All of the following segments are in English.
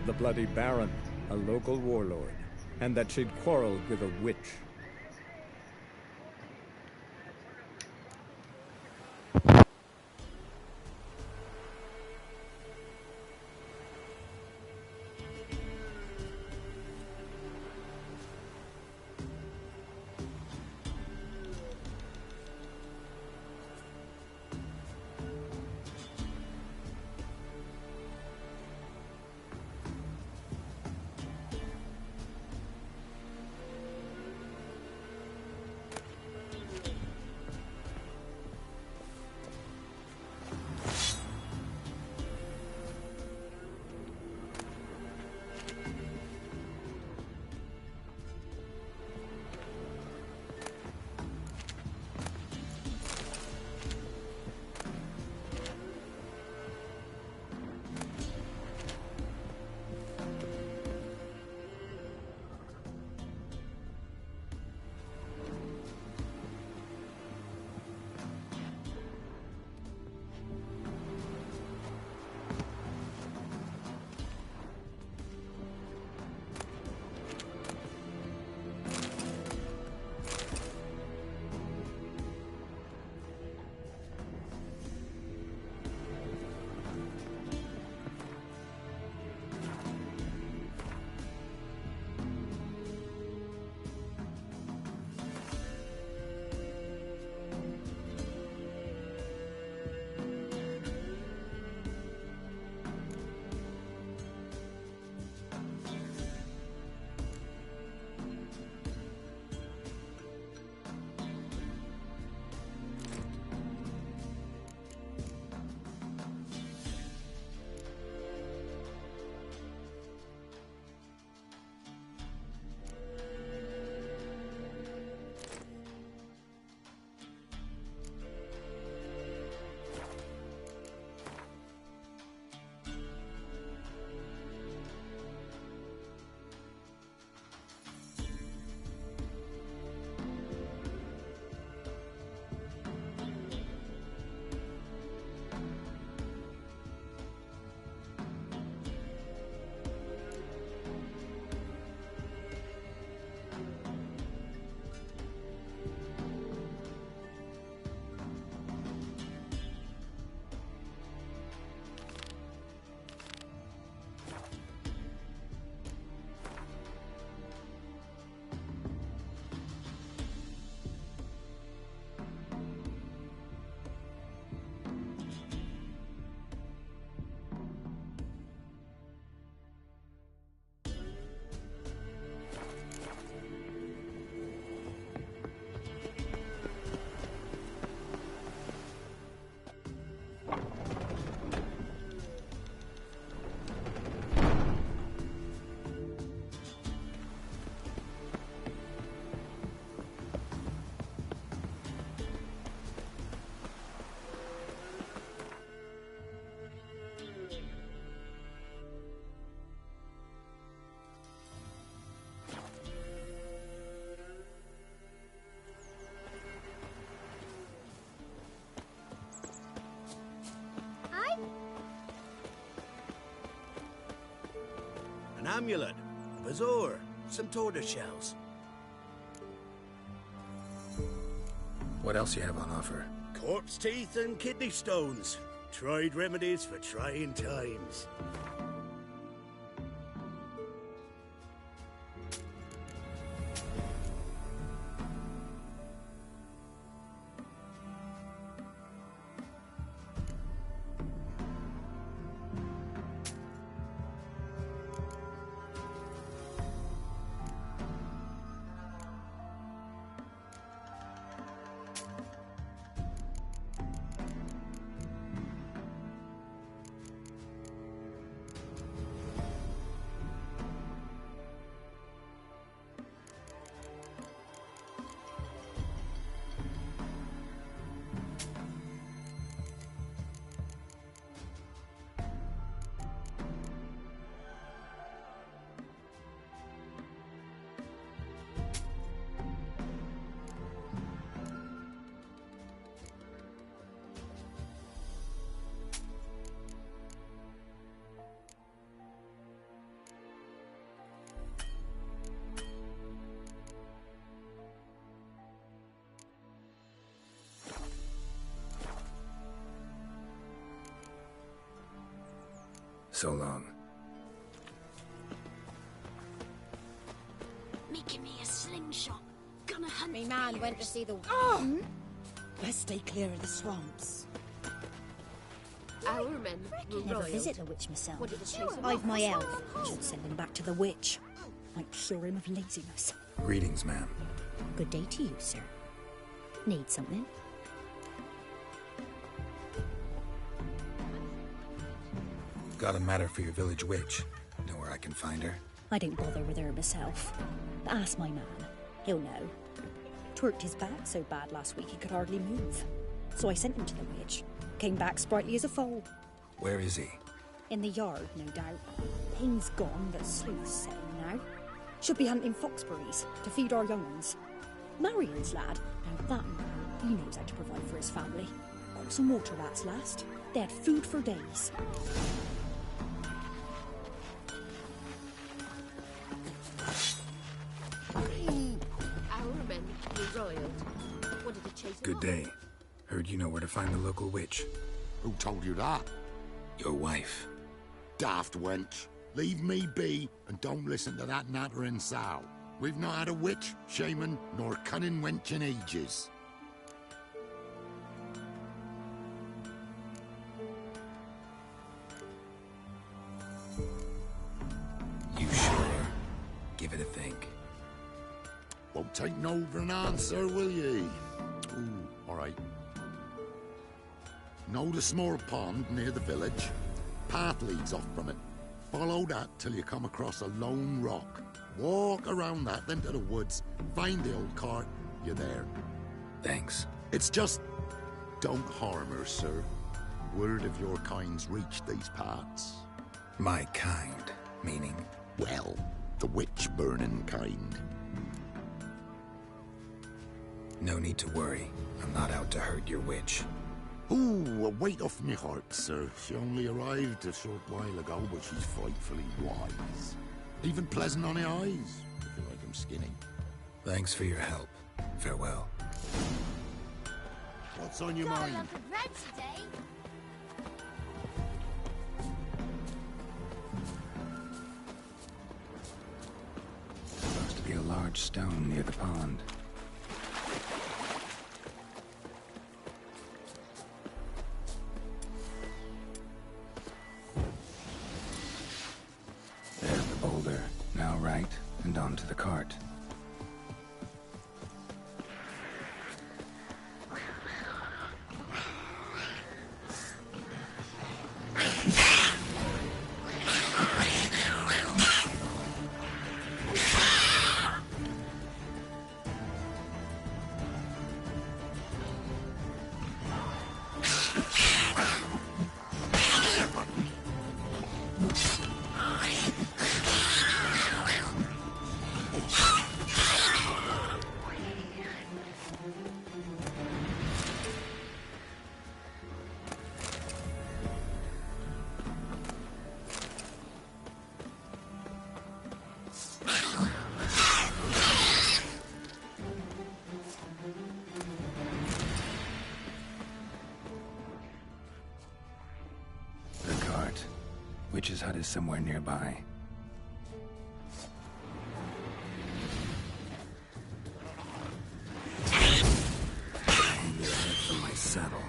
the Bloody Baron, a local warlord, and that she'd quarreled with a witch. An amulet, a bazaar, some tortoise shells. What else you have on offer? Corpse teeth and kidney stones. Tried remedies for trying times. So long. Making me a slingshot. Gonna hunt Me man went to see the... Oh! Let's stay clear of the swamps. Our men were Never royal. visit the witch myself. What did the chase him I've off? my elf. Should send him back to the witch. Might cure him of laziness. Greetings, ma'am. Good day to you, sir. Need something? Got a matter for your village witch. Know where I can find her? I don't bother with her myself. But ask my man. He'll know. Twerked his back so bad last week he could hardly move. So I sent him to the witch. Came back sprightly as a foal. Where is he? In the yard, no doubt. Pain's gone, but Sleuth's setting now. Should be hunting foxberries to feed our young ones. Marion's lad, now that man, he knows how to provide for his family. Caught some water rats last. They had food for days. Our men were royal. What did the chase him Good off? day. Heard you know where to find the local witch. Who told you that? Your wife. Daft wench. Leave me be and don't listen to that nattering sow. We've not had a witch, shaman, nor cunning wench in ages. You sure? Give it a think. Won't take no for an answer, will ye? Ooh, all right. Know the small pond near the village? Path leads off from it. Follow that till you come across a lone rock. Walk around that, then to the woods. Find the old cart. You're there. Thanks. It's just... don't harm her, sir. Word of your kind's reached these parts. My kind, meaning? Well, the witch-burning kind. No need to worry. I'm not out to hurt your witch. Ooh, a weight off me heart, sir. She only arrived a short while ago, but she's frightfully wise. Even pleasant on the eyes, if you like 'em skinny. Thanks for your help. Farewell. What's on your Got a mind? lump of bread today. Supposed to be a large stone near the pond. There's the boulder. Now right, and onto the cart. The cart. Witch's hut is somewhere nearby. Hang your head from my saddle.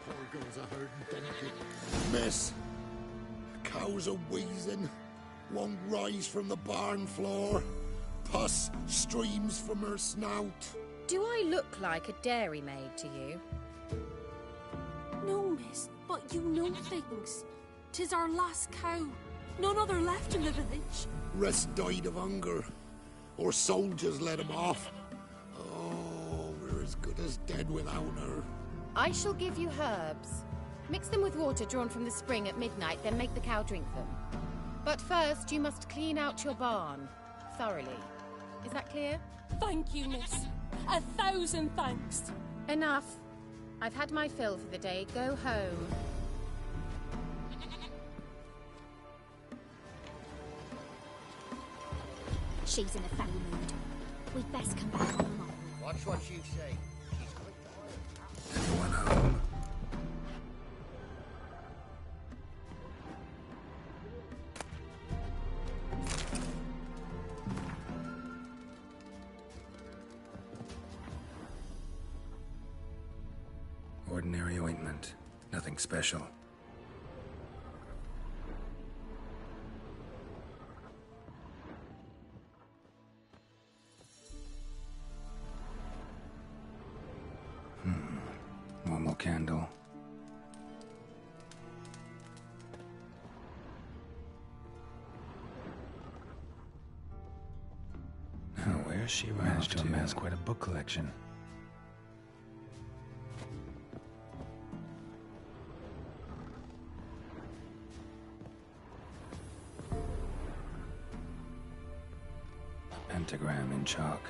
Poor girls are hurting delicate. Miss, cows are wheezing. Won't rise from the barn floor. Pus streams from her snout. Do I look like a dairymaid to you? No, miss, but you know things. 'Tis our last cow. None other left in the village. Rest died of hunger. Or soldiers let him off. Oh, we're as good as dead without her. I shall give you herbs. Mix them with water drawn from the spring at midnight, then make the cow drink them. But first, you must clean out your barn. Thoroughly. Is that clear? Thank you, miss. 1,000 thanks. Enough. I've had my fill for the day. Go home. She's in a foul mood. We'd best come back on the morrow. Watch what you say. ordinary ointment. Nothing special. One more candle. Now, where's she managed to amass quite a book collection? A pentagram in chalk.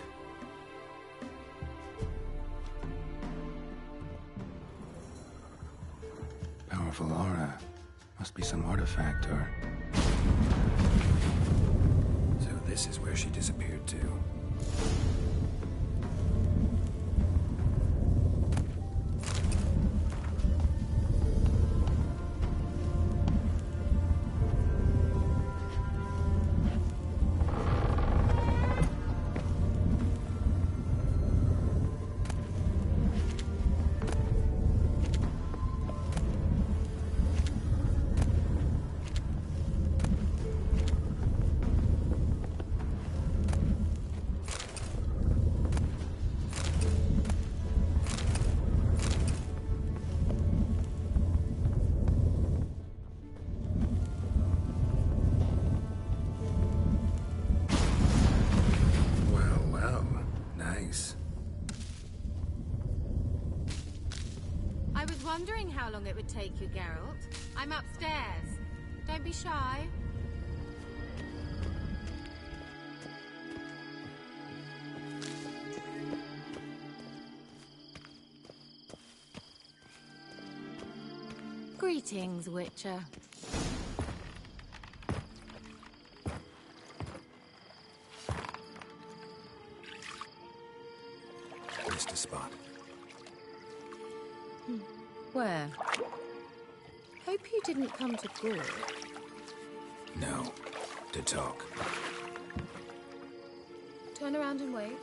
Powerful aura. Must be some artifact or... So this is where she disappeared to. Wondering how long it would take you, Geralt. I'm upstairs. Don't be shy. Greetings, Witcher. Missed a spot. Where? Hope you didn't come to Gaul. No. To talk. Turn around and wait.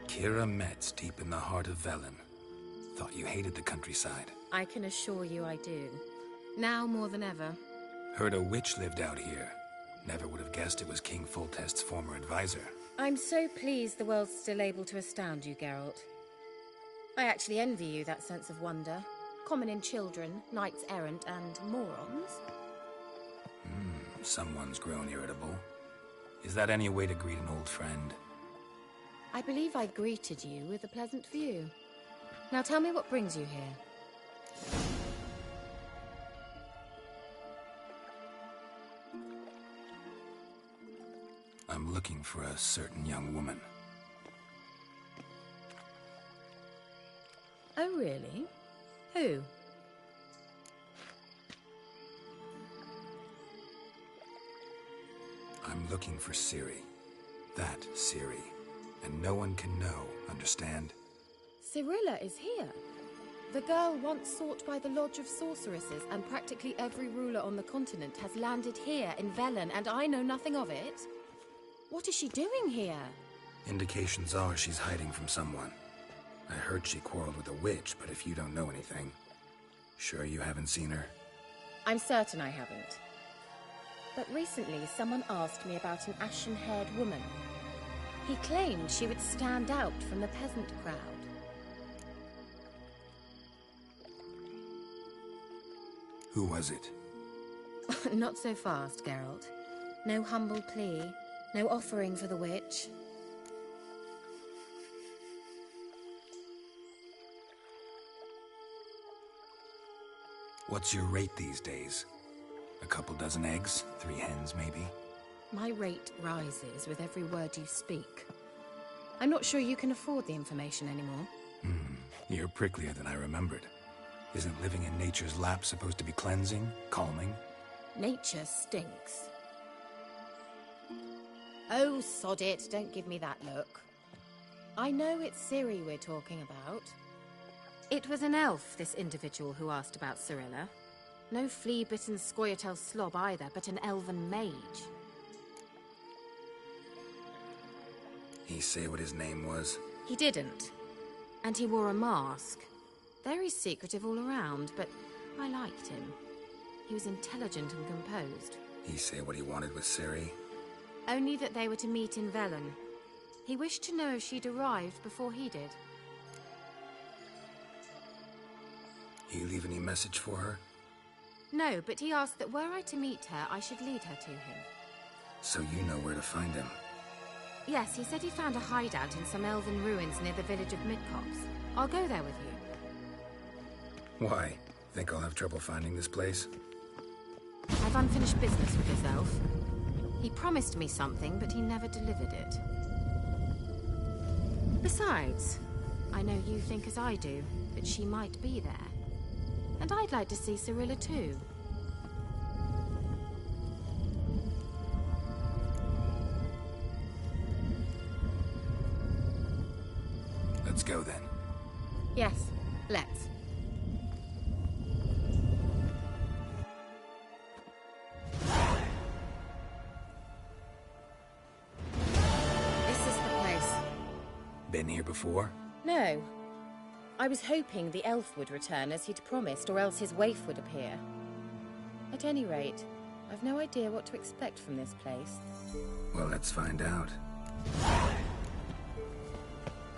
Keira Metz, deep in the heart of Velen. Thought you hated the countryside. I can assure you I do. Now more than ever. Heard a witch lived out here. Never would have guessed it was King Foltest's former advisor. I'm so pleased the world's still able to astound you, Geralt. I actually envy you that sense of wonder. Common in children, knights errant, and morons. Someone's grown irritable. Is that any way to greet an old friend? I believe I greeted you with a pleasant view. Now tell me what brings you here. I'm looking for a certain young woman. Oh, really? Who? I'm looking for Ciri. That Ciri. And no one can know, understand? Cirilla is here. The girl once sought by the Lodge of Sorceresses, and practically every ruler on the continent has landed here in Velen, and I know nothing of it. What is she doing here? Indications are she's hiding from someone. I heard she quarreled with a witch, but if you don't know anything, sure you haven't seen her? I'm certain I haven't. But recently someone asked me about an ashen-haired woman. He claimed she would stand out from the peasant crowd. Who was it? Not so fast, Geralt. No humble plea, no offering for the witch. What's your rate these days? A couple dozen eggs? 3 hens, maybe? My rate rises with every word you speak. I'm not sure you can afford the information anymore. You're pricklier than I remembered. Isn't living in nature's lap supposed to be cleansing, calming? Nature stinks. Oh, sod it. Don't give me that look. I know it's Ciri we're talking about. It was an elf, this individual who asked about Cirilla. No flea-bitten Scoia'tael slob either, but an elven mage. He say what his name was? He didn't. And he wore a mask. Very secretive all around, but I liked him. He was intelligent and composed. He say what he wanted with Ciri? Only that they were to meet in Velen. He wished to know if she'd arrived before he did. You leave any message for her? No, but he asked that were I to meet her, I should lead her to him. So you know where to find him? Yes, he said he found a hideout in some elven ruins near the village of Midcox. I'll go there with you. Why? Think I'll have trouble finding this place? I've unfinished business with this elf. He promised me something, but he never delivered it. Besides, I know you think as I do, that she might be there. And I'd like to see Cirilla too. Let's go then. Yes, let's. This is the place. Been here before? No. I was hoping the elf would return as he'd promised, or else his waif would appear. At any rate, I've no idea what to expect from this place. Well, let's find out.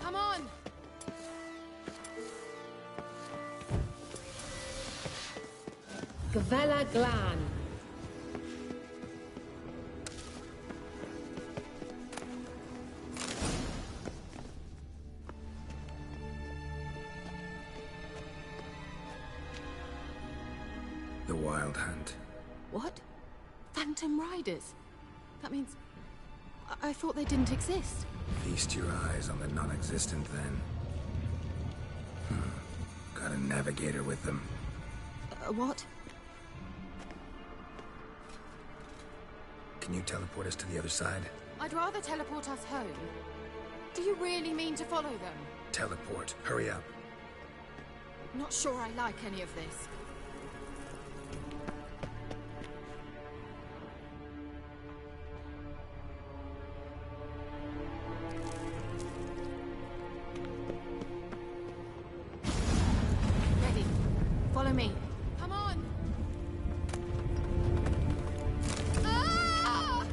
Come on! Gavella Glan. The Wild Hunt. What? Phantom Riders? That means... I thought they didn't exist. Feast your eyes on the non-existent, then. Got a navigator with them. What? Can you teleport us to the other side? I'd rather teleport us home. Do you really mean to follow them? Teleport. Hurry up. Not sure I like any of this. Ready. Follow me. Come on! Ah!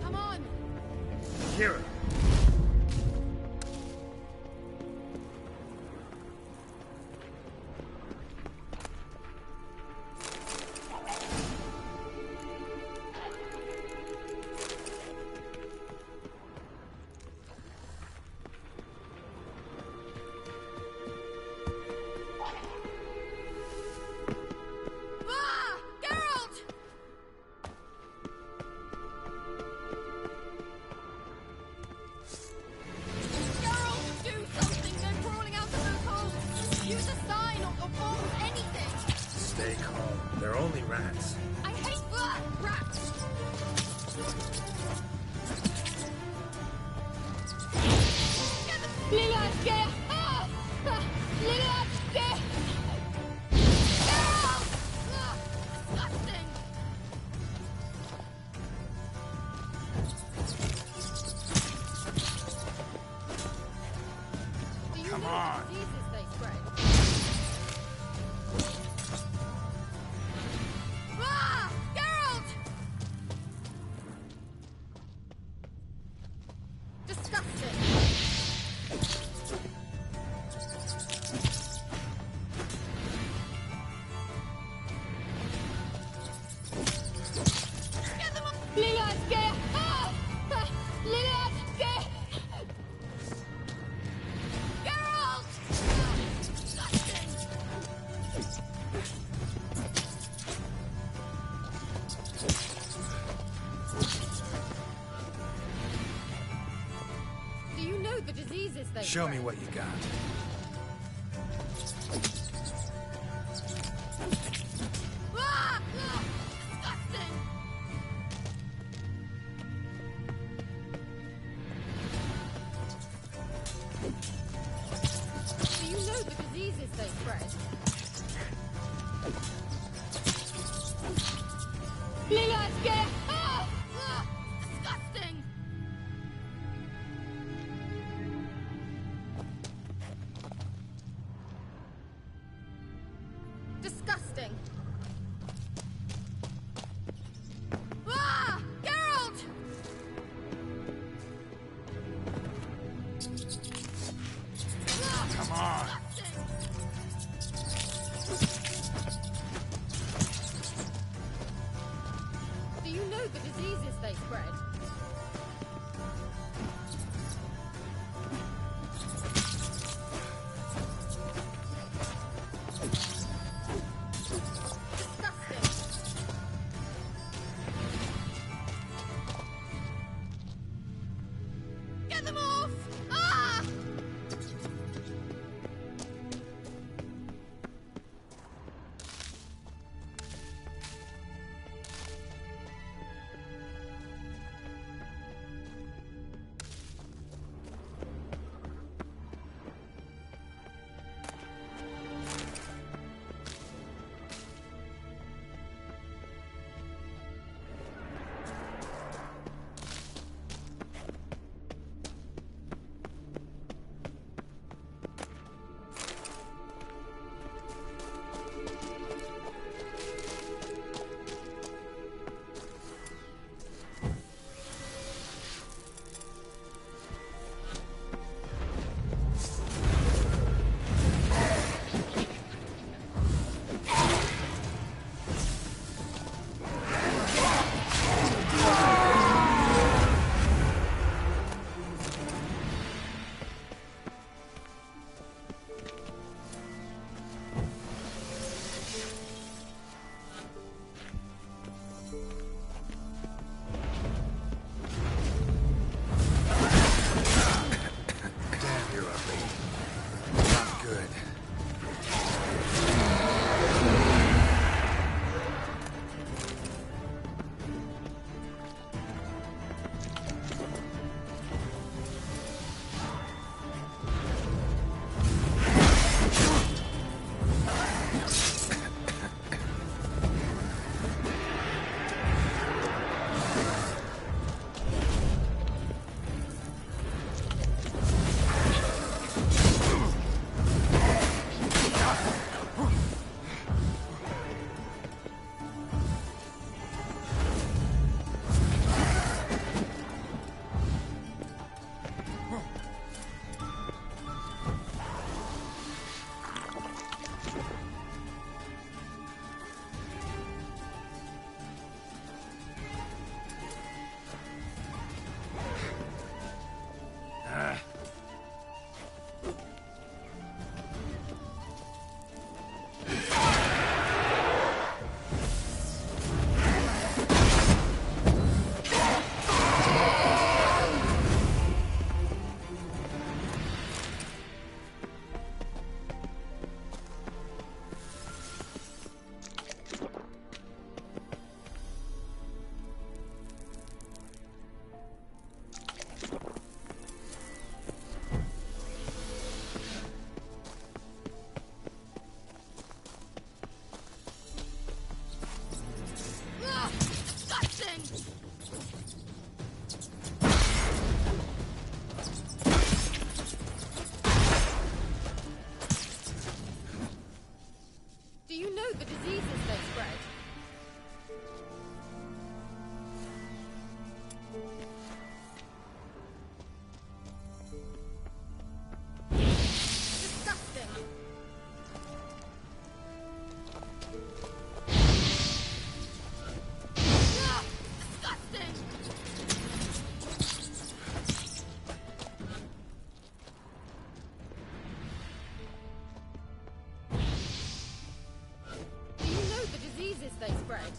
Come on! Kira! Ah! Geralt! Geralt, do something! They're crawling out of those holes! Use a sign or bombs, anything! Stay calm. They're only rats. I hate rats! Get them! Lilatke! Ah! Lilatke! Geralt! Ah! Disgusting! Do you Come know on. the diseases they spread? Ah! Geralt! Disgusting! Get them up! Lilatke! Ah! Lilatke! Geralt! Disgusting! Do you know the diseases they Show me spread? what you got. Ah! Ah! Disgusting! diseases they spread. Lilaske! Ah! Ah! Disgusting! Disgusting! Ah! Geralt! Ah! Come on. Do you know the diseases they spread? Disgusting. Get them off! Ah! Damn, you're ugly. Not good. Ah! Disgusting! Do you know the diseases they spread? Disgusting! Ah! Disgusting! Do you know the diseases they spread?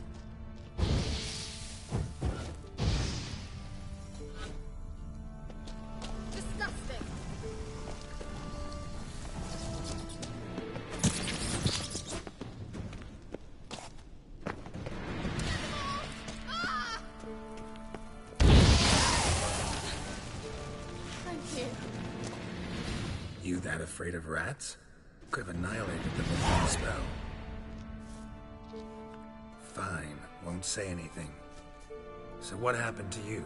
Disgusting! Ah! Thank you. You that afraid of rats? Could have annihilated them with one spell. Fine, won't say anything. So what happened to you?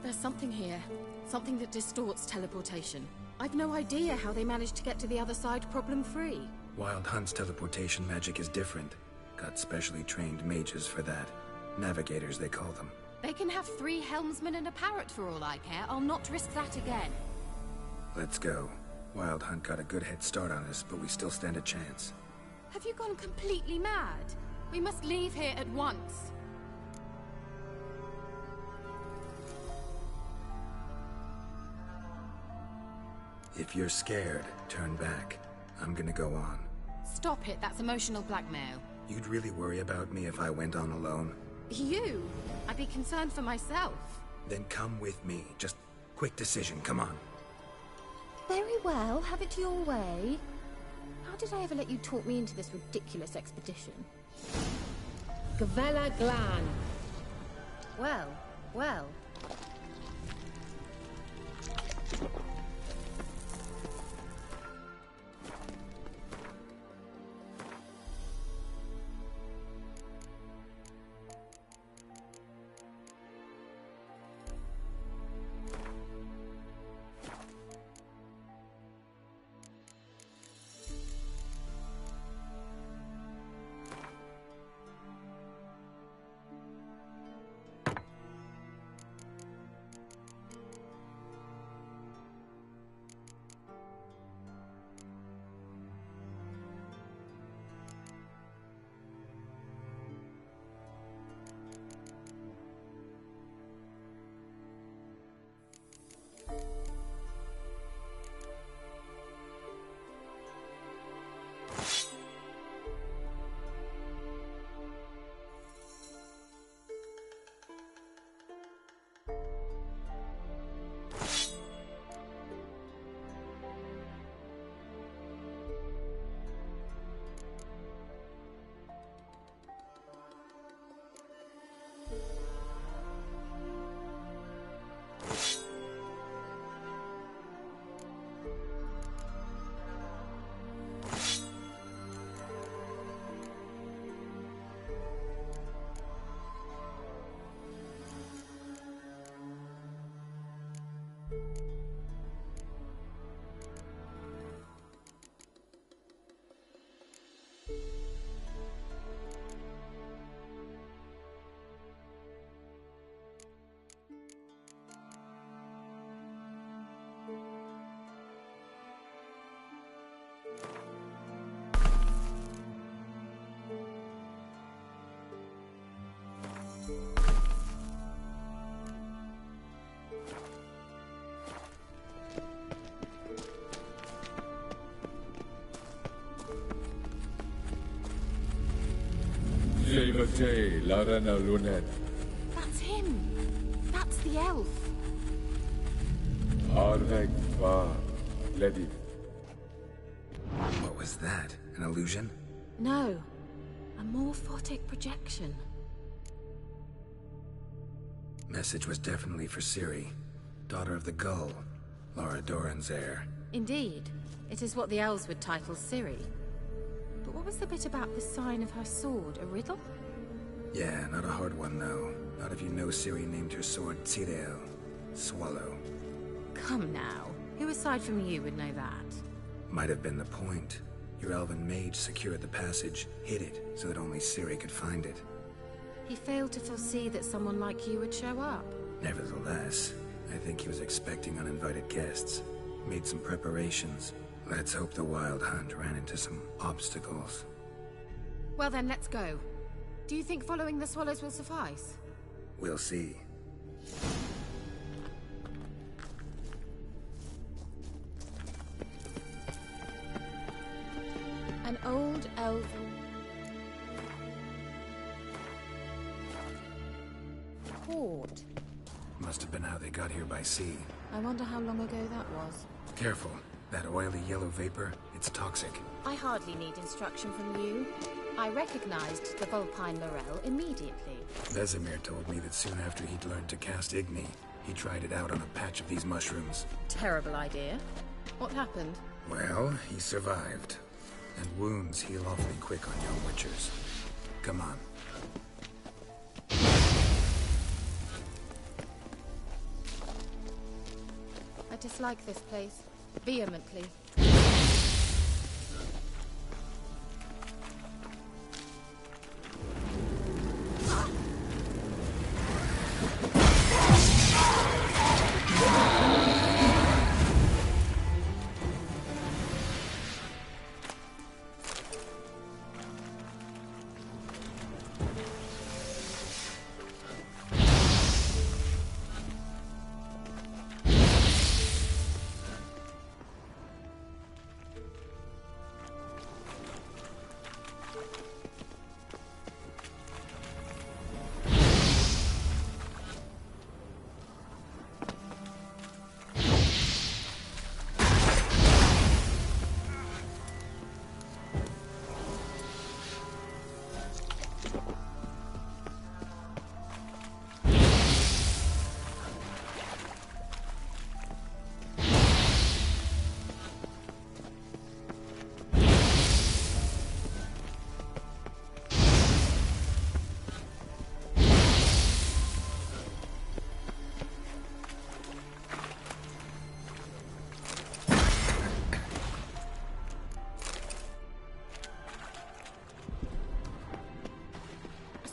There's something here. Something that distorts teleportation. I've no idea how they managed to get to the other side problem-free. Wild Hunt's teleportation magic is different. Got specially trained mages for that. Navigators, they call them. They can have 3 helmsmen and a parrot for all I care. I'll not risk that again. Let's go. Wild Hunt got a good head start on us, but we still stand a chance. Have you gone completely mad? We must leave here at once. If you're scared, turn back. I'm gonna go on. Stop it, that's emotional blackmail. You'd really worry about me if I went on alone? You? I'd be concerned for myself. Then come with me. Just quick decision, come on. Very well, have it your way. How did I ever let you talk me into this ridiculous expedition? Gavella Glan. Well, well. Levate, Larena Lunet. That's him. That's the elf. Arveg Va, Ledi. What was that? An illusion? No. A morphotic projection. Message was definitely for Ciri, daughter of the Gull, Lara Doran's heir. Indeed. It is what the elves would title Ciri. But what was the bit about the sign of her sword? A riddle? Yeah, not a hard one, though. Not if you know Ciri named her sword Tirel, Swallow. Come now. Who aside from you would know that? Might have been the point. Your elven mage secured the passage, hid it, so that only Ciri could find it. He failed to foresee that someone like you would show up. Nevertheless, I think he was expecting uninvited guests. Made some preparations. Let's hope the Wild Hunt ran into some obstacles. Well then, let's go. Do you think following the swallows will suffice? We'll see. An old elf... port. Must have been how they got here by sea. I wonder how long ago that was. Careful. That oily yellow vapor, it's toxic. I hardly need instruction from you. I recognized the Vulpine Laurel immediately. Vesemir told me that soon after he'd learned to cast Igni, he tried it out on a patch of these mushrooms. Terrible idea. What happened? Well, he survived. And wounds heal awfully quick on young witchers. Come on. I dislike this place. Vehemently.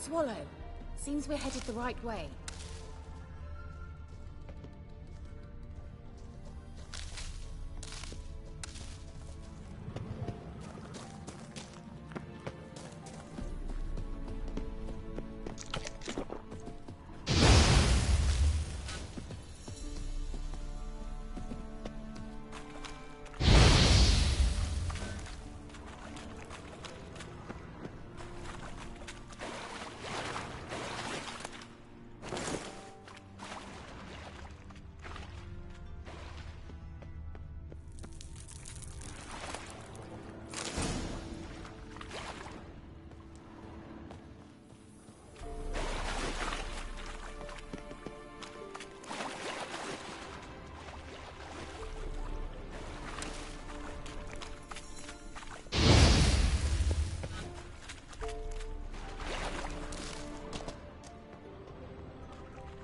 Swallow. Seems we're headed the right way.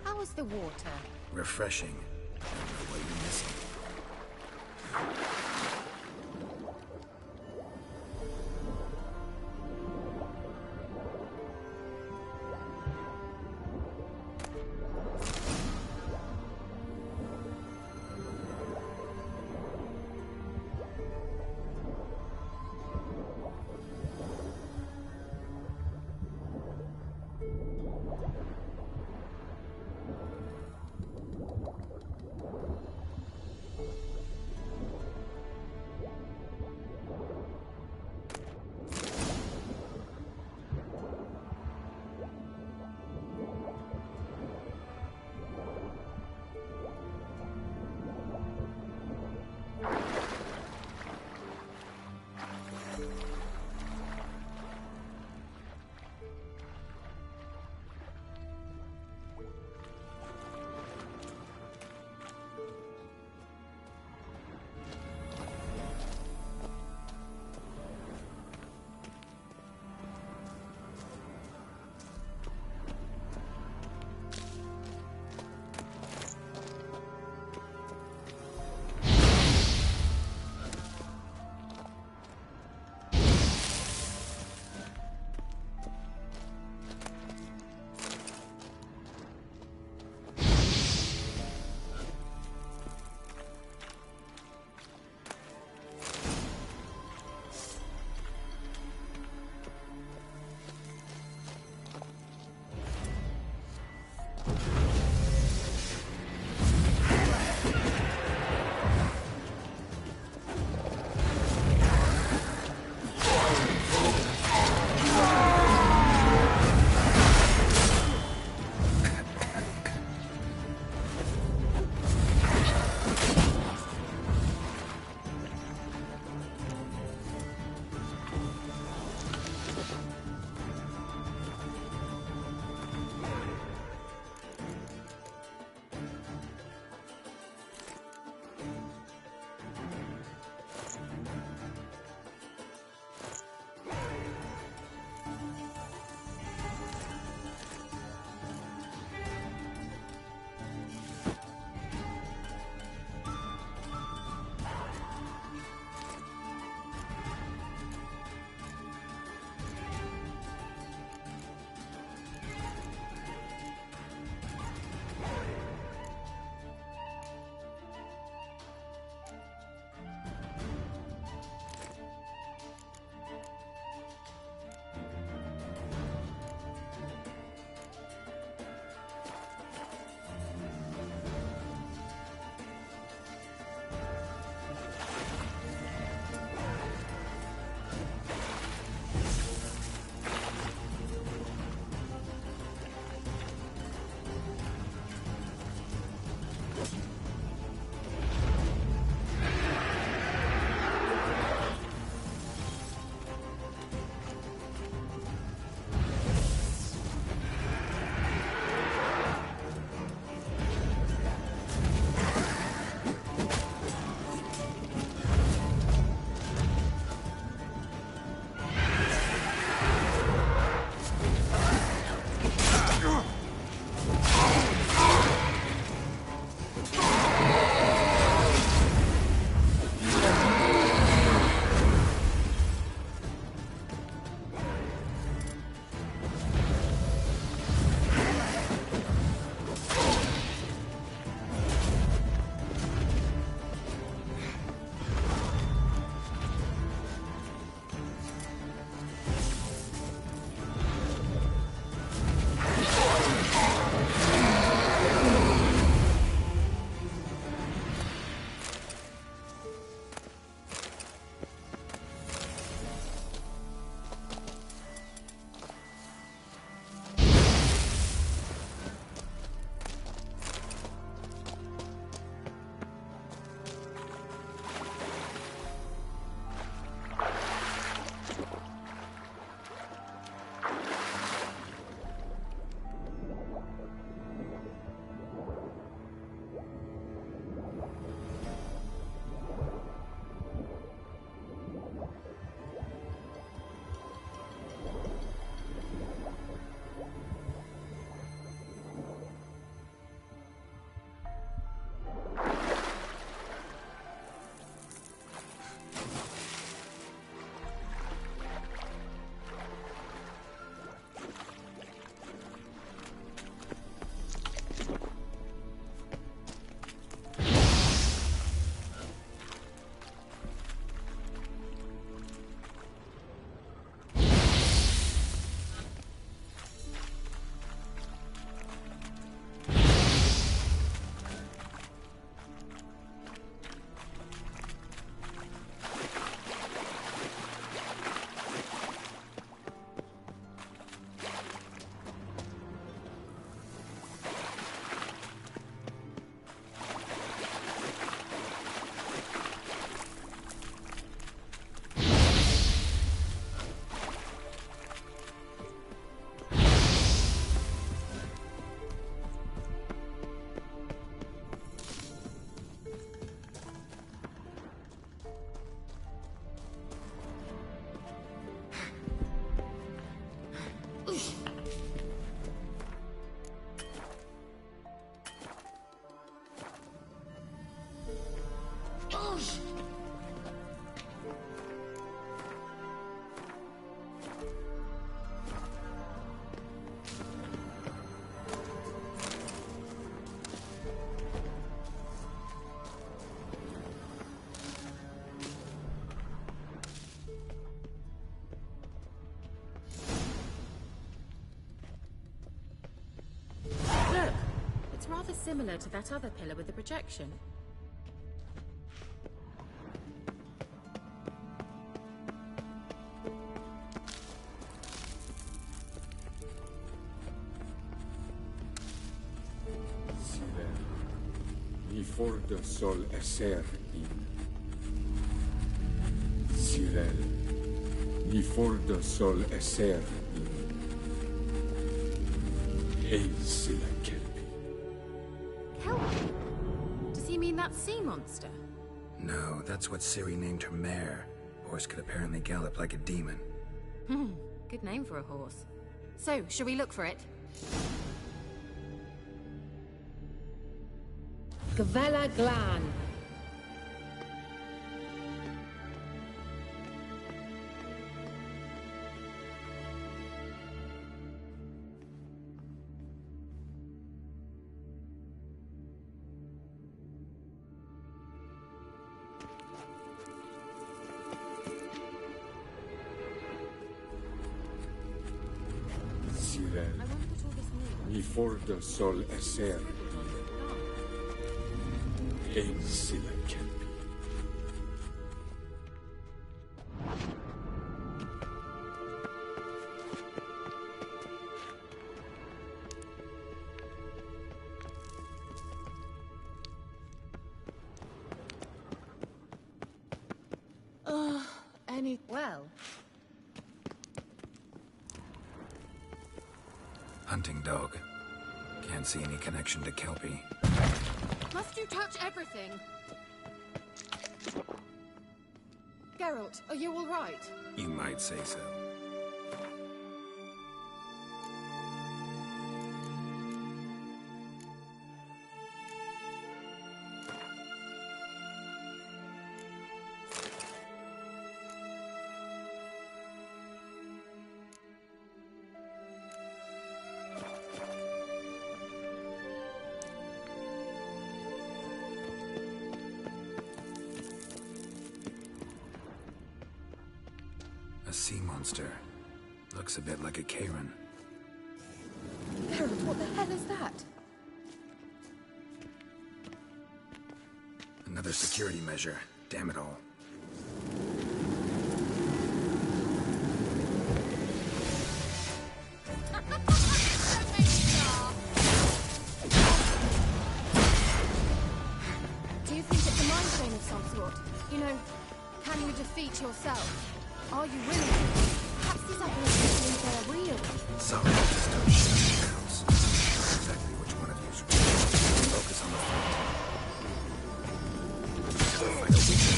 How was the water? Refreshing. I don't know what you're missing. Look! It's rather similar to that other pillar with the projection. Siler, ni forda sol esser in. Siler, ni forda sol esser in. Hail Sila Kelpie. Kelpie? Does he mean that sea monster? No, that's what Ciri named her mare. Horse could apparently gallop like a demon. Good name for a horse. So, shall we look for it? Gavella Glan. Siler, I wonder what all this means. ni forda sol esser. Hail Sila Kelpie. Well, Hunting dog. Can't see any connection to Kelpie. must you touch everything? Geralt, are you all right? You might say so. A sea monster. Looks a bit like a Karen. Geralt, what the hell is that? Another security measure. Damn it all. Do you think it's a mind frame of some sort? You know, can you defeat yourself? Are you willing? Perhaps these apparitions think they're real. Some just don't shut mouths. Exactly which one of you's real. Focus on the front. Fight a witch.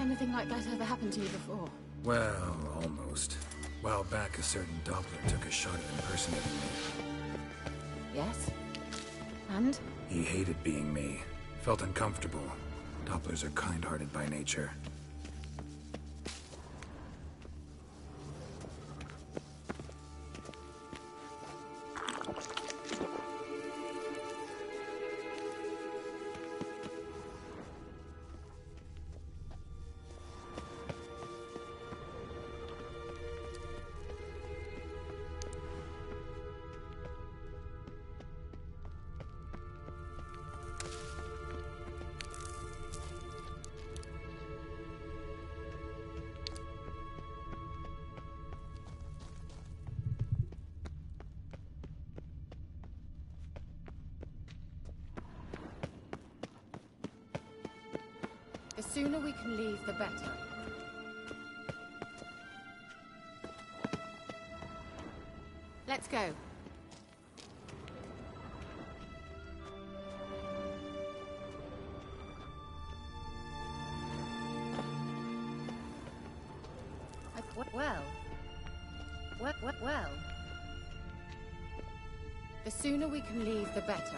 Anything like that ever happened to you before? Well, almost. A while back, a certain Doppler took a shot at impersonating me. Yes. And? He hated being me. Felt uncomfortable. Dopplers are kind-hearted by nature. The sooner we can leave, the better. Let's go. Well. The sooner we can leave, the better.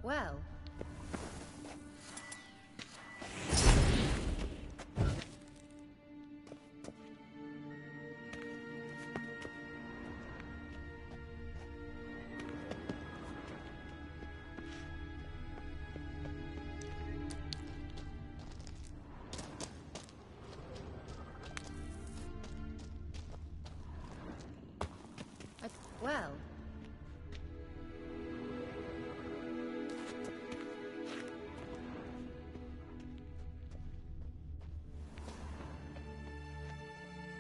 Well. Well.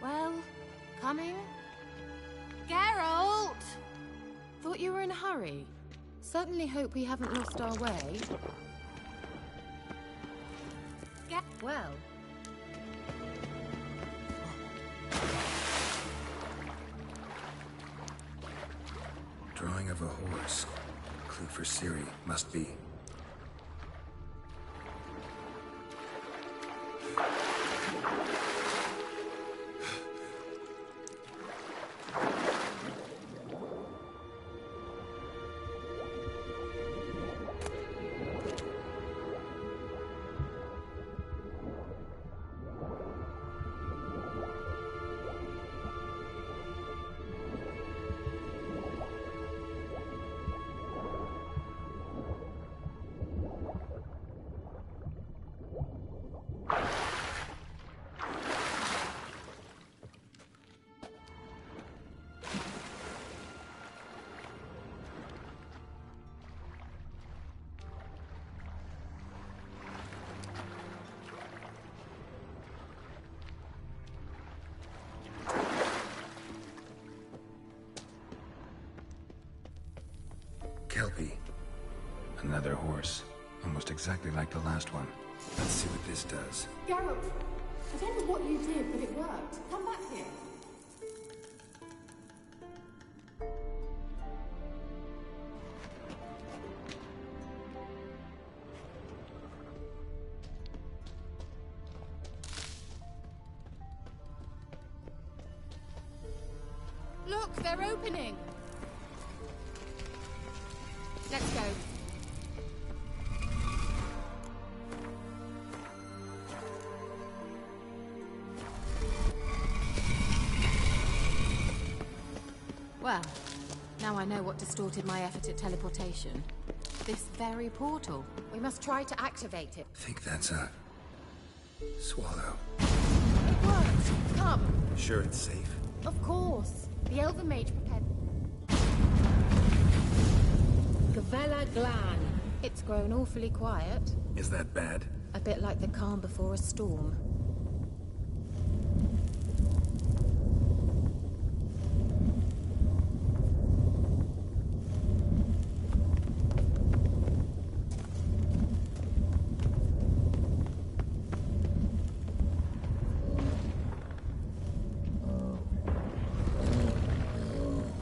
Well, coming? Geralt! Thought you were in a hurry. Certainly hope we haven't lost our way. Well. Drawing of a horse. Clue for Ciri. Must be. Kelpie. Another horse. Almost exactly like the last one. Let's see what this does. Geralt, I don't know what you did, but it worked. Come back here. Look, they're opening. Let's go. Well, now I know what distorted my effort at teleportation. This very portal. We must try to activate it. Think that's a... swallow. It worked. Come. Sure it's safe? Of course. The Elven Mage prepared... Gavella Glan. It's grown awfully quiet. Is that bad? A bit like the calm before a storm.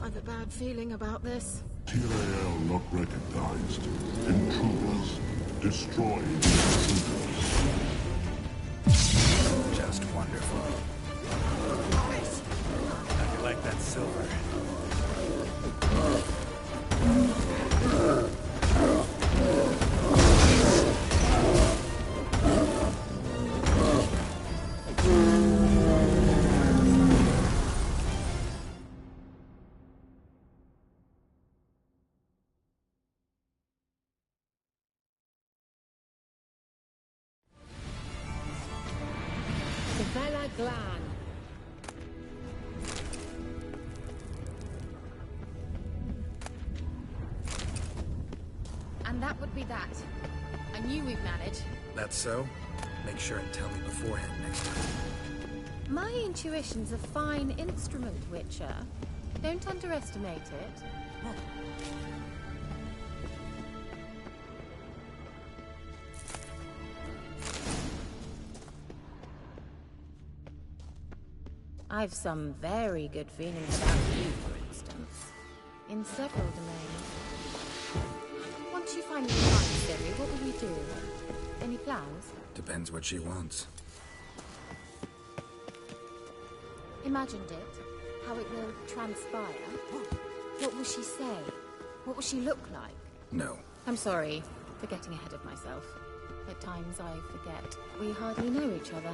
I've a bad feeling about this. Tyrael not recognized. Intruders. Destroy intruders. Just wonderful. How do you like that silver? Gavella Glan. And that would be that. I knew we'd manage. That's so? Make sure and tell me beforehand next time. My intuition's a fine instrument, Witcher. Don't underestimate it. I've some very good feelings about you, for instance. In several domains. Once you find the monastery, what will you do? Any plans? Depends what she wants. Imagined it? How it will transpire? What will she say? What will she look like? No. I'm sorry for getting ahead of myself. At times I forget. We hardly know each other.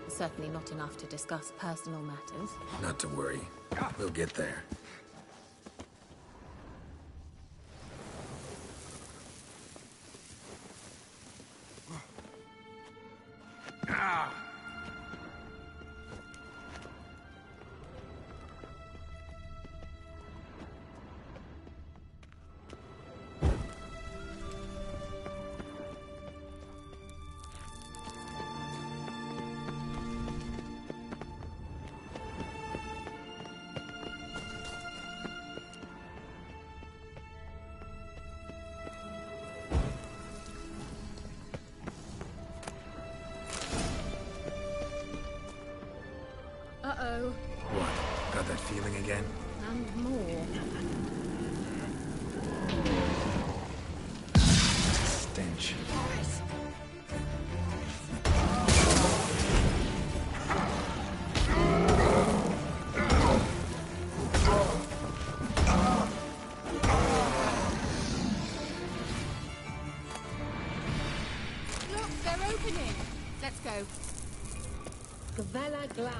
Certainly not enough to discuss personal matters. Not to worry. We'll get there. Uh-oh. What? Got that feeling again? And more. Stench. Look, they're opening. Let's go. Gavella Glan.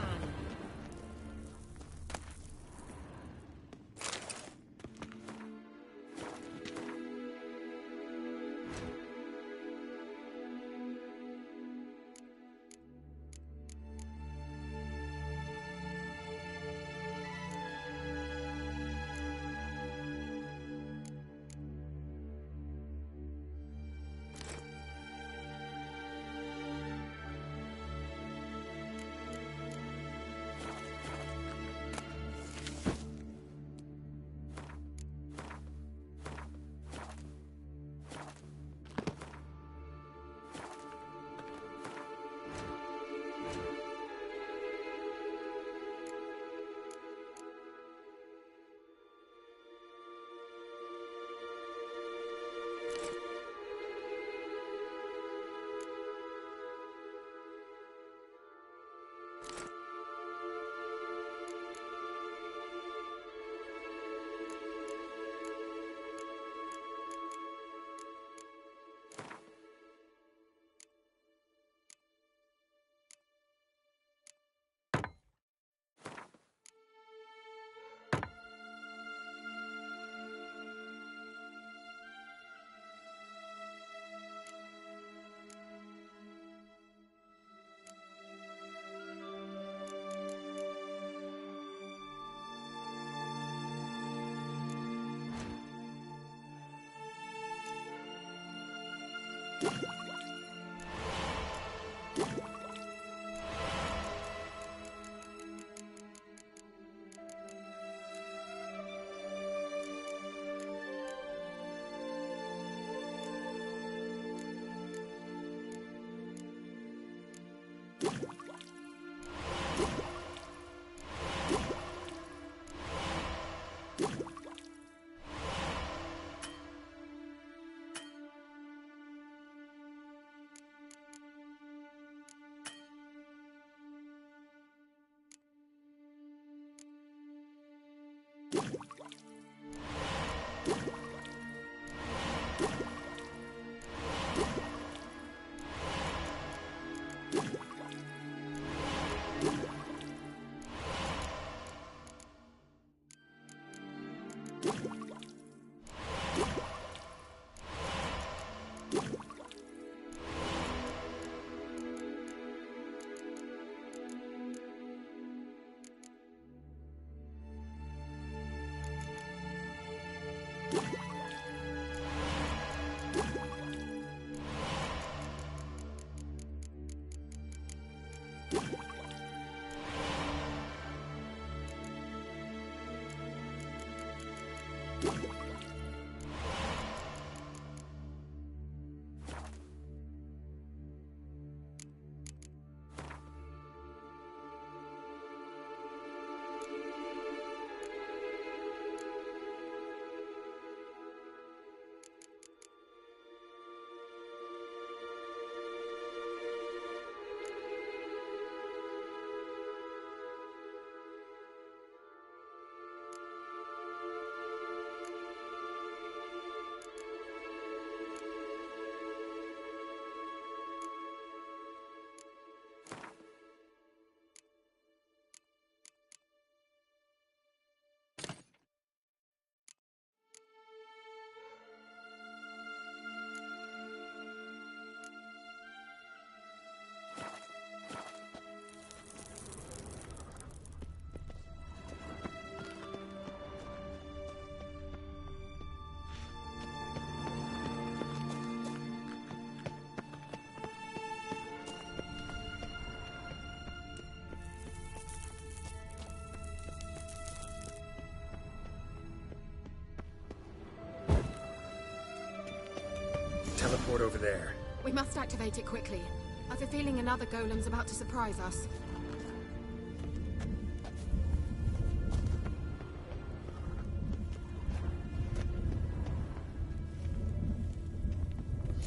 teleport over there. We must activate it quickly. I've a feeling another golem's about to surprise us.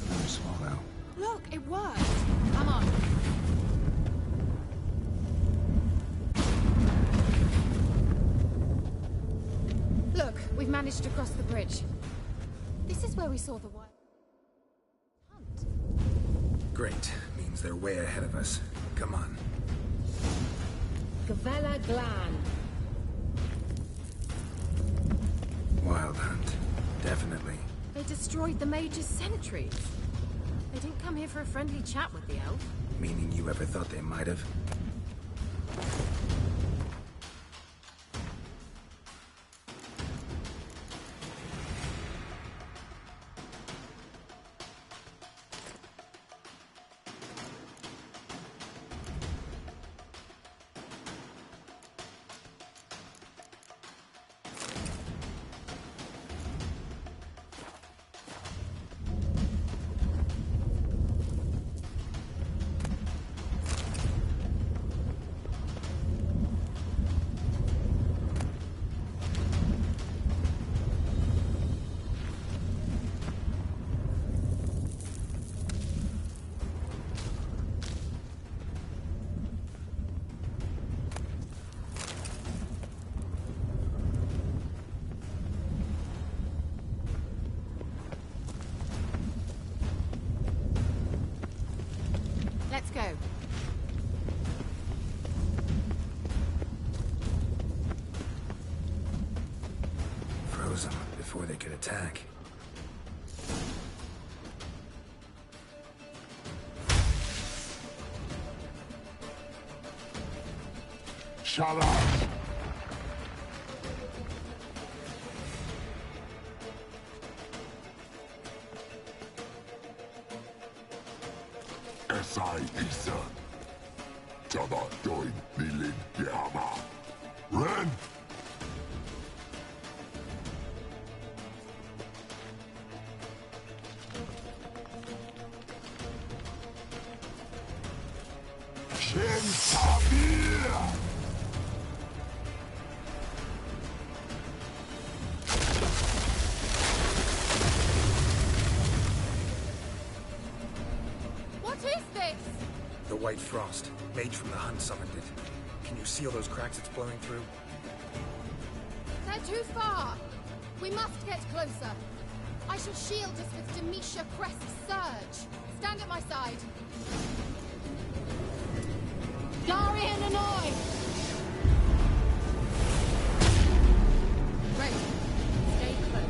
Another swallow. Look, it worked! Come on. Look, we've managed to cross the bridge. This is where we saw the wild hunt. Great. Means they're way ahead of us. Come on. Gavella Glan. Wild hunt. Definitely. They destroyed the Mage's sentries. They didn't come here for a friendly chat with the elf. Meaning you ever thought they might have? Let's go. Froze them before they could attack. Shut up! Esai Isa. Jabba Doin Nilin Yama. Ren! Shin Sabir! What is this? The White Frost. Mage from the Hunt summoned it. Can you see all those cracks it's blowing through? They're too far. We must get closer. I shall shield us with Demisha Crest's surge. Stand at my side. Darian Annoy! Ready. Stay close.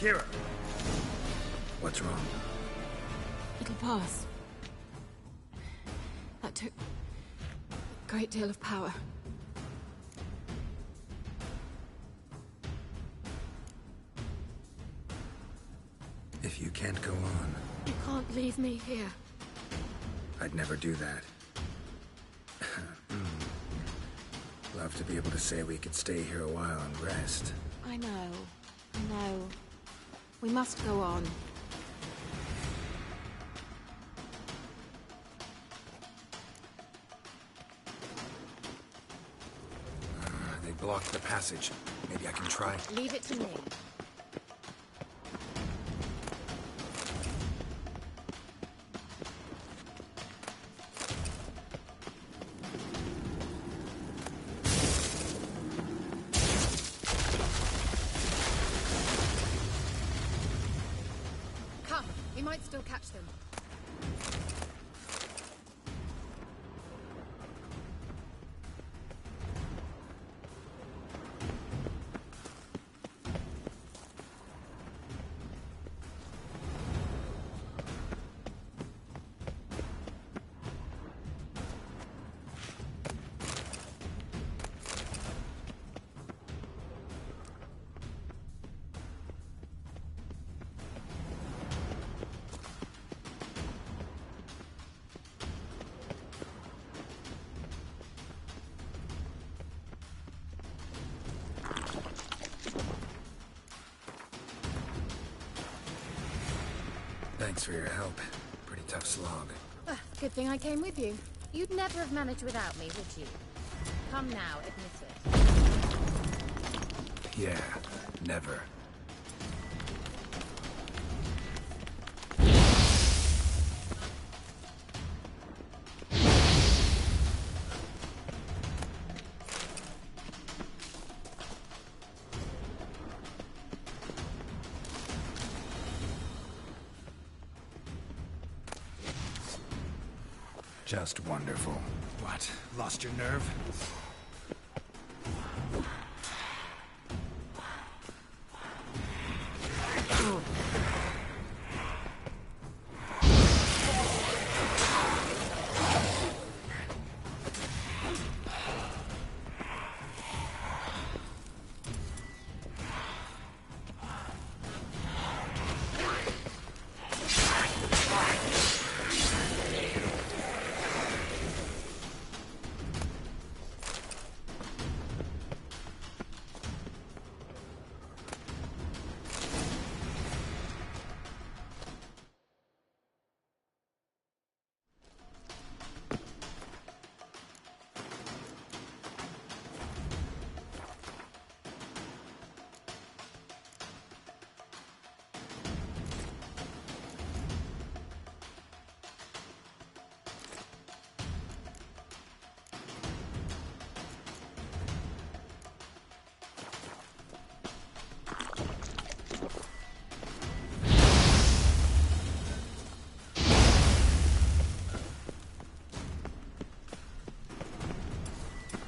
Kira! What's wrong? It'll pass. That took a great deal of power. If you can't go on, You can't leave me here. I'd never do that. Love to be able to say we could stay here a while and rest. I know. We must go on. They blocked the passage. Maybe I can try. Leave it to me. Come, we might still catch them. Thanks for your help. Pretty tough slog. Good thing I came with you. You'd never have managed without me, would you? Come now, admit it. Yeah, never. Just wonderful. What? Lost your nerve?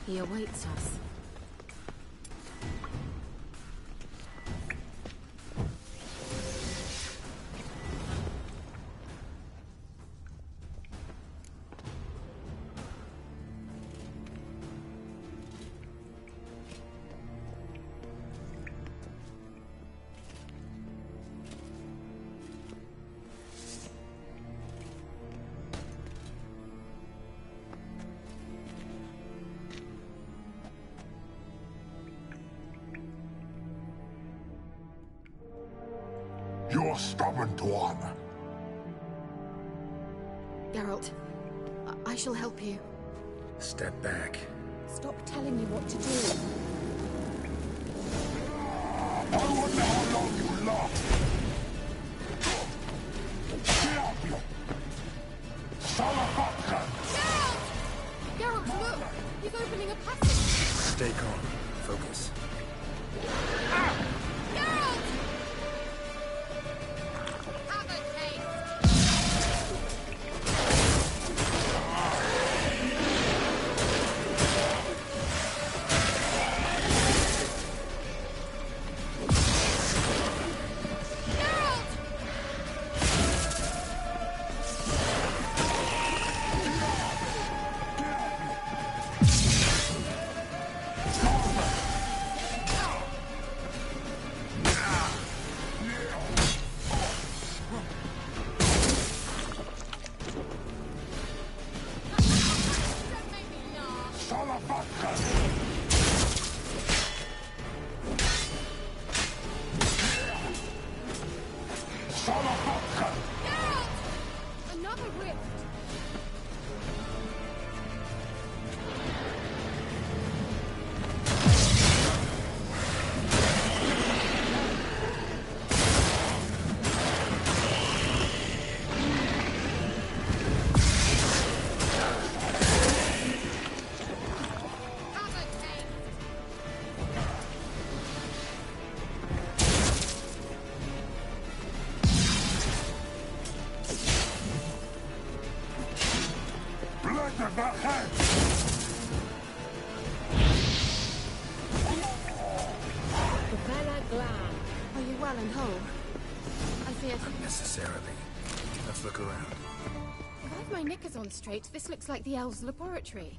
He awaits us. You're stubborn, Tuan. Geralt, I shall help you. Step back. Stop telling me what to do. I wonder how long you last. Diablo! Salafatca! Geralt! Geralt, look! He's opening a passage! Stay calm. Focus. Geralt! Have a taste! Salafatka! Salafatka! Geralt! Another rift! Blood of the head! Are you well and whole? I feared... Unnecessarily. Let's look around. If I have my knickers on straight, this looks like the elves' laboratory.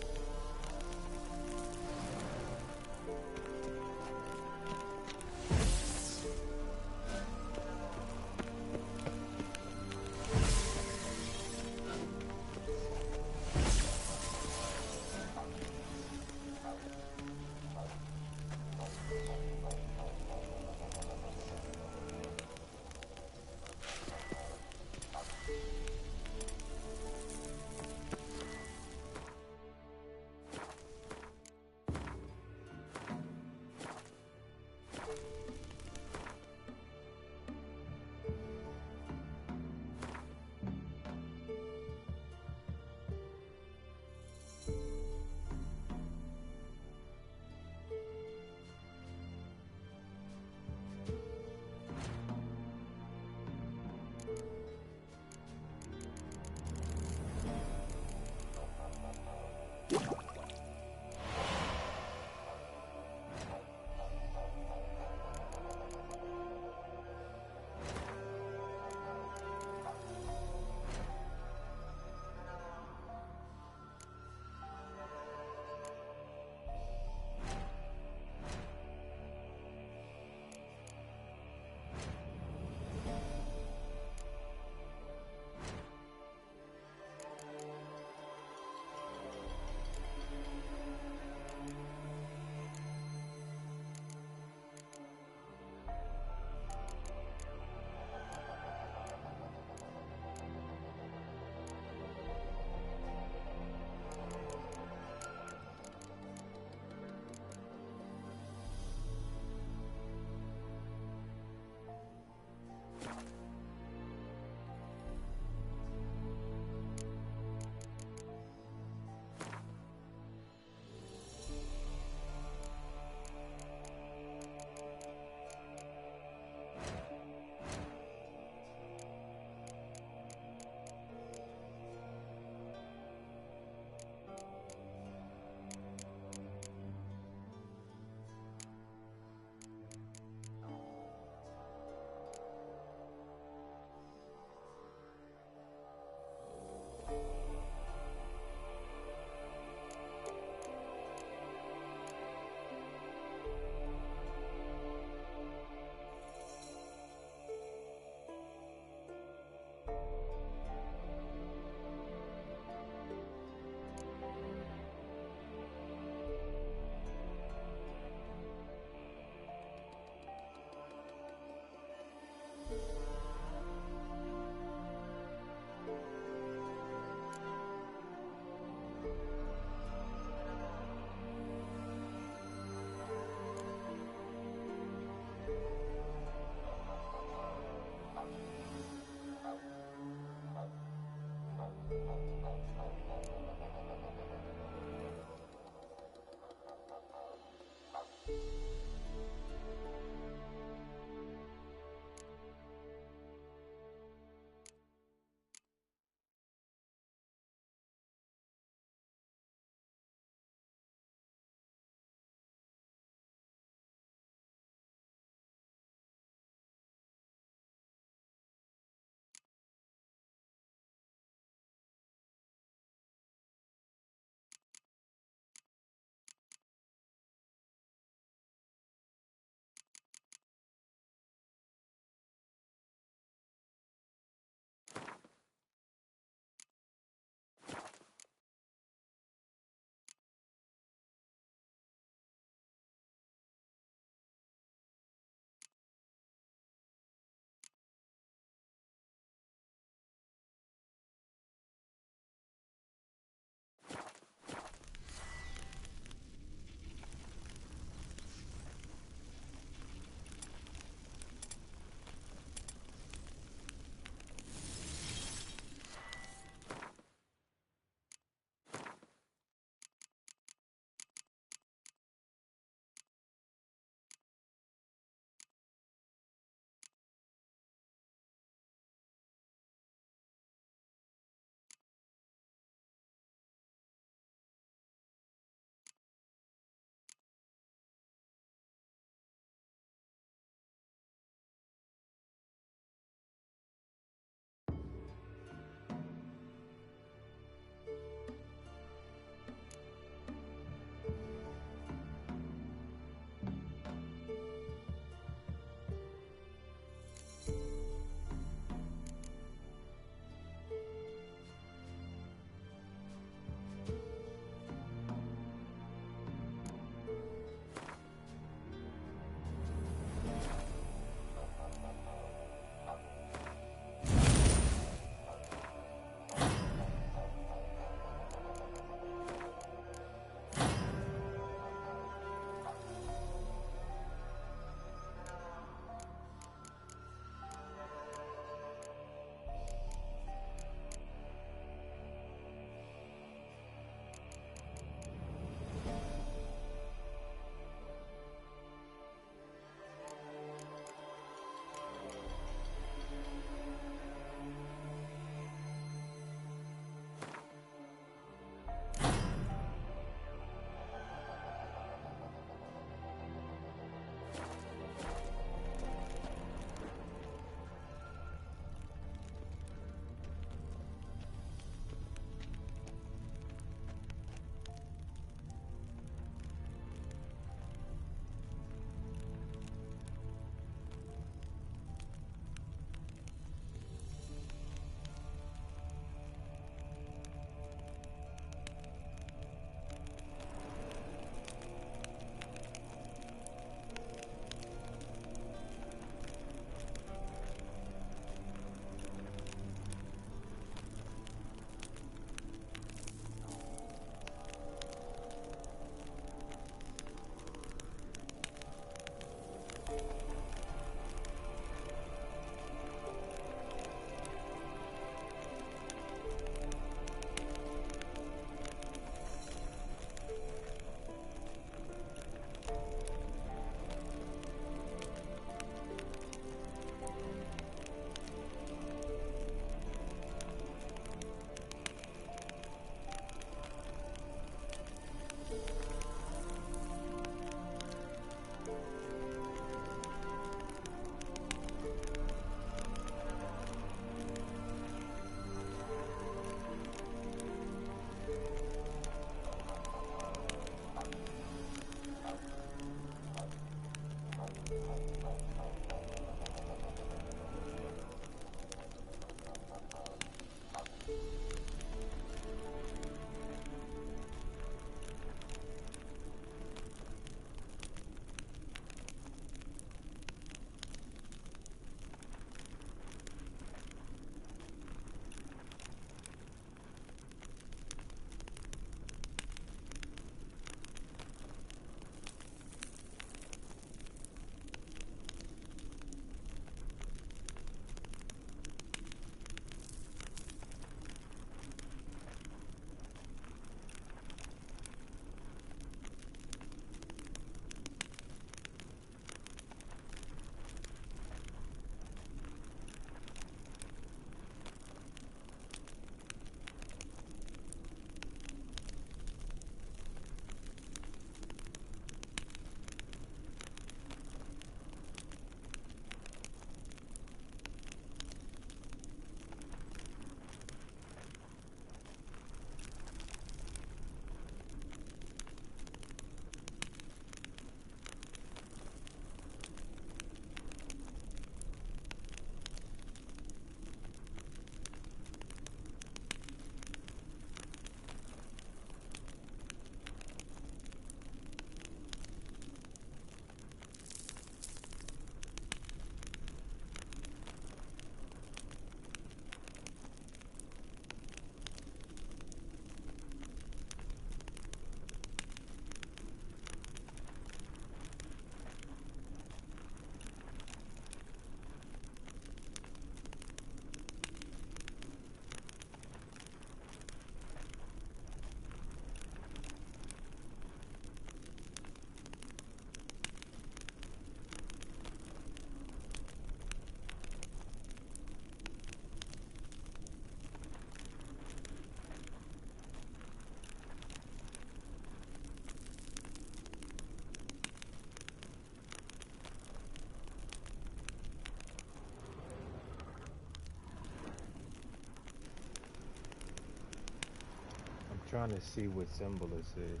trying to see what symbol this is,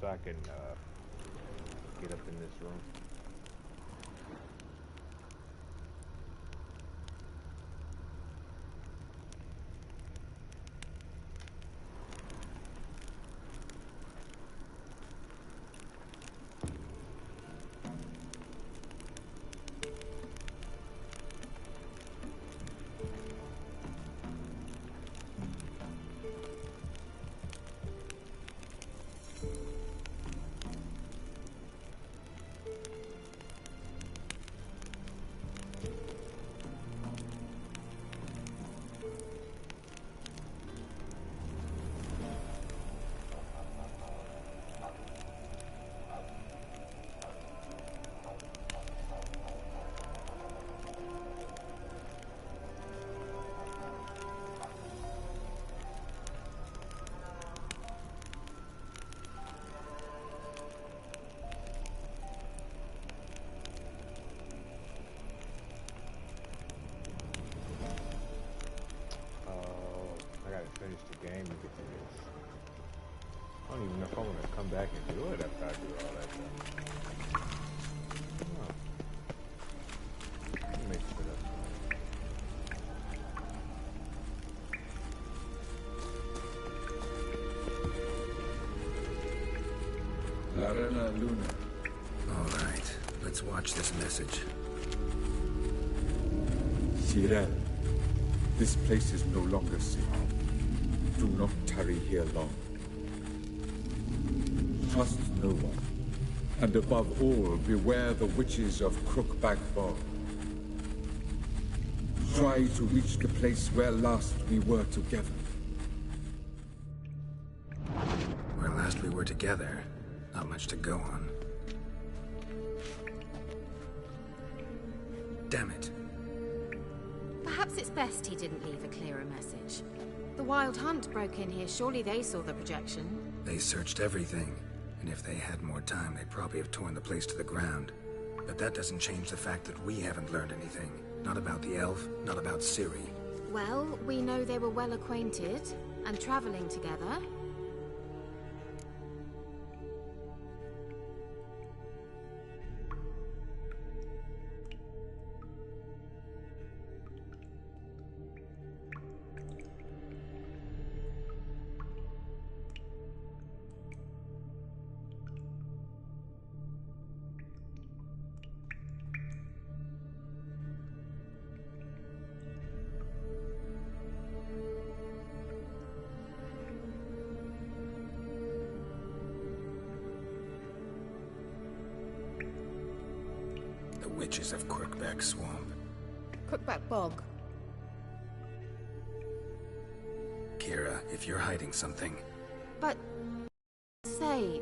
so I can get up in this room. Finish the game to get to this. I don't even know if I want to come back and do it after I do all that stuff. Let me mix it up. Larena Luna. All right, let's watch this message. Sirel, this place is no longer safe. Do not tarry here long. Trust no one. And above all, beware the witches of Crookback Bog. Try to reach the place where last we were together. Where last we were together, not much to go on. Damn it. Perhaps it's best he didn't leave a clearer message. The Wild Hunt broke in here. Surely they saw the projection. They searched everything, and if they had more time, they'd probably have torn the place to the ground. But that doesn't change the fact that we haven't learned anything. Not about the elf, not about Ciri. Well, we know they were well acquainted and traveling together. Witches of Crookback Swamp. Crookback Bog. Kira, if you're hiding something... But... say...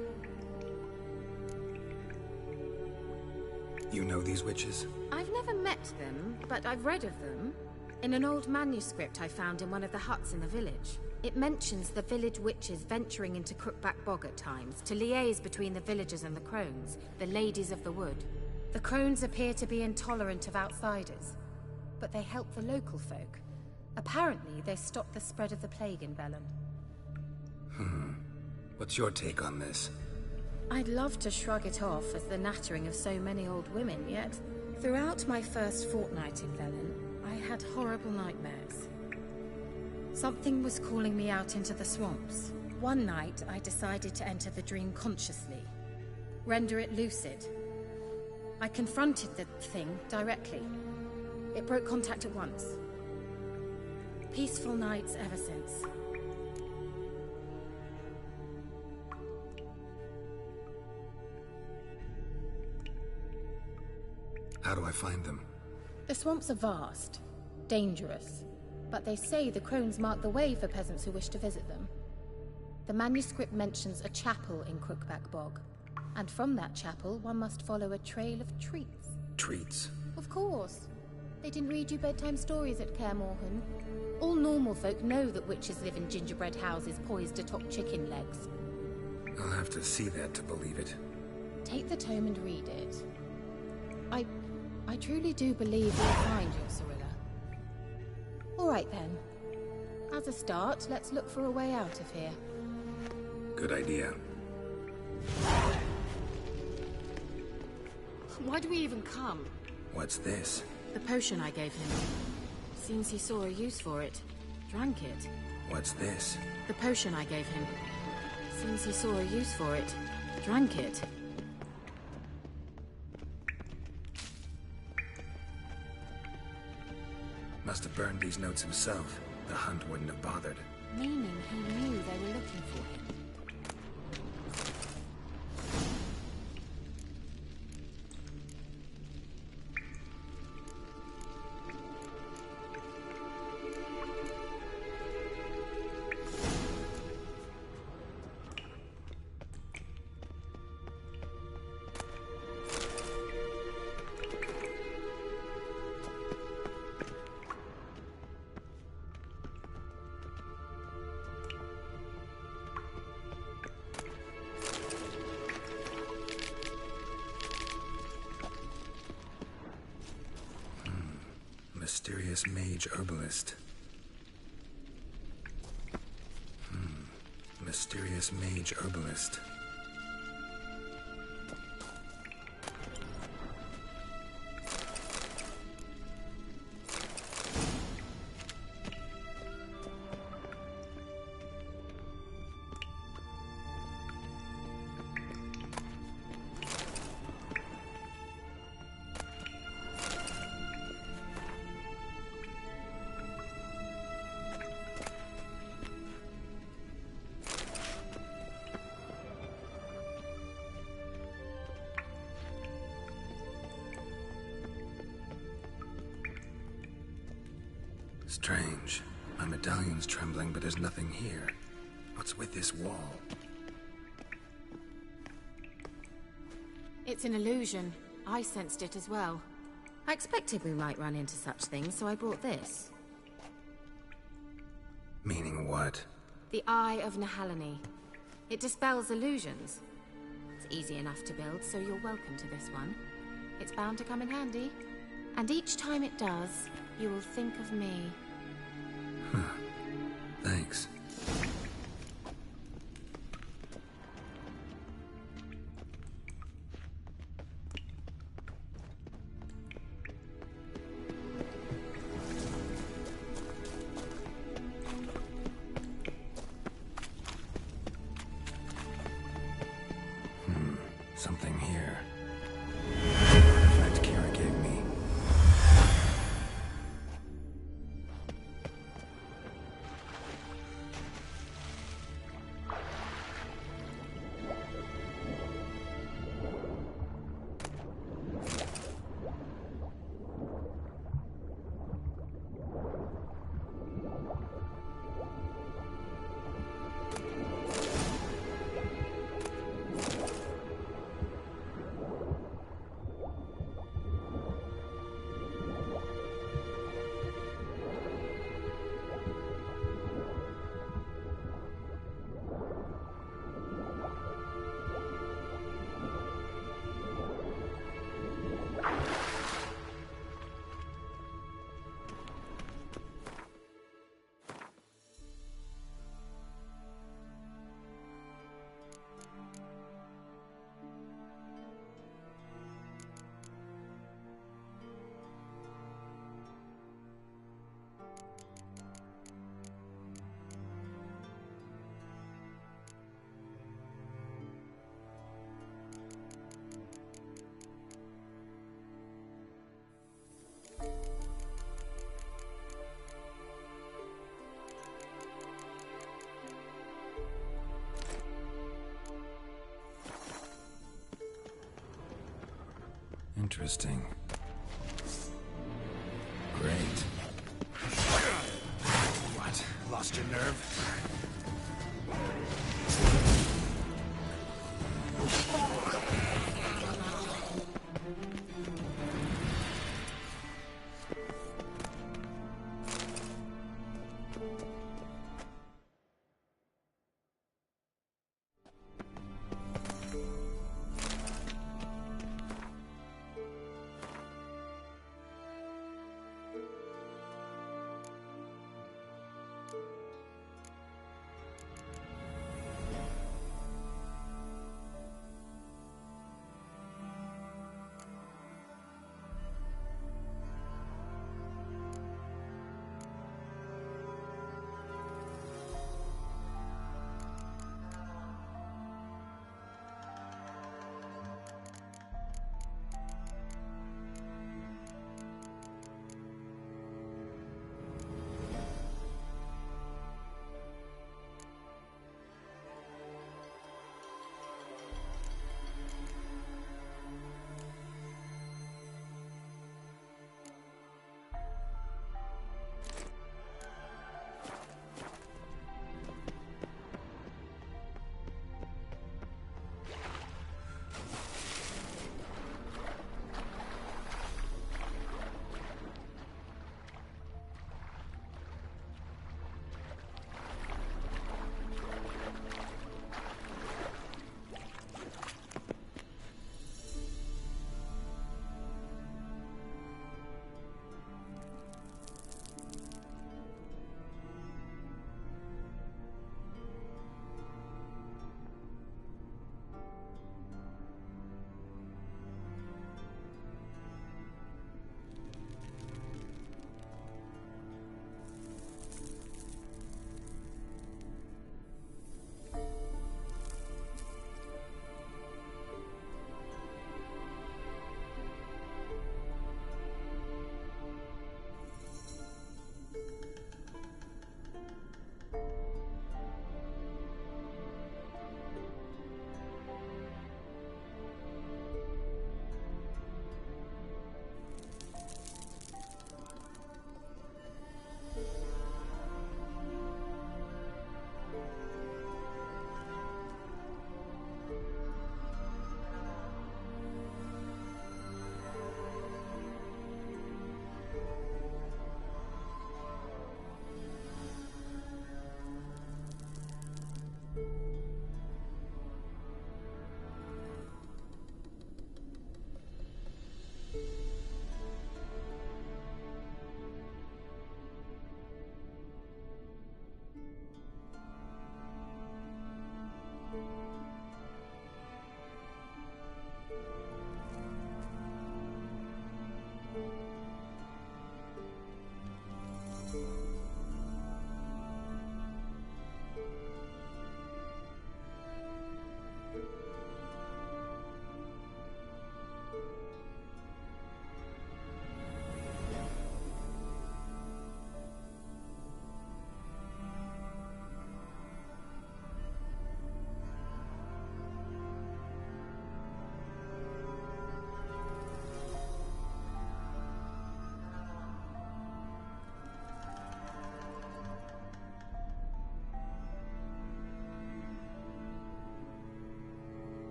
You know these witches? I've never met them, but I've read of them. In an old manuscript I found in one of the huts in the village. It mentions the village witches venturing into Crookback Bog at times, to liaise between the villagers and the crones, the ladies of the wood. The crones appear to be intolerant of outsiders, but they help the local folk. Apparently, they stopped the spread of the plague in Velen. What's your take on this? I'd love to shrug it off as the nattering of so many old women, yet throughout my first fortnight in Velen, I had horrible nightmares. Something was calling me out into the swamps. One night, I decided to enter the dream consciously, render it lucid. I confronted the thing directly. It broke contact at once. Peaceful nights ever since. How do I find them? The swamps are vast, dangerous, but they say the crones mark the way for peasants who wish to visit them. The manuscript mentions a chapel in Crookback Bog, and from that chapel one must follow a trail of treats. Treats? Of course. They didn't read you bedtime stories at Kaer Morhen. All normal folk know that witches live in gingerbread houses poised atop chicken legs. I'll have to see that to believe it. Take the tome and read it. I truly do believe you'll find your Cirilla. All right then. As a start, let's look for a way out of here. Good idea. Why do we even come? What's this? The potion I gave him. Seems he saw a use for it. Drank it. What's this? The potion I gave him. Seems he saw a use for it. Drank it. Must have burned these notes himself. The hunt wouldn't have bothered. Meaning he knew they were looking for him. Mysterious mage herbalist. Mysterious mage herbalist. Strange. My medallion's trembling, but there's nothing here. What's with this wall? It's an illusion. I sensed it as well. I expected we might run into such things, so I brought this. Meaning what? The Eye of Nehaleni. It dispels illusions. It's easy enough to build, so you're welcome to this one. It's bound to come in handy. And each time it does, you will think of me. Thanks. Something here. That Kira gave me. Interesting. Great. What? Lost your nerve?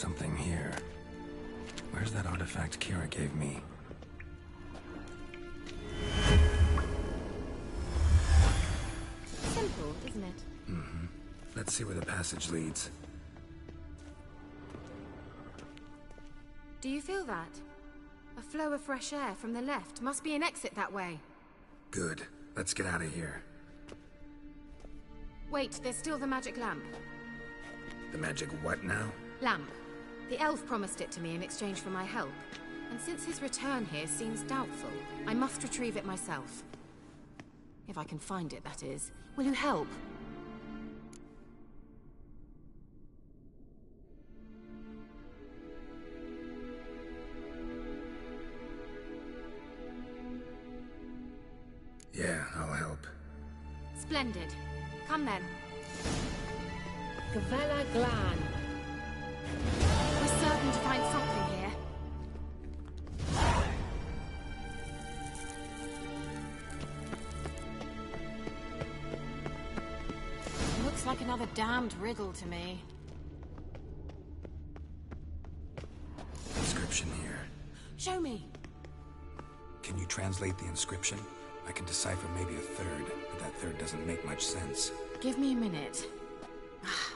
Something here. Where's that artifact Kira gave me? Simple, isn't it? Mm-hmm. Let's see where the passage leads. Do you feel that? A flow of fresh air from the left. Must be an exit that way. Good. Let's get out of here. Wait, there's still the magic lamp. The magic what now? Lamp. The elf promised it to me in exchange for my help. And since his return here seems doubtful, I must retrieve it myself. If I can find it, that is. Will you help? Yeah, I'll help. Splendid. Come then. Gavella Glan. We're certain to find something here. Looks like another damned riddle to me. Inscription here. Show me. Can you translate the inscription? I can decipher maybe a third, but that third doesn't make much sense. Give me a minute.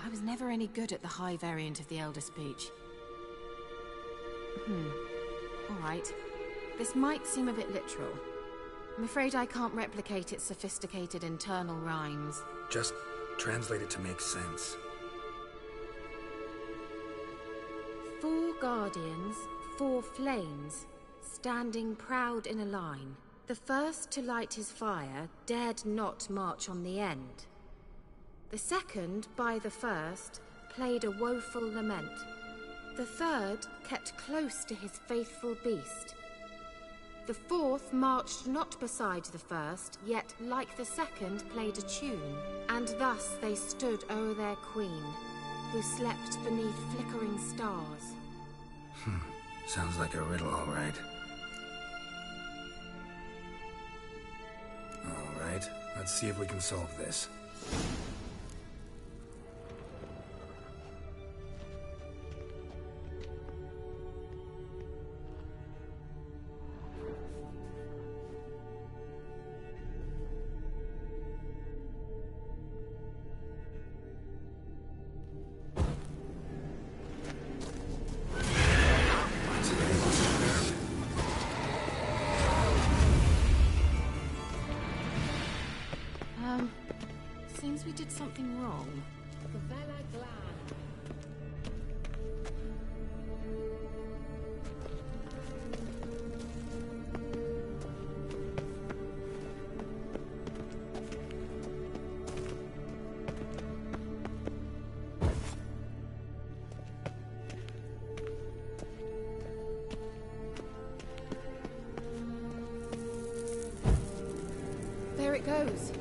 I was never any good at the high variant of the Elder Speech. All right. This might seem a bit literal. I'm afraid I can't replicate its sophisticated internal rhymes. Just translate it to make sense. 4 guardians, 4 flames, standing proud in a line. The first to light his fire dared not march on the end. The second, by the first, played a woeful lament. The third kept close to his faithful beast. The fourth marched not beside the first, yet like the second played a tune. And thus they stood o'er their queen, who slept beneath flickering stars. Sounds like a riddle, all right. All right, let's see if we can solve this. Seems we did something wrong. Gavella Glan. There it goes.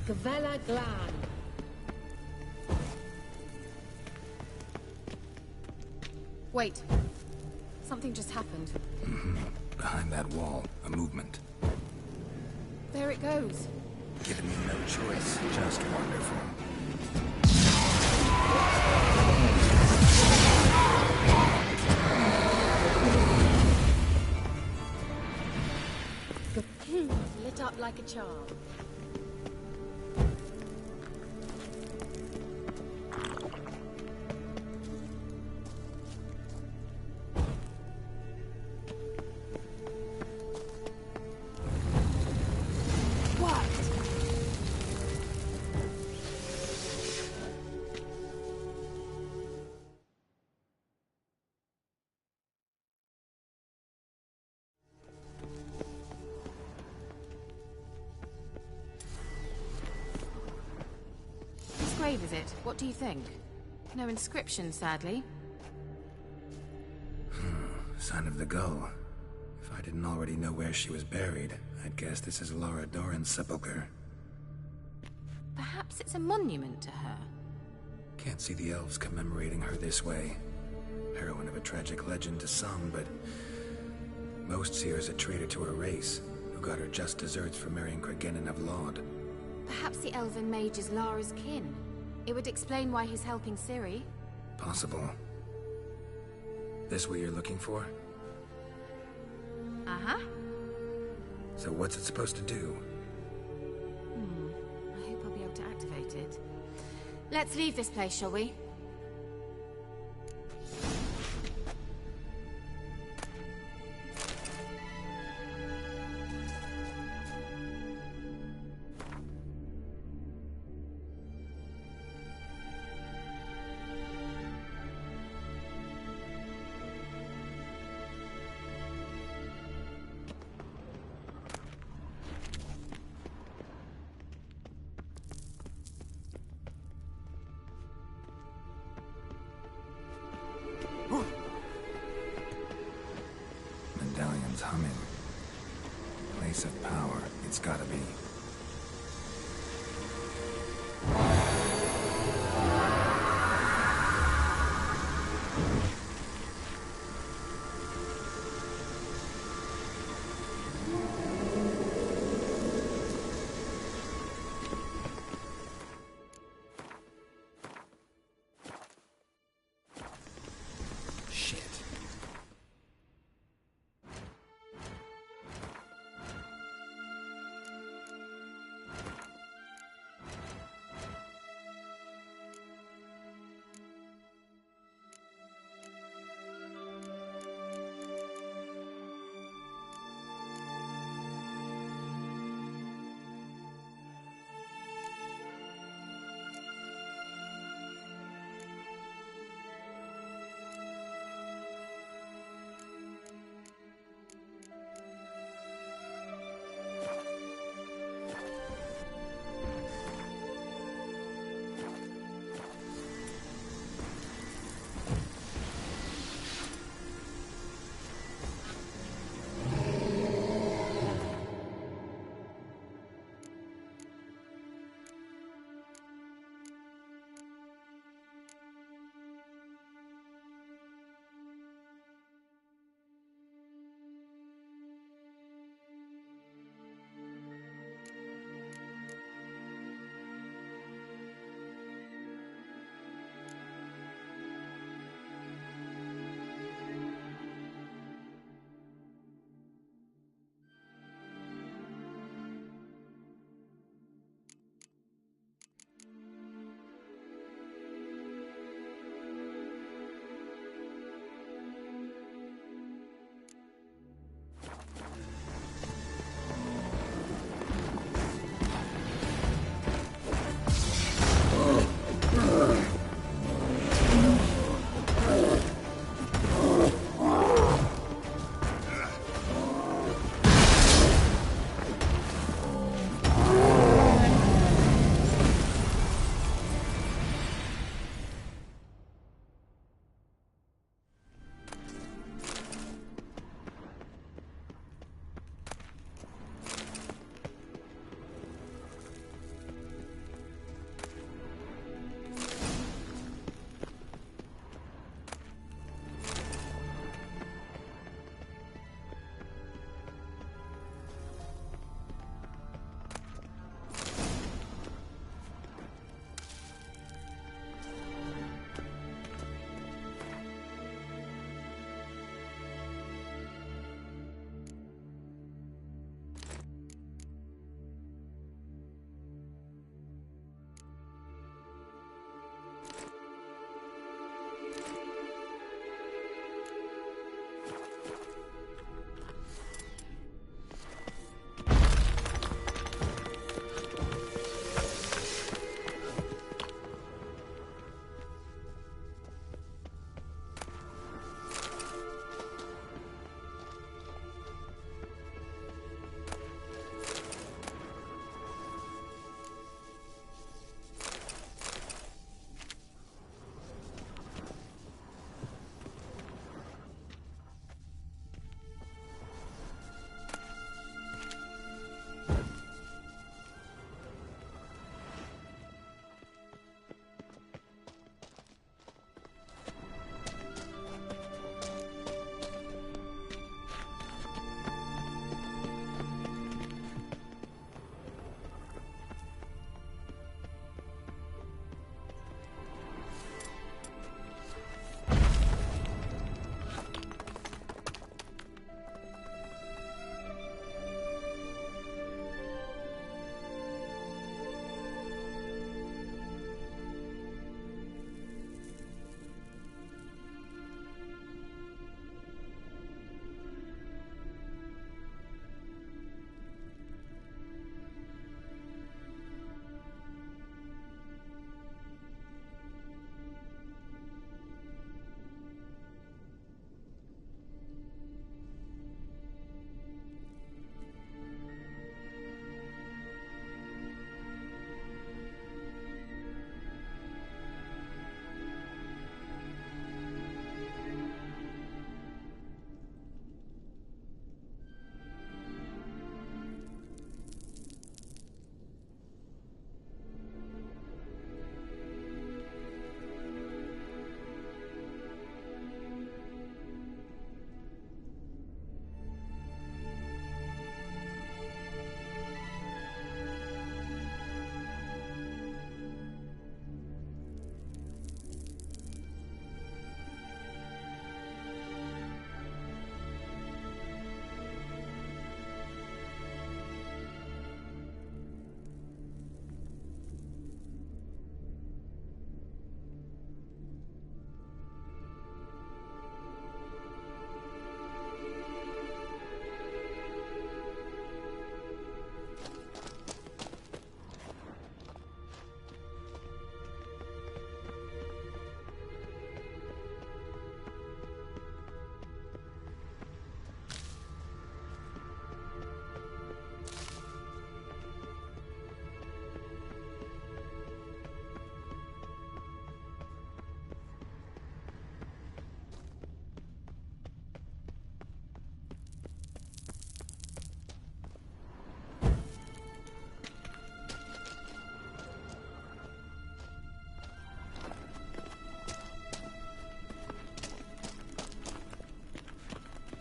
Gavella Glan. Wait. Something just happened. Behind that wall, a movement. There it goes. Giving me no choice. Just wonderful. Lit up like a charm. Grave is it? What do you think? No inscription, sadly. Sign of the gull. If I didn't already know where she was buried, I'd guess this is Lara Dorren's sepulcher. Perhaps it's a monument to her. Can't see the elves commemorating her this way. Heroine of a tragic legend to some, but most see her as a traitor to her race, who got her just desserts for marrying Cregennan of Laud. Perhaps the elven mage is Lara's kin. It would explain why he's helping Ciri. Possible. This what you're looking for? Uh-huh. So what's it supposed to do? I hope I'll be able to activate it. Let's leave this place, shall we? Medallion's humming. Place of power. It's gotta be. Shit.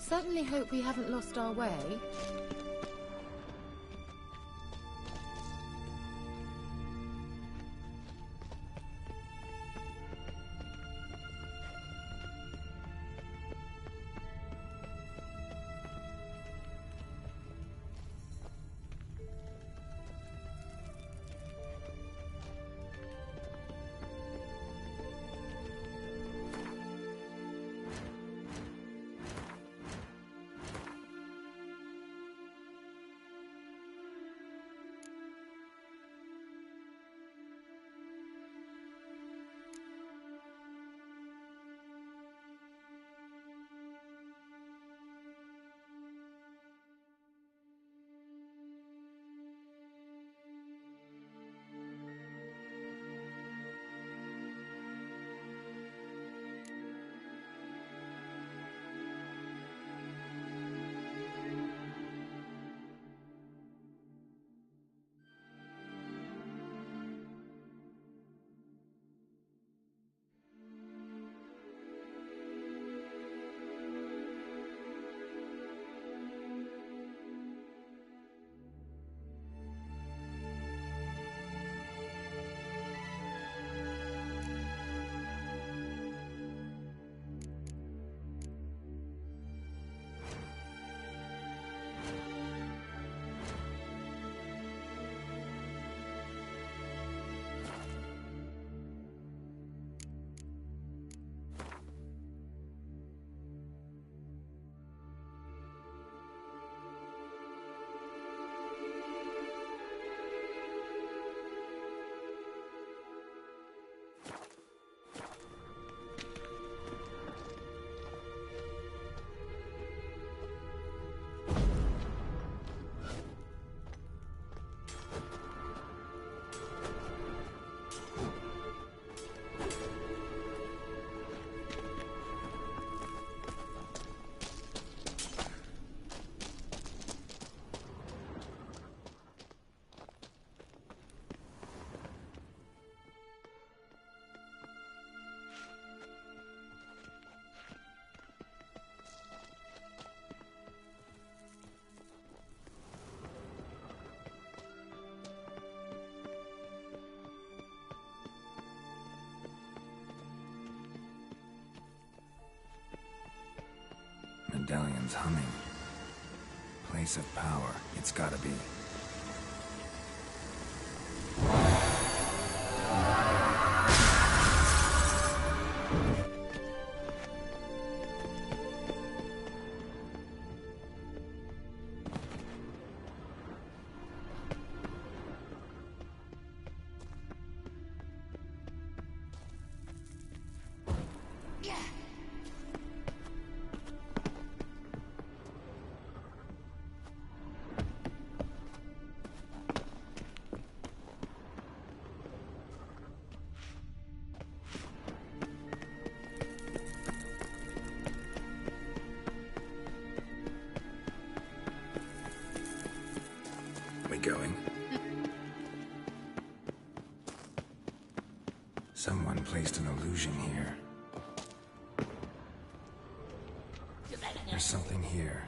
certainly hope we haven't lost our way. Medallion's humming. Place of power. It's gotta be. Going. Someone placed an illusion here. There's something here.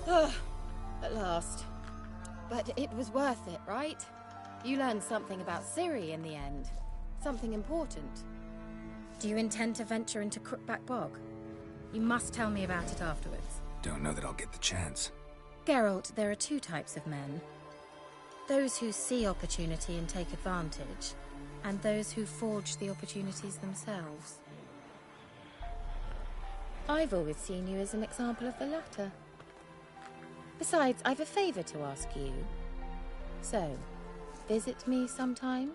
At last. But it was worth it, right? You learned something about Ciri in the end. Something important. Do you intend to venture into Crookback Bog? You must tell me about it afterwards. Don't know that I'll get the chance. Geralt, there are two types of men. Those who see opportunity and take advantage, and those who forge the opportunities themselves. I've always seen you as an example of the latter. Besides, I've a favor to ask you. So, visit me sometime?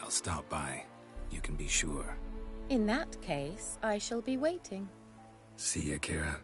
I'll stop by. You can be sure. In that case, I shall be waiting. See ya, Kira.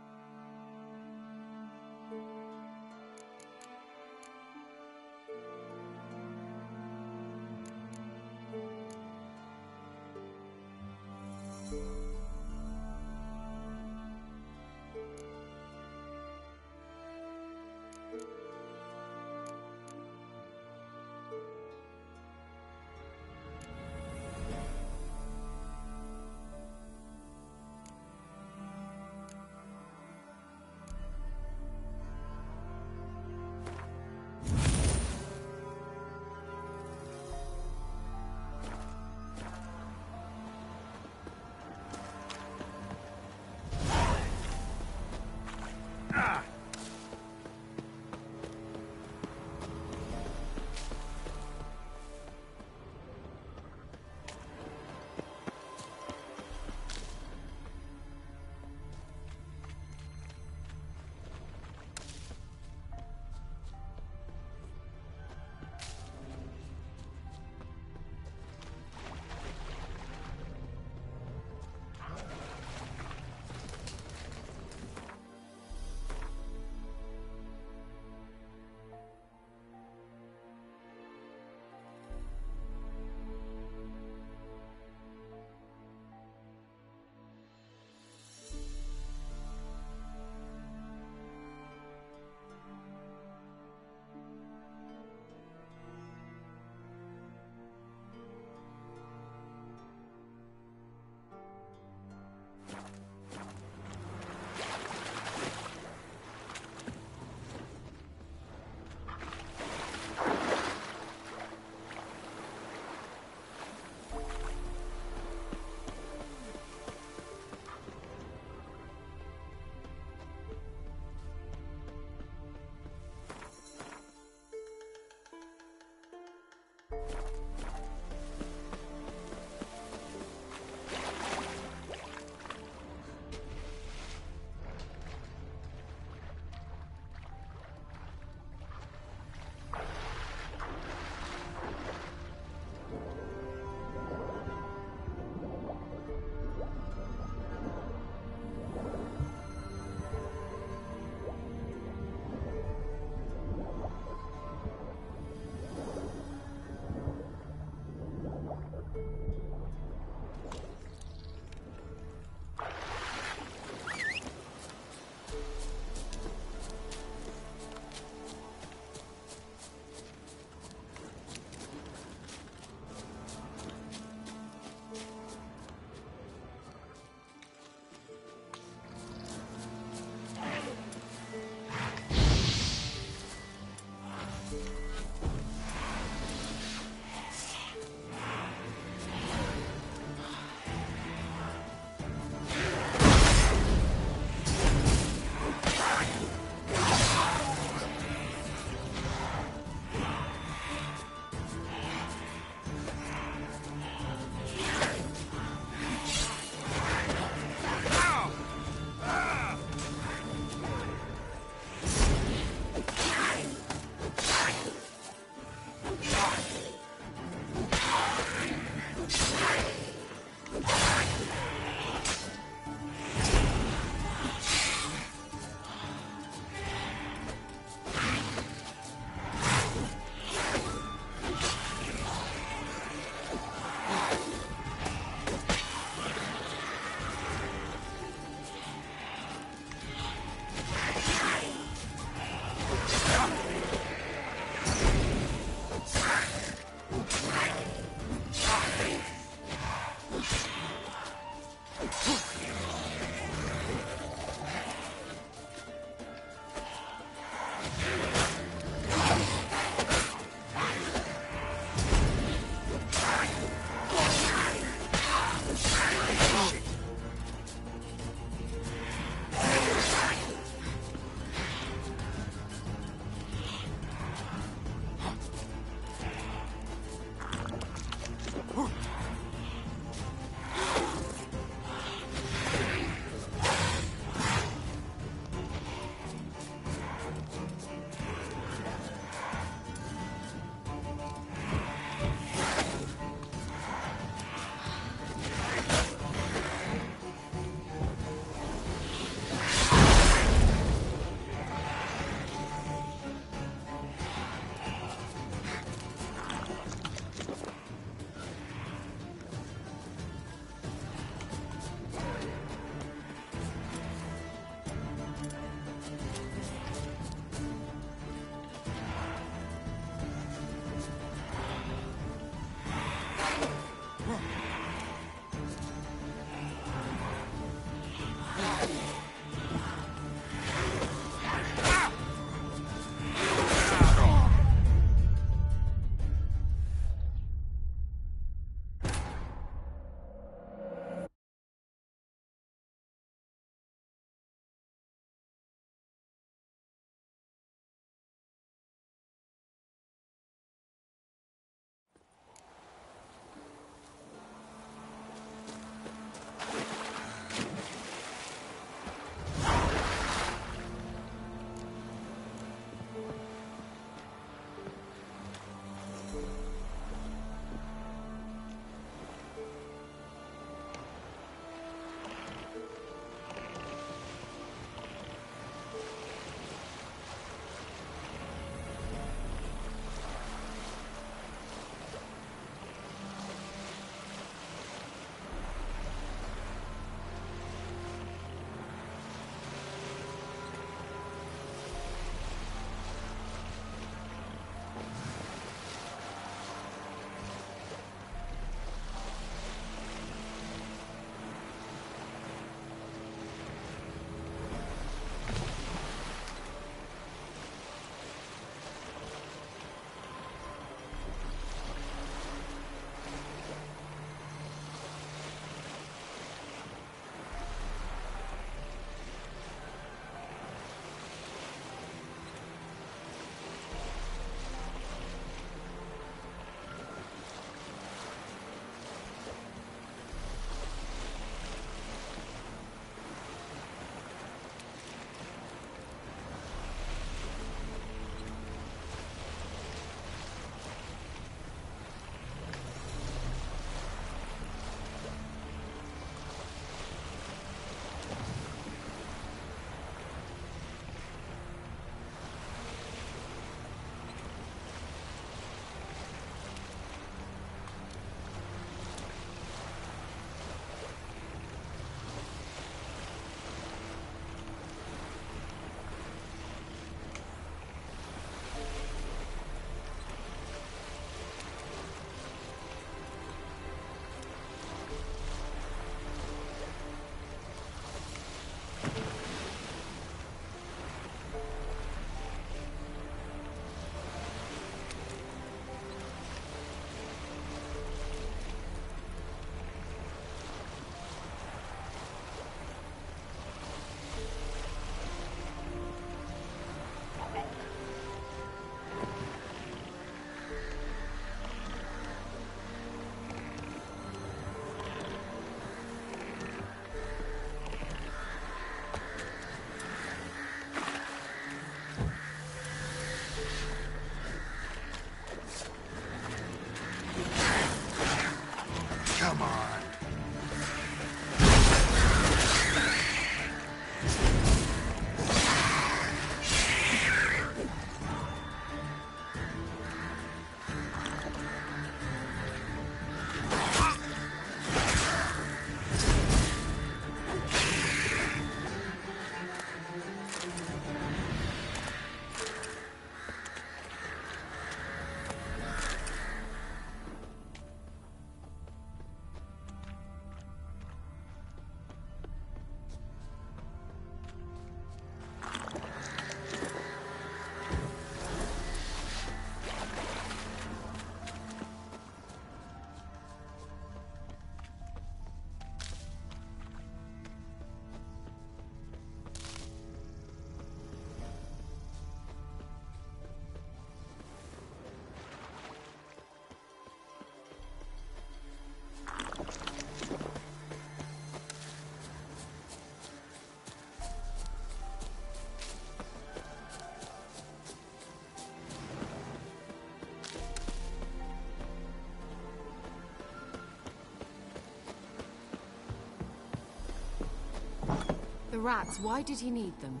rats, why did he need them?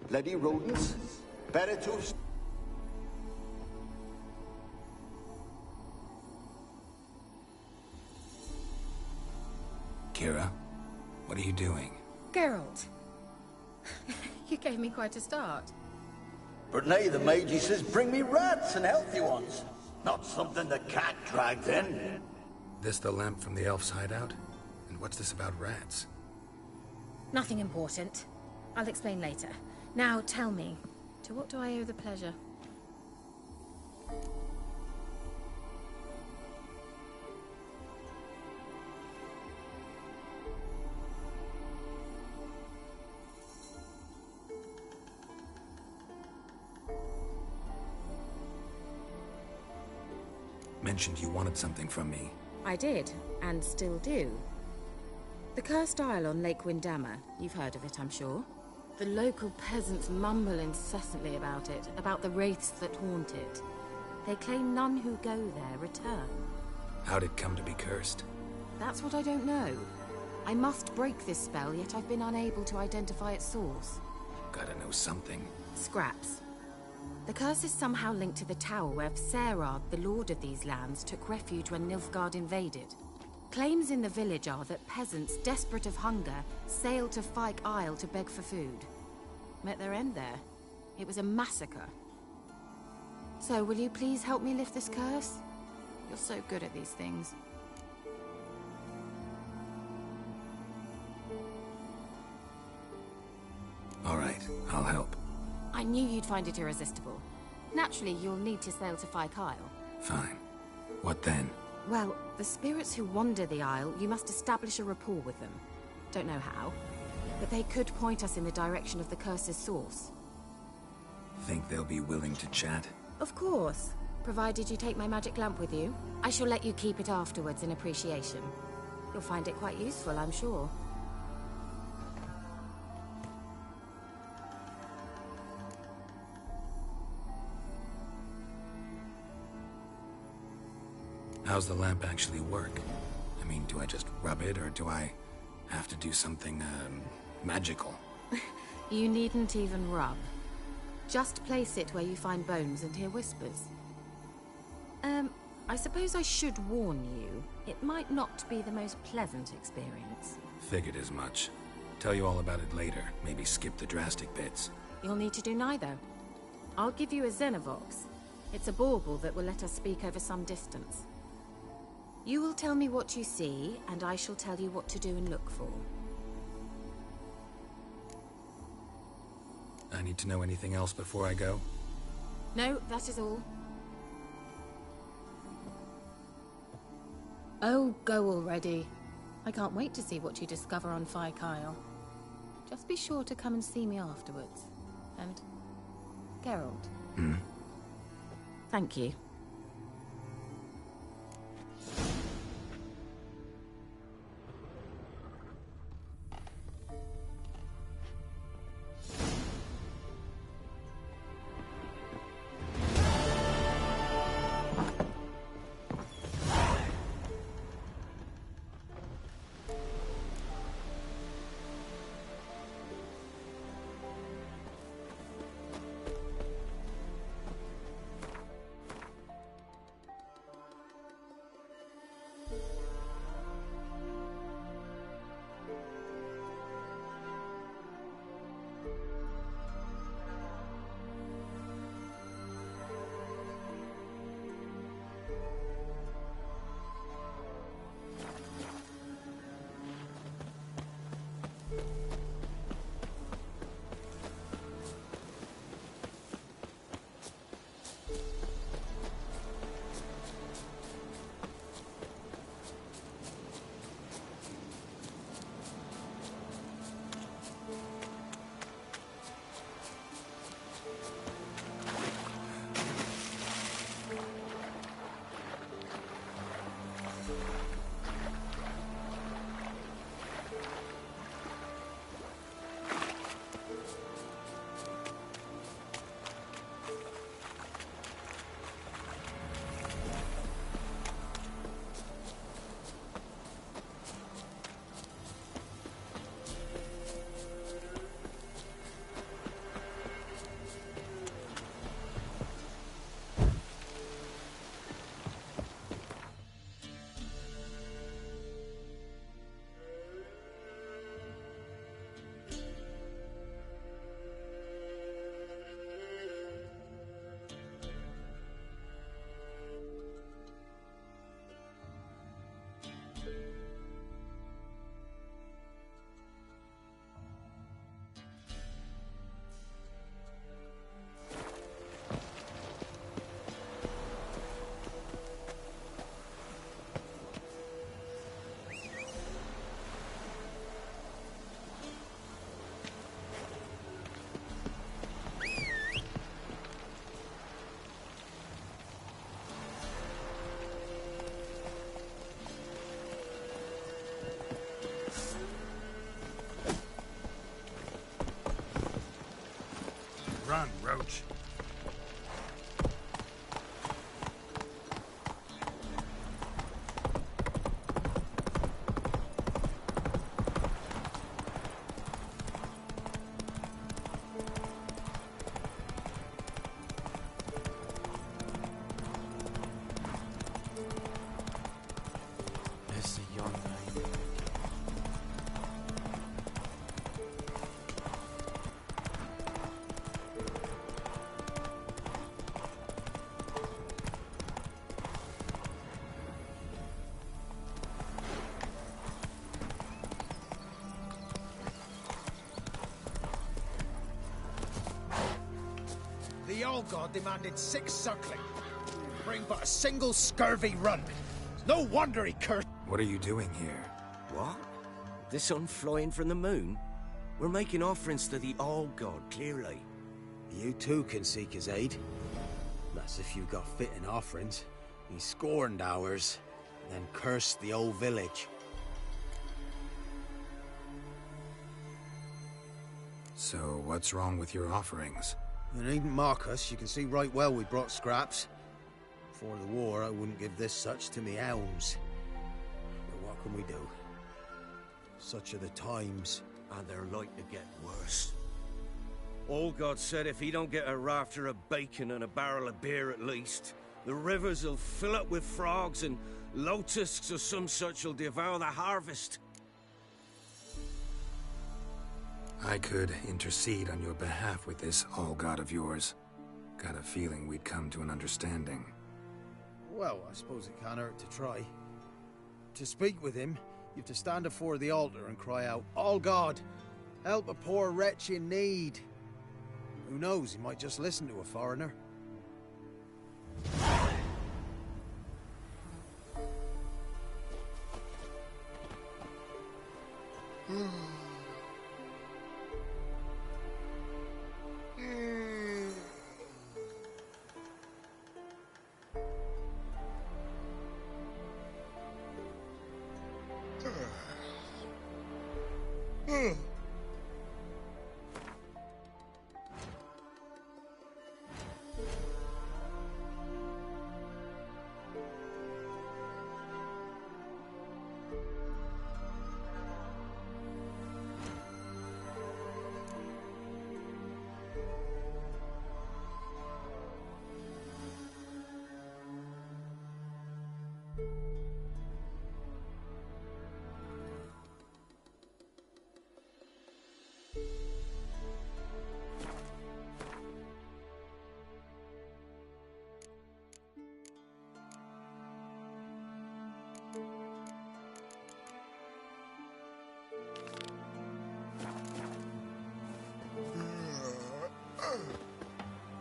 Bloody rodents. Better to... Kira, what are you doing? Geralt. You gave me quite a start. But now the Magi says bring me rats and healthy ones. Not something the cat dragged in. This the lamp from the elf's hideout? And what's this about rats? Nothing important. I'll explain later. Now tell me, to what do I owe the pleasure? Mentioned you wanted something from me. I did, and still do. The Cursed Isle on Lake Windammer. You've heard of it, I'm sure. The local peasants mumble incessantly about it, about the wraiths that haunt it. They claim none who go there return. How'd it come to be cursed? That's what I don't know. I must break this spell, yet I've been unable to identify its source. Gotta know something. Scraps. The curse is somehow linked to the tower where Serad, the lord of these lands, took refuge when Nilfgaard invaded. Claims in the village are that peasants, desperate of hunger, sailed to Fyke Isle to beg for food. Met their end there. It was a massacre. So, will you please help me lift this curse? You're so good at these things. All right, I'll help. I knew you'd find it irresistible. Naturally, you'll need to sail to Fyke Isle. Fine. What then? Well, the spirits who wander the Isle, you must establish a rapport with them. Don't know how, but they could point us in the direction of the curse's source. Think they'll be willing to chat? Of course, provided you take my magic lamp with you. I shall let you keep it afterwards in appreciation. You'll find it quite useful, I'm sure. How's the lamp actually work? I mean, do I just rub it, or do I have to do something, magical? You needn't even rub. Just place it where you find bones and hear whispers. I suppose I should warn you, it might not be the most pleasant experience. Figured as much. Tell you all about it later, maybe skip the drastic bits. You'll need to do neither. I'll give you a Xenovox. It's a bauble that will let us speak over some distance. You will tell me what you see, and I shall tell you what to do and look for. I need to know anything else before I go? No, that is all. Oh, go already. I can't wait to see what you discover on Fyke Isle. Just be sure to come and see me afterwards. And... Geralt. Thank you. Run, Roach. The old god demanded 6 circling. Bring but a single scurvy run. No wonder he cursed. What are you doing here? What? The sun flying from the moon? We're making offerings to the old god, clearly. You too can seek his aid. That's if you've got fitting offerings. He scorned ours, then cursed the old village. So, what's wrong with your offerings? You needn't mock us. You can see right well we brought scraps. Before the war, I wouldn't give this such to me elms. But what can we do? Such are the times, and they're like to get worse. Old God said if he don't get a rafter of bacon and a barrel of beer at least, the rivers will fill up with frogs and locusts or some such will devour the harvest. I could intercede on your behalf with this all-god of yours. Got a feeling we'd come to an understanding. Well, I suppose it can't hurt to try. To speak with him, you have to stand before the altar and cry out, "All God, help a poor wretch in need." Who knows, he might just listen to a foreigner.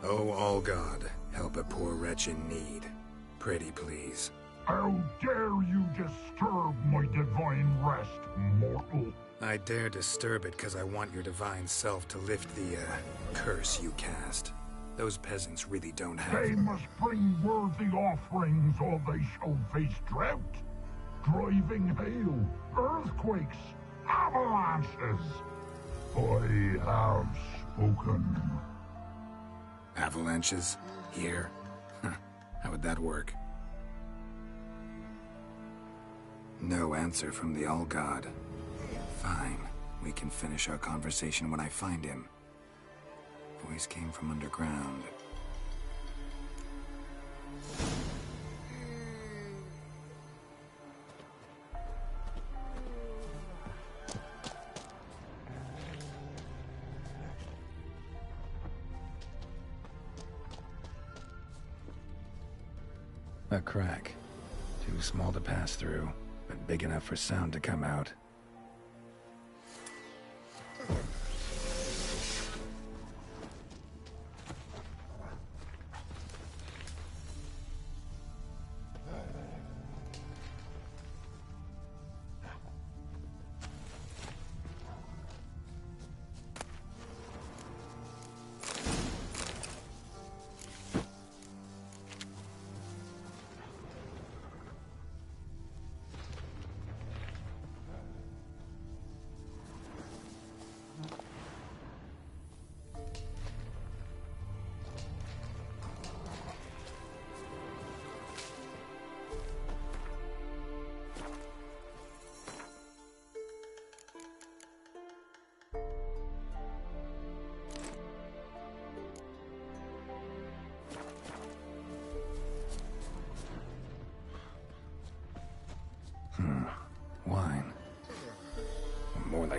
Oh, all God, help a poor wretch in need. Pretty please. How dare you disturb my divine rest, mortal? I dare disturb it because I want your divine self to lift the, curse you cast. Those peasants really don't have... They must bring worthy offerings or they shall face drought, driving hail, earthquakes, avalanches. I have spoken. Avalanches? Here? How would that work? No answer from the All-God. Fine. We can finish our conversation when I find him. Voice came from underground. A crack. Too small to pass through, but big enough for sound to come out.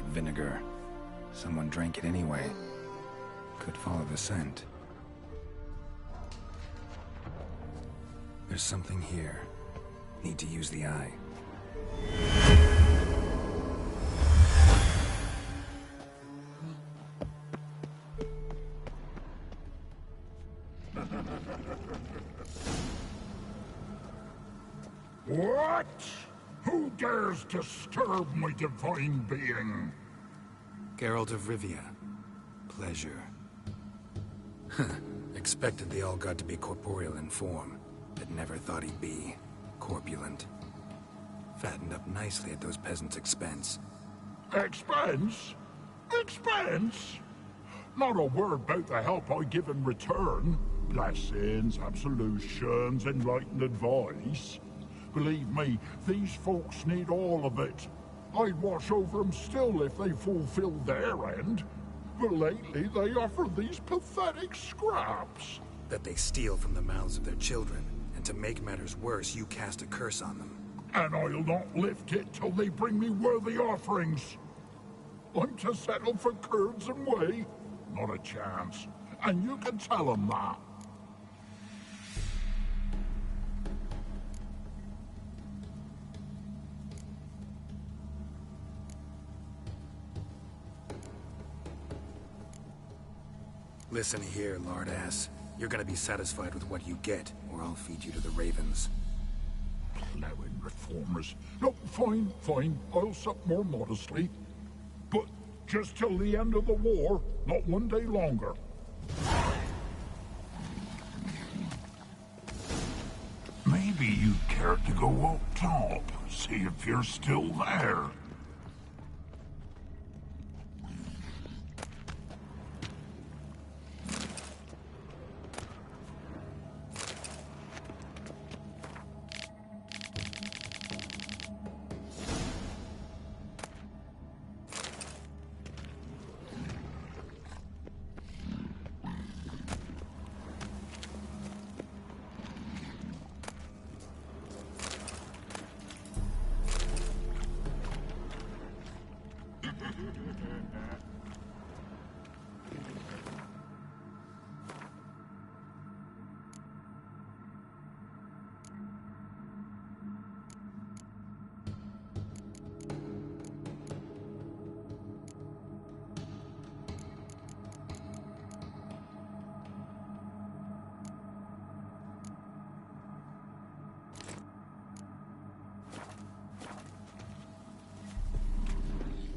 vinegar. Someone drank it anyway. Could follow the scent. There's something here. Need to use the eye. What? Who dares disturb my divine being? Geralt of Rivia. Pleasure. Expected the All-God to be corporeal in form, but never thought he'd be corpulent. Fattened up nicely at those peasants' expense. Expense? Expense? Not a word about the help I give in return. Blessings, absolutions, enlightened advice. Believe me, these folks need all of it. I'd watch over them still if they fulfilled their end. But lately they offer these pathetic scraps. That they steal from the mouths of their children, and to make matters worse, you cast a curse on them. And I'll not lift it till they bring me worthy offerings. I'm to settle for curds and whey? Not a chance. And you can tell them that. Listen here, lardass. You're gonna be satisfied with what you get, or I'll feed you to the ravens. Plowing reformers. No, fine, fine. I'll sup more modestly. But just till the end of the war, not one day longer. Maybe you'd care to go up top, see if you're still there.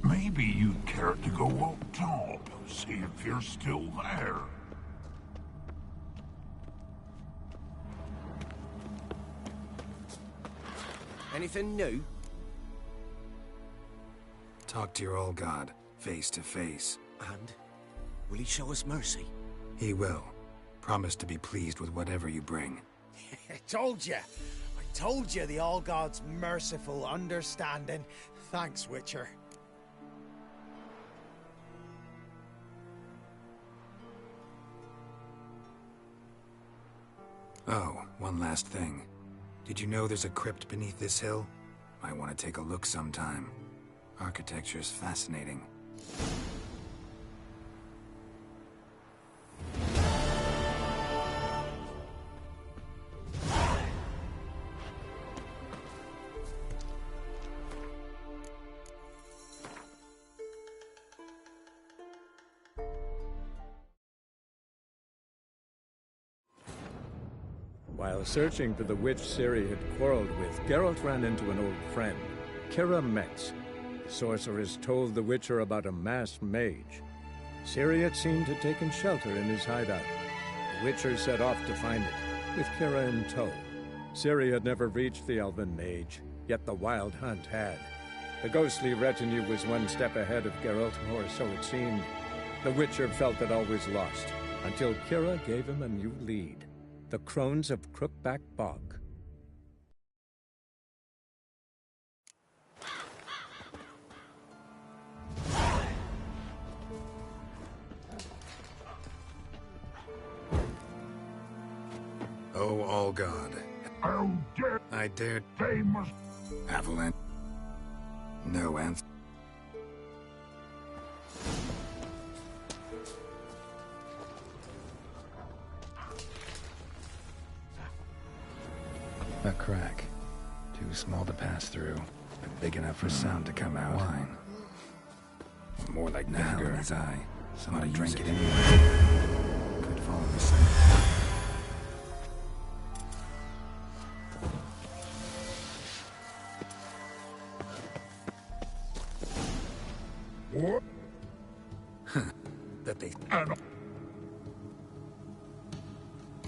Maybe you'd care to go up top, see if you're still there. Anything new? Talk to your All-God, face to face. And? Will he show us mercy? He will. Promise to be pleased with whatever you bring. I told you! I told you the All-God's merciful, understanding. Thanks, Witcher. Oh, one last thing. Did you know there's a crypt beneath this hill? Might want to take a look sometime. Architecture's fascinating. While searching for the witch Ciri had quarreled with, Geralt ran into an old friend, Keira Metz. The sorceress told the Witcher about a masked mage. Ciri, it seemed, had taken shelter in his hideout. The Witcher set off to find it, with Keira in tow. Ciri had never reached the elven mage, yet the Wild Hunt had. The ghostly retinue was one step ahead of Geralt, or so it seemed. The Witcher felt that all was lost, until Keira gave him a new lead. The Crones of Crookback Bog. Oh, All-God. How dare... I dared... They must... Avalanche. No answer. A crack. Too small to pass through, but big enough for sound to come out. Wine. More like vinegar in his eye. Somebody drank it anyway. Could follow the scent. What? That they...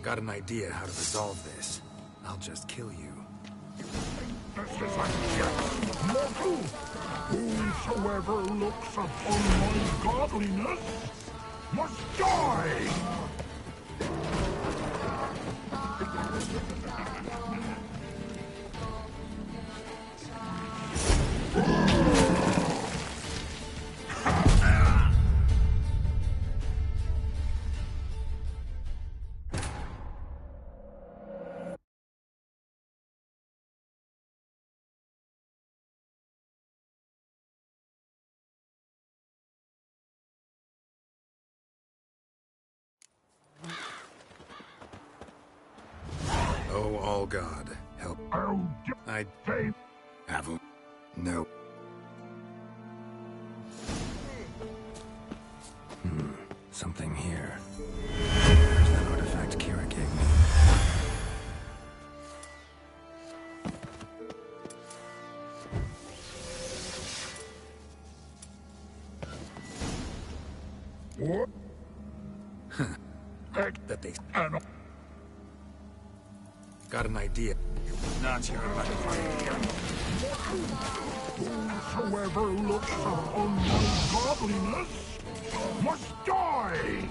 Got an idea how to resolve this. I'll just kill you. This is a mortal! Whosoever looks upon my godliness must die! Oh, all God, help. I... Havel. No. Something here. There's that artifact Kira gave me. What? That they... Got an idea. Not your Whosoever looks upon my godliness must die!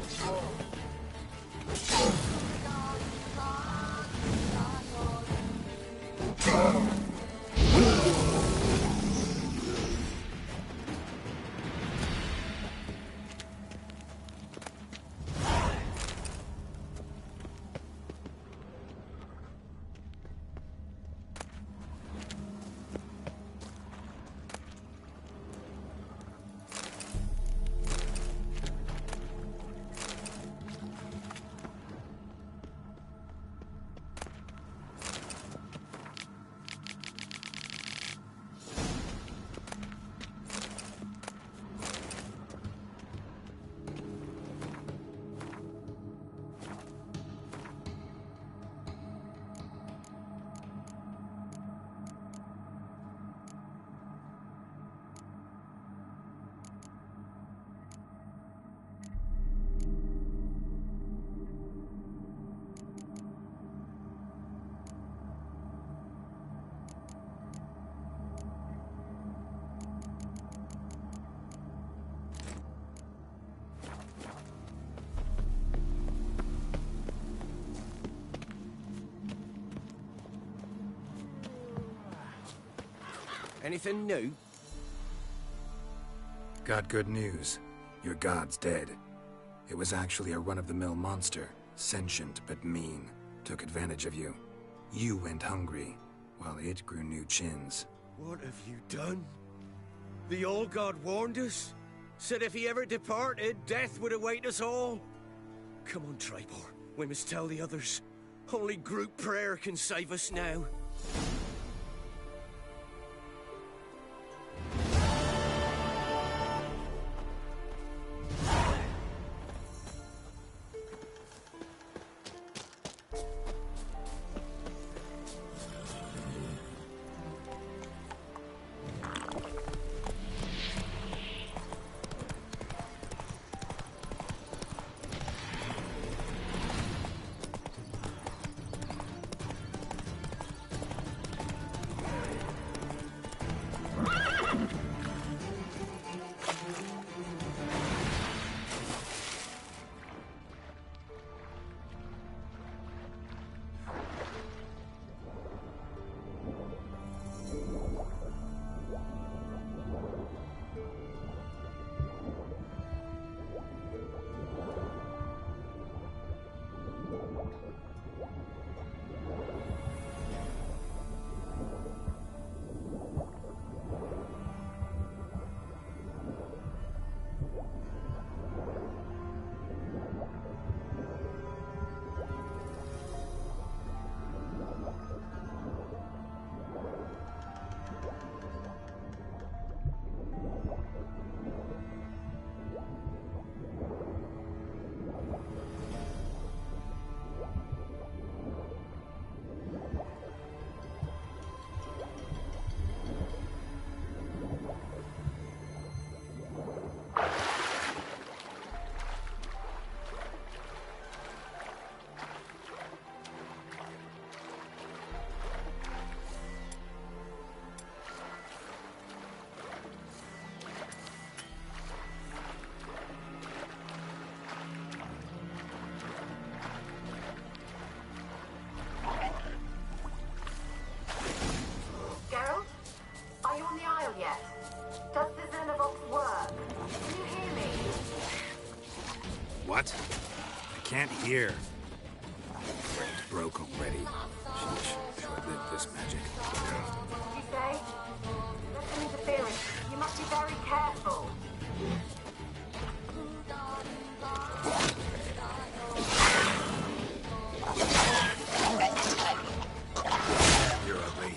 Anything new? Got good news. Your god's dead. It was actually a run-of-the-mill monster. Sentient, but mean. Took advantage of you. You went hungry, while it grew new chins. What have you done? The Old God warned us? Said if he ever departed, death would await us all? Come on, Tribor. We must tell the others. Only group prayer can save us now. Here. It's broke already. Sheesh, short-lived this magic. You say? That's an interference. You must be very careful. You're ugly.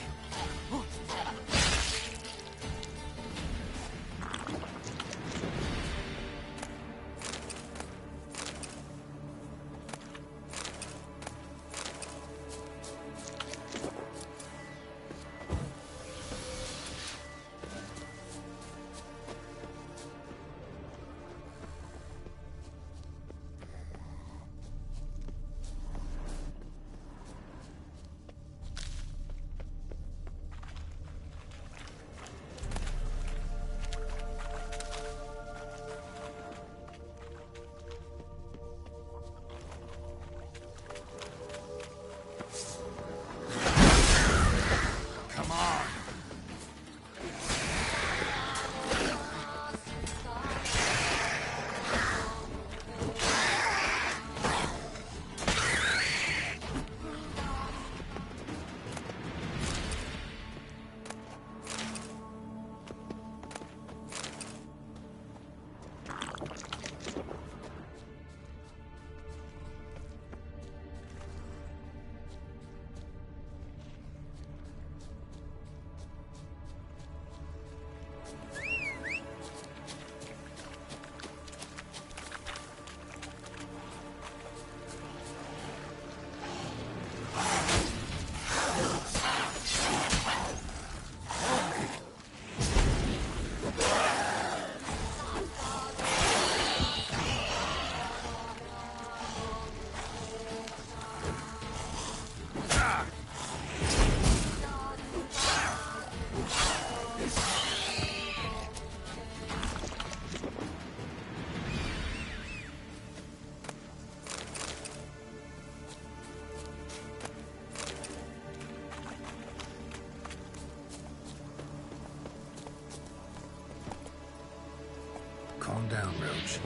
Calm down, Roach.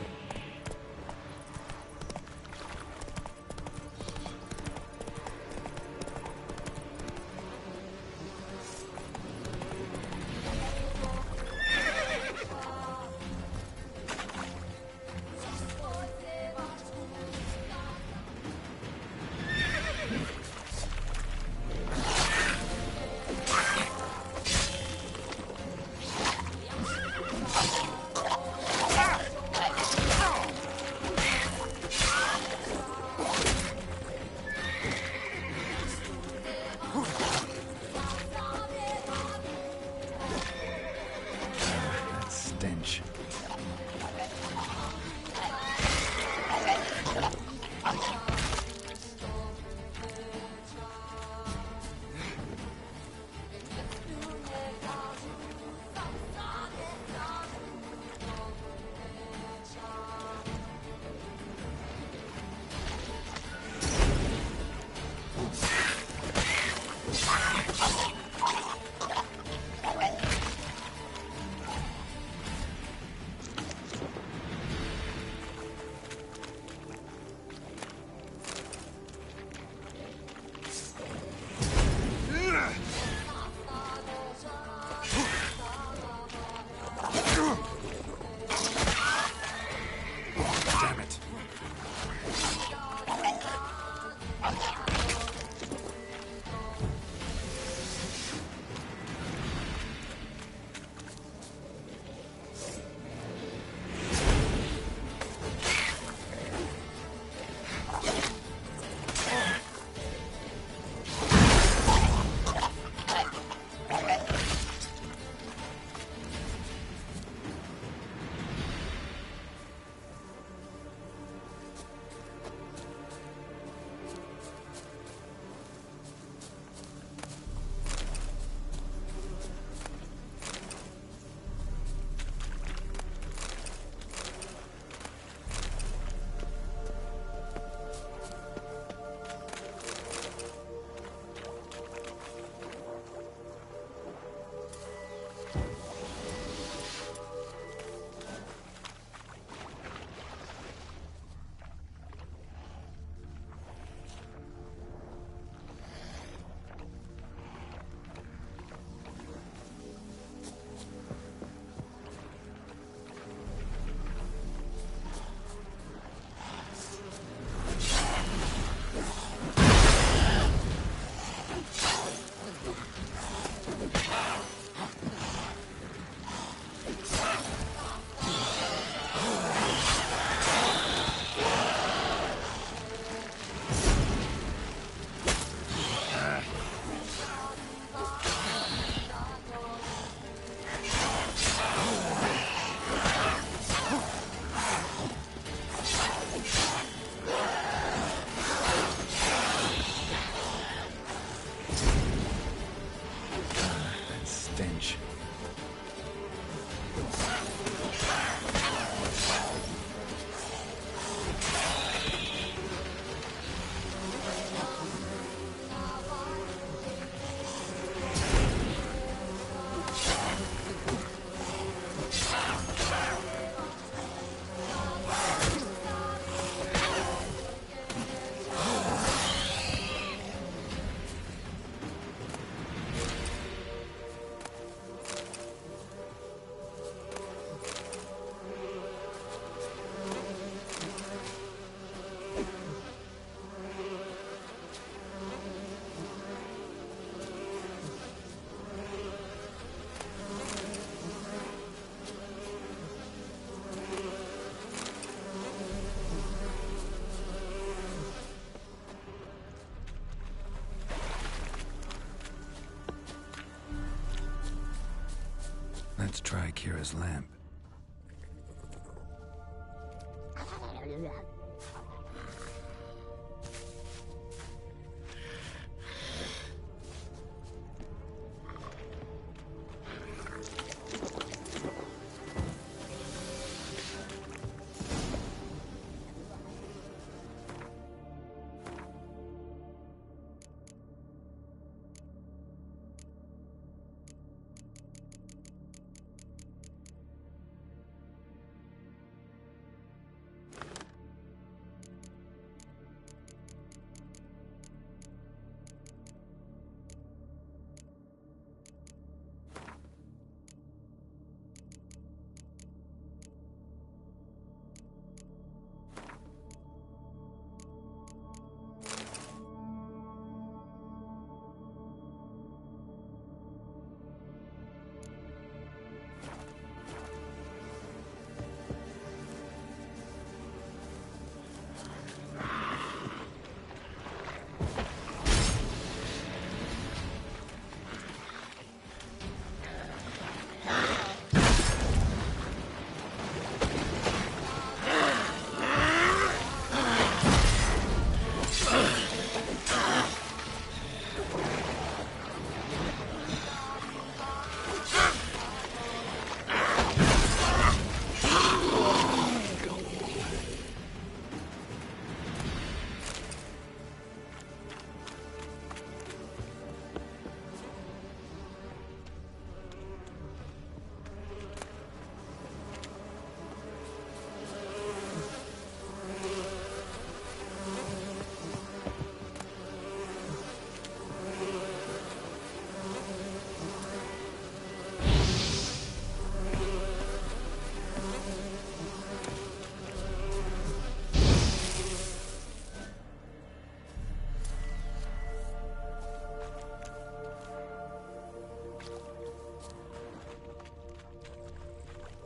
Let's try Kira's lamp.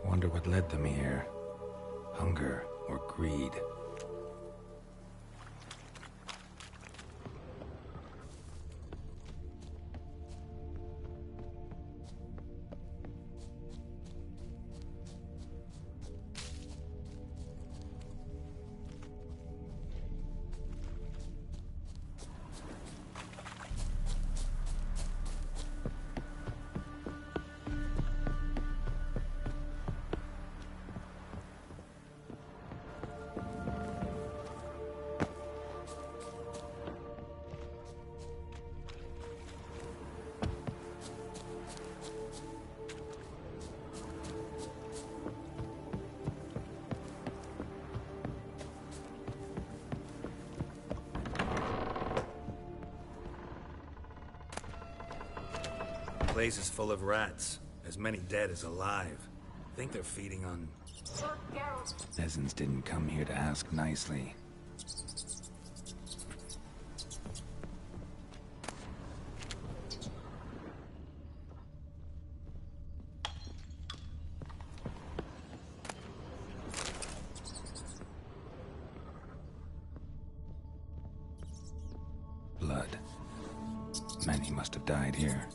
Wonder what led them here. Hunger or greed? The place is full of rats. As many dead as alive. Think they're feeding on... Peasants didn't come here to ask nicely. Blood. Many must have died here.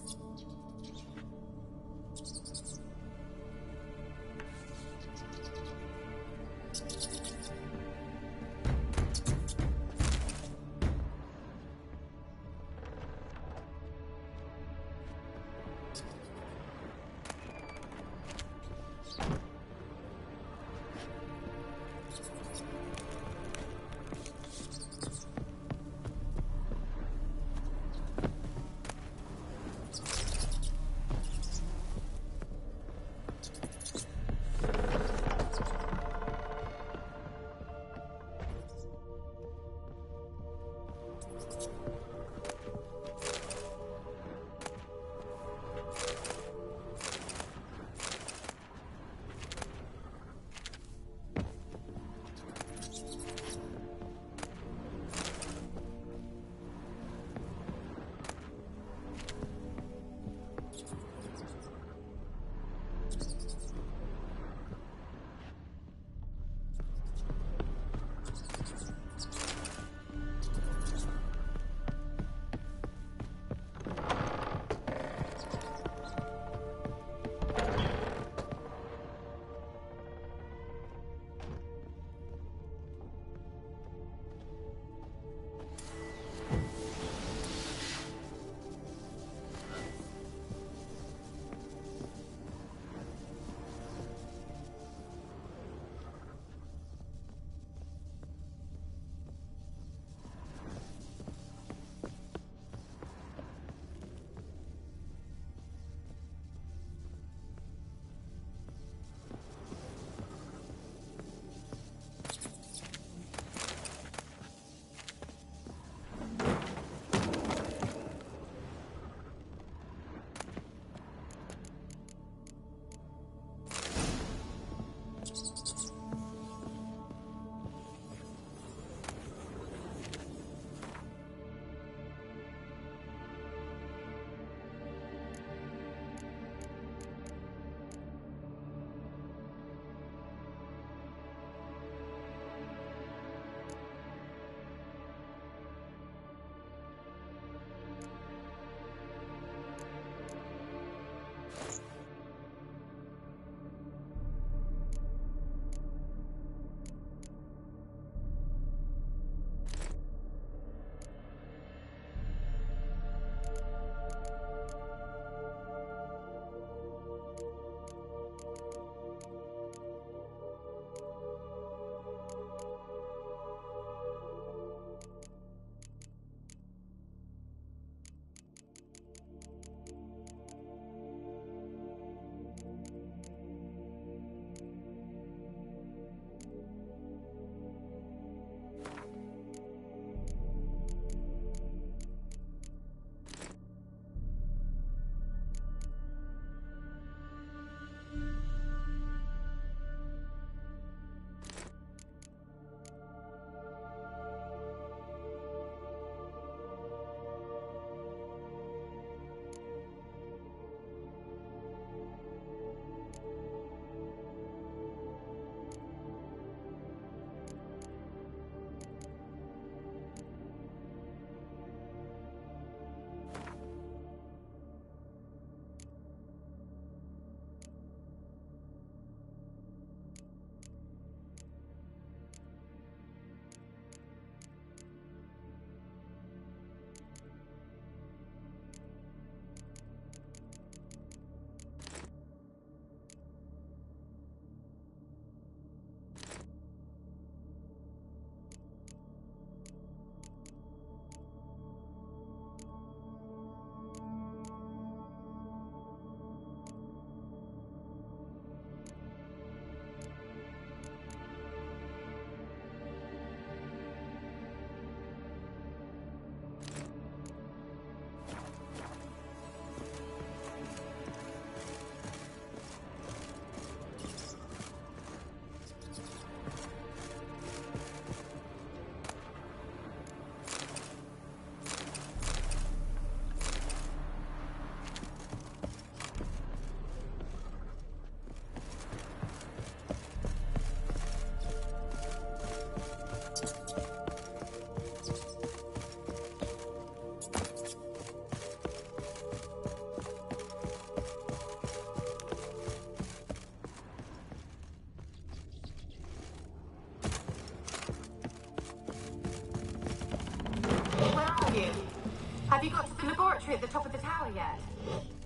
Have you got to the laboratory at the top of the tower yet?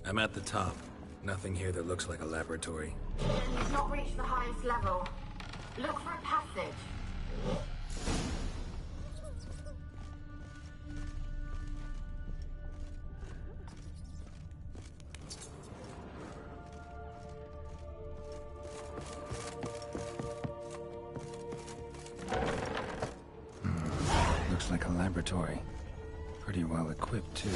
I'm at the top. Nothing here that looks like a laboratory. You've not reached the highest level. Look for a passage. Looks like a laboratory. Pretty well equipped, too.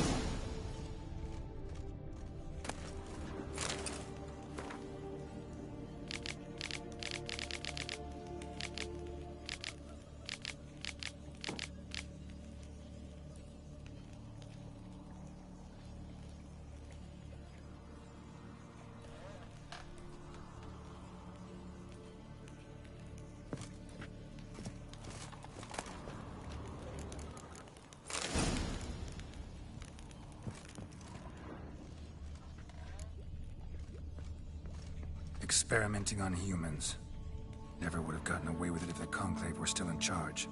Experimenting on humans. Never would have gotten away with it if the Conclave were still in charge.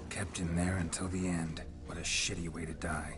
Kept in there until the end. What a shitty way to die.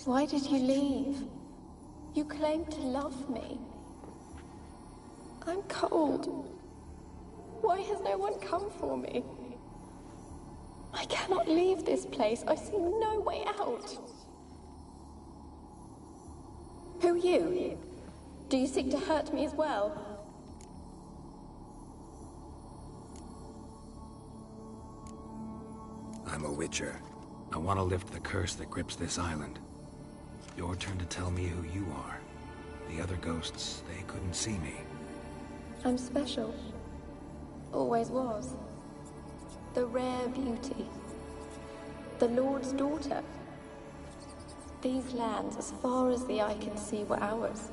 Why did you leave? You claimed to love me. I'm cold. Why has no one come for me? I cannot leave this place. I see no way out. Who are you? Do you seek to hurt me as well? I'm a Witcher. I want to lift the curse that grips this island. Your turn to tell me who you are. The other ghosts, they couldn't see me. I'm special. Always was. The rare beauty. The Lord's daughter. These lands, as far as the eye can see, were ours.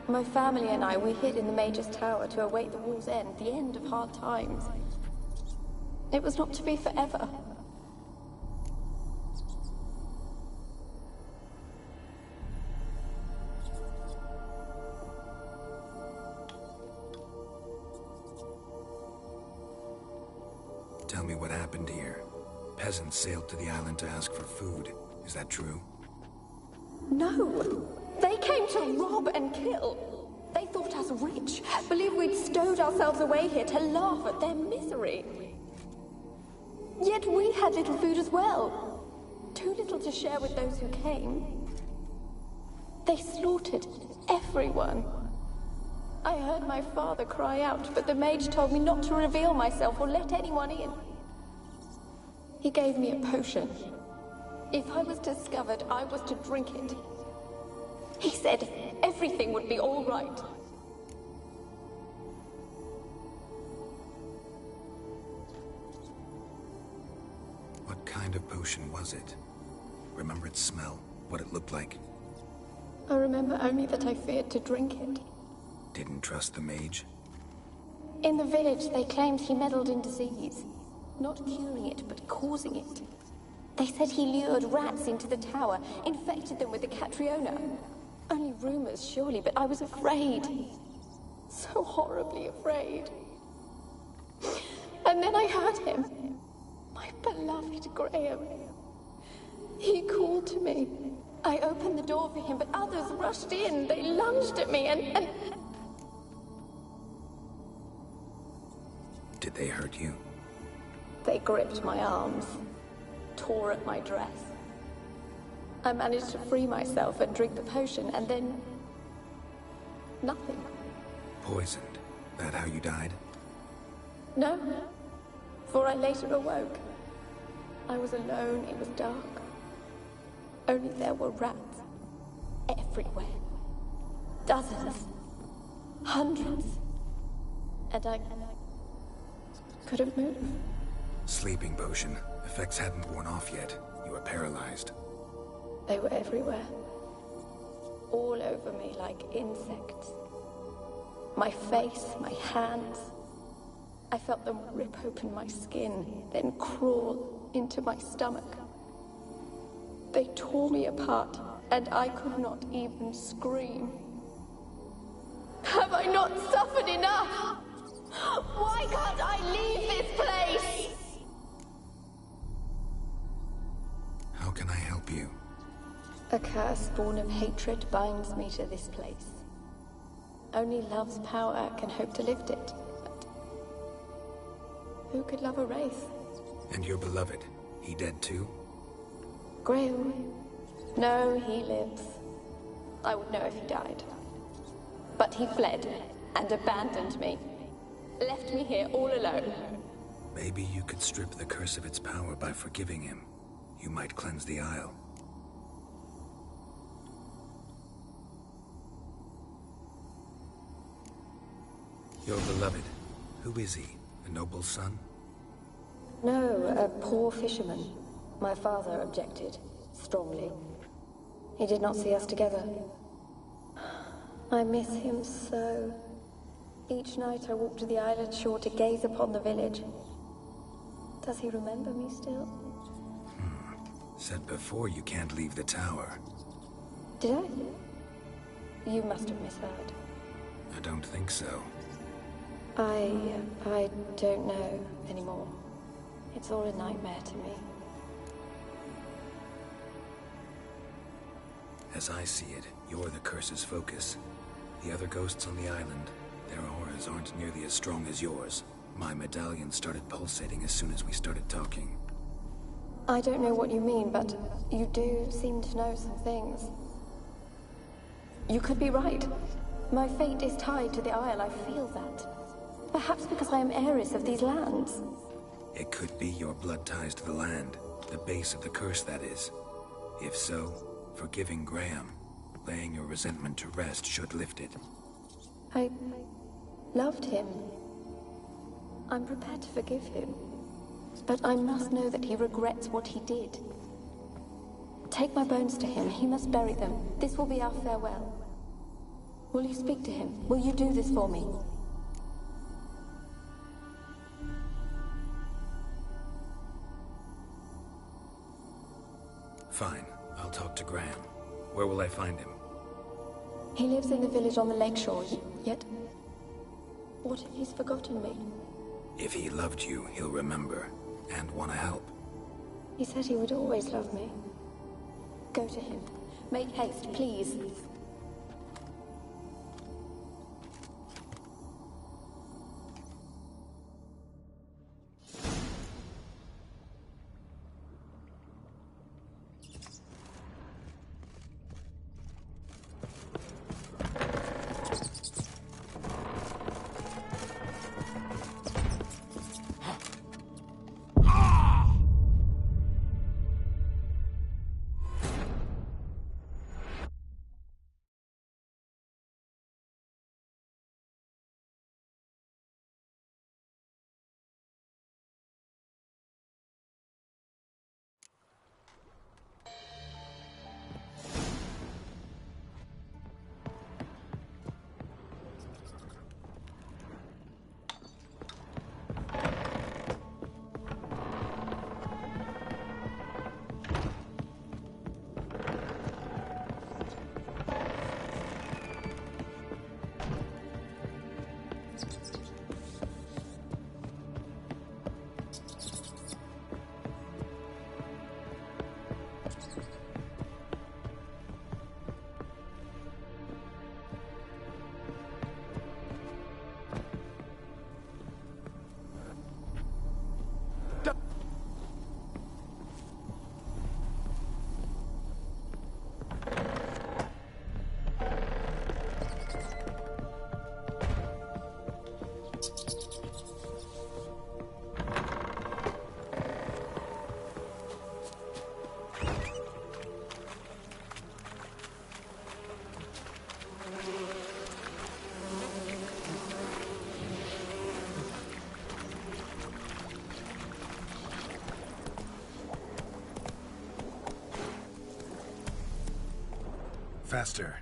My family and I, we hid in the Mage's Tower to await the war's end, the end of hard times. It was not to be forever. Tell me what happened here. Peasants sailed to the island to ask for food. Is that true? No! They came to rob and kill. They thought us rich, believed we'd stowed ourselves away here to laugh at their misery. Yet we had little food as well. Too little to share with those who came. They slaughtered everyone. I heard my father cry out, but the mage told me not to reveal myself or let anyone in. He gave me a potion. If I was discovered, I was to drink it. He said everything would be all right. What kind of potion was it? Remember its smell? What it looked like? I remember only that I feared to drink it. Didn't trust the mage? In the village, they claimed he meddled in disease. Not curing it, but causing it. They said he lured rats into the tower, infected them with the Catriona. Only rumors, surely, but I was afraid. So horribly afraid. And then I heard him. My beloved Graham. He called to me. I opened the door for him, but others rushed in. They lunged at me and... Did they hurt you? They gripped my arms, tore at my dress. I managed to free myself and drink the potion, and then... nothing. Poisoned. That how you died? No, for I later awoke. I was alone, it was dark. Only there were rats. Everywhere. Dozens. Hundreds. And I couldn't move. Sleeping potion. Effects hadn't worn off yet. You were paralyzed. They were everywhere. All over me like insects. My face, my hands. I felt them rip open my skin, then crawl into my stomach. They tore me apart, and I could not even scream. Have I not suffered enough? Why can't I leave this place? How can I help you? A curse born of hatred binds me to this place. Only love's power can hope to lift it. But who could love a wraith? And your beloved, he dead too? Graham? No, he lives. I would know if he died. But he fled and abandoned me. Left me here all alone. Maybe you could strip the curse of its power by forgiving him. You might cleanse the Isle. Your beloved, who is he? A noble son? No, a poor fisherman. My father objected, strongly. He did not see us together. I miss him so. Each night I walk to the island shore to gaze upon the village. Does he remember me still? Said before you can't leave the tower. Did I? You must have misheard. I don't think so. I don't know anymore. It's all a nightmare to me. As I see it, you're the curse's focus. The other ghosts on the island, their auras aren't nearly as strong as yours. My medallion started pulsating as soon as we started talking. I don't know what you mean, but you do seem to know some things. You could be right. My fate is tied to the Isle, I feel that. Perhaps because I am heiress of these lands. It could be your blood ties to the land, the base of the curse, that is. If so, forgiving Graham, laying your resentment to rest should lift it. I loved him. I'm prepared to forgive him. But I must know that he regrets what he did. Take my bones to him. He must bury them. This will be our farewell. Will you speak to him? Will you do this for me? Fine. I'll talk to Graham. Where will I find him? He lives in the village on the lakeshore, yet... what if he's forgotten me? If he loved you, he'll remember, and want to help. He said he would always love me. Go to him. Make haste, please. Faster.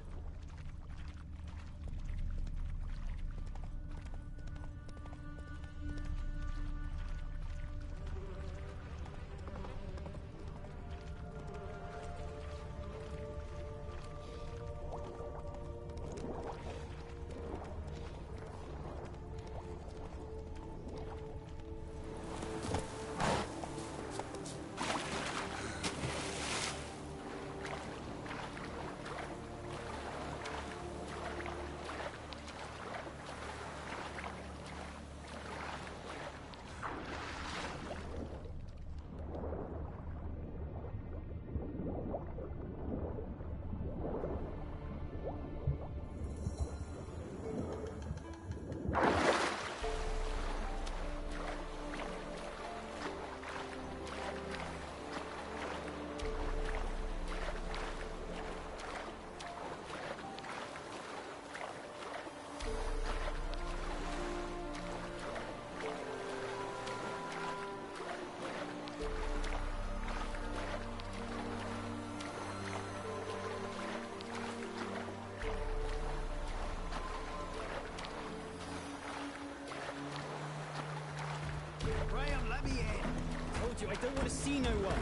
Graham, let me in. Told you, I don't want to see no one.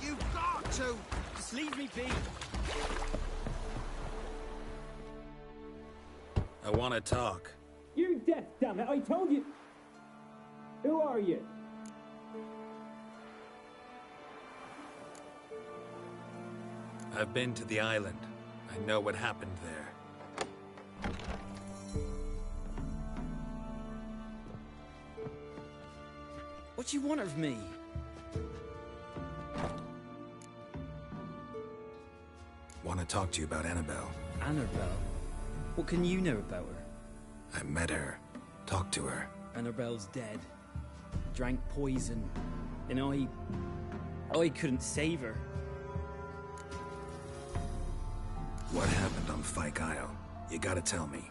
You've got to. Just leave me be. I want to talk. You're deaf, damn it. I told you. Who are you? I've been to the island. I know what happened there. What do you want of me? Want to talk to you about Annabelle. Annabelle? What can you know about her? I met her. Talked to her. Annabelle's dead. Drank poison. And I couldn't save her. What happened on Fyke Isle? You gotta tell me.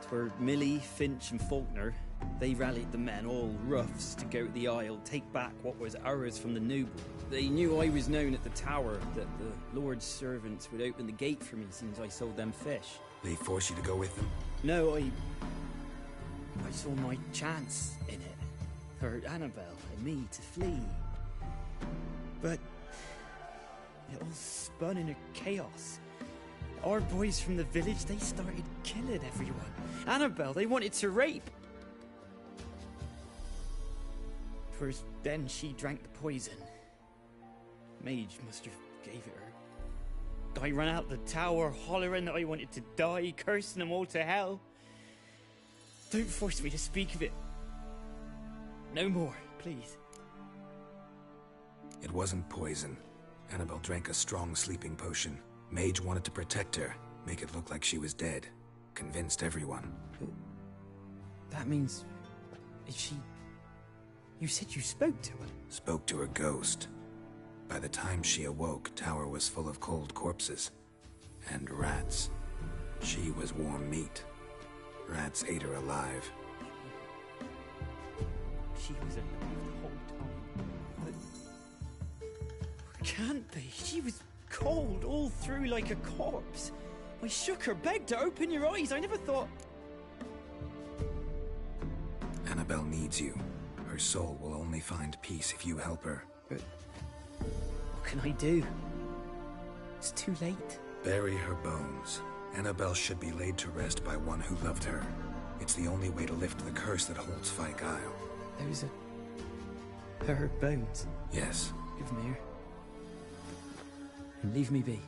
For Millie, Finch and Faulkner, they rallied the men, all roughs, to go to the Isle, take back what was ours from the noble. They knew I was known at the tower, that the Lord's servants would open the gate for me since I sold them fish. They forced you to go with them? No, I saw my chance in it. For Annabelle and me to flee. But it all spun in a chaos. Our boys from the village, they started killing everyone. Annabelle, they wanted to rape. First, then she drank the poison. Mage must have gave it her. I ran out the tower, hollering that I wanted to die, cursing them all to hell. Don't force me to speak of it. No more, please. It wasn't poison. Annabelle drank a strong sleeping potion. Mage wanted to protect her, make it look like she was dead. Convinced everyone. That means... is she... You said you spoke to her? Spoke to her ghost. By the time she awoke, Tower was full of cold corpses. And rats. She was warm meat. Rats ate her alive. She was alive the whole time. But... can't be. She was cold all through like a corpse. I shook her, begged her, open your eyes. I never thought... Annabelle needs you. Her soul will only find peace if you help her. But what can I do? It's too late. Bury her bones. Annabelle should be laid to rest by one who loved her. It's the only way to lift the curse that holds Fyke Isle. Those are... her bones? Yes. Give them here. And leave me be.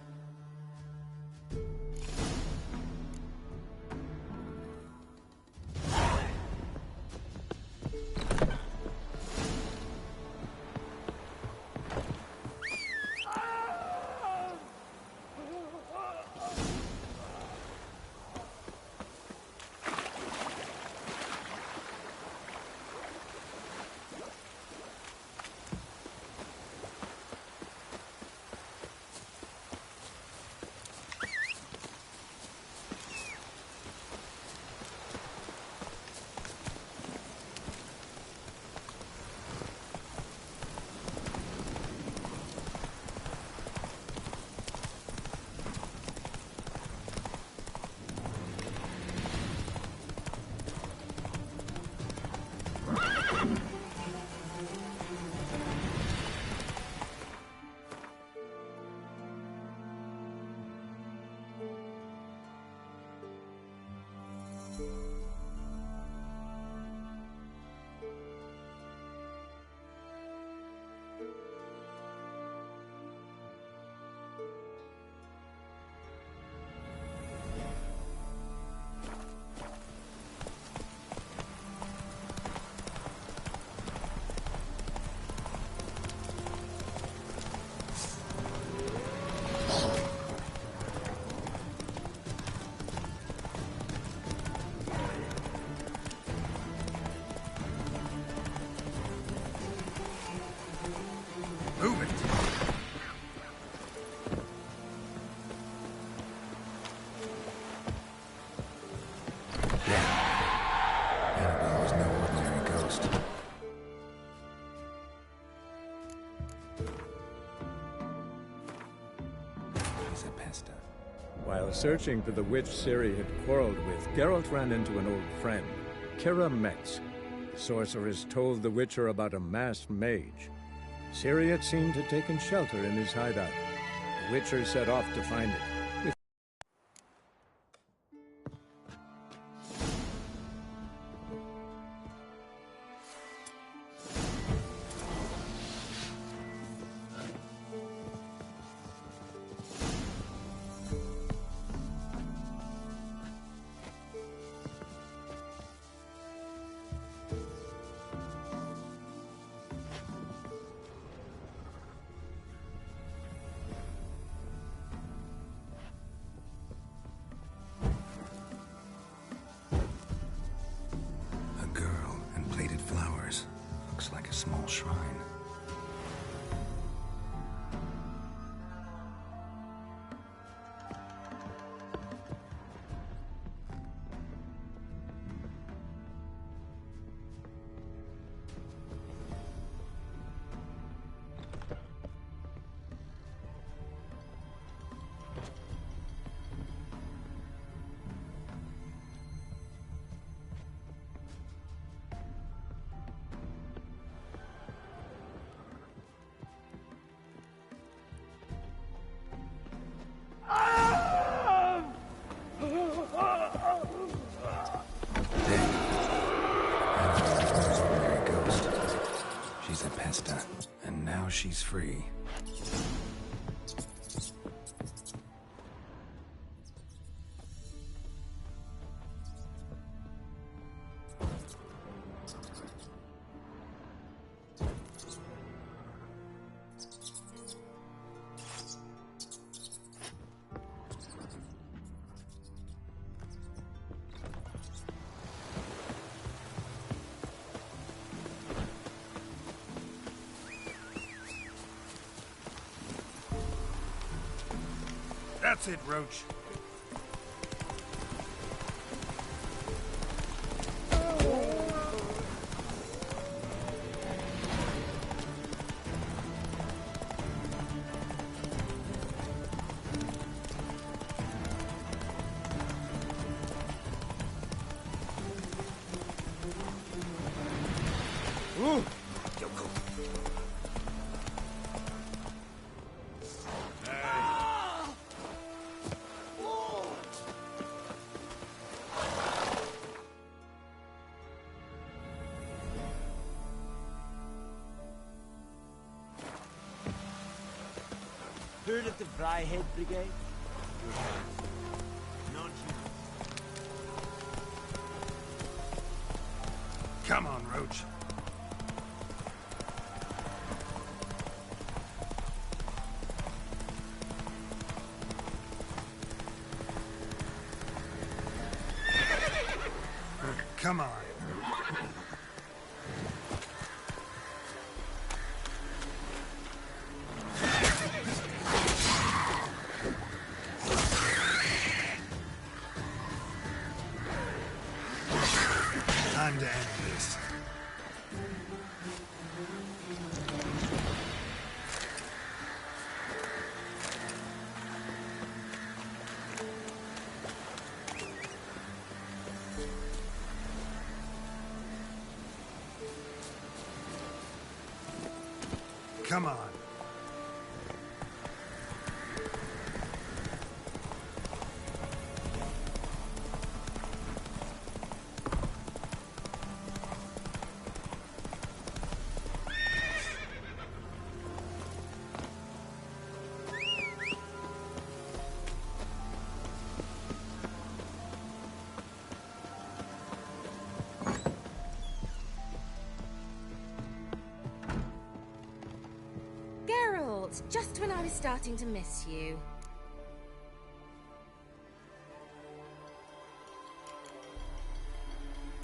Searching for the witch Ciri had quarreled with, Geralt ran into an old friend, Kira Metz. The sorceress told the Witcher about a masked mage. Ciri had seemed to have taken shelter in his hideout. The Witcher set off to find it. Like a small shrine. And now she's free. That's it, Roach. Ooh. Heard of the Fryhead Brigade? Come on, Roach. Come on. Time to end this. Come on. Geralt, just when I was starting to miss you.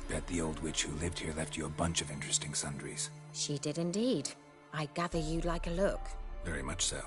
Bet the old witch who lived here left you a bunch of interesting sundries. She did indeed. I gather you'd like a look. Very much so.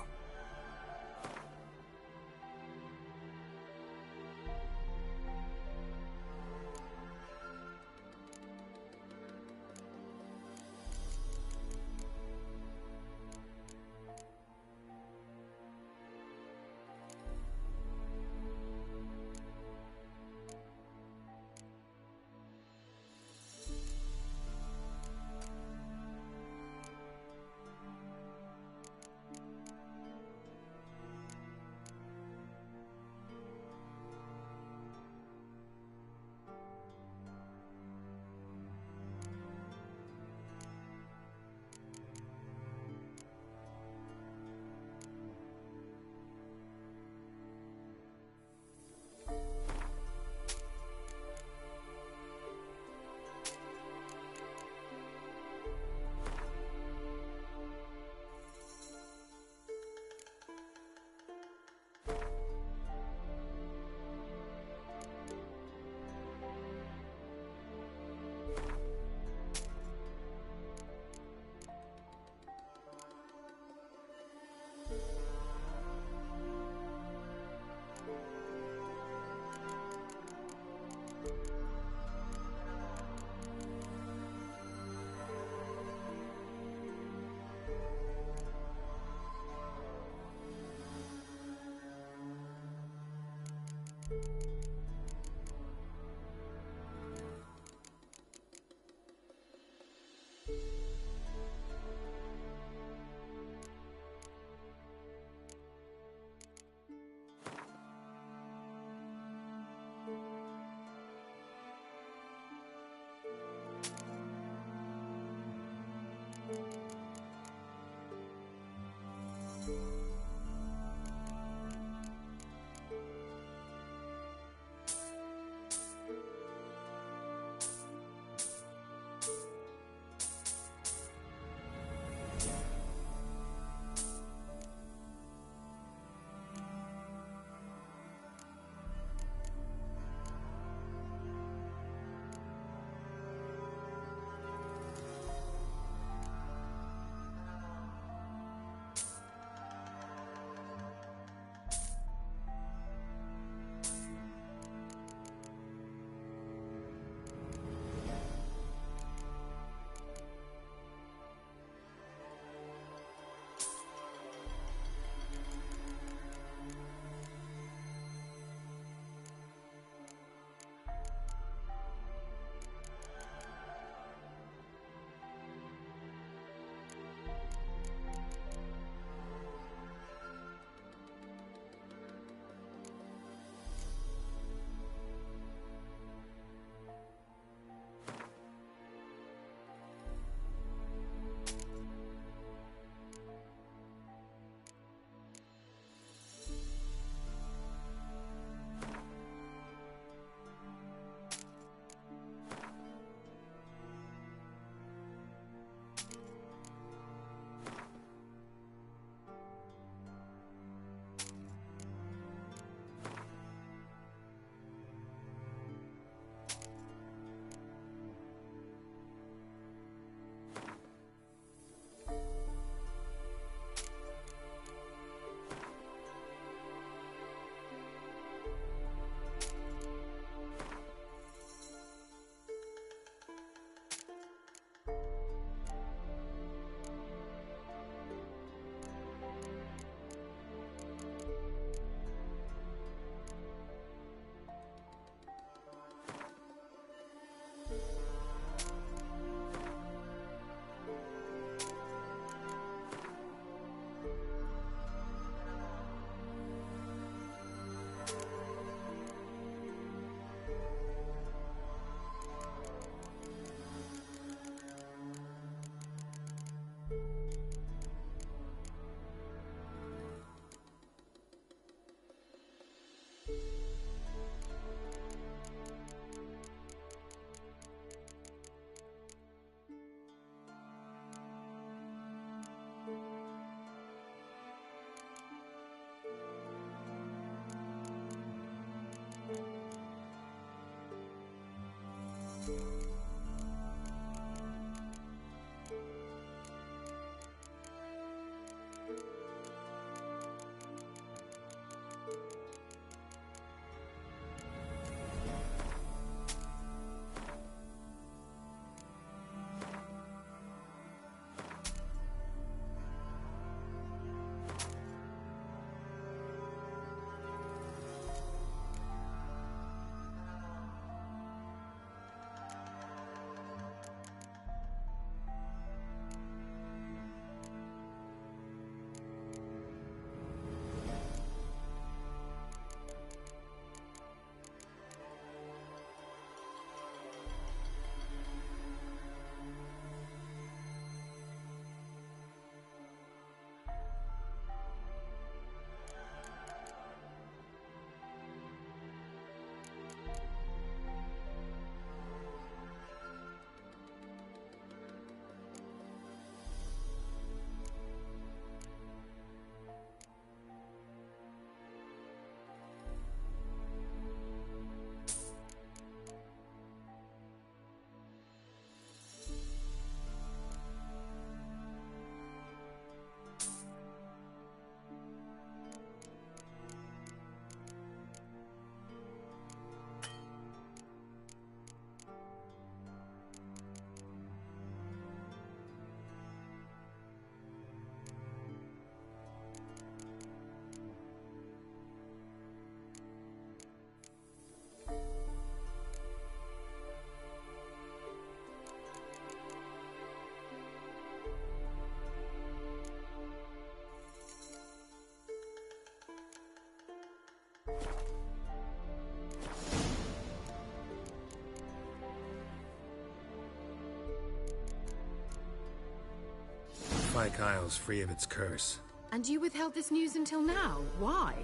Fyke Isle's free of its curse. And you withheld this news until now? Why?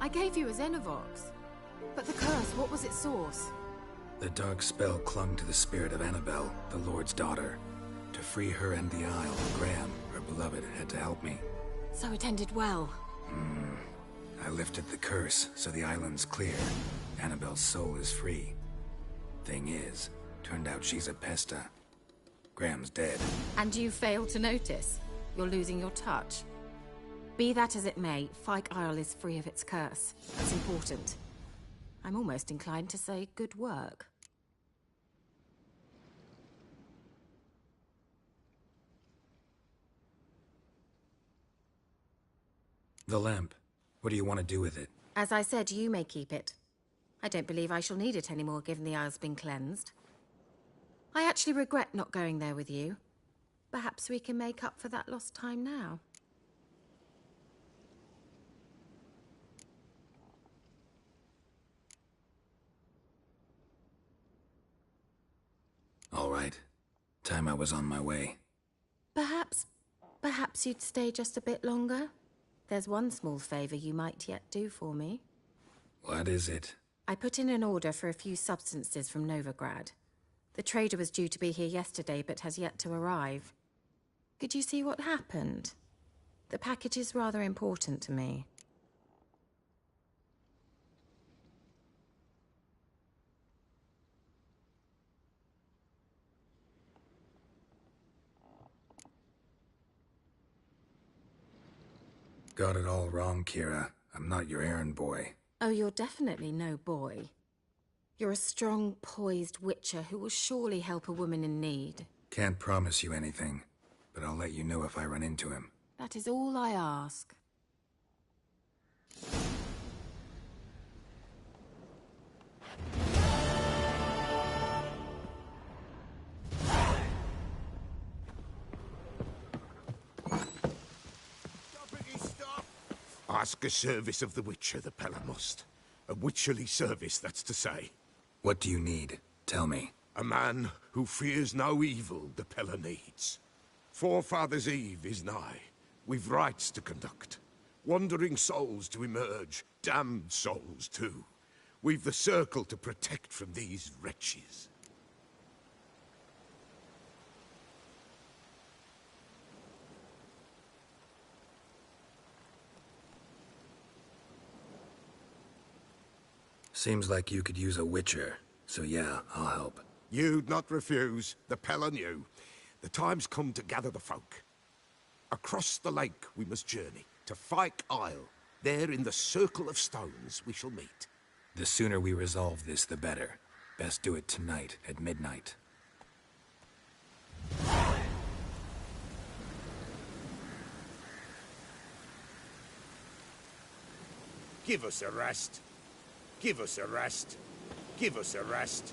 I gave you a Xenovox. But the curse, what was its source? The dark spell clung to the spirit of Annabelle, the Lord's daughter. To free her and the Isle, Graham, her beloved, had to help me. So it ended well. I lifted the curse, so the island's clear. Annabelle's soul is free. Thing is, turned out she's a Pesta. Graham's dead. And you failed to notice? You're losing your touch. Be that as it may, Fyke Isle is free of its curse. That's important. I'm almost inclined to say good work. The lamp. What do you want to do with it? As I said, you may keep it. I don't believe I shall need it anymore, given the Isle's been cleansed. I actually regret not going there with you. Perhaps we can make up for that lost time now. All right. Time I was on my way. Perhaps you'd stay just a bit longer? There's one small favor you might yet do for me. What is it? I put in an order for a few substances from Novigrad. The trader was due to be here yesterday, but has yet to arrive. Could you see what happened? The package is rather important to me. Got it all wrong, Kira. I'm not your errand boy. Oh, you're definitely no boy. You're a strong, poised witcher who will surely help a woman in need. Can't promise you anything, but I'll let you know if I run into him. That is all I ask. Ask a service of the Witcher, the Pella must. A witcherly service, that's to say. What do you need? Tell me. A man who fears no evil the Pella needs. Forefathers' Eve is nigh. We've rites to conduct. Wandering souls to emerge, damned souls too. We've the circle to protect from these wretches. Seems like you could use a witcher, so yeah, I'll help. You'd not refuse. The Pella knew. The time's come to gather the folk. Across the lake we must journey, to Fyke Isle. There in the Circle of Stones we shall meet. The sooner we resolve this, the better. Best do it tonight, at midnight. Give us a rest. Give us a rest. Give us a rest.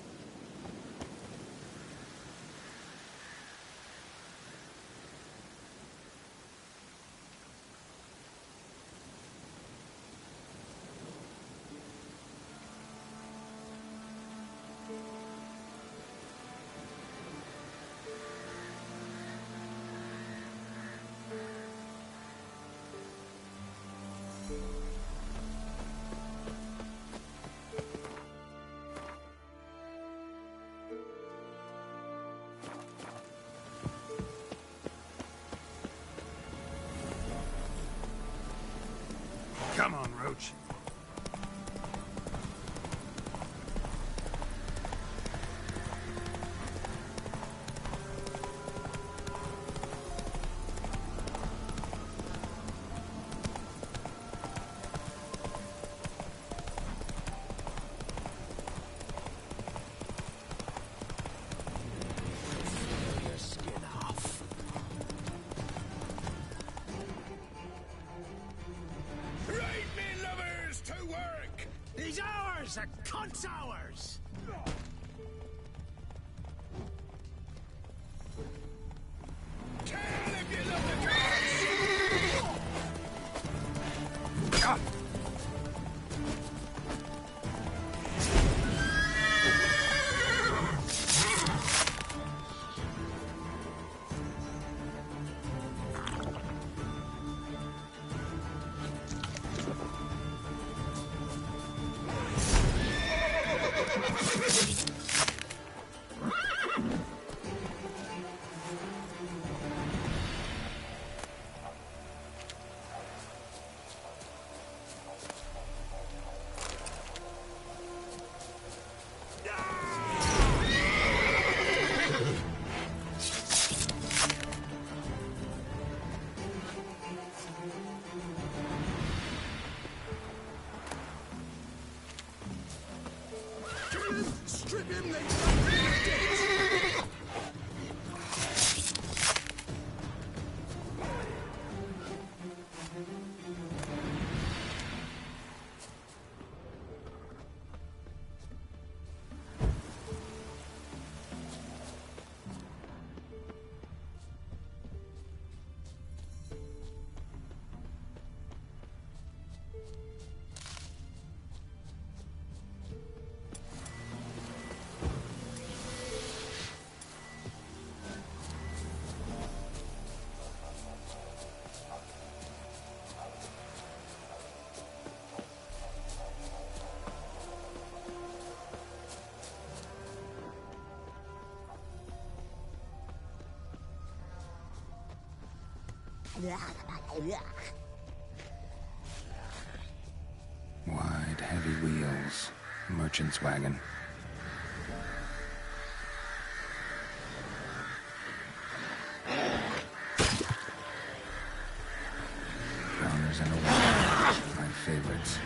Wide, heavy wheels. Merchant's wagon. Counters and a wagon. My favorites.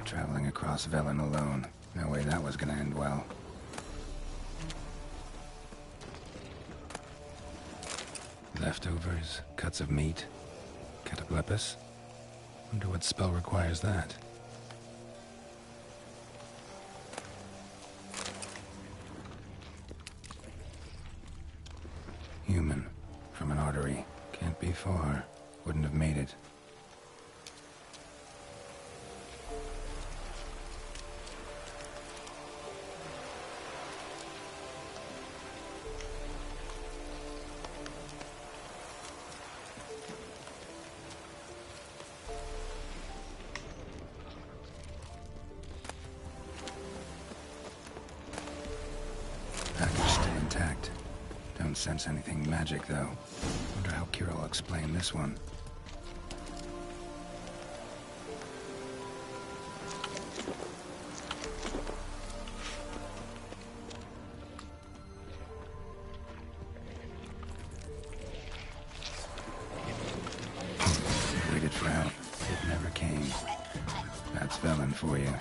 Traveling across Velen alone. No way that was gonna end well. Leftovers, cuts of meat, cataplepis. Wonder what spell requires that. Human, from an artery. Can't be far. Wouldn't have made it. Sense anything magic, though. Wonder how Kira will explain this one. Waited for help. It never came. That's Velen for you.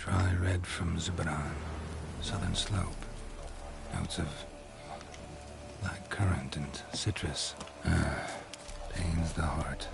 Dry red from Zubaran. Southern slope. Notes of black currant and citrus. Pains the heart.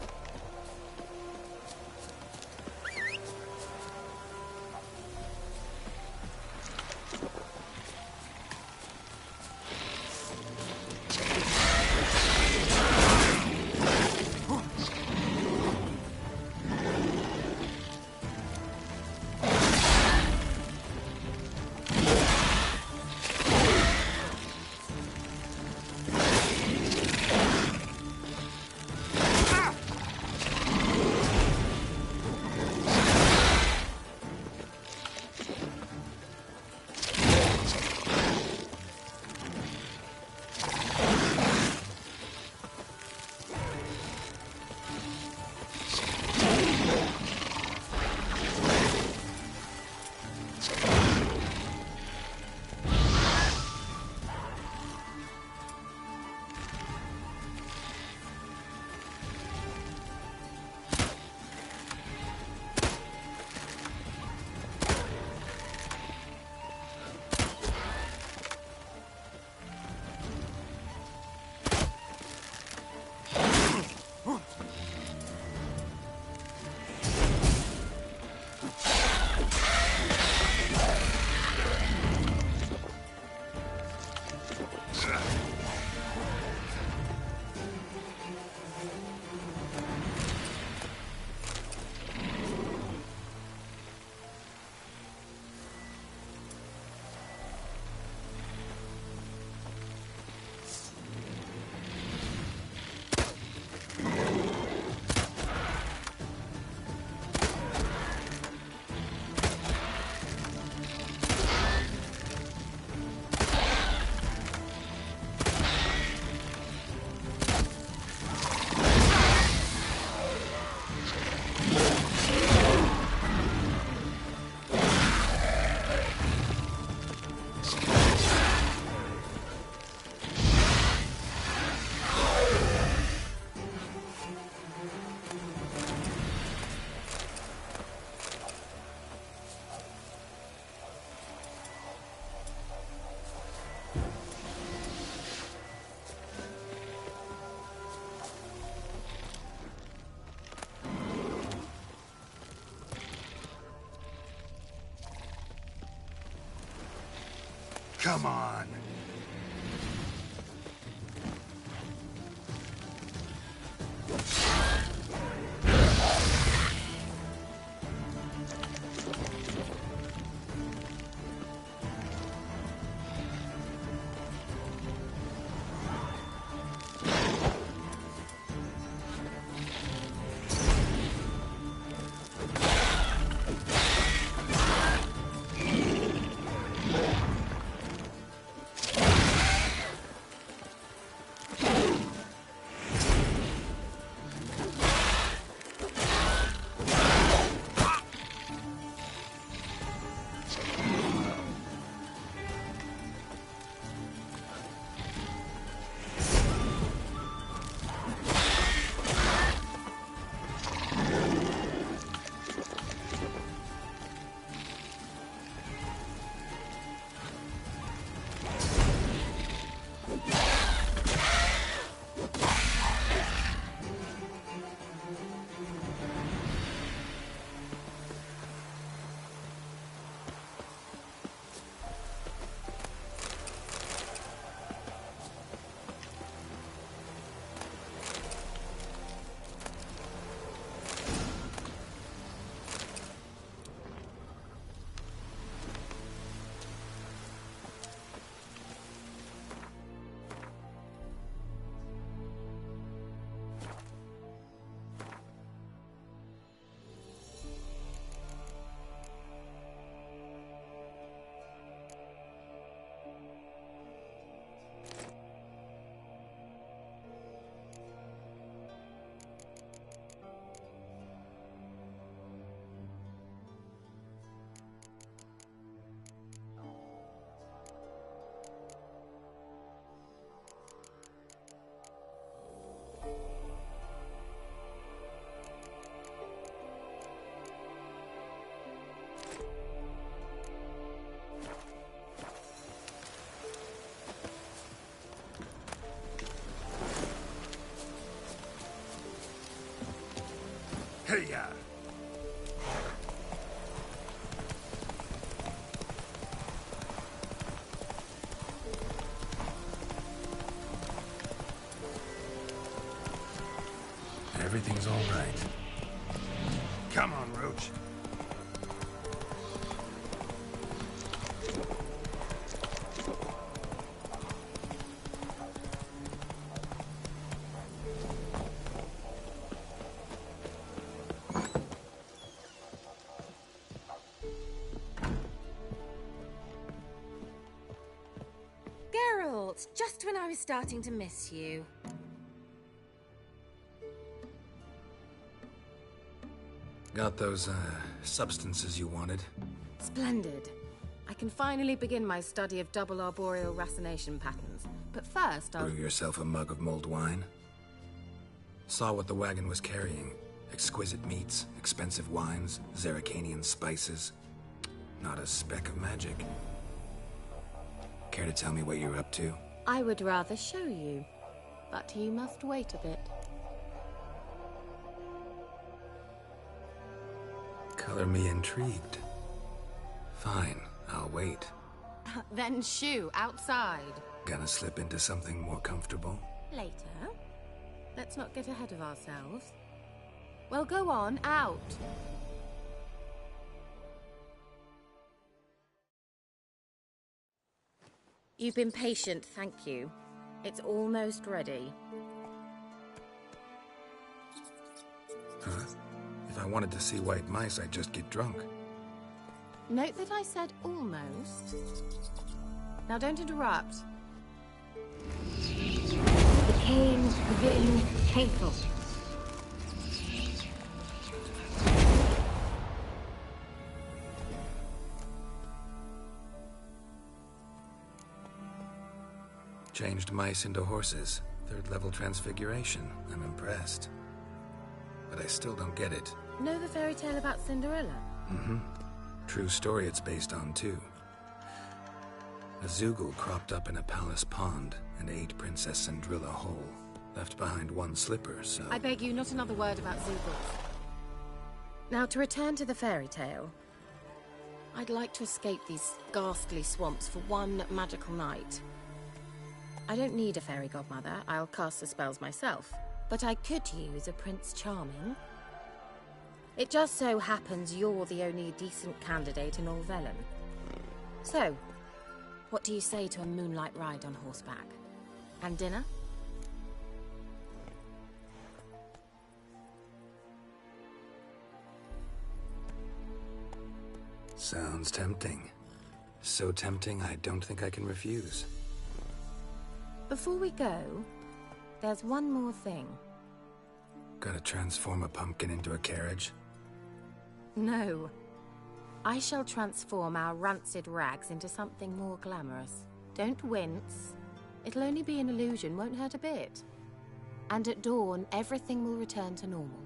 Come on. revenge. Geralt, just when I was starting to miss you. Got those, substances you wanted? Splendid. I can finally begin my study of double arboreal racination patterns. But first, I'll... Brew yourself a mug of mulled wine. Saw what the wagon was carrying. Exquisite meats, expensive wines, Zerrikanian spices. Not a speck of magic. Care to tell me what you're up to? I would rather show you, but you must wait a bit. Color me intrigued. Fine, I'll wait. Then shoo, outside. Gonna slip into something more comfortable? Later. Let's not get ahead of ourselves. Well, go on, out. You've been patient, thank you. It's almost ready. Huh? If I wanted to see white mice, I'd just get drunk. Note that I said almost. Now don't interrupt. Became within faithful. Changed mice into horses. Third-level transfiguration. I'm impressed. But I still don't get it. Know the fairy tale about Cinderella? Mm-hmm. True story it's based on, too. A Zoogle cropped up in a palace pond and ate Princess Cinderella whole. Left behind one slipper, so... I beg you, not another word about Zoogles. Now, to return to the fairy tale. I'd like to escape these ghastly swamps for one magical night. I don't need a fairy godmother. I'll cast the spells myself. But I could use a Prince Charming. It just so happens you're the only decent candidate in all Velen. So, what do you say to a moonlight ride on horseback? And dinner? Sounds tempting. So tempting, I don't think I can refuse. Before we go, there's one more thing. Gotta transform a pumpkin into a carriage? No. I shall transform our rancid rags into something more glamorous. Don't wince. It'll only be an illusion, won't hurt a bit. And at dawn, everything will return to normal.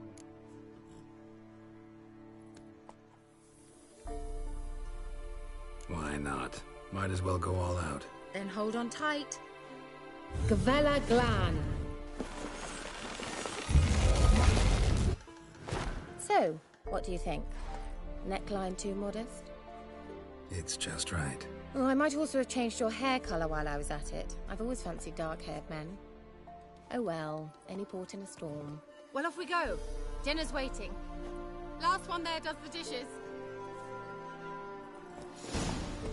Why not? Might as well go all out. Then hold on tight. Gavella Glan. So, what do you think? Neckline too modest? It's just right. Oh, I might also have changed your hair colour while I was at it. I've always fancied dark-haired men. Oh well, any port in a storm. Well, off we go. Dinner's waiting. Last one there does the dishes.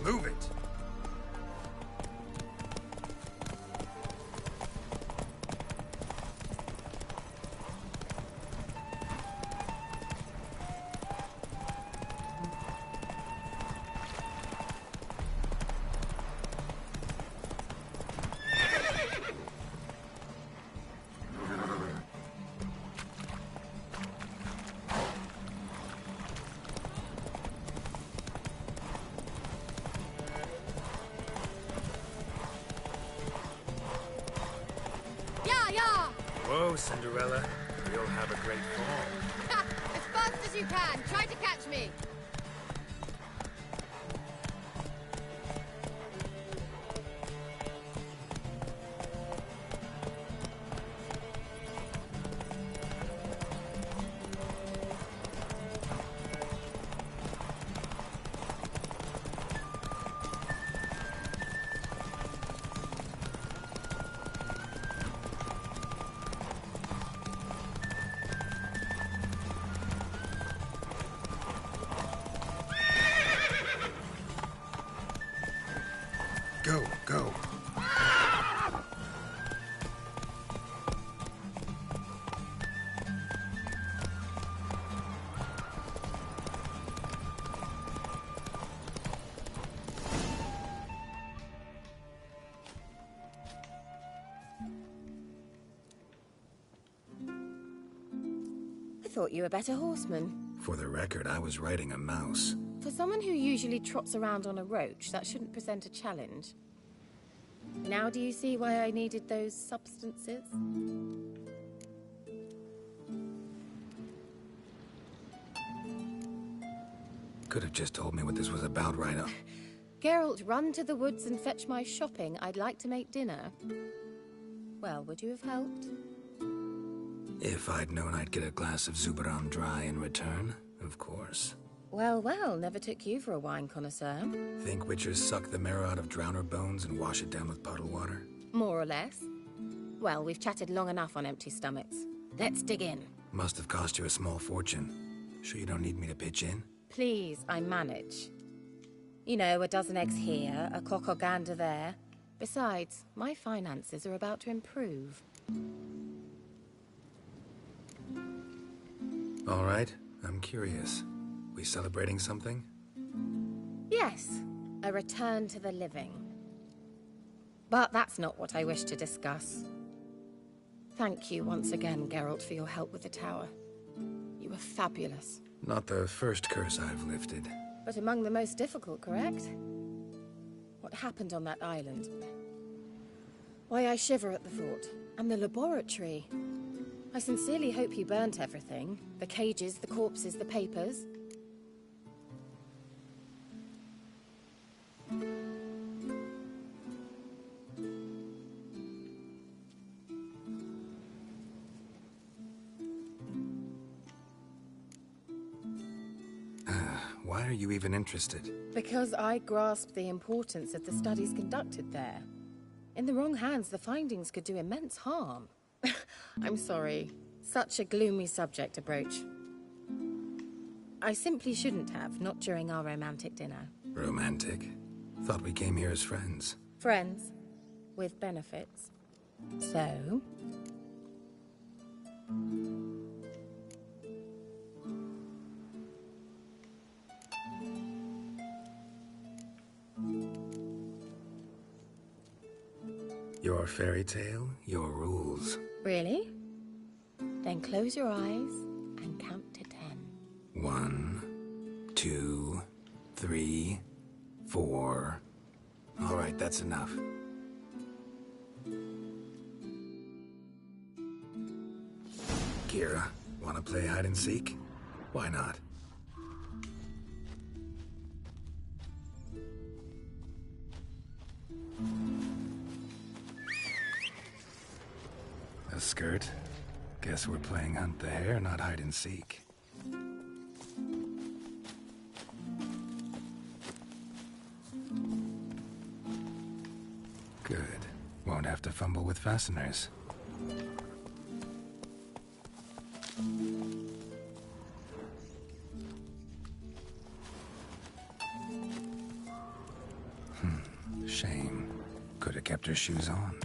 Move it! Whoa, Cinderella. You'll have a great fall. As fast as you can. Try to catch me. Go, go. I thought you were a better horseman. For the record, I was riding a mouse. For someone who usually trots around on a roach, that shouldn't present a challenge. Now do you see why I needed those substances? Could have just told me what this was about right up. Geralt, run to the woods and fetch my shopping. I'd like to make dinner. Well, would you have helped? If I'd known I'd get a glass of Zubaram dry in return, of course. Well, well, never took you for a wine connoisseur. Think witchers suck the marrow out of drowner bones and wash it down with puddle water? More or less. Well, we've chatted long enough on empty stomachs. Let's dig in. Must have cost you a small fortune. Sure you don't need me to pitch in? Please, I manage. You know, a dozen eggs here, a cock or gander there. Besides, my finances are about to improve. All right, I'm curious. We celebrating something? Yes, a return to the living. But that's not what I wish to discuss. Thank you once again, Geralt, for your help with the tower. You were fabulous. Not the first curse I've lifted. But among the most difficult, correct? What happened on that island? Why, I shiver at the thought. And the laboratory. I sincerely hope you burnt everything. The cages, the corpses, the papers. Why are you even interested? Because I grasped the importance of the studies conducted there. In the wrong hands, the findings could do immense harm. I'm sorry. Such a gloomy subject to broach. I simply shouldn't have, not during our romantic dinner. Romantic? Thought we came here as friends. Friends. With benefits. So? Your fairy tale, your rules. Really? Then close your eyes and count to 10. 1, 2, 3, 4. All right, that's enough. Kira, wanna play hide and seek? Why not? A skirt? Guess we're playing hunt the hare, not hide and seek. Good. Won't have to fumble with fasteners. Shame. Could have kept her shoes on.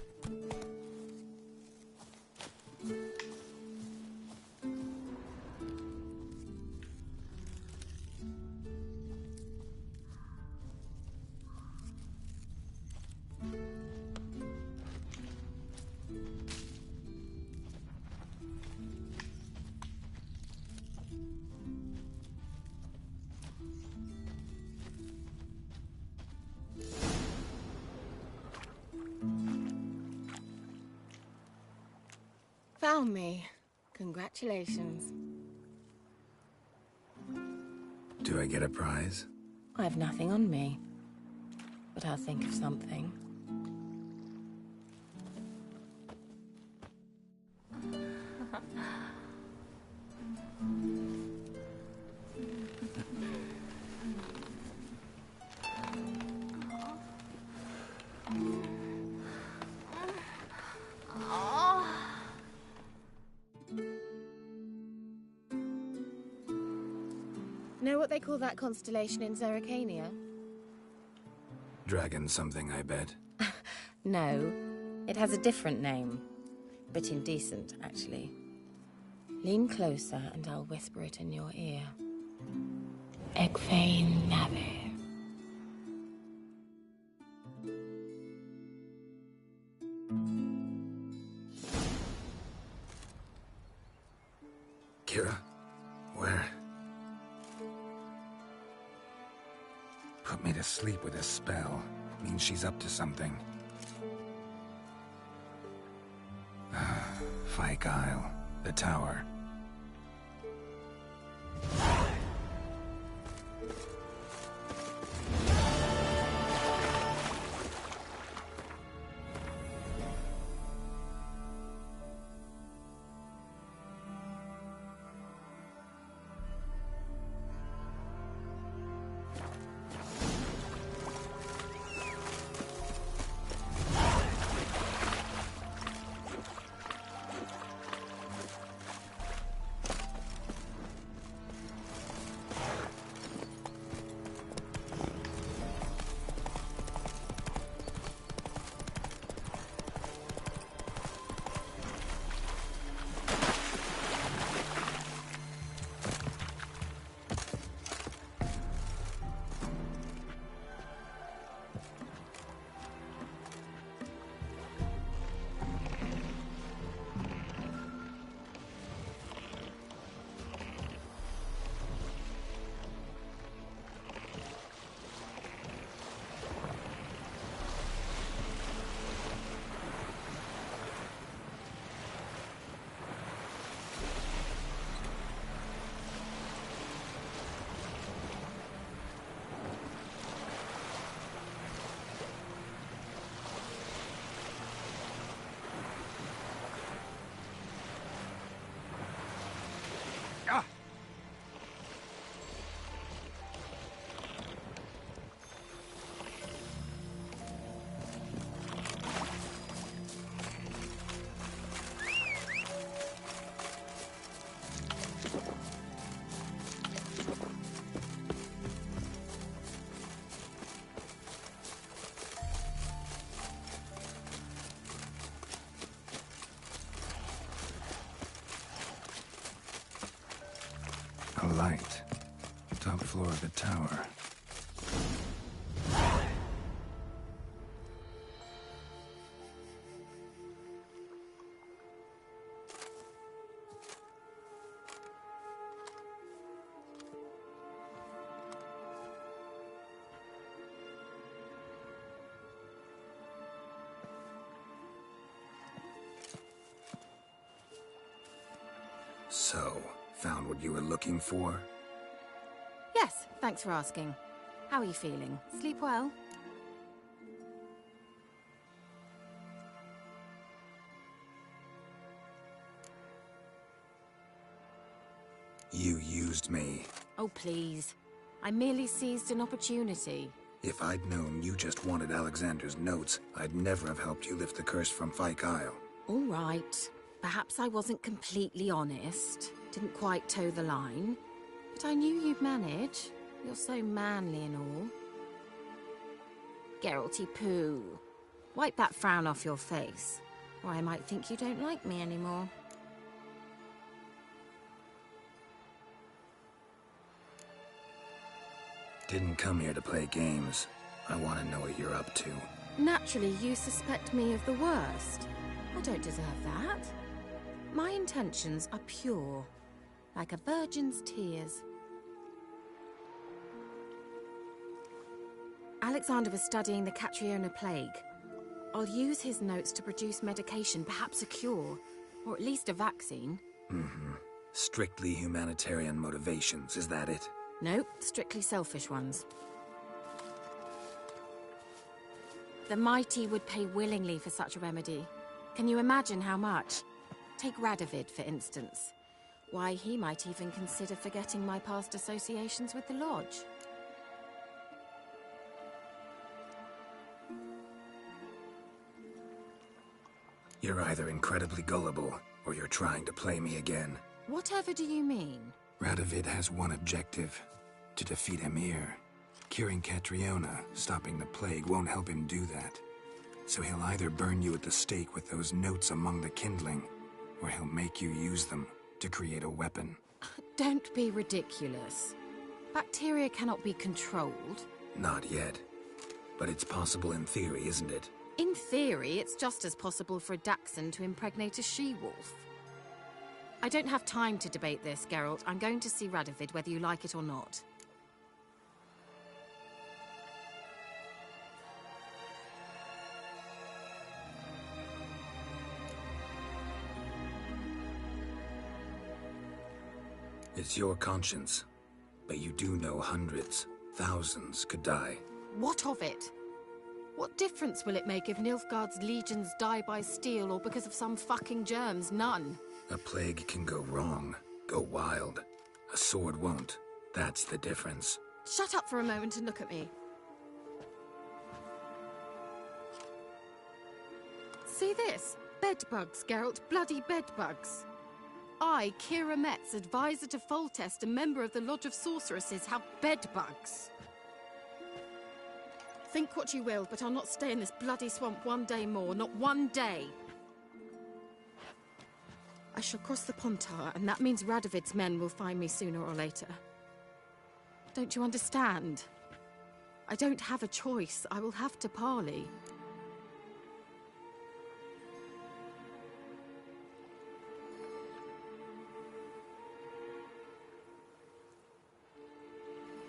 Found me. Congratulations. Do I get a prize? I have nothing on me. But I'll think of something. Know what they call that constellation in Zerrikania? Dragon something, I bet. No, it has a different name. Bit indecent, actually. Lean closer and I'll whisper it in your ear. Egfain Navi. Kira? Where? Put me to sleep with a spell. Means she's up to something. Fyke Isle. The tower. A light. Top floor of the tower. So, found what you were looking for? Yes, thanks for asking. How are you feeling? Sleep well? You used me. Oh, please. I merely seized an opportunity. If I'd known you just wanted Alexander's notes, I'd never have helped you lift the curse from Fyke Isle. All right. Perhaps I wasn't completely honest. Didn't quite toe the line. But I knew you'd manage. You're so manly and all. Geralty poo. Wipe that frown off your face, or I might think you don't like me anymore. Didn't come here to play games. I want to know what you're up to. Naturally, you suspect me of the worst. I don't deserve that. My intentions are pure, like a virgin's tears. Alexander was studying the Catriona plague. I'll use his notes to produce medication, perhaps a cure, or at least a vaccine. Mm-hmm. Strictly humanitarian motivations, is that it? Nope, strictly selfish ones. The mighty would pay willingly for such a remedy. Can you imagine how much? Take Radovid, for instance. Why, he might even consider forgetting my past associations with the Lodge. You're either incredibly gullible, or you're trying to play me again. Whatever do you mean? Radovid has one objective: to defeat Emhyr. Curing Catriona, stopping the plague, won't help him do that. So he'll either burn you at the stake with those notes among the kindling, or he'll make you use them to create a weapon. Don't be ridiculous. Bacteria cannot be controlled. Not yet. But it's possible in theory, isn't it? In theory, it's just as possible for a Dachshund to impregnate a she-wolf. I don't have time to debate this, Geralt. I'm going to see Radovid whether you like it or not. It's your conscience. But you do know hundreds, thousands could die. What of it? What difference will it make if Nilfgaard's legions die by steel or because of some fucking germs? None. A plague can go wrong, go wild. A sword won't. That's the difference. Shut up for a moment and look at me. See this? Bedbugs, Geralt. Bloody bedbugs. I, Kira Metz, advisor to Foltest, a member of the Lodge of Sorceresses, have bedbugs. Think what you will, but I'll not stay in this bloody swamp one day more. Not one day. I shall cross the Pontar, and that means Radovid's men will find me sooner or later. Don't you understand? I don't have a choice. I will have to parley.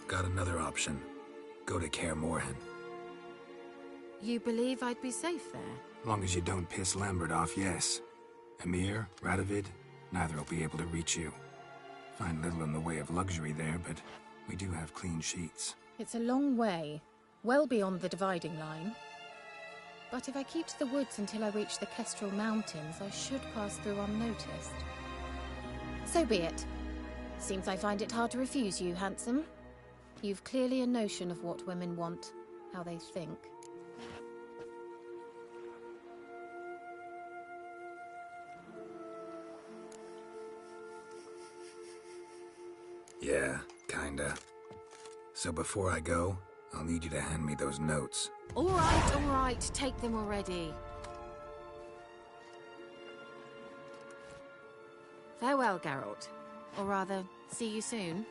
Got another option. Go to Kaer Morhen. You believe I'd be safe there? Long as you don't piss Lambert off, yes. Emir, Radovid, neither will be able to reach you. Find little in the way of luxury there, but we do have clean sheets. It's a long way, well beyond the dividing line. But if I keep to the woods until I reach the Kestrel Mountains, I should pass through unnoticed. So be it. Seems I find it hard to refuse you, handsome. You've clearly a notion of what women want, how they think. Yeah, kinda. So before I go, I'll need you to hand me those notes. All right, take them already. Farewell, Geralt. Or rather, see you soon.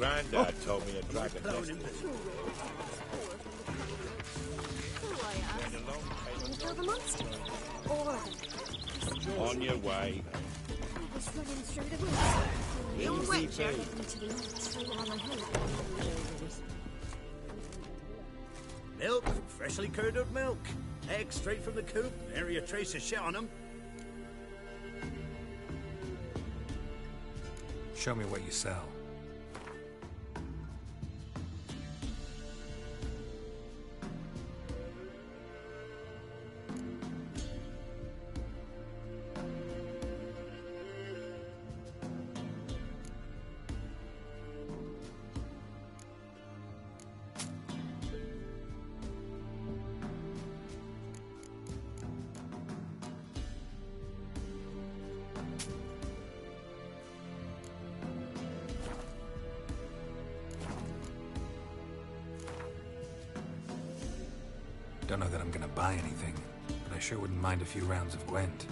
Grandad told me a dragon nested. Kill the monster. All of them. On your way. I was running through the woods. You're wet, Jerry. Milk, freshly curdled milk. Eggs straight from the coop, nary a trace of shit on them. Show me what you sell. Don't know that I'm gonna buy anything, but I sure wouldn't mind a few rounds of Gwent.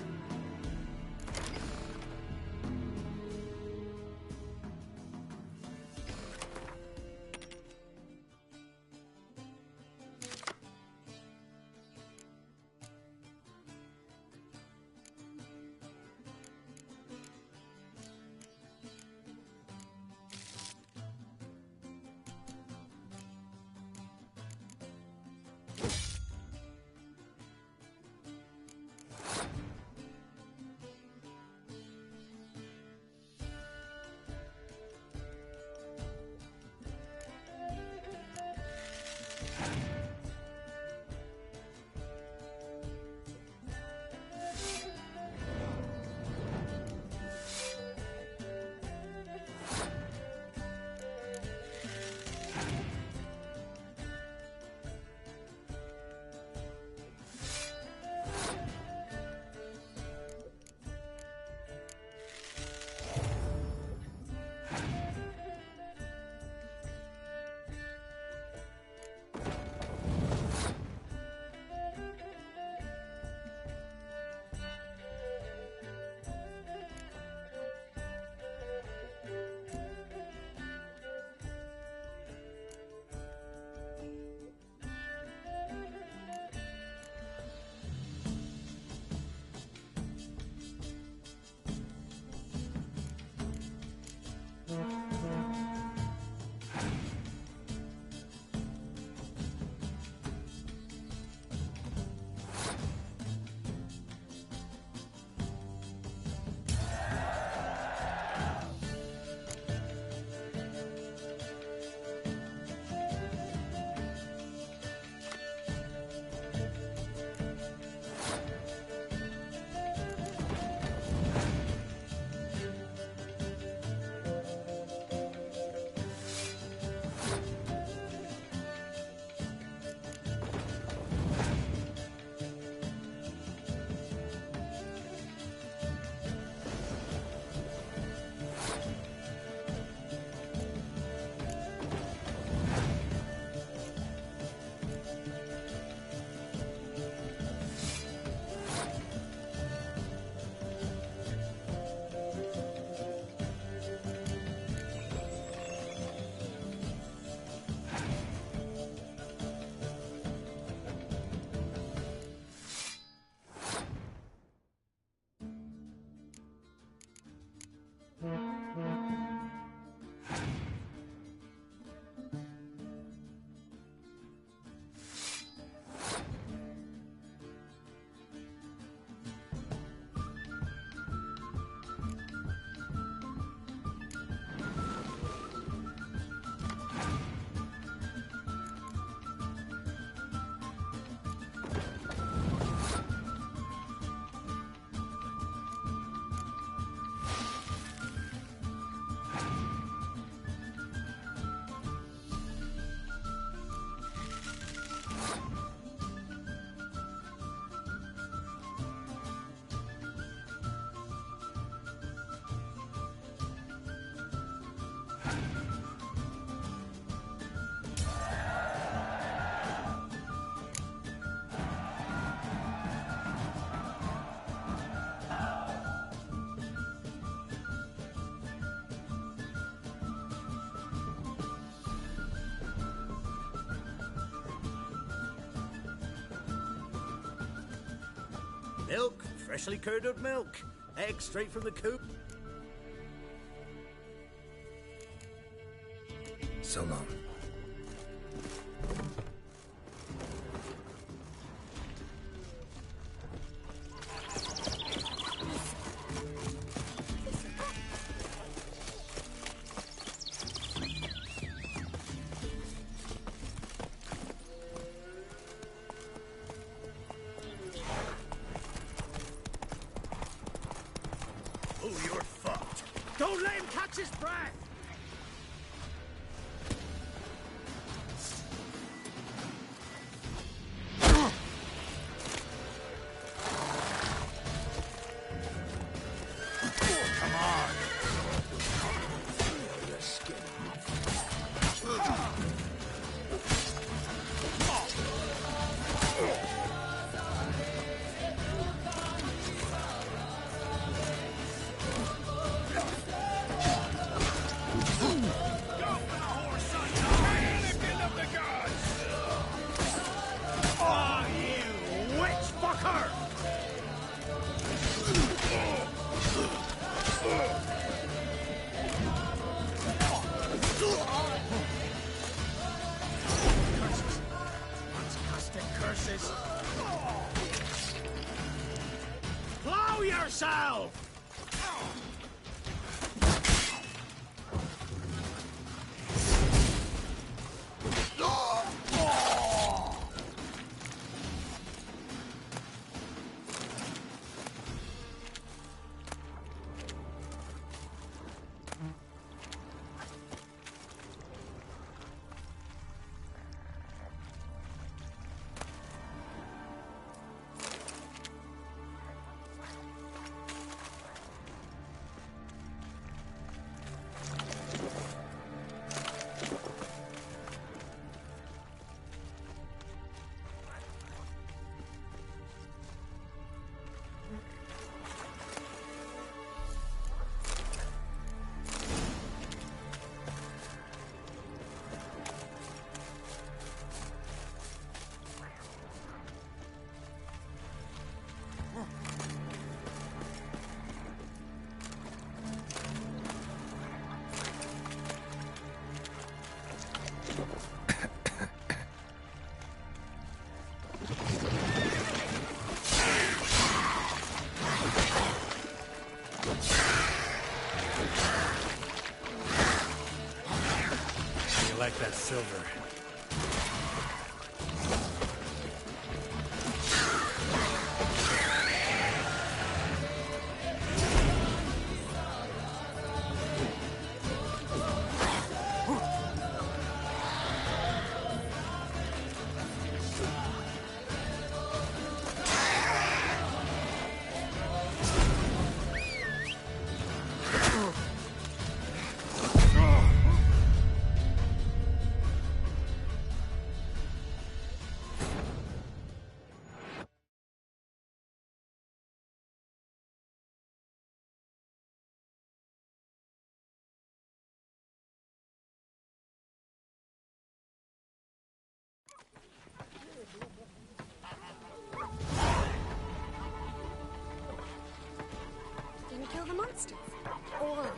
Milk, freshly curdled milk. Eggs straight from the coop. So long. Oh, you're fucked. Don't let him catch his breath! Come on! Your skin. Oh, you witch fucker! Curses! Fantastic curses! Plow yourself! You like that silver? Didn't kill the monsters. All of them.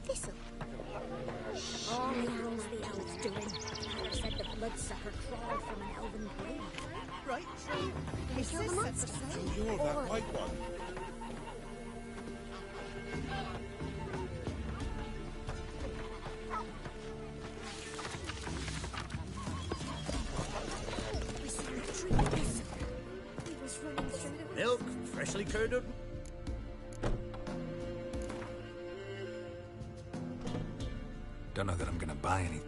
Thistle. Oh, how's the elves doing? Tyler said the bloodsucker crawled from an elven blade. Right. Didn't kill the monsters. You're that white one. We saw a tree thistle. He was running through the woods. Milk, freshly curdled. Don't know that I'm gonna buy any.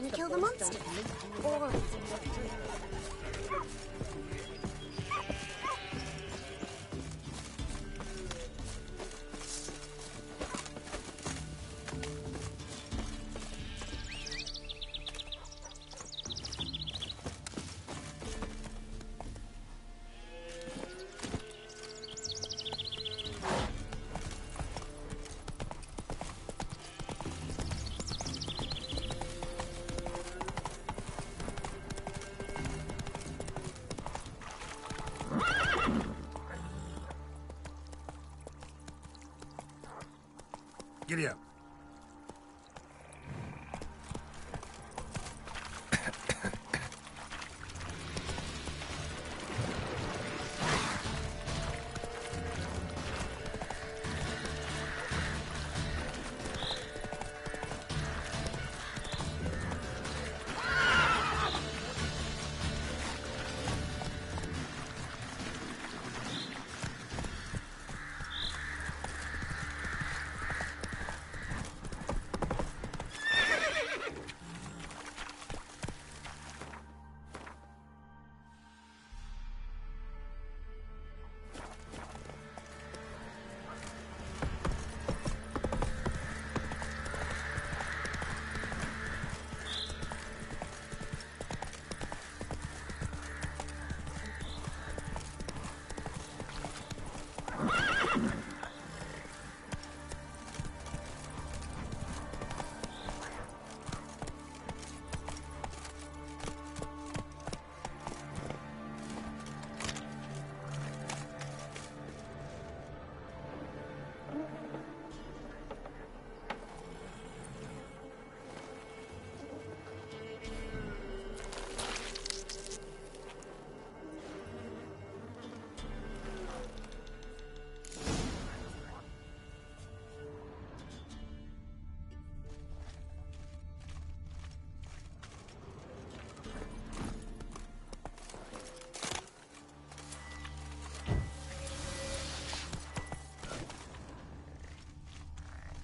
gonna kill the monster. Or... Giddy up.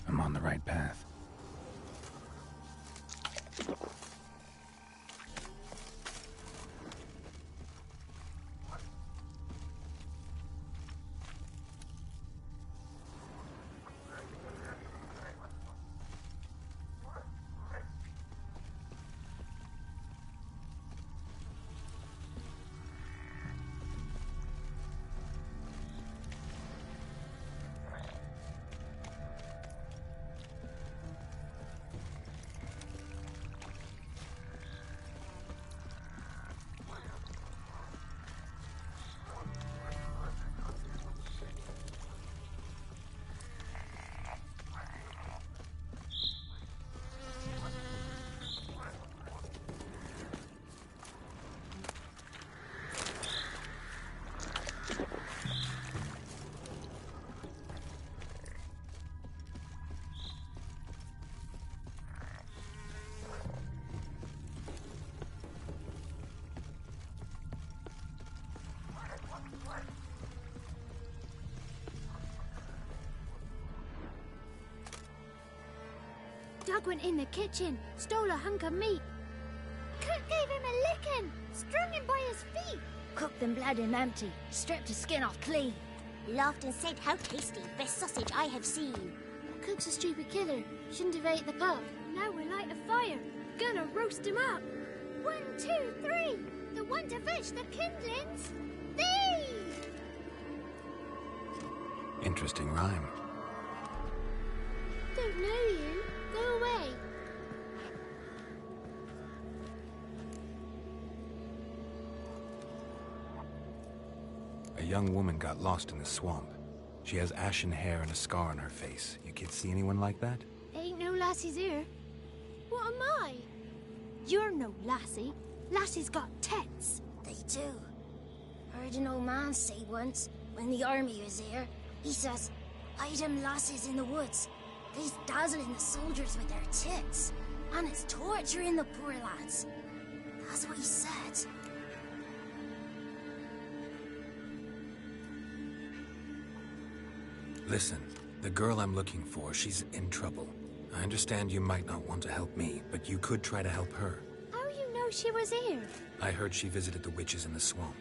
I'm on the right path. Doug went in the kitchen, stole a hunk of meat. Cook gave him a licking, strung him by his feet. Cooked them blood and empty, stripped his skin off clean. Laughed and said, "How tasty, best sausage I have seen." Cook's a stupid killer, shouldn't have ate the pup. Now we'll light a fire, gonna roast him up. 1, 2, 3, the one to fetch the kindlings. Thee! Interesting rhyme. Don't know you. Go away. A young woman got lost in the swamp. She has ashen hair and a scar on her face. You kids see anyone like that? Ain't no lassies here. What am I? You're no lassie. Lassies got tits. They do. Heard an old man say once, when the army was here, he says, "Hide them lassies in the woods. They's dazzling the soldiers with their tits. And it's torturing the poor lads." That's what he said. Listen, the girl I'm looking for, she's in trouble. I understand you might not want to help me, but you could try to help her. How you know she was here? I heard she visited the witches in the swamp.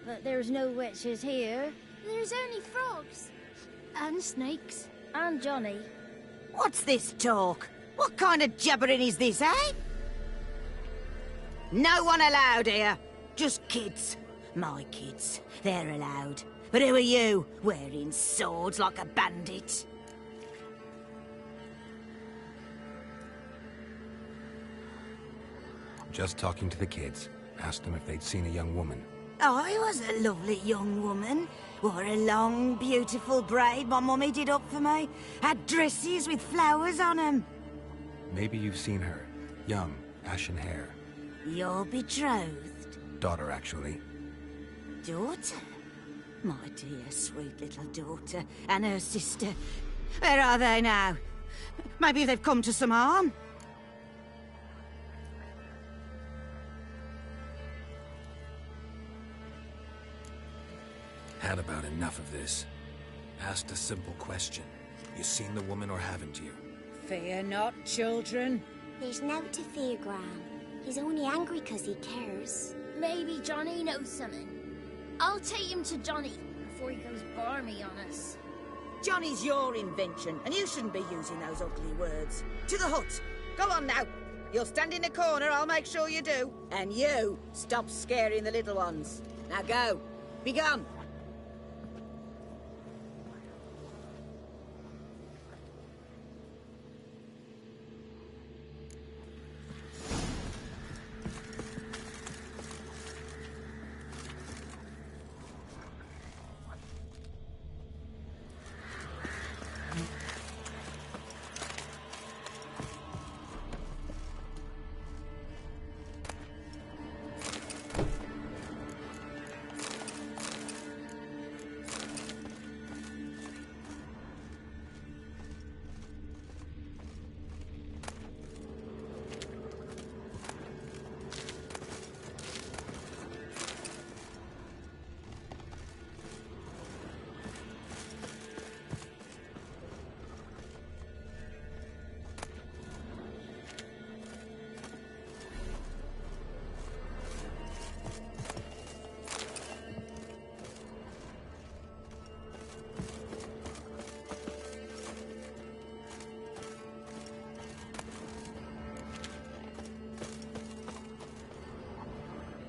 But there's no witches here. There's only frogs. And snakes. And Johnny. What's this talk? What kind of jabbering is this, eh? No one allowed here. Just kids. My kids. They're allowed. But who are you, wearing swords like a bandit? Just talking to the kids. Asked them if they'd seen a young woman. I was a lovely young woman. Wore a long, beautiful braid my mummy did up for me. Had dresses with flowers on them. Maybe you've seen her. Young, ashen hair. Your betrothed? Daughter, actually. Daughter? My dear, sweet little daughter. And her sister. Where are they now? Maybe they've come to some harm? Had about enough of this. Asked a simple question. You seen the woman or haven't you? Fear not, children. There's nought to fear, Gran. He's only angry 'cause he cares. Maybe Johnny knows something. I'll take him to Johnny before he goes barmy on us. Johnny's your invention, and you shouldn't be using those ugly words. To the hut! Go on now! You'll stand in the corner, I'll make sure you do. And you, stop scaring the little ones. Now go. Be gone.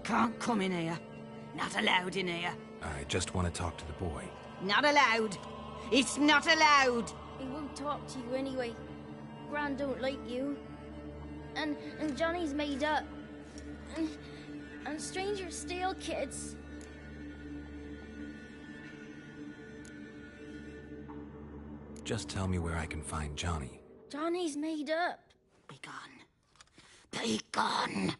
Can't come in here. Not allowed in here. I just want to talk to the boy. Not allowed. It's not allowed. He won't talk to you anyway. Gran don't like you. And Johnny's made up. And strangers steal kids. Just tell me where I can find Johnny. Johnny's made up. Be gone. Be gone.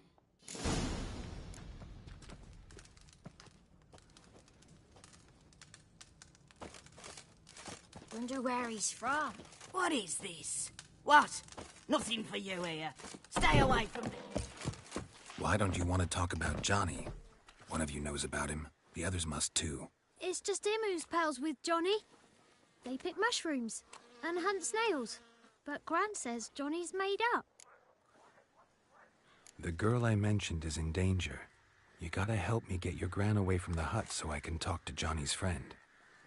Wonder where he's from. What is this? What? Nothing for you here. Stay away from me. Why don't you want to talk about Johnny? One of you knows about him. The others must too. It's just him who's pals with Johnny. They pick mushrooms and hunt snails. But Gran says Johnny's made up. The girl I mentioned is in danger. You gotta help me get your gran away from the hut so I can talk to Johnny's friend.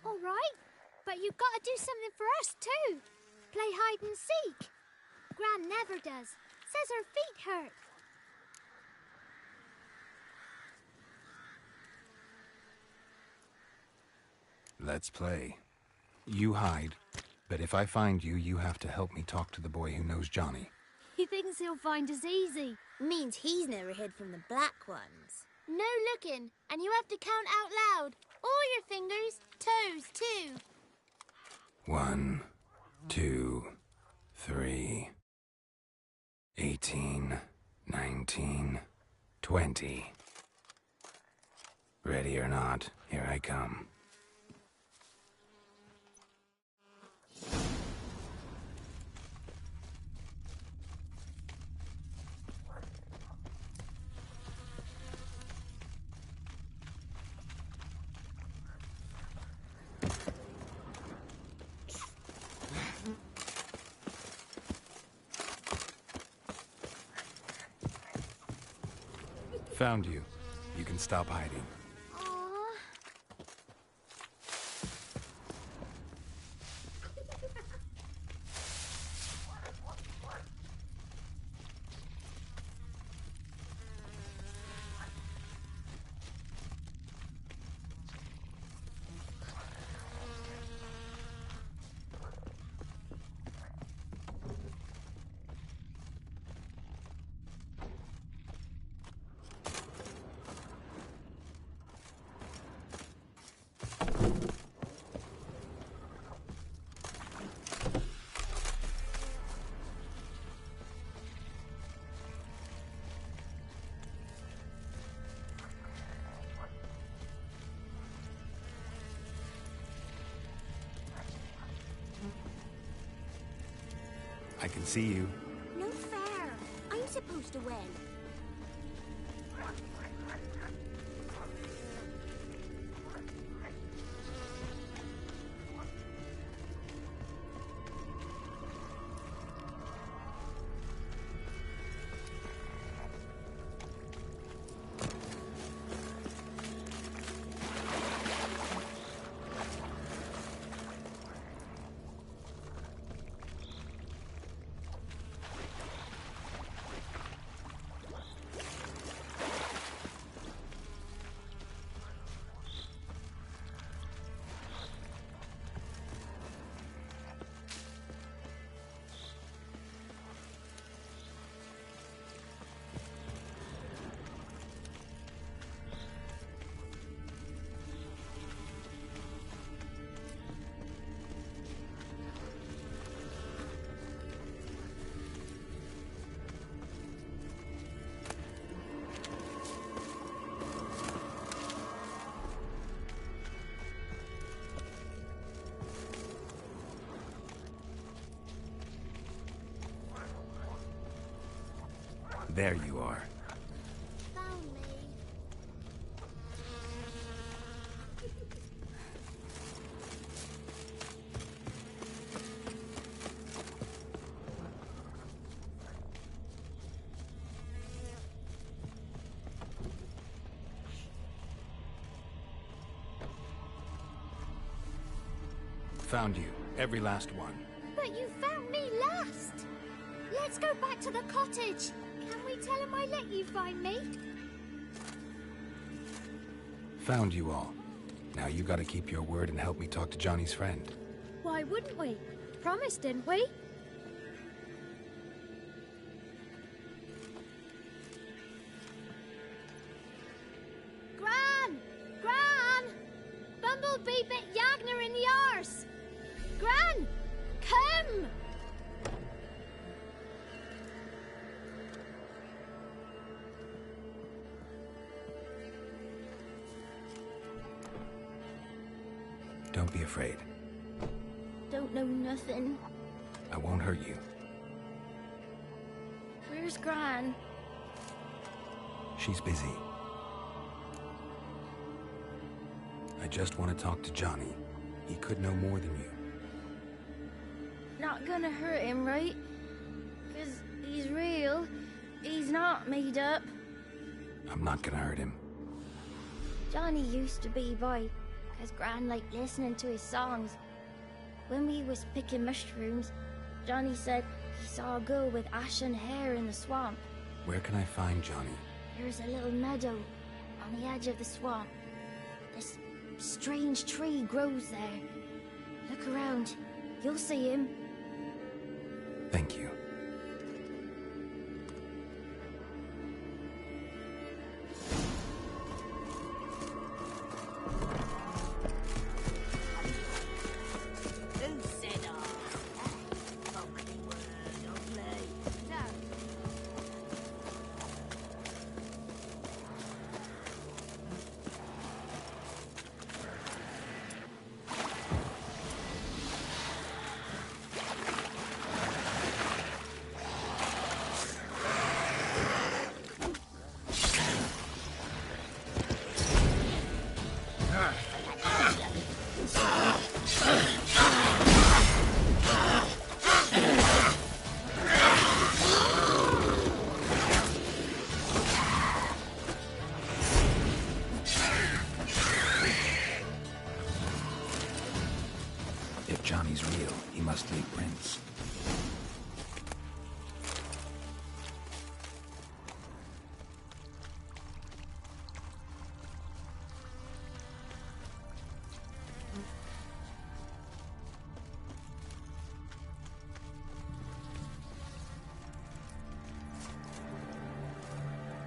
All right. But you've got to do something for us, too. Play hide and seek. Gran never does. Says her feet hurt. Let's play. You hide, but if I find you, you have to help me talk to the boy who knows Johnny. He thinks he'll find us easy. Means he's never hid from the black ones. No looking, and you have to count out loud. All your fingers, toes, too. 1, 2, 3, 18, 19, 20. Ready or not, here I come. Found you. You can stop hiding. I can see you. No fair. I'm supposed to win. There you are. Found me. Found you. Every last one. But you found me last. Let's go back to the cottage. Can we tell him I let you find me? Found you all. Now you gotta keep your word and help me talk to Johnny's friend. Why wouldn't we? Promised, didn't we? Gran! Gran! Bumblebee bit Yagner in the arse! Gran! Come! Don't be afraid. Don't know nothing. I won't hurt you. Where's Gran? She's busy. I just want to talk to Johnny. He could know more than you. Not gonna hurt him, right? 'Cause he's real. He's not made up. I'm not gonna hurt him. Johnny used to be boy, 'cause Gran liked listening to his songs. When we was picking mushrooms, Johnny said he saw a girl with ashen hair in the swamp. Where can I find Johnny? There's a little meadow on the edge of the swamp. This strange tree grows there. Look around. You'll see him. Thank you. Johnny's real, he must leave prints.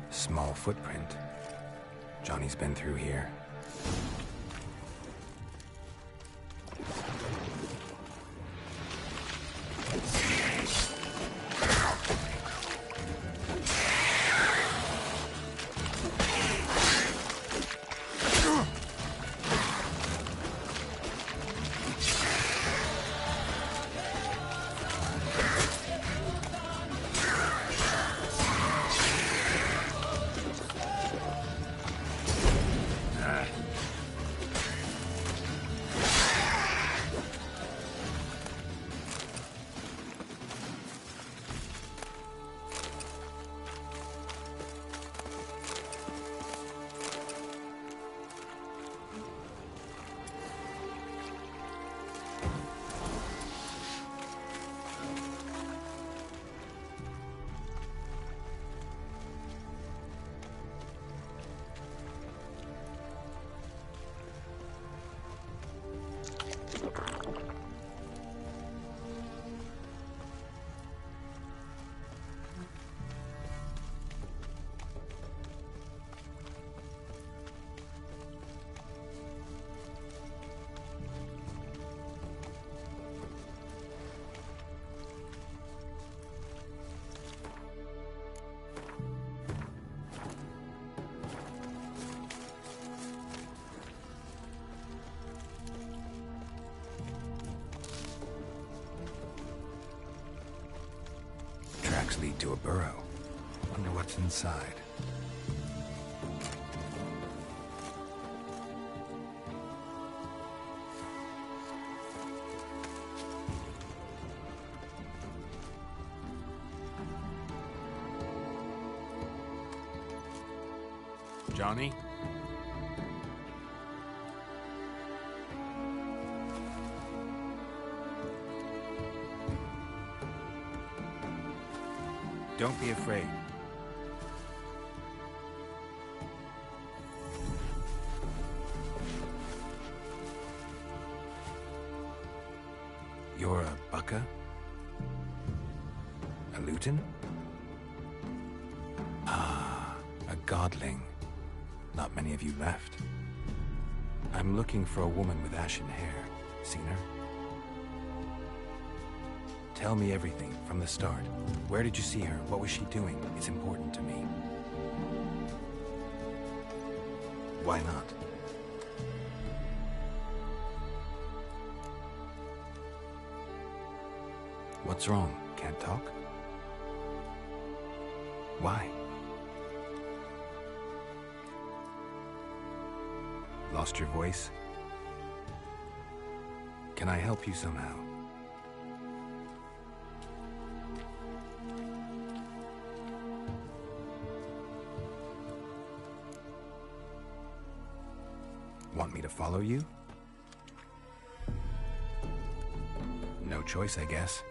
Small footprint. Johnny's been through here. Tracks lead to a burrow. Wonder what's inside. Johnny? Don't be afraid. You're a Bucca? A Luton? Ah, a godling. Not many of you left. I'm looking for a woman with ashen hair. Seen her? Tell me everything from the start. Where did you see her? What was she doing? It's important to me. Why not? What's wrong? Can't talk? Why? Lost your voice? Can I help you somehow? Want me to follow you? No choice, I guess.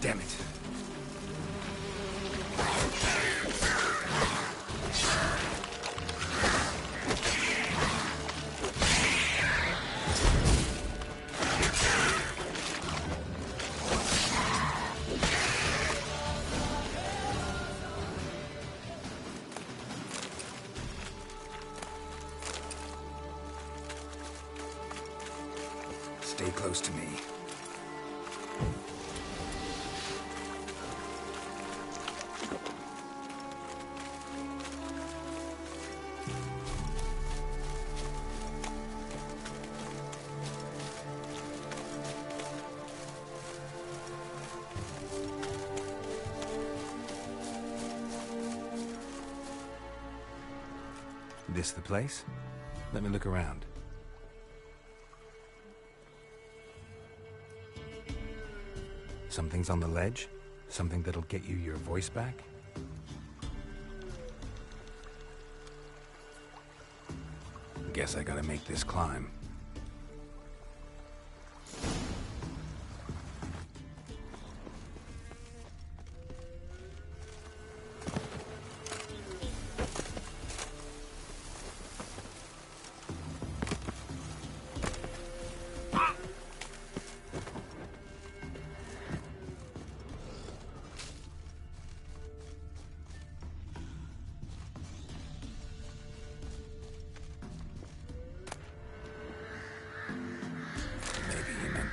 Damn it. Stay close to me. This the place? Let me look around. Something's on the ledge? Something that'll get you your voice back? Guess I gotta make this climb.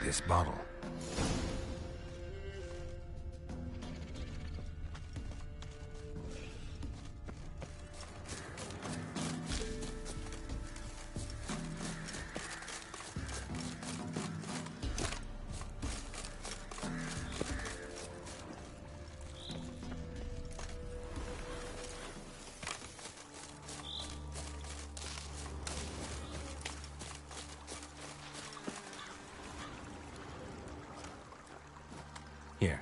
This bottle. Here.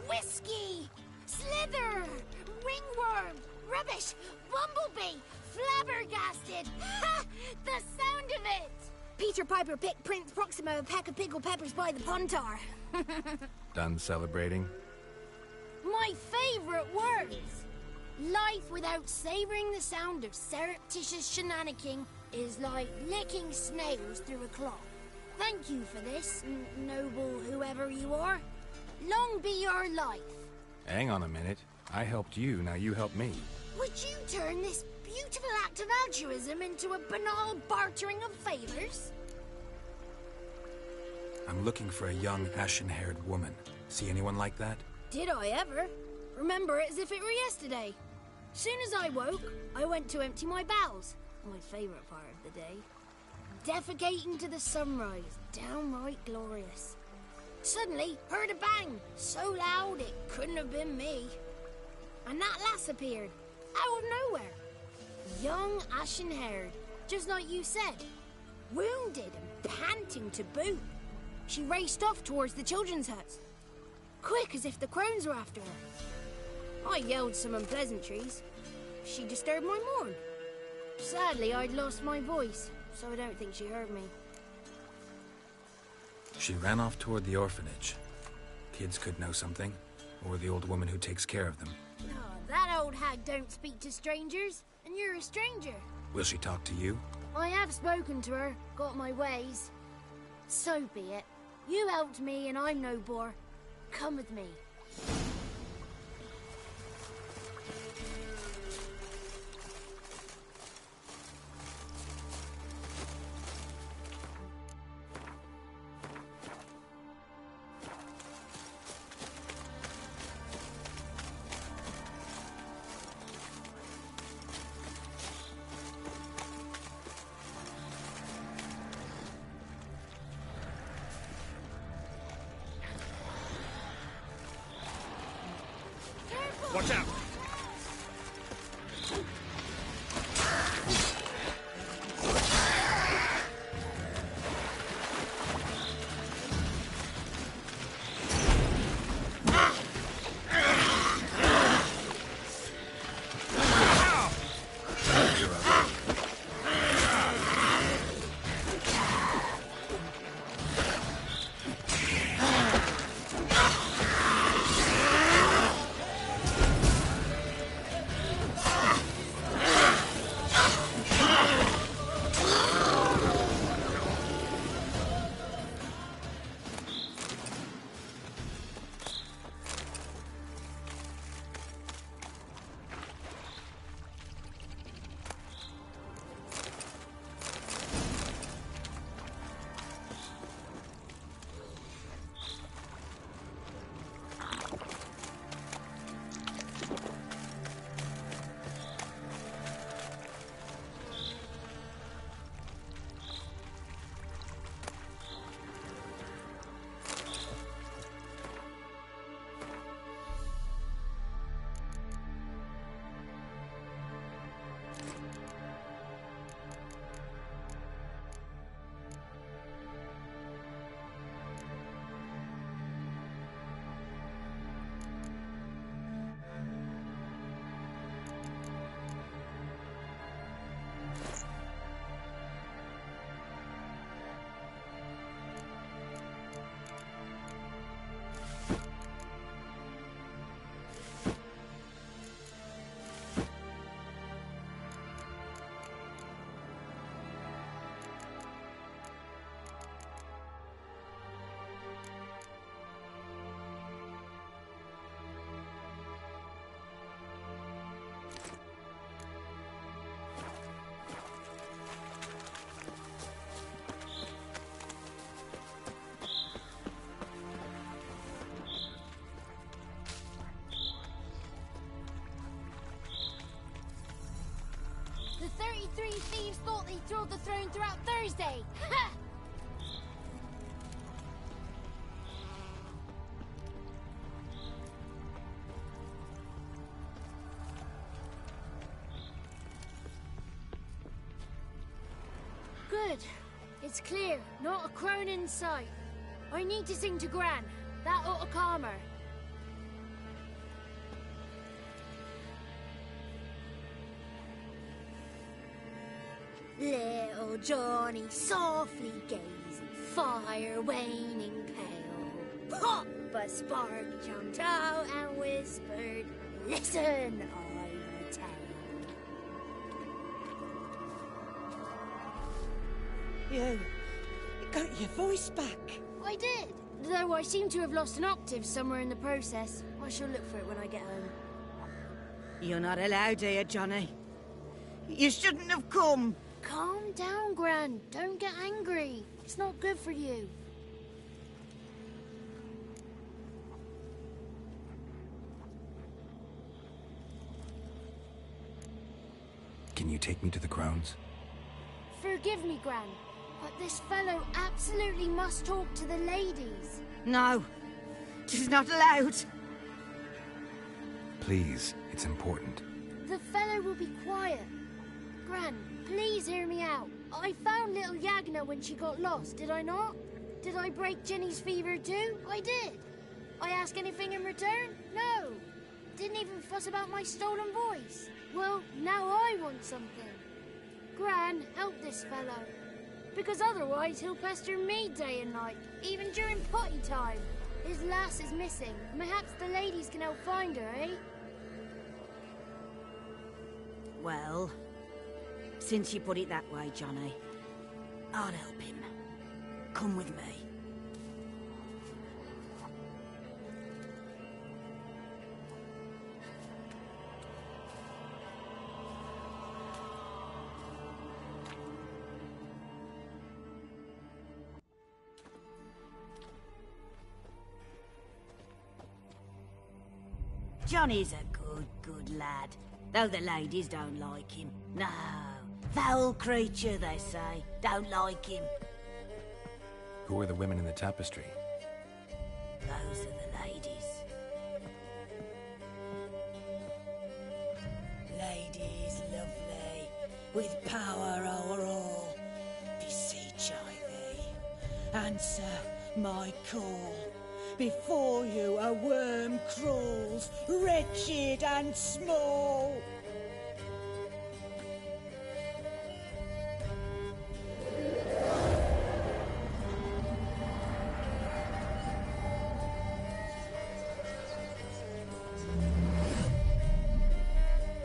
Whiskey! Slither! Ringworm! Rubbish! Bumblebee! Flabbergasted! Ha! The sound of it! Peter Piper picked Prince Proximo a pack of pickled peppers by the puntar. Done celebrating? My favorite words! Life without savoring the sound of surreptitious shenanigans is like licking snails through a cloth. Thank you for this, noble whoever you are. Long be your life. Hang on a minute. I helped you, now you help me. Would you turn this beautiful act of altruism into a banal bartering of favors? I'm looking for a young, ashen-haired woman. See anyone like that? Did I ever? Remember it as if it were yesterday. Soon as I woke, I went to empty my bowels. My favourite part of the day. Defecating to the sunrise, downright glorious. Suddenly, heard a bang, so loud it couldn't have been me. And that lass appeared, out of nowhere. Young, ashen-haired, just like you said. Wounded and panting to boot. She raced off towards the children's huts. Quick as if the crones were after her. I yelled some unpleasantries. She disturbed my morn. Sadly, I'd lost my voice, so I don't think she heard me. She ran off toward the orphanage. Kids could know something, or the old woman who takes care of them. Oh, that old hag don't speak to strangers, and you're a stranger. Will she talk to you? I have spoken to her, got my ways. So be it. You helped me, and I'm no bore. Come with me. he thrilled the throne throughout Thursday. Ha! Good. It's clear. Not a crone in sight. I need to sing to Gran. That ought to calm her. Little Johnny softly gazing, fire waning pale. Pop! A spark jumped out and whispered, "Listen, I've a tale." You got your voice back. I did, though I seem to have lost an octave somewhere in the process. I shall look for it when I get home. You're not allowed here, Johnny. You shouldn't have come. Calm down, Gran. Don't get angry. It's not good for you. Can you take me to the Crones? Forgive me, Gran, but this fellow absolutely must talk to the ladies. No, she's not allowed. Please, it's important. The fellow will be quiet. Gran, please hear me out. I found little Yagna when she got lost, did I not? Did I break Ginny's fever too? I did. I ask anything in return? No. Didn't even fuss about my stolen voice. Well, now I want something. Gran, help this fellow. Because otherwise he'll pester me day and night, even during potty time. His lass is missing. Perhaps the ladies can help find her, eh? Well, since you put it that way, Johnny, I'll help him. Come with me. Johnny's a good lad, though the ladies don't like him. No, foul creature, they say. Don't like him. Who are the women in the tapestry? Those are the ladies. Ladies lovely, with power o'er all. Beseech I thee, answer my call. Before you a worm crawls, wretched and small.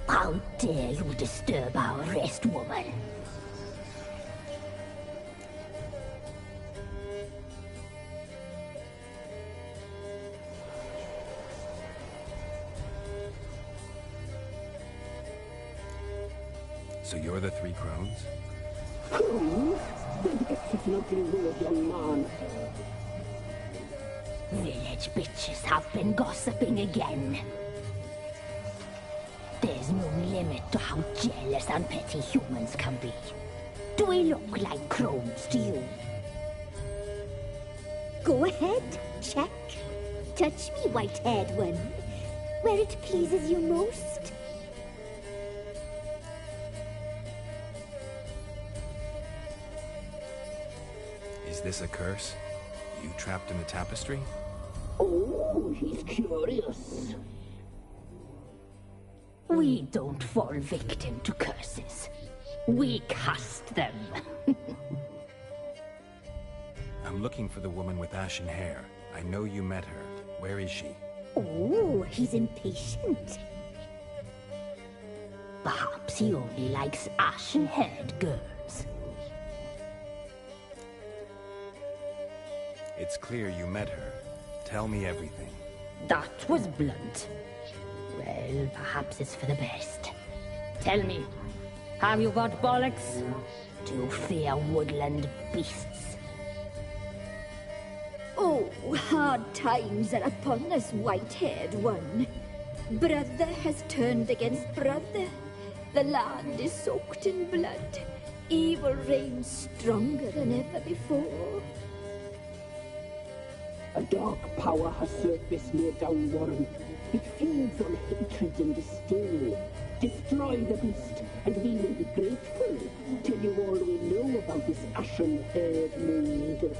How dare you disturb our rest, woman? So you're the Three Crones? It's nothing weird, young man. Village bitches have been gossiping again. There's no limit to how jealous and petty humans can be. Do we look like crones to you? Go ahead, check. Touch me, white-haired one, where it pleases you most. Is this a curse? You trapped in the tapestry? Oh, he's curious. We don't fall victim to curses. We cast them. I'm looking for the woman with ashen hair. I know you met her. Where is she? Oh, he's impatient. Perhaps he only likes ashen-haired girls. It's clear you met her. Tell me everything. That was blunt. Well, perhaps it's for the best. Tell me, have you got bollocks? Do you fear woodland beasts? Oh, hard times are upon us, white-haired one. Brother has turned against brother. The land is soaked in blood. evil reigns stronger than ever before. A dark power has surfaced near Downwarren. It feeds on hatred and disdain. Destroy the beast, and we will be grateful. Tell you all we know about this ashen-haired maid.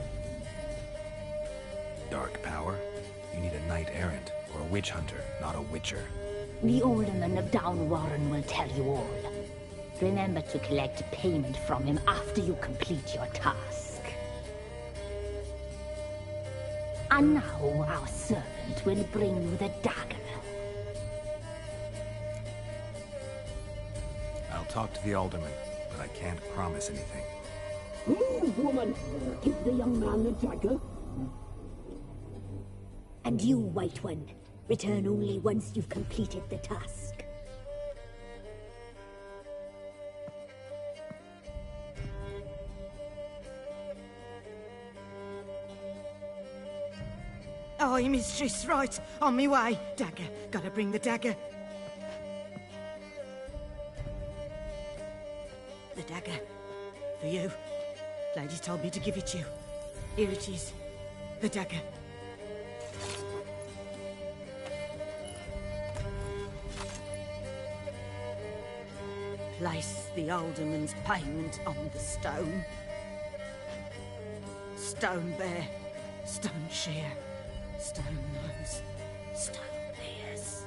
Dark power? You need a knight-errant, or a witch-hunter, not a witcher. The alderman of Downwarren will tell you all. Remember to collect payment from him after you complete your task. And now our servant will bring you the dagger. I'll talk to the alderman, but I can't promise anything. Move, woman! Give the young man the dagger. And you, White One, return only once you've completed the task. Aye, mistress, right. On me way. Dagger. Gotta bring the dagger. The dagger. For you. Lady told me to give it to you. Here it is. The dagger. Place the alderman's payment on the stone. Stone bear. Stone shear. Stone nose, stone ears.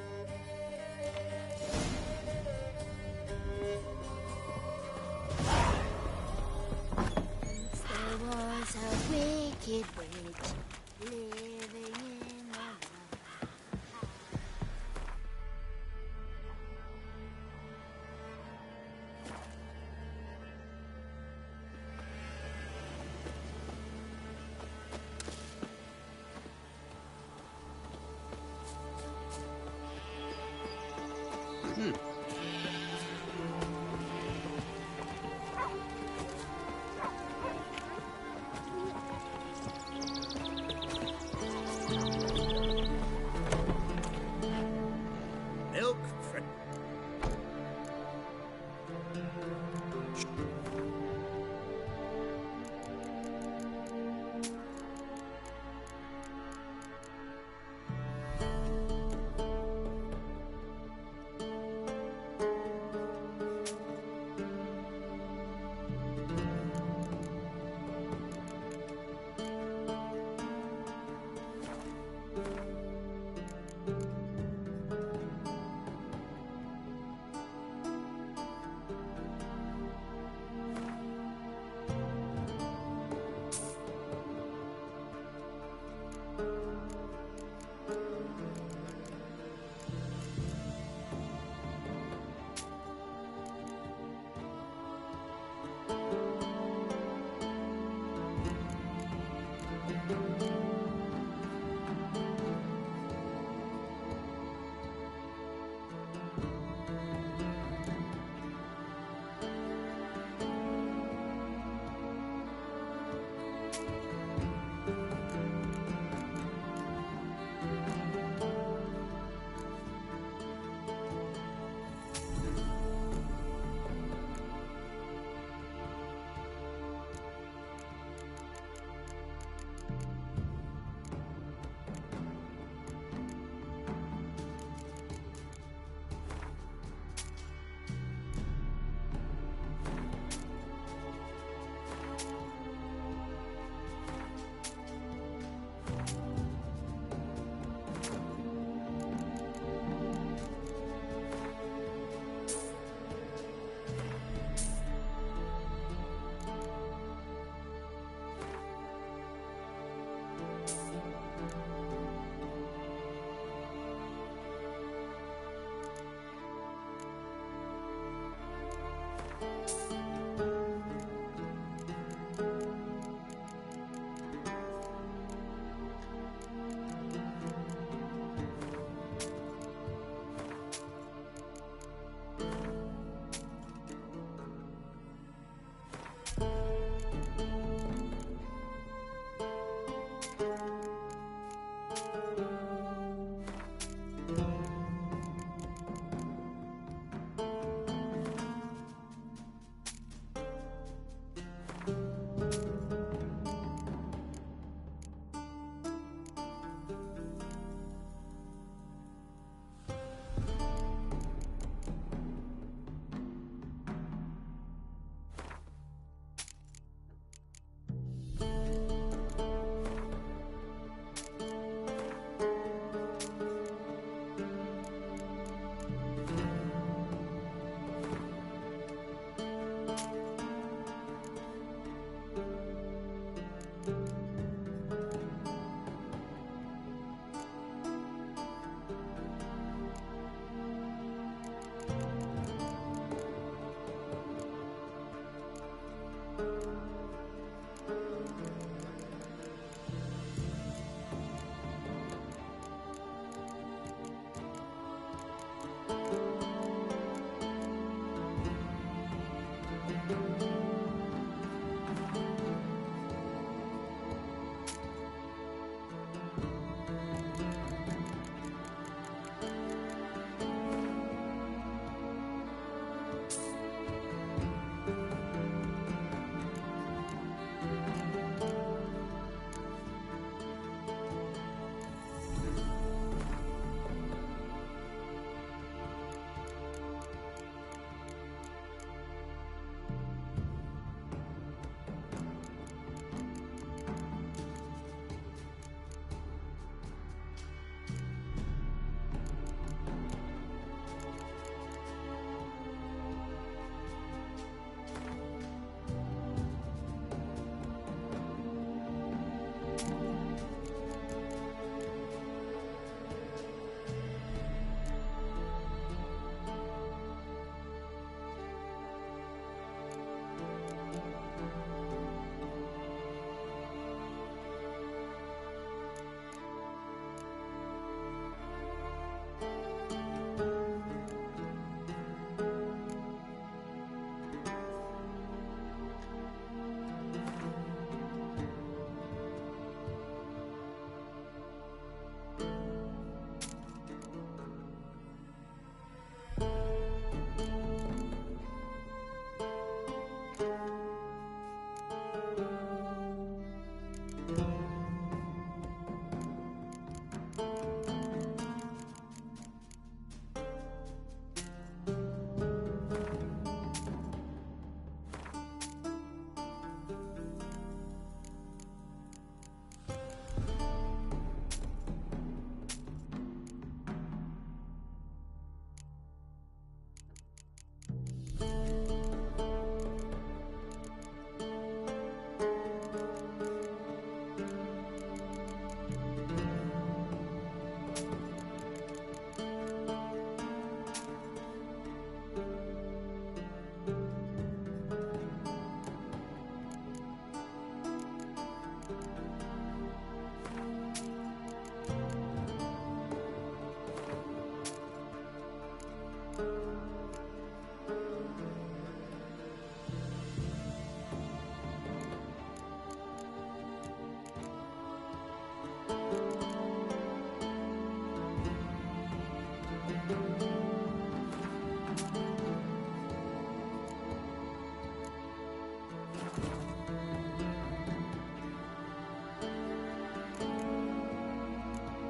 There was a wicked witch living in a Milk?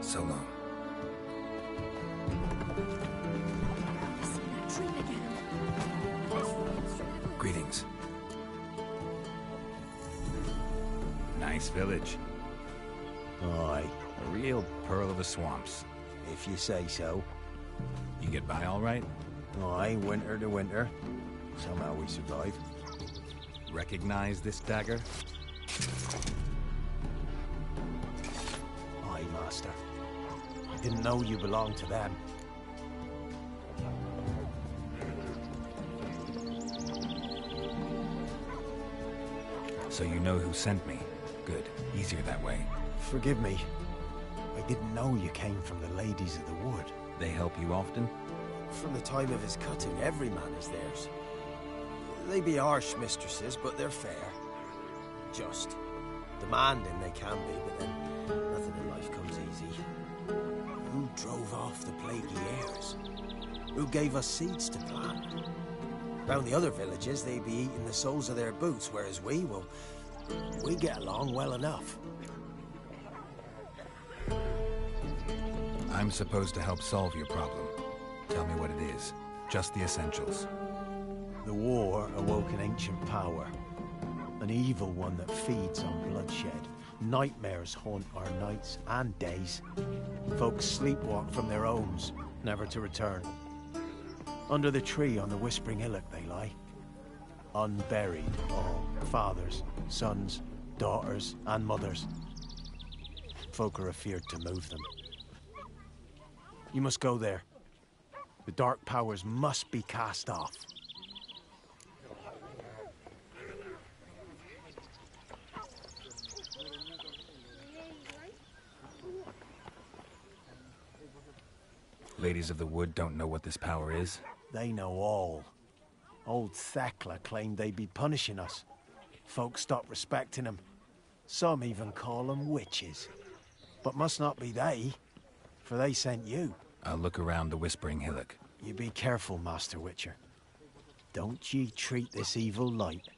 So long. Greetings. Nice village. Aye. A real pearl of the swamps. If you say so. You get by all right? Aye, winter to winter. Somehow we survive. Recognize this dagger? Aye, master. Didn't know you belonged to them. So you know who sent me. Good. Easier that way. Forgive me. I didn't know you came from the Ladies of the Wood. They help you often? From the time of his cutting, every man is theirs. They be harsh mistresses, but they're fair. Just. Demanding they can be, but then nothing in life comes easy. Who drove off the plaguey airs? Who gave us seeds to plant? Round the other villages, they be eating the soles of their boots, whereas we get along well enough. I'm supposed to help solve your problem. Tell me what it is. Just the essentials. The war awoke an ancient power. An evil one that feeds on bloodshed. Nightmares haunt our nights and days. Folks sleepwalk from their homes, never to return. Under the tree on the Whispering Hillock they lie. Unburied, all. Fathers, sons, daughters, and mothers. Folk are afeard to move them. You must go there. The dark powers must be cast off. Ladies of the Wood don't know what this power is? They know all. Old Thekla claimed they'd be punishing us. Folk stopped respecting them. Some even call them witches. But must not be they, for they sent you. I'll look around the Whispering Hillock. You be careful, Master Witcher. Don't ye treat this evil light.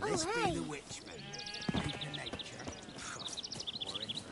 This Oh, hey. be the Witchman. Nature. More interesting.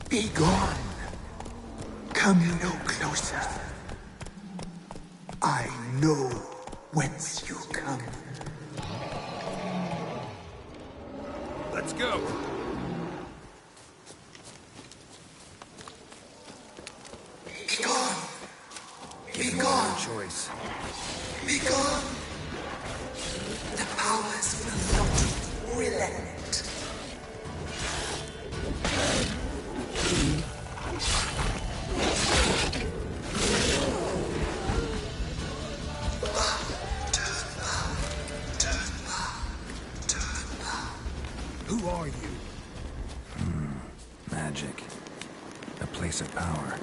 Be gone. Come no closer. I know whence you come. Let's go. Be gone. Be Give gone. no choice. Be gone. The powers will not relent. Who are you? Magic. A place of power.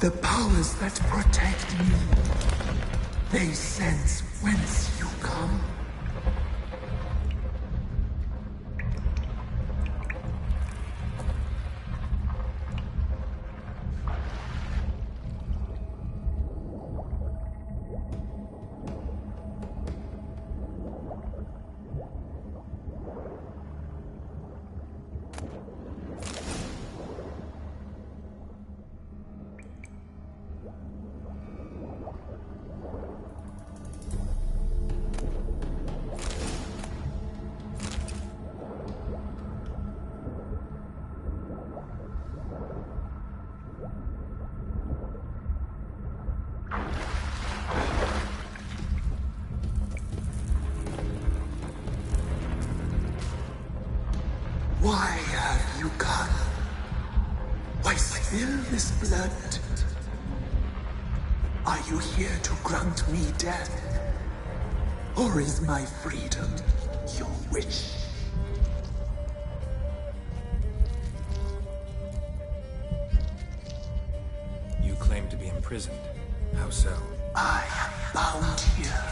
The powers that protect me, they sense whence you come. Why have you come? Why spill this blood? Are you here to grant me death? Or is my freedom your wish? You claim to be imprisoned. How so? I am bound here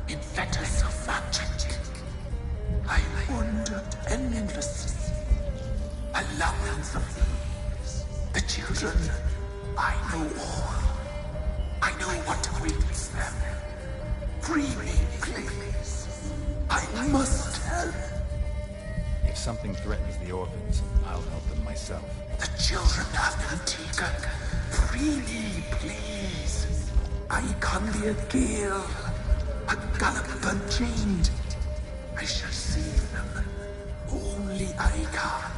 in fetters of magic. I wandered endlessly, allowance of thieves, the children. I know all. I know what awaits them. Free me, please. I must help. If something threatens the orphans, I'll help them myself. The children have been taken. Free me, please. I can be a gale, a gallop unchained. I shall save them. Only I can.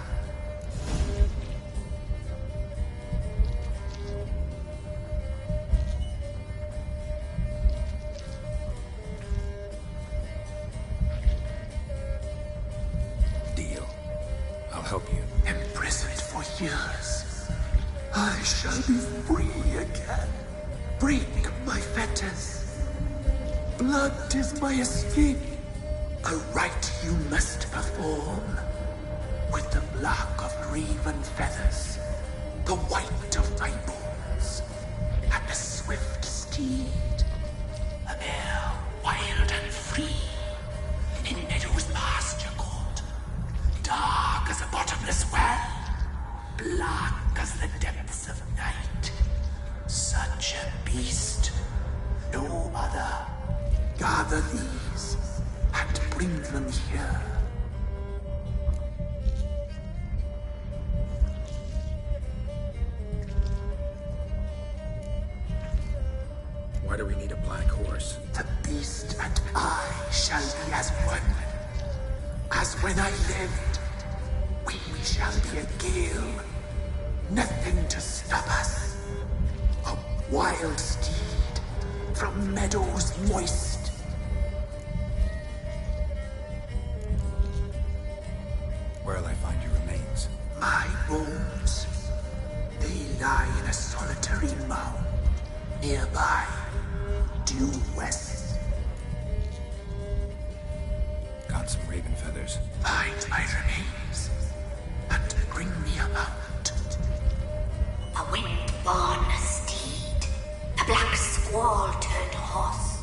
Deal. I'll help you. Imprisoned for years, I shall be free again. Break my fetters. Blood is my escape. A rite you must perform. With the black of raven feathers, the white of my bones, and the swift steed. A mare wild and free, in meadows pasture court. Dark as a bottomless well, black as the depths of night. Such a beast, no other. Gather these and bring them here. Why do we need a black horse? The beast and I shall be as one. As when I lived, we shall be a gale. Nothing to stop us. A wild steed from meadows moist. Where'll I find your remains? My bones. They lie in a solitary mound nearby, due west. Got some raven feathers. Find my remains and bring me a mount. A wind-born steed, a black squall turned horse.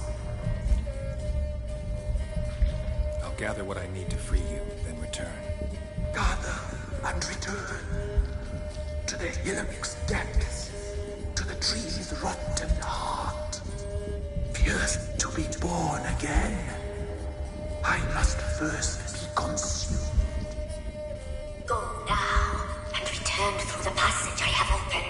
I'll gather what I need to free you, then return. Gather and return to the hillock's depths, to the tree's rotten heart. Pierced to be born again, I must first be consumed. Go now and return through the passage I have opened.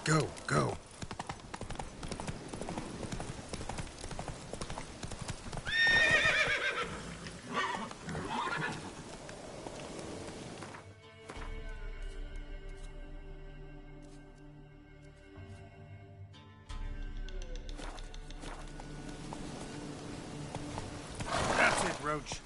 Go, go. That's it. Roach.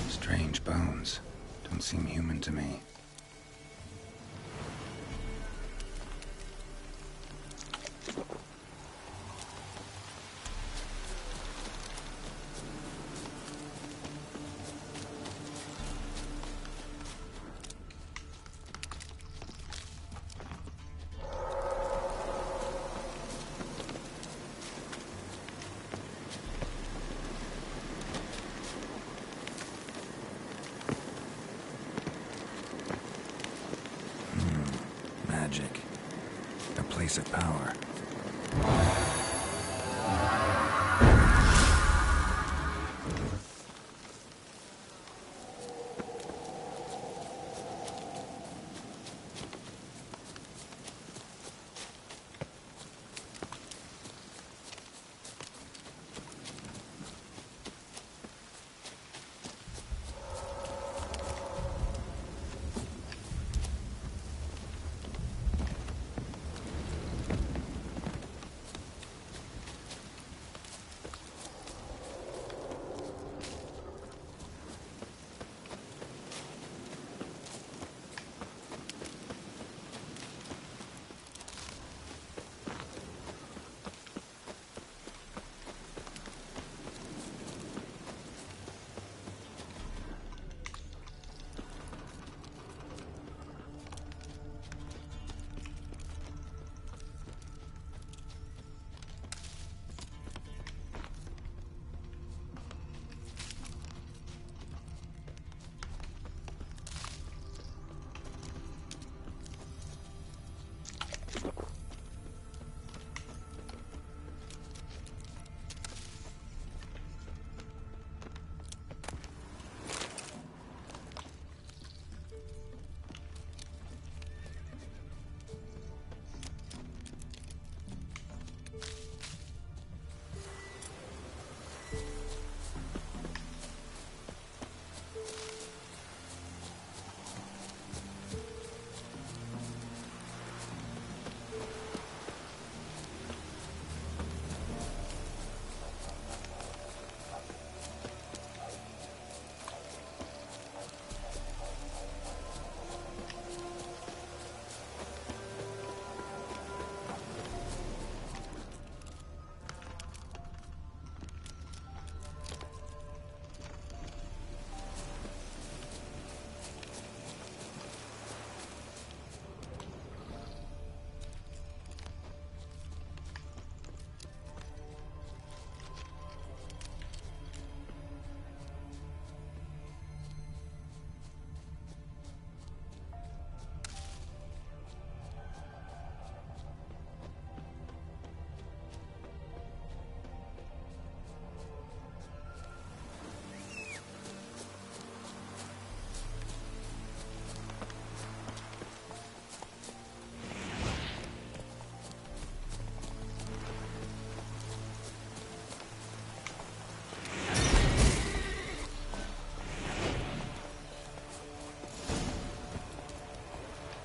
Strange bones. Don't seem human to me. Magic. A place of power.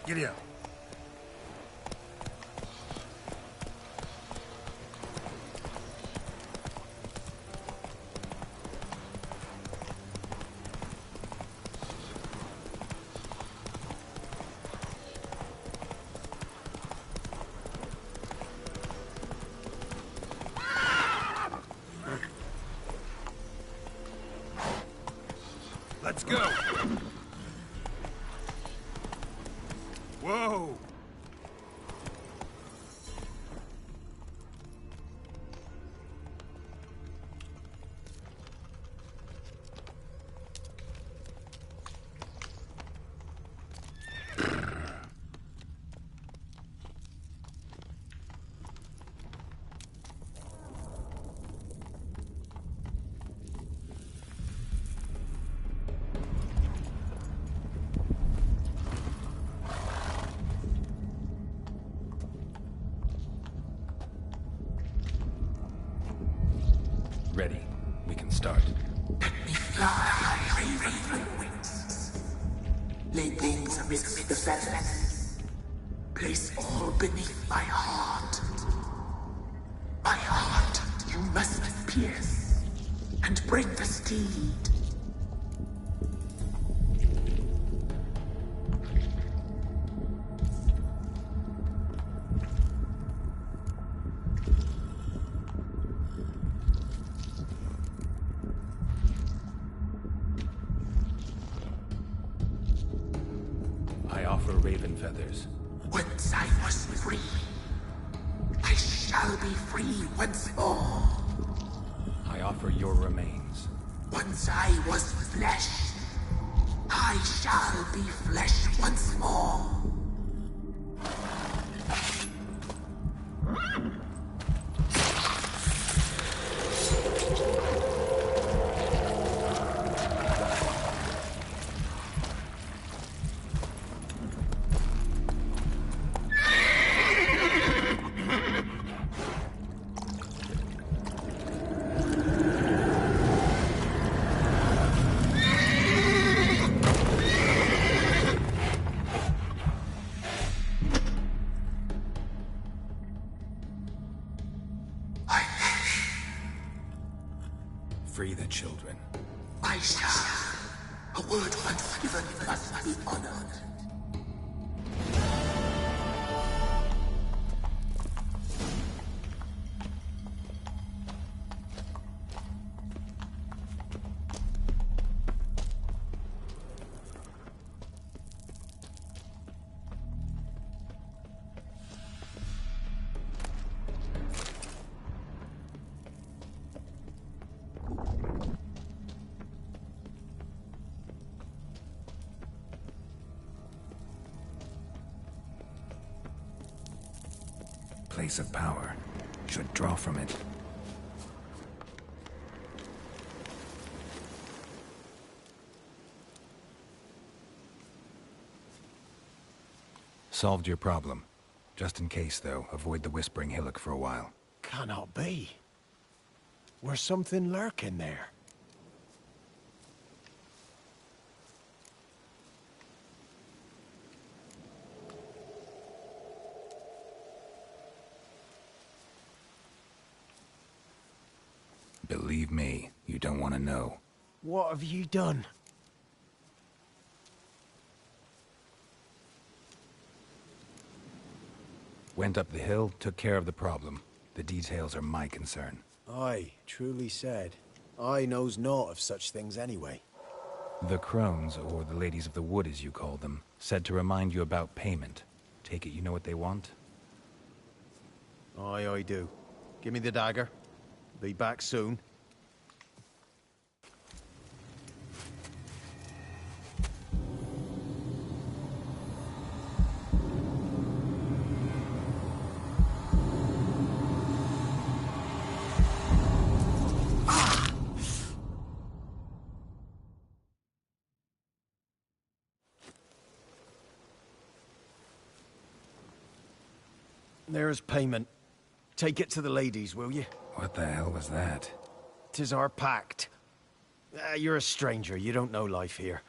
Giddy up. go! Whoa! Ready. We can start. Fly, raven wings. Lay things amidst the feathers. Place all beneath my heart. My heart you must pierce, and bring the steed. I offer raven feathers. Once I was free, I shall be free once more. I offer your remains. Once I was flesh, I shall be flesh once more. Free the children. I shall. A word once given must be honored. Place of power. Should draw from it. Solved your problem. Just in case, though, avoid the Whispering Hillock for a while. Cannot be. Where's something lurking there? Believe me, you don't want to know. What have you done? Went up the hill, took care of the problem. The details are my concern. Aye, truly said. I knows naught of such things anyway. The crones, or the ladies of the wood as you call them, said to remind you about payment. Take it you know what they want? Aye, I do. Give me the dagger. Be back soon. There's payment. Take it to the ladies, will you? What the hell was that? 'Tis our pact. You're a stranger, you don't know life here.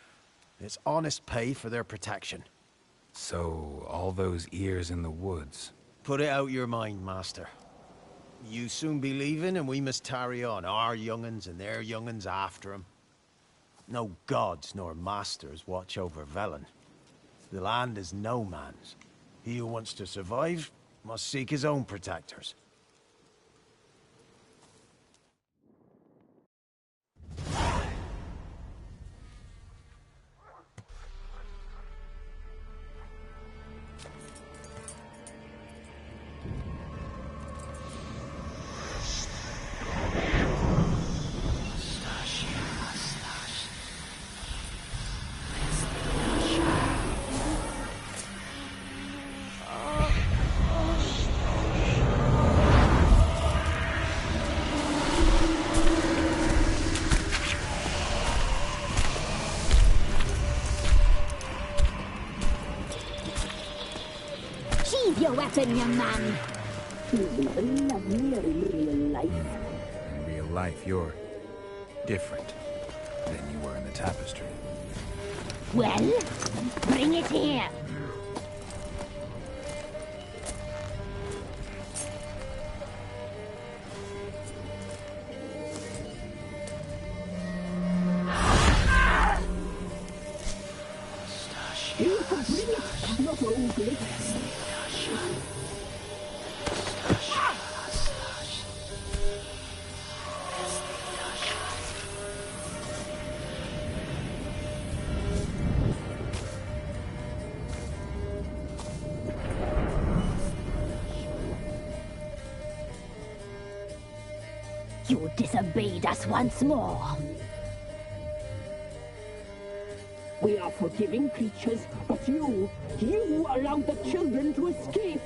It's honest pay for their protection. So, all those ears in the woods. Put it out your mind, master. You soon be leaving and we must tarry on, our young'uns and their young'uns after 'em. No gods nor masters watch over Velen. The land is no man's. He who wants to survive must seek his own protectors. your weapon, young man. He's lovelier in real life. In real life, you're different than you were in the tapestry. Well, bring it here. You can bring it, not only. You disobeyed us once more. We are forgiving creatures, but you allowed the children to escape.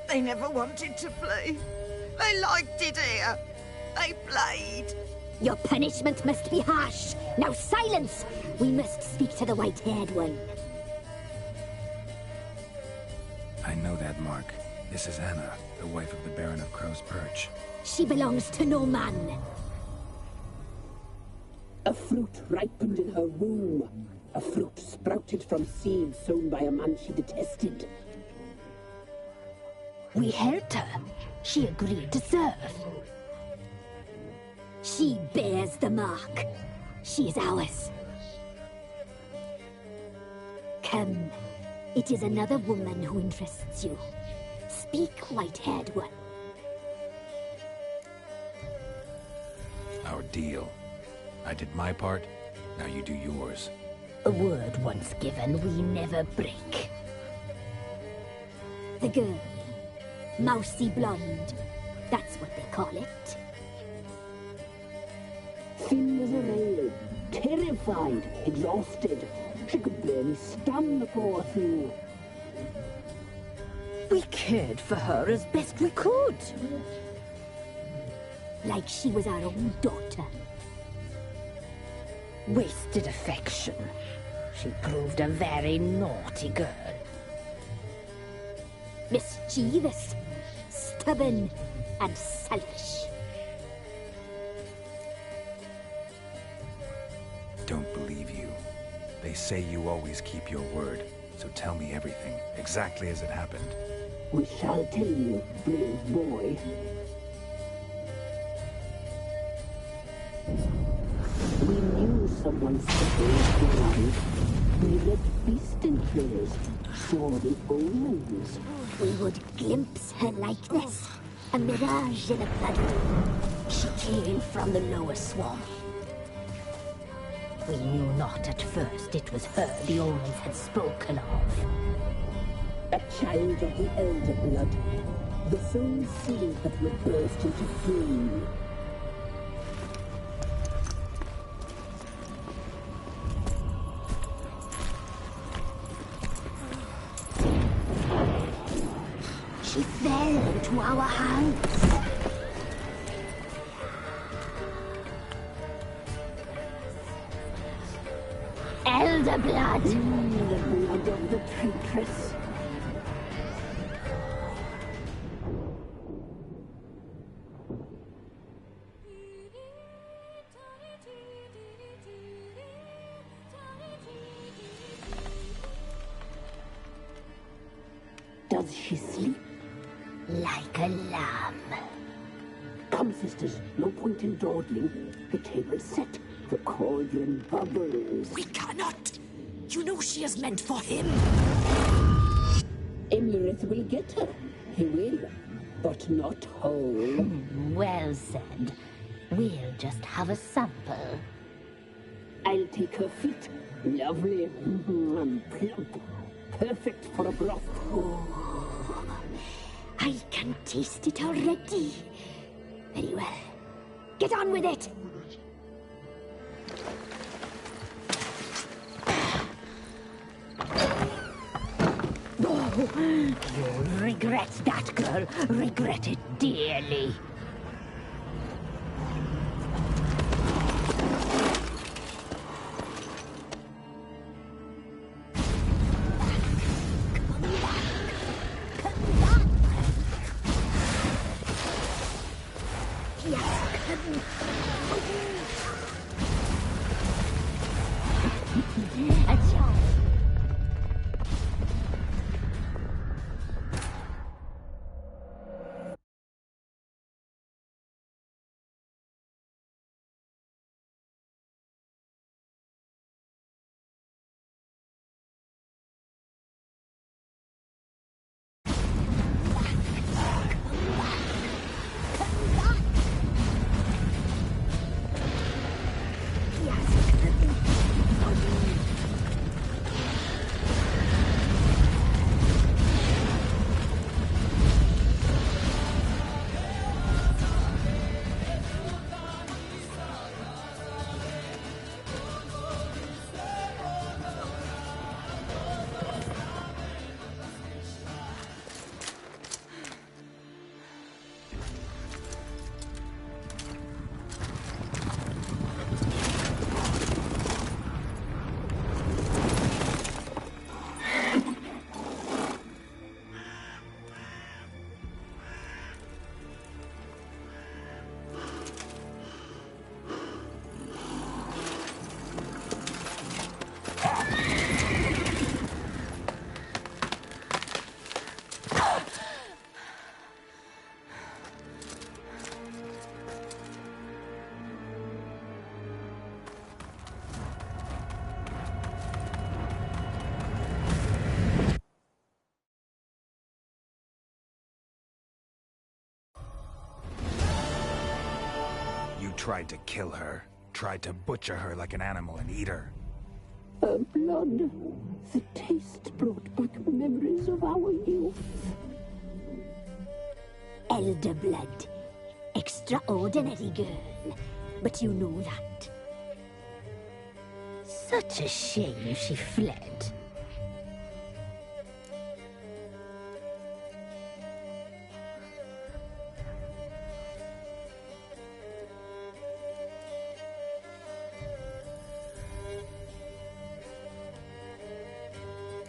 They never wanted to flee. They liked it here. They played. Your punishment must be harsh. Now silence! We must speak to the white-haired one. I know that mark. This is Anna, the wife of the Baron of Crow's Perch. She belongs to no man. A fruit ripened in her womb. A fruit sprouted from seeds sown by a man she detested. We helped her. She agreed to serve. She bears the mark. She is ours. Come. It is another woman who interests you. Speak, white-haired one. Our deal. I did my part, now you do yours. A word once given, we never break. The girl. Mousy blonde. That's what they call it. Thin as a rail, terrified, exhausted. She could barely stand, the poor thing. We cared for her as best we could. Like she was our own daughter. Wasted affection. She proved a very naughty girl. Mischievous, stubborn, and selfish. Don't believe you. They say you always keep your word, so tell me everything, exactly as it happened. We shall tell you, brave boy. We knew someone separated around. We read beast enclosed, saw the omens. We would glimpse her likeness, a mirage in a puddle. She came from the lower swamp. We knew not at first it was her the omens had spoken of. A child of the elder blood, the soul seed that would burst into flame. She fell into our hands. Elder blood! The blood of the traitress. Does she sleep? Like a lamb. Come, sisters, no point in dawdling. The table's set. The cauldron bubbles. We cannot! You know she is meant for him! Emirith will get her. He will, but not whole. Well said. We'll just have a sample. I'll take her feet. Lovely and plump. Perfect for a broth. Oh, I can taste it already. Very well. Get on with it! You'll regret that, girl. Regret it dearly. Come back. Tried to kill her. Tried to butcher her like an animal and eat her. Her blood. The taste brought back memories of our youth. Elder blood. Extraordinary girl. But you know that. Such a shame she fled.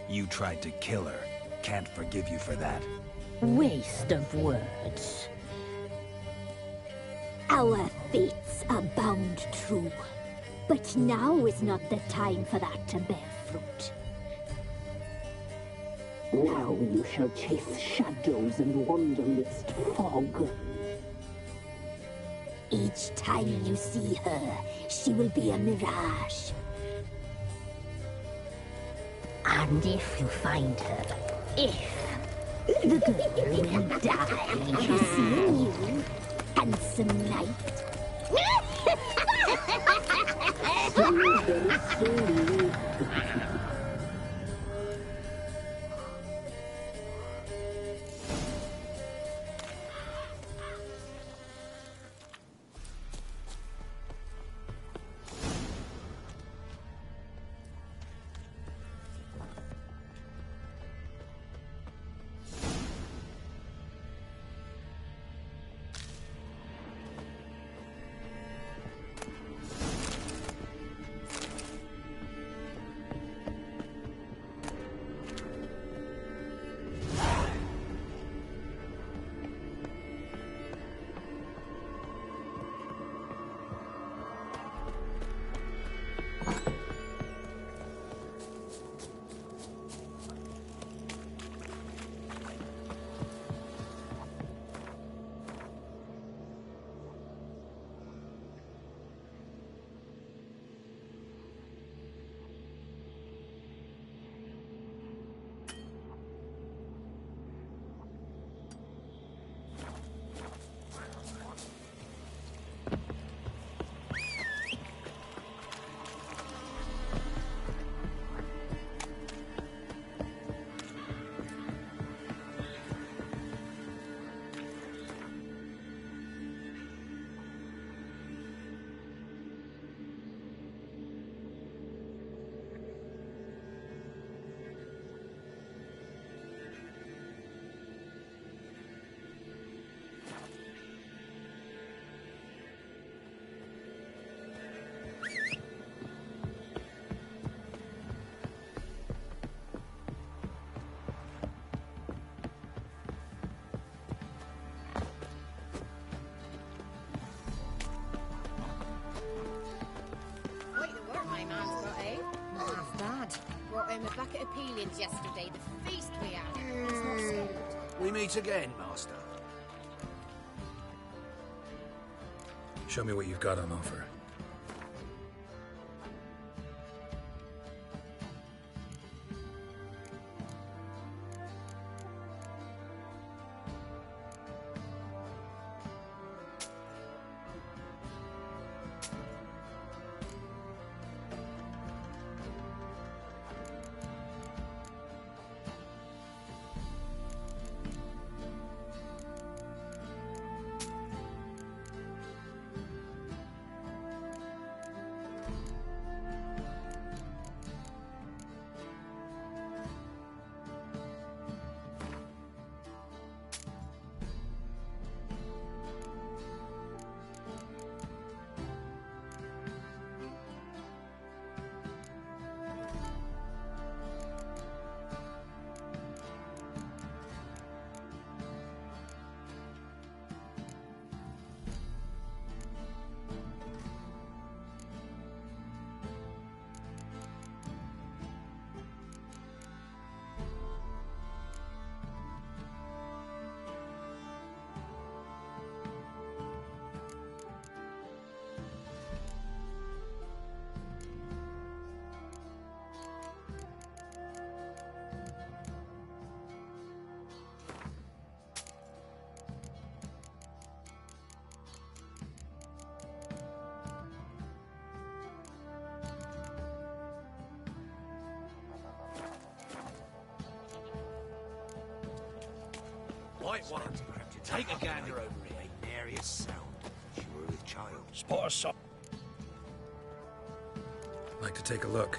You tried to kill her. Can't forgive you for that. Waste of words. Our fates are bound true. But now is not the time for that to bear fruit. Now you shall chase shadows and wander midst fog. Each time you see her, she will be a mirage. And if you find her, the girl will die for seeing you, handsome knight. peelings yesterday. The feast we had. We meet again, Master. Show me what you've got on offer. Right one. Take a gander over here. Ain't nary a sound. Sure with child. Spot a sock. Like to take a look.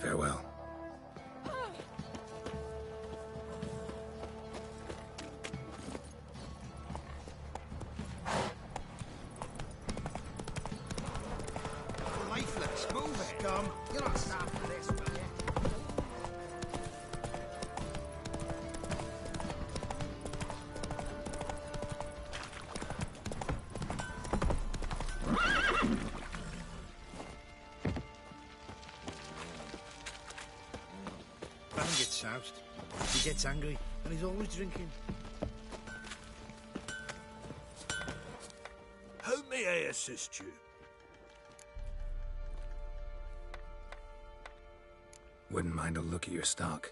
Farewell. Lifeless, move it! Come. You're not staff for this, will you? gets soused. He gets angry, and he's always drinking. How may I assist you? Wouldn't mind a look at your stock.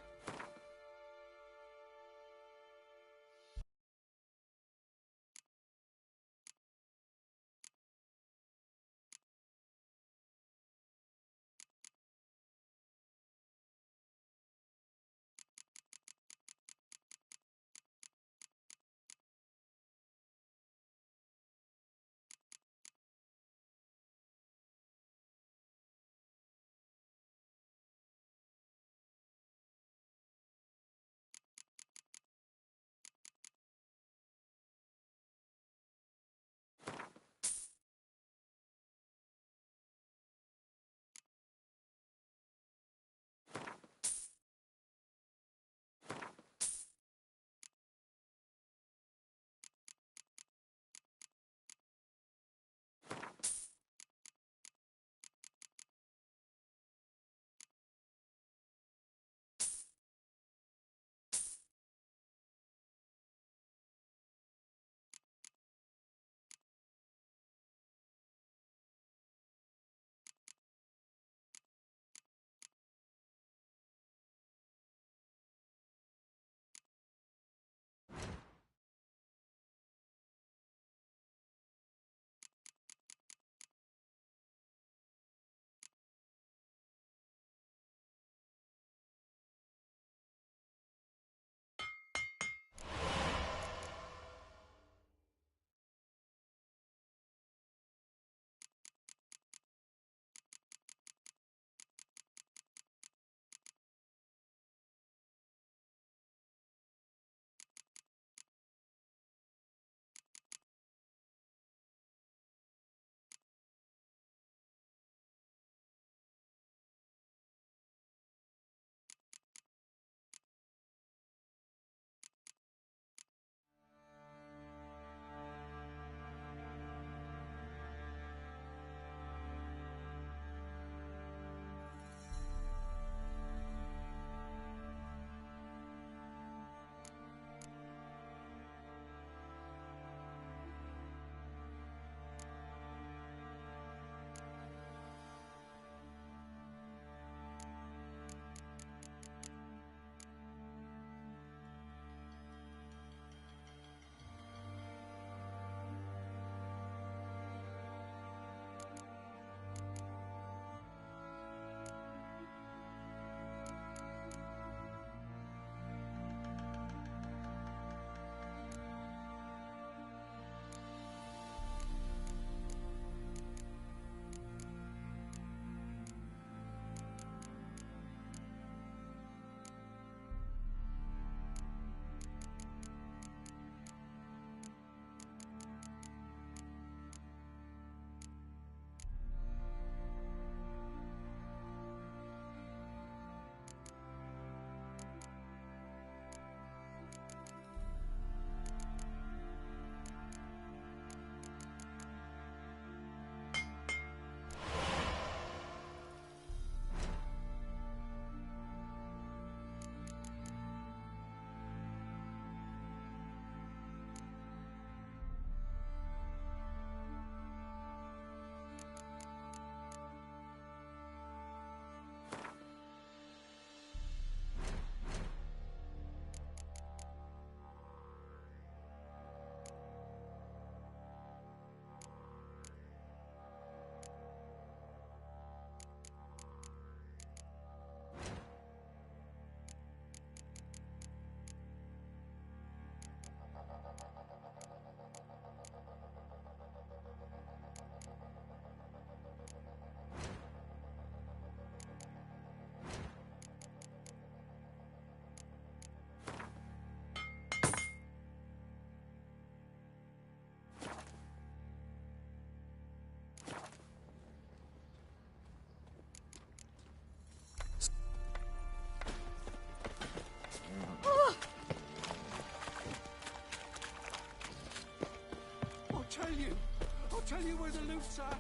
I'll tell you where the loot's at.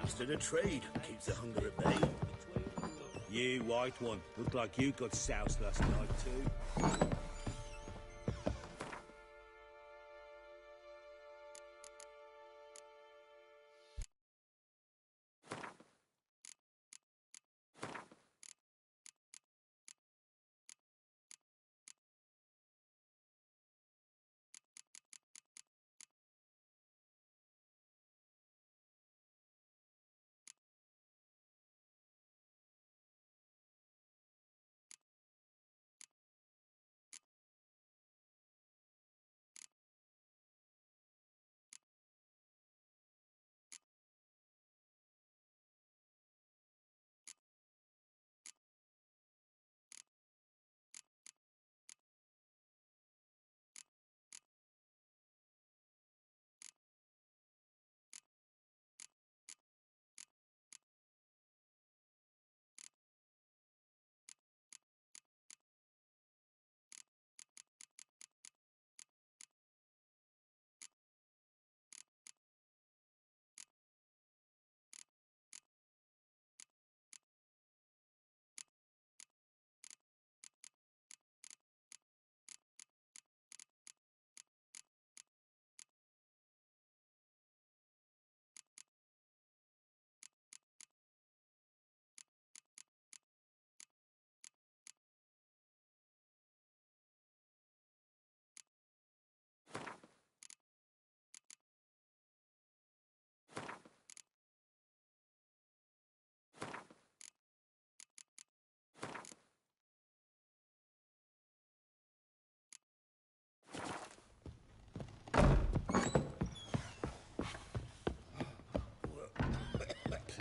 Master the trade, keeps the hunger at bay. You, white one. Looked like you got soused last night, too.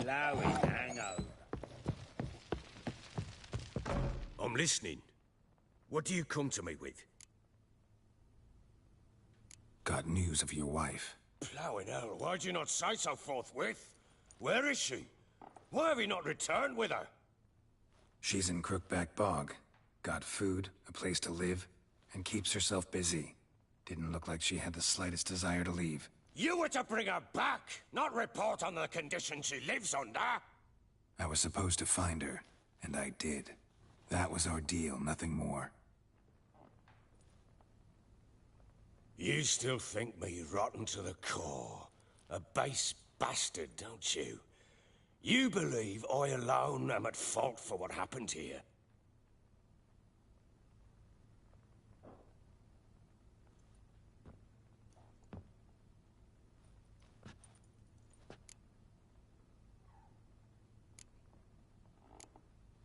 Ploughing hangover. I'm listening. What do you come to me with? Got news of your wife. Ploughing hell, why'd you not say so forthwith? Where is she? Why have you not returned with her? She's in Crookback Bog. Got food, a place to live, and keeps herself busy. Didn't look like she had the slightest desire to leave. You were to bring her back, not report on the conditions she lives under. I was supposed to find her, and I did. That was our deal, nothing more. You still think me rotten to the core. A base bastard, don't you? You believe I alone am at fault for what happened here.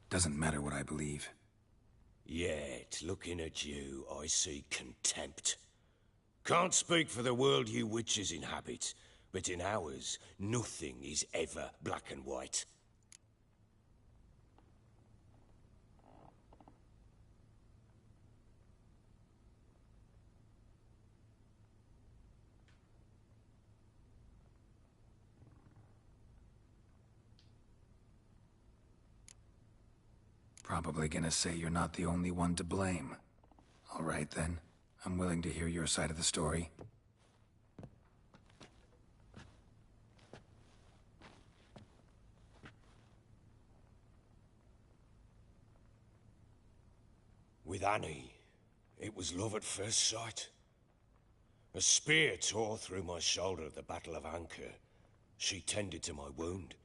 Doesn't matter what I believe. Yet, looking at you, I see contempt. Can't speak for the world you witches inhabit, but in ours, nothing is ever black and white. Probably gonna say you're not the only one to blame. All right then. I'm willing to hear your side of the story. With Annie, it was love at first sight. A spear tore through my shoulder at the Battle of Anchor. She tended to my wound.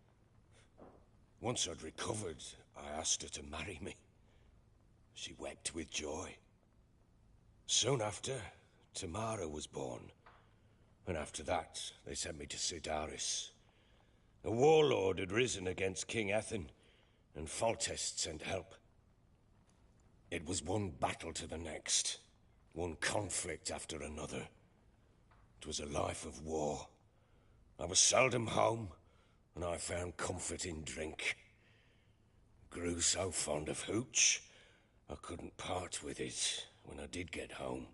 Once I'd recovered, I asked her to marry me. She wept with joy. Soon after, Tamara was born. And after that, they sent me to Sidaris. A warlord had risen against King Ethan, and Foltest sent help. It was one battle to the next, one conflict after another. It was a life of war. I was seldom home, and I found comfort in drink. Grew so fond of hooch, I couldn't part with it when I did get home.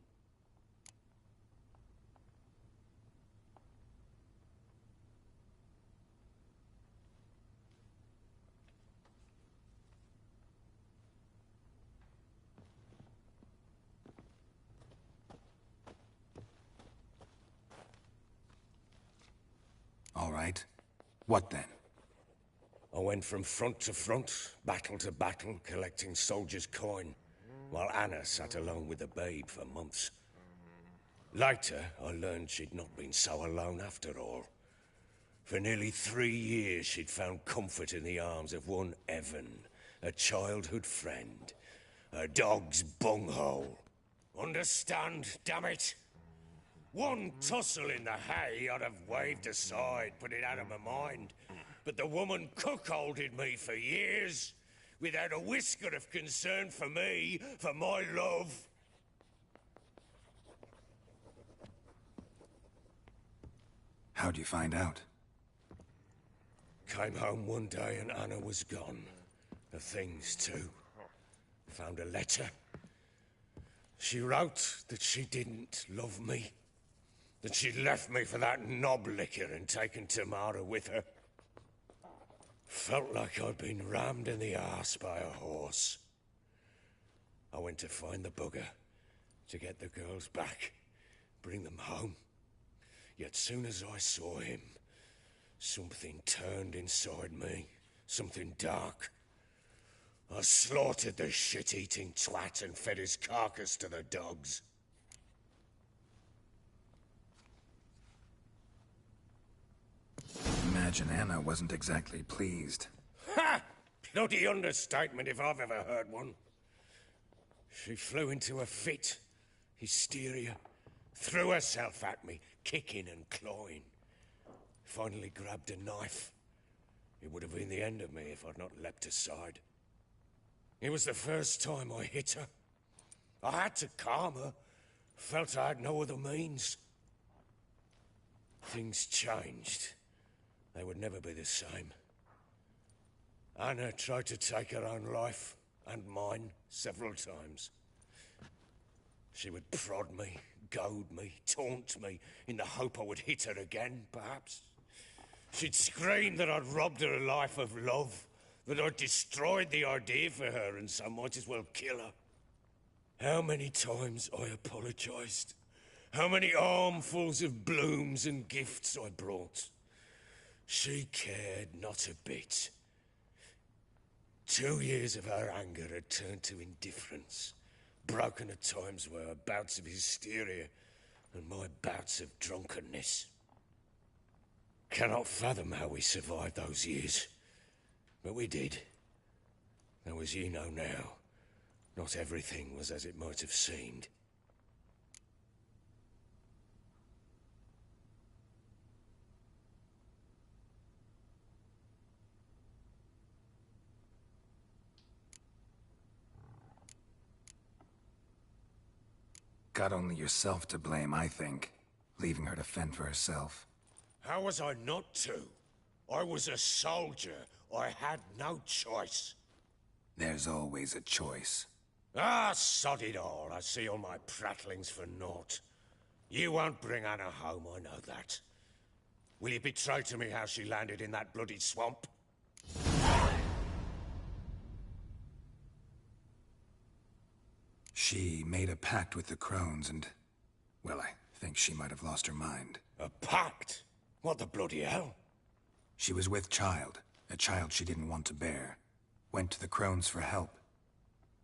All right. What then? went from front to front, battle to battle, collecting soldiers' coin, while Anna sat alone with the babe for months. Later, I learned she'd not been so alone after all. For nearly 3 years, she'd found comfort in the arms of one Evan, a childhood friend. A dog's bunghole. Understand, damn it? One tussle in the hay I'd have waved aside, put it out of my mind. But the woman cuckolded me for years, without a whisker of concern for me, for my love. How'd you find out? Came home one day and Anna was gone. The things, too. Found a letter. She wrote that she didn't love me. That she'd left me for that knob licker and taken Tamara with her. Felt like I'd been rammed in the arse by a horse. I went to find the bugger, to get the girls back, bring them home. Yet soon as I saw him, something turned inside me, something dark. I slaughtered the shit-eating twat and fed his carcass to the dogs. Imagine Anna wasn't exactly pleased. Ha! Bloody understatement if I've ever heard one. She flew into a fit, hysteria, threw herself at me, kicking and clawing. Finally grabbed a knife. It would have been the end of me if I'd not leapt aside. It was the first time I hit her. I had to calm her. Felt I had no other means. Things changed. They would never be the same. Anna tried to take her own life, and mine, several times. She would prod me, goad me, taunt me, in the hope I would hit her again, perhaps. She'd scream that I'd robbed her a life of love, that I'd destroyed the idea for her, and so might as well kill her. How many times I apologized. How many armfuls of blooms and gifts I brought. She cared not a bit. 2 years of her anger had turned to indifference, broken at times by her bouts of hysteria and my bouts of drunkenness. Cannot fathom how we survived those years, but we did. Though, as you know now, not everything was as it might have seemed. Got only yourself to blame, I think. Leaving her to fend for herself. How was I not to? I was a soldier. I had no choice. There's always a choice. Ah, sod it all. I see all my prattlings for naught. You won't bring Anna home, I know that. Will you betray to me how she landed in that bloody swamp? She made a pact with the Crones and... well, I think she might have lost her mind. A pact? What the bloody hell? She was with child, a child she didn't want to bear. Went to the Crones for help.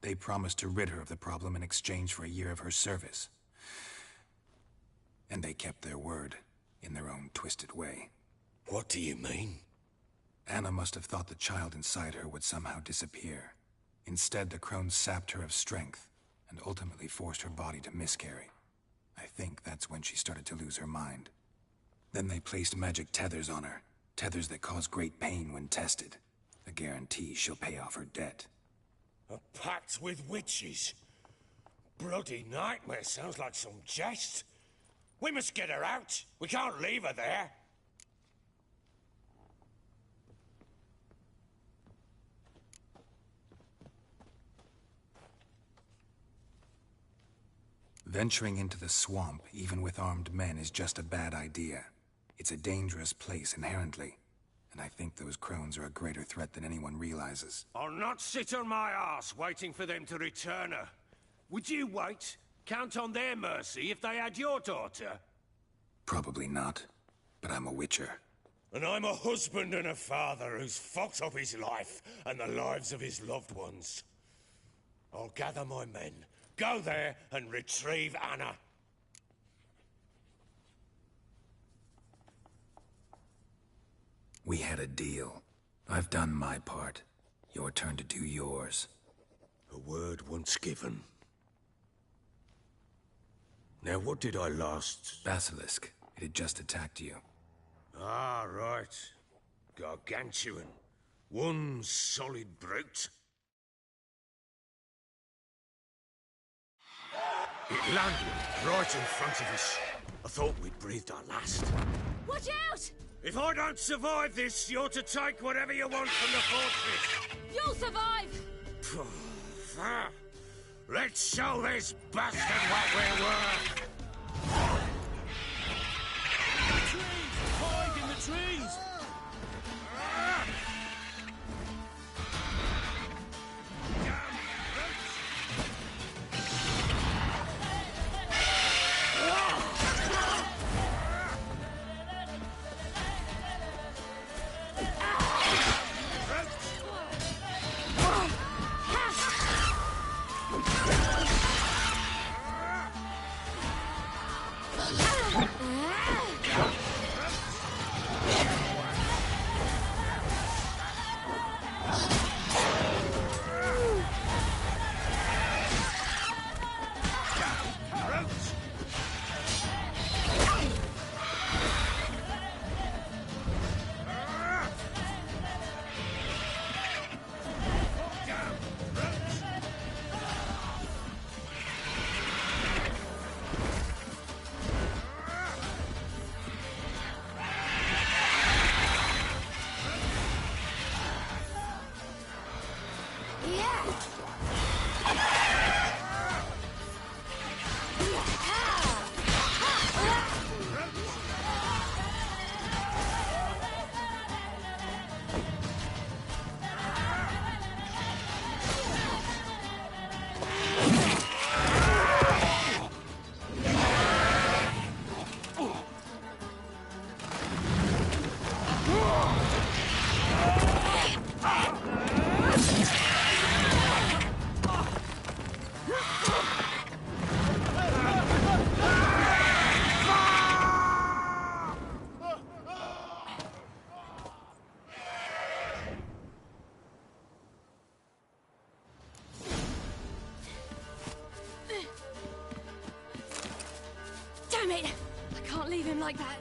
They promised to rid her of the problem in exchange for a year of her service. And they kept their word, in their own twisted way. What do you mean? Anna must have thought the child inside her would somehow disappear. Instead, the Crones sapped her of strength, and ultimately forced her body to miscarry. I think that's when she started to lose her mind. Then they placed magic tethers on her, tethers that cause great pain when tested. A guarantee she'll pay off her debt. A pact with witches? Bloody nightmare, sounds like some jest. We must get her out. We can't leave her there. Venturing into the swamp, even with armed men, is just a bad idea. It's a dangerous place inherently, and I think those Crones are a greater threat than anyone realizes. I'll not sit on my arse waiting for them to return her. Would you wait? Count on their mercy if they had your daughter? Probably not, but I'm a witcher. And I'm a husband and a father who's fucked up his life and the lives of his loved ones. I'll gather my men, go there and retrieve Anna. We had a deal. I've done my part. Your turn to do yours. A word once given. Now, what did I last... Basilisk. It had just attacked you. Ah, right. Gargantuan. One solid brute. It landed right in front of us. I thought we'd breathed our last. Watch out! If I don't survive this, you're to take whatever you want from the fortress. You'll survive! Let's show this bastard what we're worth! Hide in the trees! Damn it! I can't leave him like that.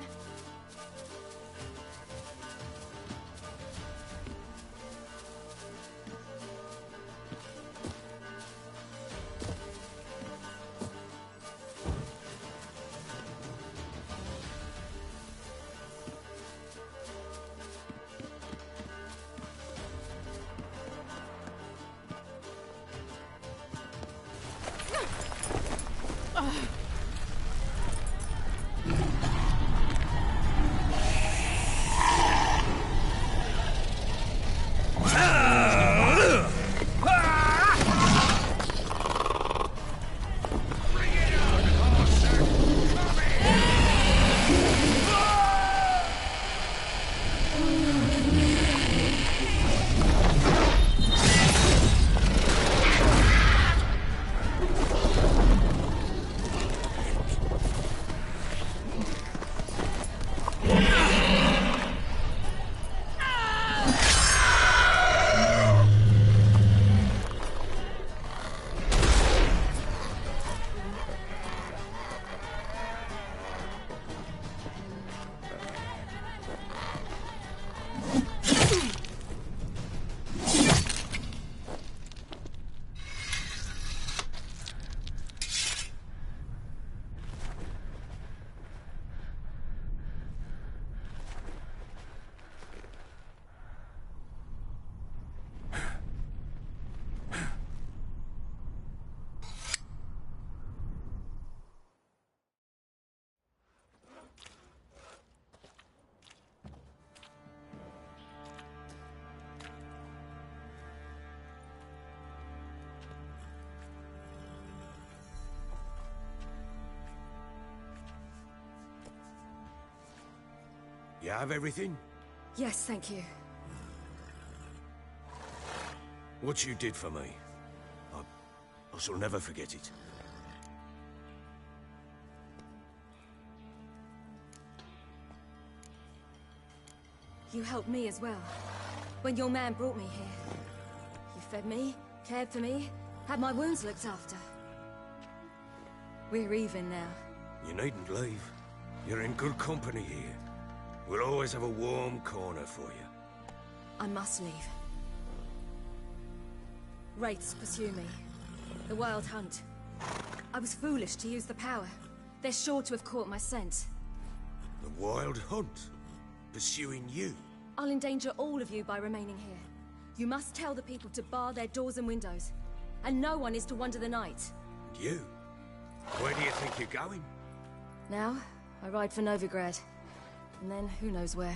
You have everything? Yes, thank you. What you did for me, I shall never forget it. You helped me as well. When your man brought me here. You fed me, cared for me, had my wounds looked after. We're even now. You needn't leave. You're in good company here. We'll always have a warm corner for you. I must leave. Wraiths pursue me. The Wild Hunt. I was foolish to use the power. They're sure to have caught my scent. The Wild Hunt? Pursuing you? I'll endanger all of you by remaining here. You must tell the people to bar their doors and windows. And no one is to wander the night. And you? Where do you think you're going? Now, I ride for Novigrad. And then, who knows where.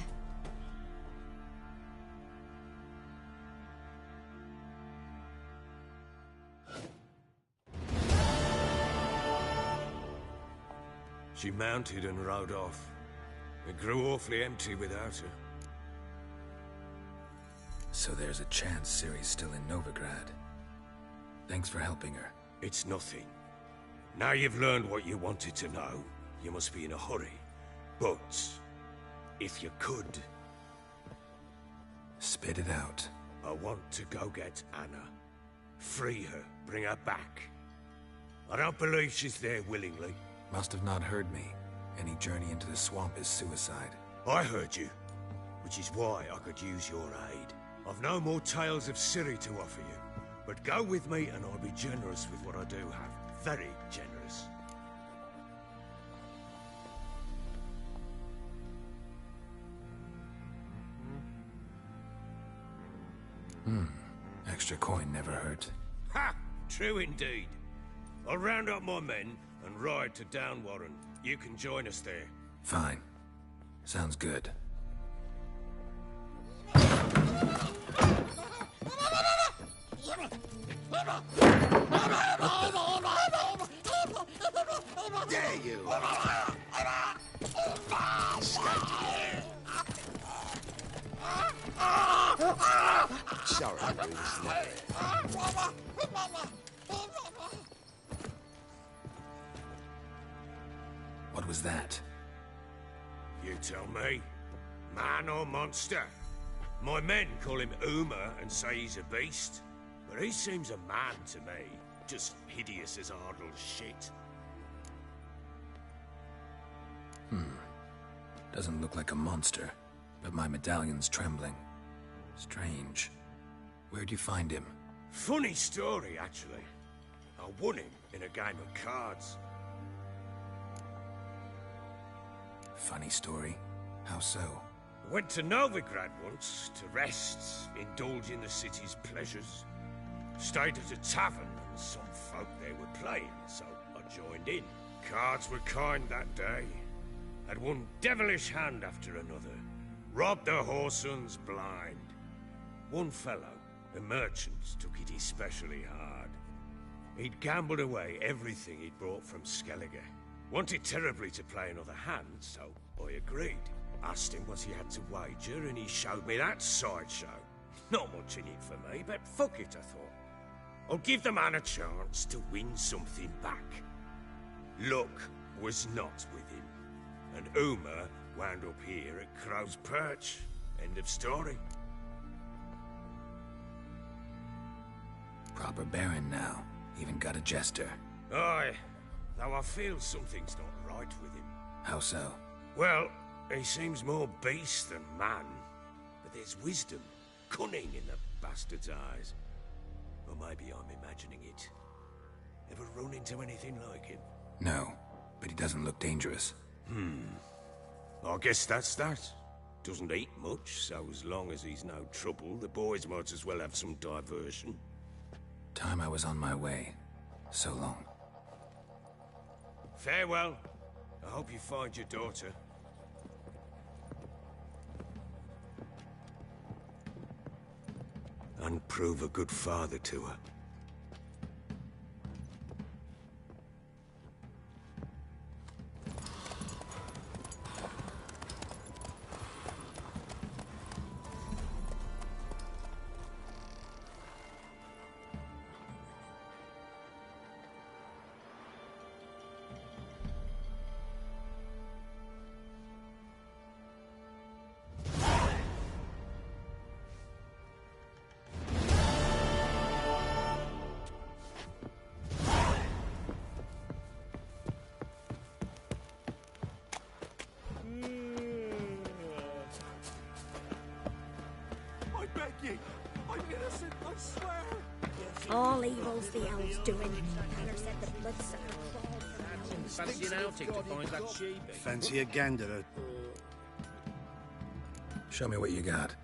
She mounted and rode off. It grew awfully empty without her. So there's a chance Ciri's still in Novigrad. Thanks for helping her. It's nothing. Now you've learned what you wanted to know, you must be in a hurry. But, if you could... Spit it out. I want to go get Anna. Free her, bring her back. I don't believe she's there willingly. Must have not heard me. Any journey into the swamp is suicide. I heard you, which is why I could use your aid. I've no more tales of Ciri to offer you, but go with me and I'll be generous with what I do have. Very generous. Extra coin never hurt. Ha! True indeed. I'll round up my men and ride to Downwarren. You can join us there. Fine. Sounds good. Dare you! Sorry, What was that? You tell me. Man or monster? My men call him Uma and say he's a beast. But he seems a man to me. Just hideous as Ardle's shit. Doesn't look like a monster, but my medallion's trembling. Strange. Where'd you find him? Funny story, actually. I won him in a game of cards. Funny story? How so? I went to Novigrad once to rest, indulge in the city's pleasures. Stayed at a tavern and some folk there were playing, so I joined in. Cards were kind that day. Had one devilish hand after another. Robbed the Whoresons blind. One fellow, a merchant, took it especially hard. He'd gambled away everything he'd brought from Skellige. Wanted terribly to play another hand, so I agreed. Asked him what he had to wager, and he showed me that sideshow. Not much in it for me, but fuck it, I thought. I'll give the man a chance to win something back. Luck was not with him, and Uma wound up here at Crow's Perch. End of story. Proper baron now. Even got a jester. Aye, though I feel something's not right with him. How so? Well, he seems more beast than man, but there's wisdom, cunning in the bastard's eyes. Or maybe I'm imagining it. Ever run into anything like him? No, but he doesn't look dangerous. I guess that's that. Doesn't eat much, so as long as he's no trouble, the boys might as well have some diversion. Time I was on my way. So long. Farewell. I hope you find your daughter. And prove a good father to her. All evil's the elves doing. Feller said the bloodsucker crawled from the Fancy an outing to find that sheep? Fancy a gander? Show me what you got.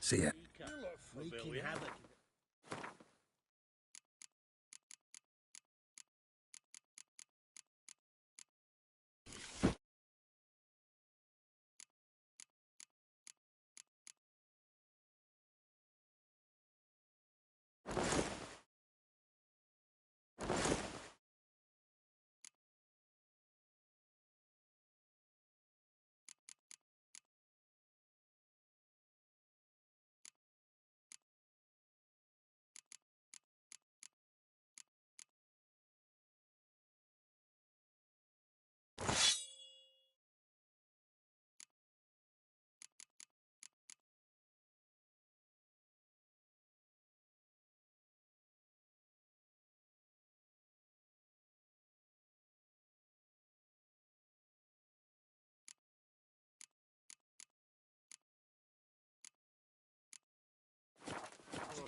See ya.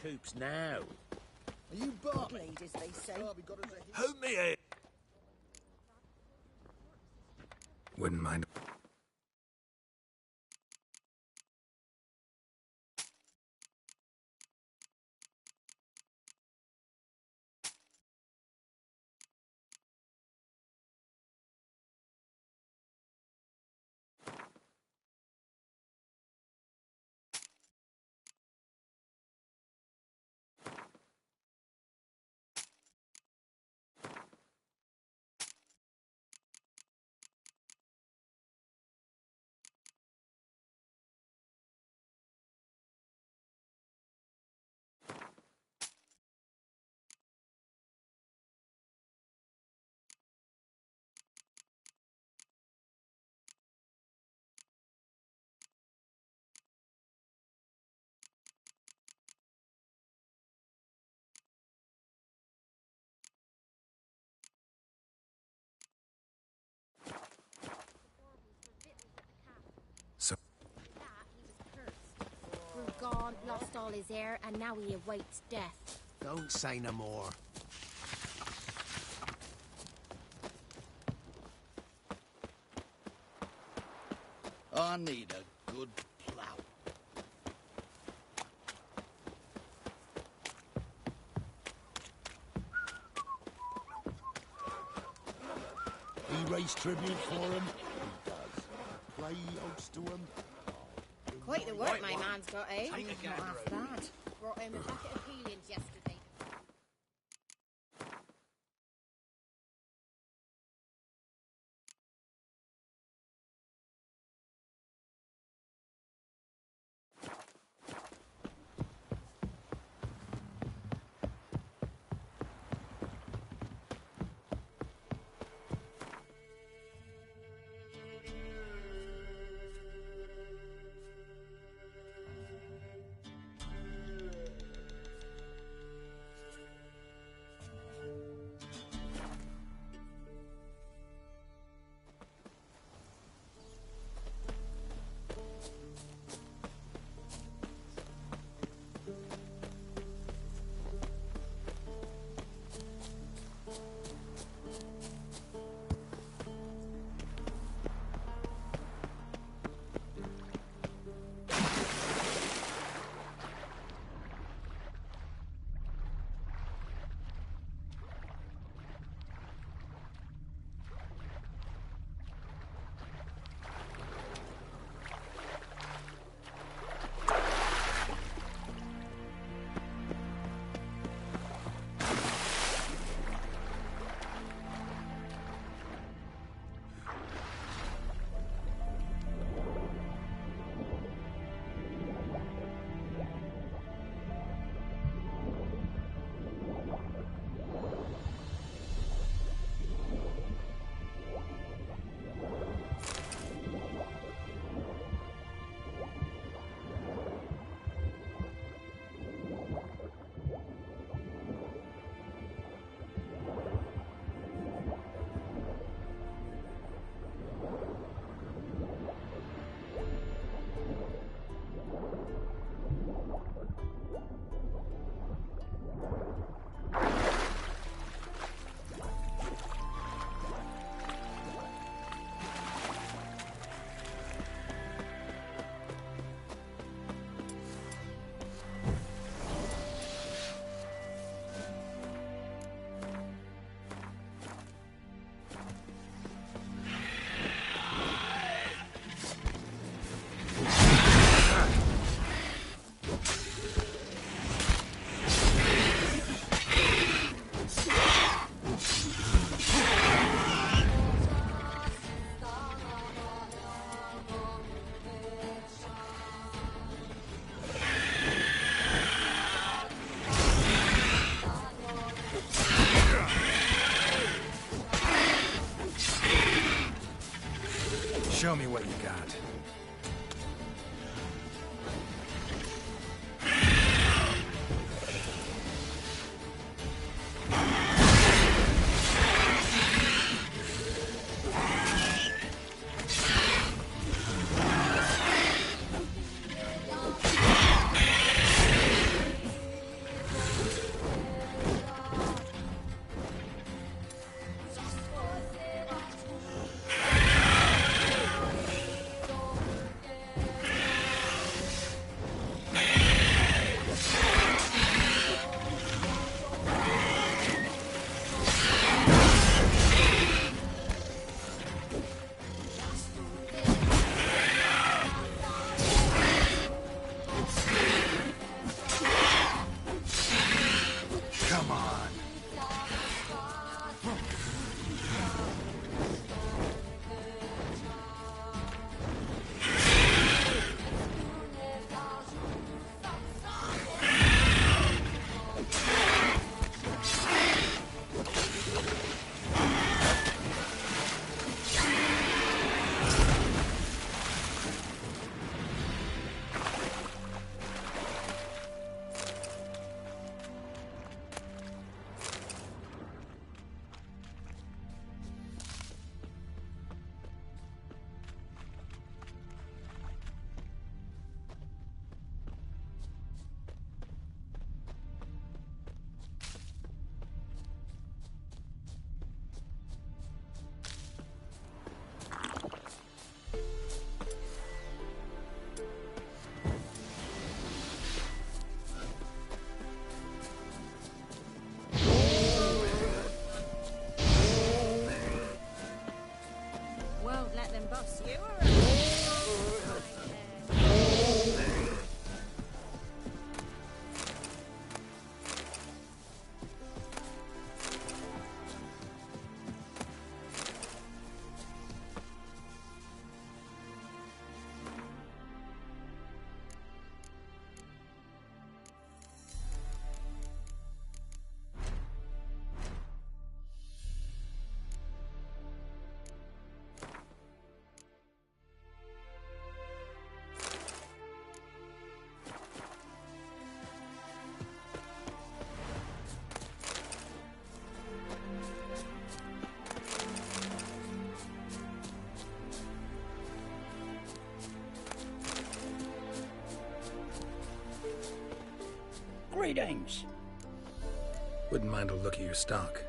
Coops now. Are you barmaid, as they say? Help me here. Wouldn't mind. gone, lost all his hair, and now he awaits death. Don't say no more. I need a good plough. He raised tribute for him. He does. Play oats to him. Quite the work my man's got, eh? Take a gander Not over half that. Brought him a bucket of peelings yesterday. Show me what you got. You were Greetings. Wouldn't mind a look at your stock.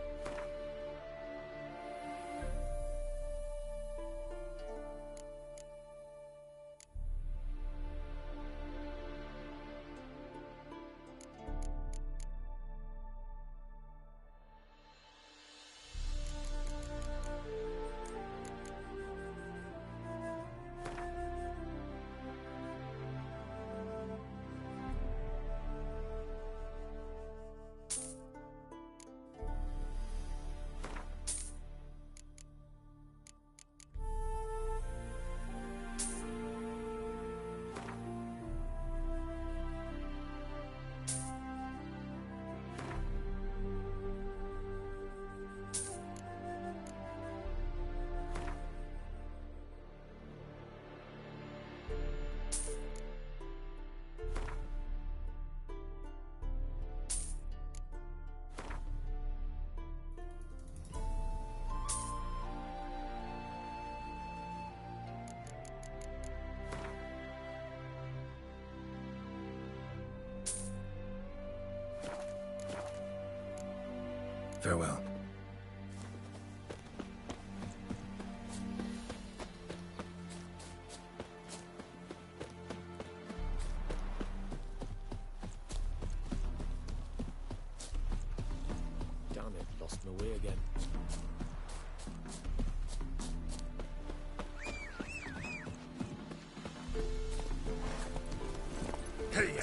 Farewell. Damn it, lost my way again. Hey,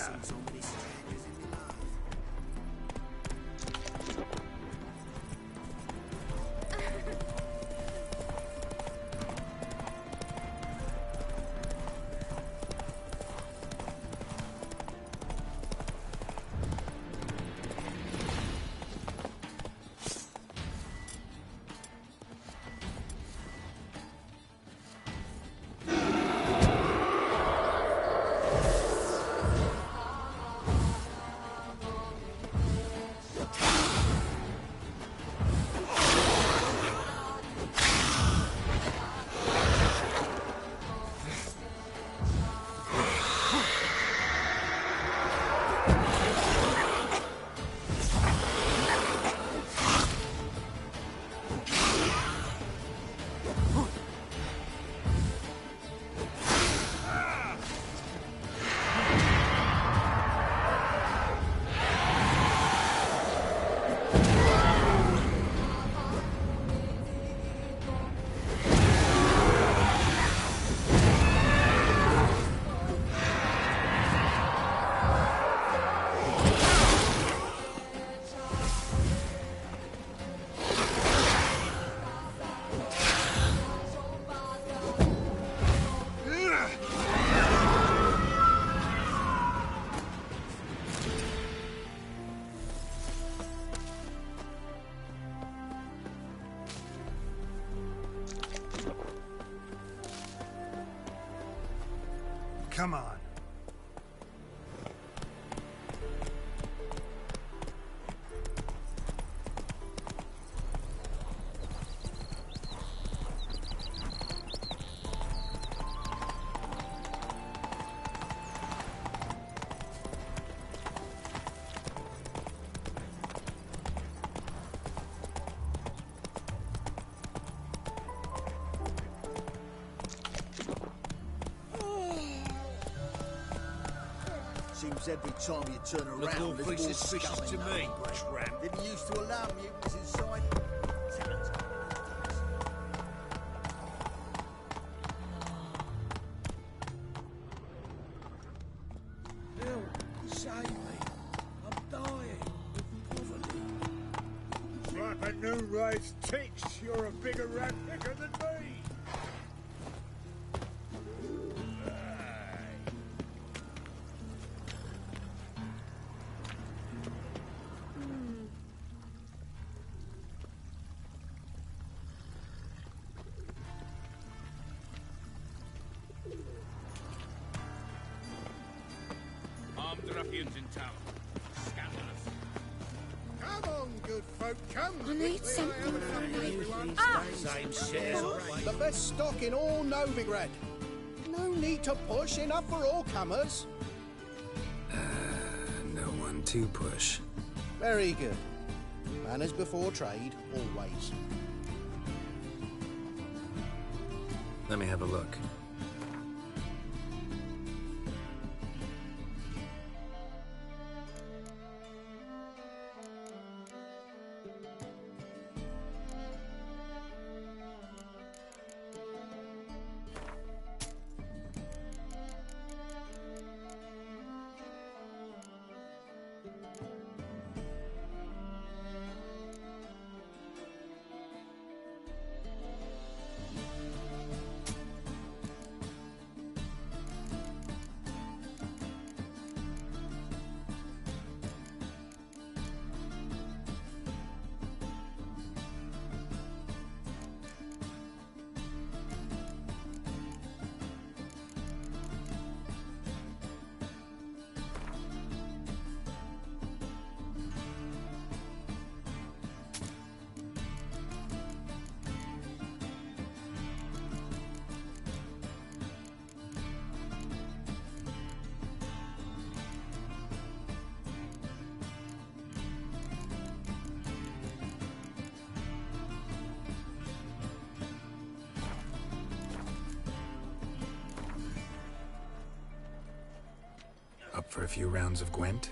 Come on. Seems every time you turn around, Look there's awfully more suspicious scum to in me, that tramp. Didn't used to allow mutants inside. new ride's tits, you're a bigger rat picker than me. Armed ruffians in town. Scandalous. Come on, good folk, come. I need something from you. Same shares, all right. The best stock in all Novigrad. No need to push, enough for all comers. No one to push. Very good. Manners before trade, always. Let me have a look. Up for a few rounds of Gwent?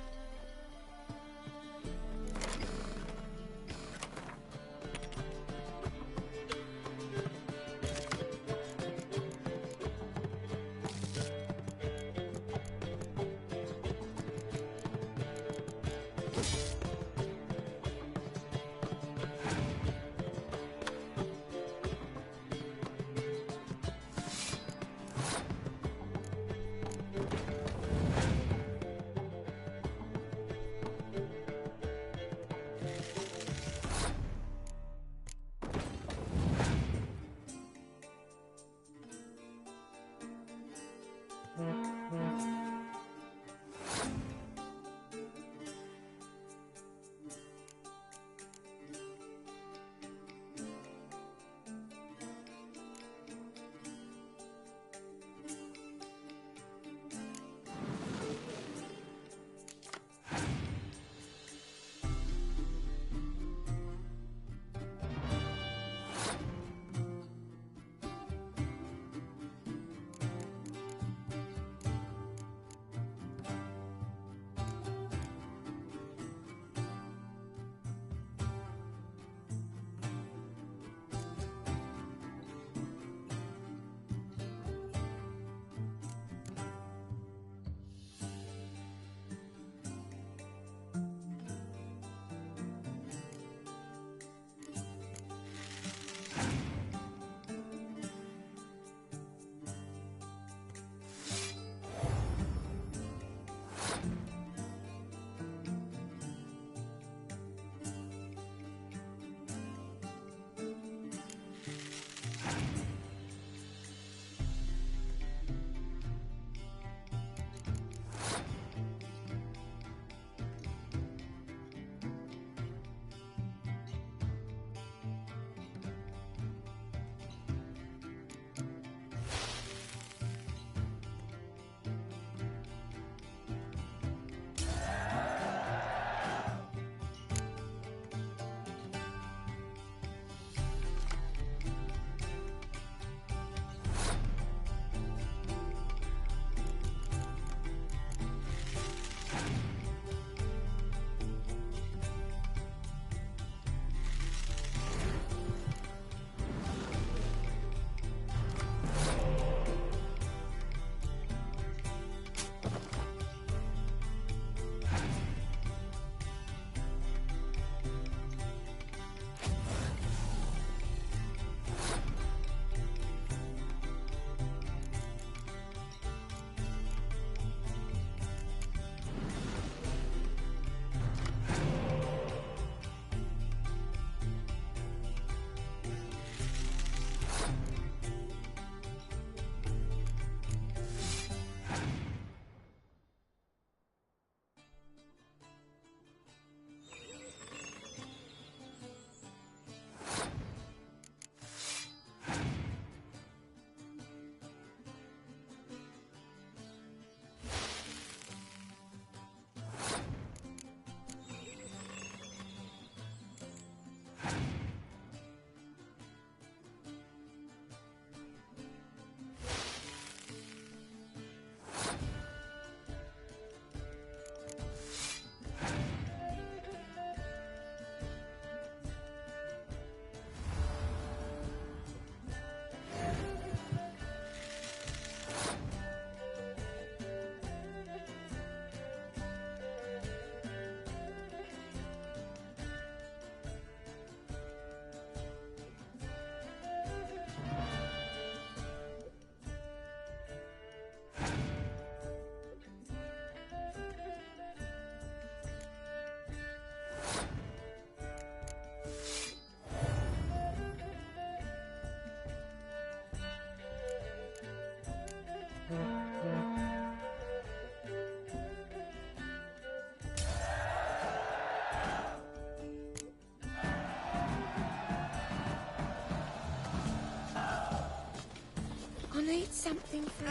something for me?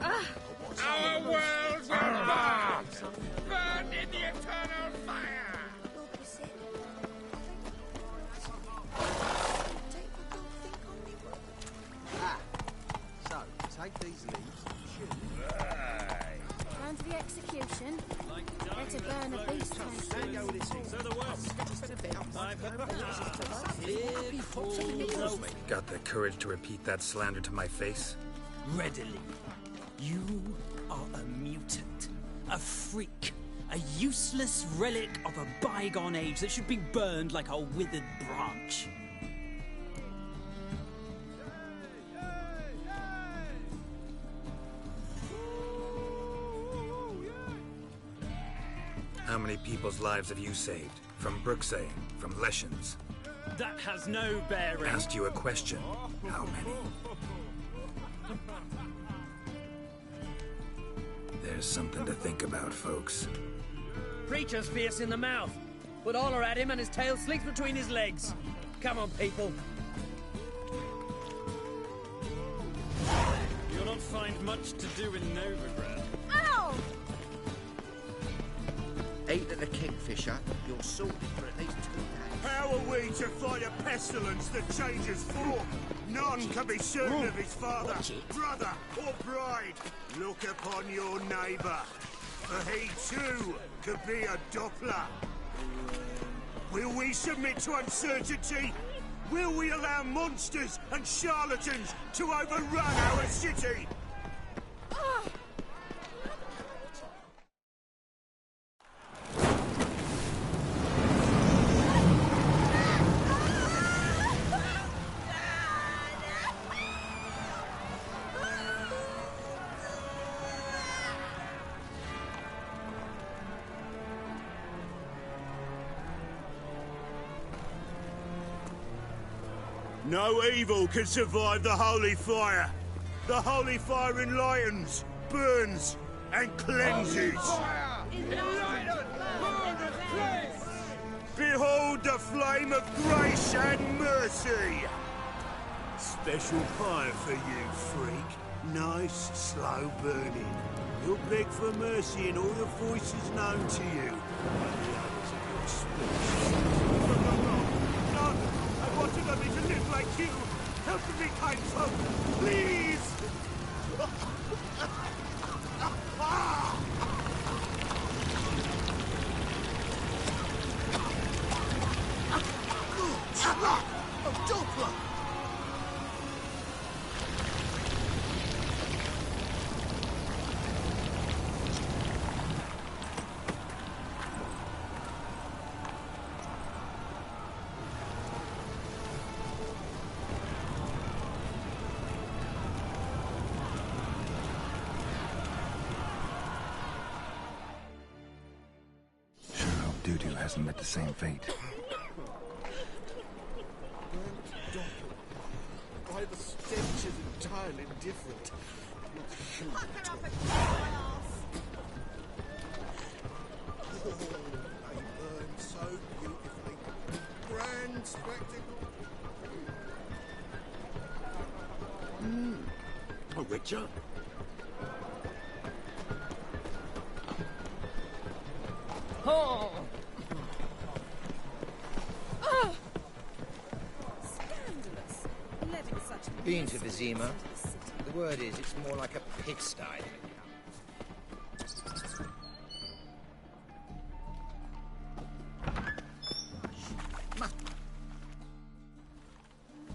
Our world will burn! Burn in the eternal fire! So, take these leaves, Round to the execution. Better burn a beast first. So the worst. Got the courage to repeat that slander to my face? Readily. You are a mutant, a freak, a useless relic of a bygone age that should be burned like a withered branch. How many people's lives have you saved? From Bruxay, from Leshens? That has no bearing. Asked you a question. How many? There's something to think about, folks. Preacher's fierce in the mouth, but holler at him and his tail slinks between his legs. Come on, people. You'll not find much to do in Novigrad. Ow! 8 of the Kingfisher, you're sorted for at least 2 days. How are we to fight a pestilence that changes form? None can be certain of his father, brother, or bride. Look upon your neighbour, for he too could be a Doppler. Will we submit to uncertainty? Will we allow monsters and charlatans to overrun our city? No evil can survive the holy fire. The holy fire enlightens, burns, and cleanses. Behold the flame of grace and mercy. Special fire for you, freak. Nice, slow burning. You'll beg for mercy in all the voices known to you. And the others of your species. No, I wanted only to live like you. Help me, kind folk, please! A Doppler! Dudu hasn't met the same fate. Why the stench is entirely different. Oh, they burn so beautifully. Grand spectacle. A witcher? Oh! Scandalous. Letting such Been to Vizima. The word is, it's more like a pigsty.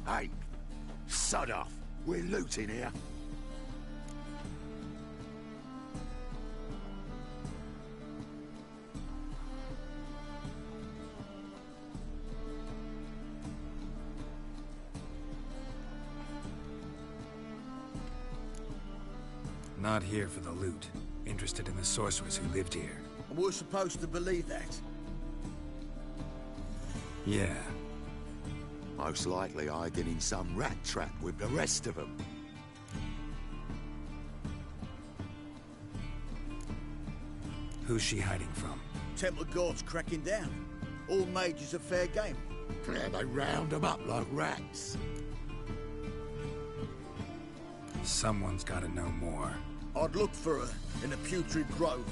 Hey, sod off. We're looting here. Not here for the loot. Interested in the sorcerers who lived here. And we're supposed to believe that. Yeah. Most likely hiding in some rat trap with the rest of them. Who's she hiding from? Templar Guard's cracking down. All mages are fair game. Yeah, they round them up like rats. Someone's gotta know more. I'd look for her in the Putrid Grove.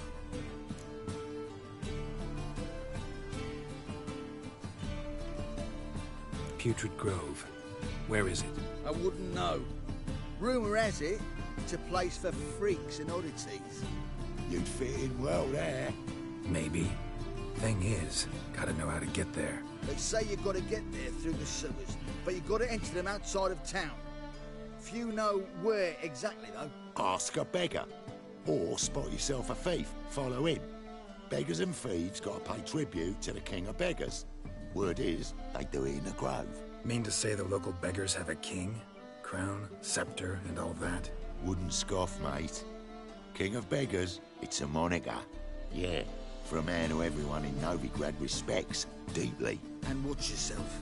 Putrid Grove. Where is it? I wouldn't know. Rumour has it, it's a place for freaks and oddities. You'd fit in well there. Maybe. Thing is, gotta know how to get there. They say you've got to get there through the sewers, but you've got to enter them outside of town. Few know where exactly, though. Ask a beggar. Or spot yourself a thief. Follow him. Beggars and thieves got to pay tribute to the king of beggars. Word is, they do it in the grove. Mean to say the local beggars have a king? Crown, scepter, and all that? Wouldn't scoff, mate. King of beggars, it's a moniker. Yeah, for a man who everyone in Novigrad respects deeply. And watch yourself.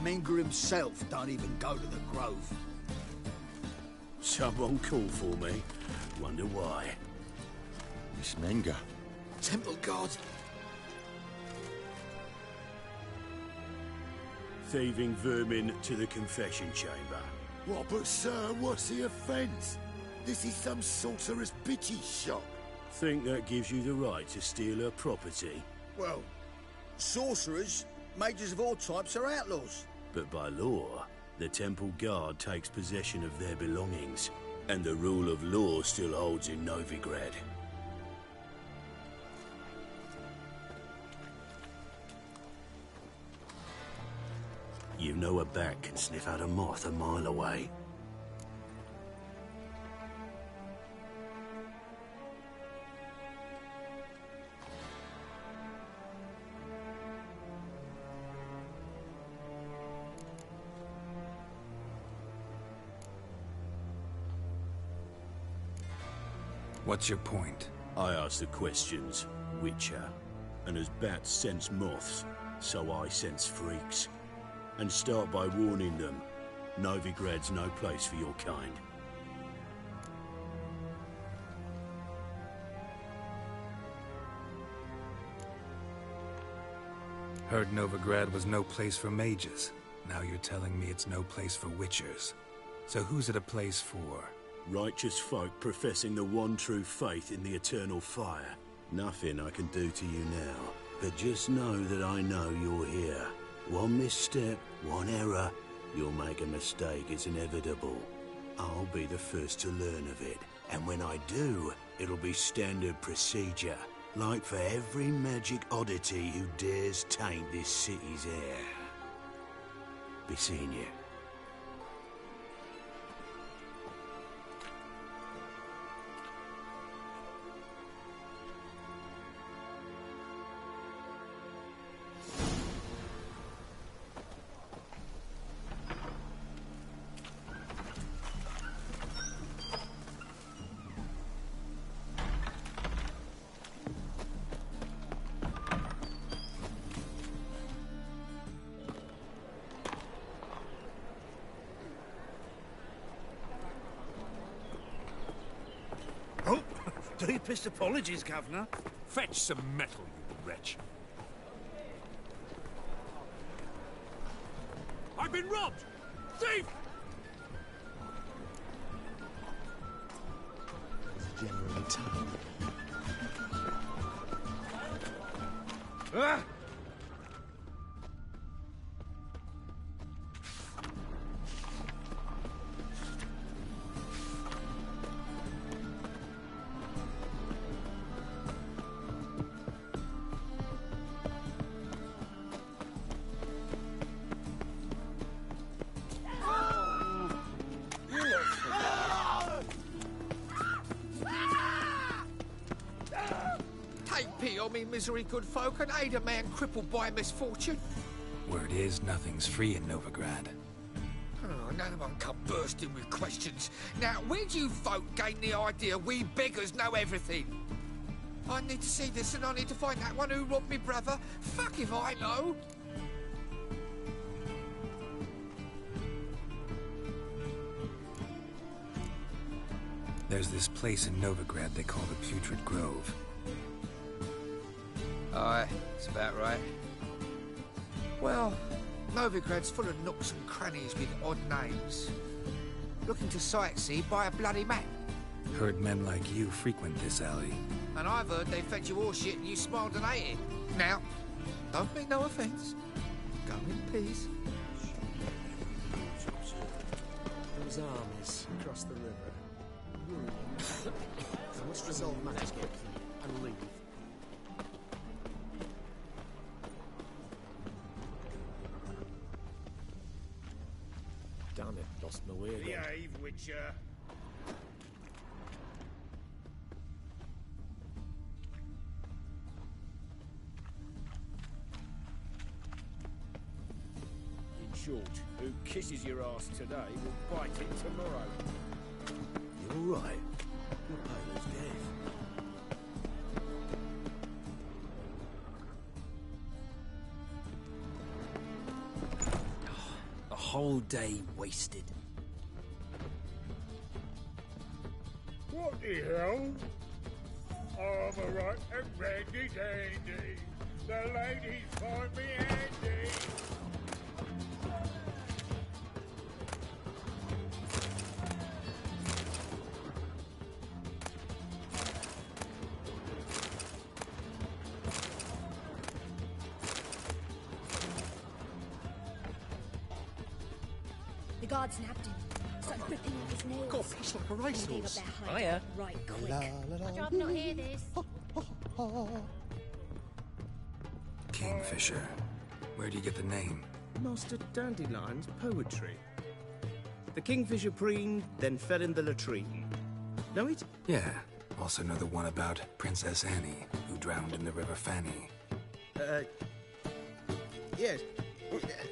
Menger himself don't even go to the grove. Someone called for me. Wonder why. Miss Menger. Temple guard. Thieving vermin to the confession chamber. What, but sir, what's the offence? This is some sorcerer's bitchy shop. Think that gives you the right to steal her property? Well, sorcerers, mages of all types are outlaws. But by law, the temple guard takes possession of their belongings, and the rule of law still holds in Novigrad. You know a bat can sniff out a moth a mile away. What's your point? I ask the questions, Witcher. And as bats sense moths, so I sense freaks. And start by warning them, Novigrad's no place for your kind. Heard Novigrad was no place for mages. Now you're telling me it's no place for witchers. So who's it a place for? Righteous folk professing the one true faith in the eternal fire. Nothing I can do to you now, but just know that I know you're here. One misstep, one error, you'll make a mistake, it's inevitable. I'll be the first to learn of it, and when I do, it'll be standard procedure. Like for every magic oddity who dares taint this city's air. Be seeing you. Deepest apologies, Governor. Fetch some metal, you wretch. I've been robbed! Thief! It's generally tough. Ah! Misery, good folk, and aid a man crippled by misfortune. Word is, nothing's free in Novigrad. Oh, no one come bursting with questions. Now, where do you folk gain the idea we beggars know everything? I need to see this, and I need to find that one who robbed me brother. Fuck if I know. There's this place in Novigrad they call the Putrid Grove. Aye, that's about right. Well, Novigrad's full of nooks and crannies with odd names. looking to sightsee by a bloody map. Heard men like you frequent this alley. And I've heard they fed you all shit and you smiled and ate it. Now, don't mean no offence. Go in peace. Those armies across the river. I must resolve matters quickly and leave. Damn it, lost my way again. Behave, Witcher. In short, who kisses your ass today will bite it tomorrow. You're right. Your pilot's dead. A whole day wasted. What the hell? I'm right and ready dandy. The ladies find me handy. The guards nabbed him. Started ripping off his nails. Got a piece like a racehorse. Gave up their hide Hiya. right quick. I'd rather not hear this. Kingfisher. Where do you get the name? Master Dandelion's poetry. The kingfisher preened, then fell in the latrine. Know it? Yeah. Also know the one about Princess Annie, who drowned in the River Fanny. Yes.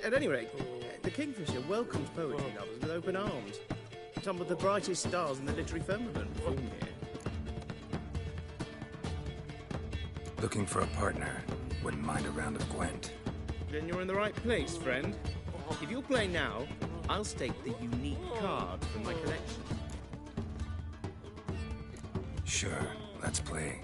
At any rate, the kingfisher welcomes poetry lovers with open arms. Some of the brightest stars in the literary firmament form here. Looking for a partner. Wouldn't mind a round of Gwent. Then you're in the right place, friend. If you'll play now, I'll stake the unique card from my collection. Sure, let's play.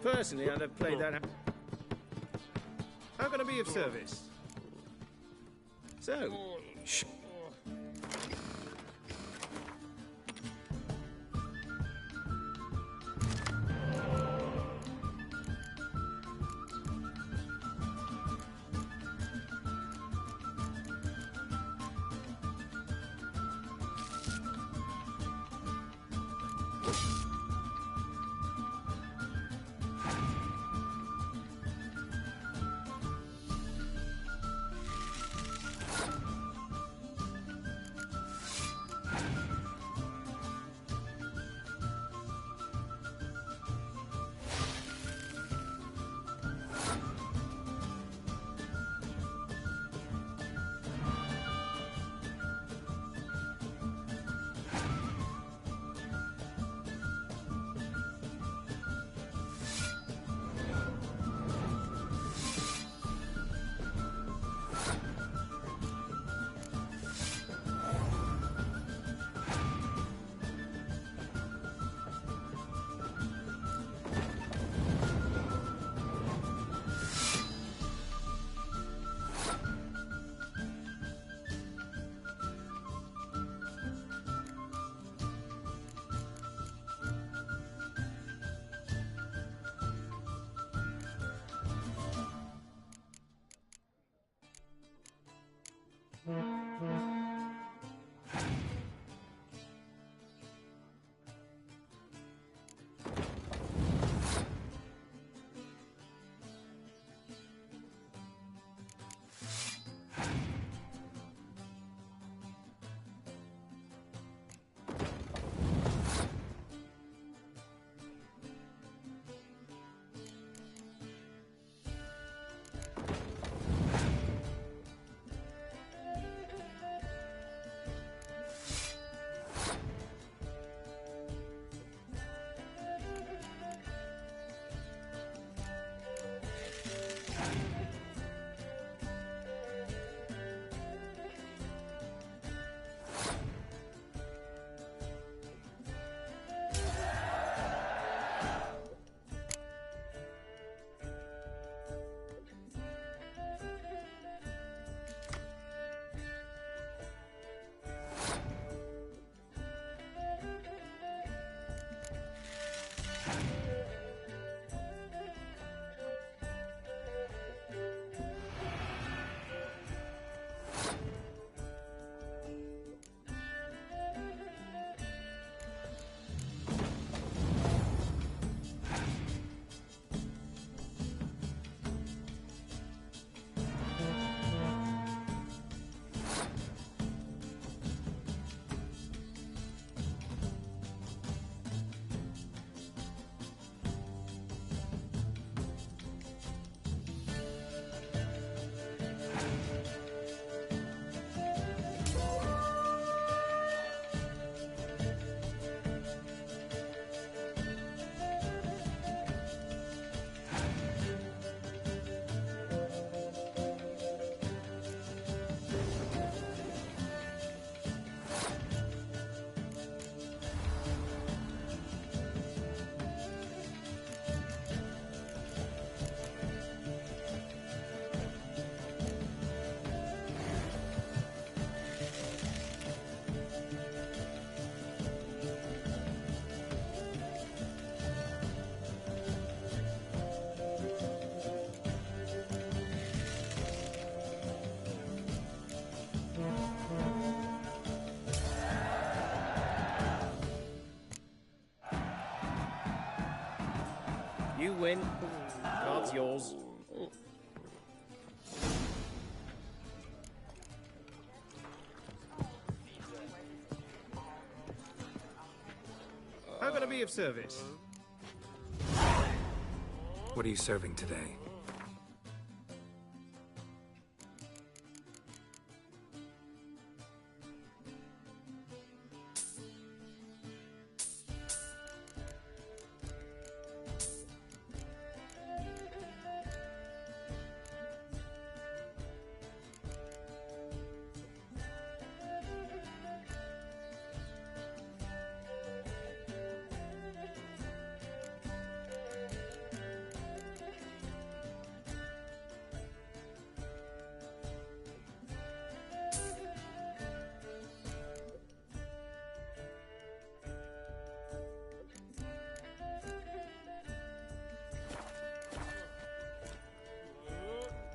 Personally, I'd have played that. How can I be of service? So. Shh. You win. Card's yours. How can I be of service? What are you serving today?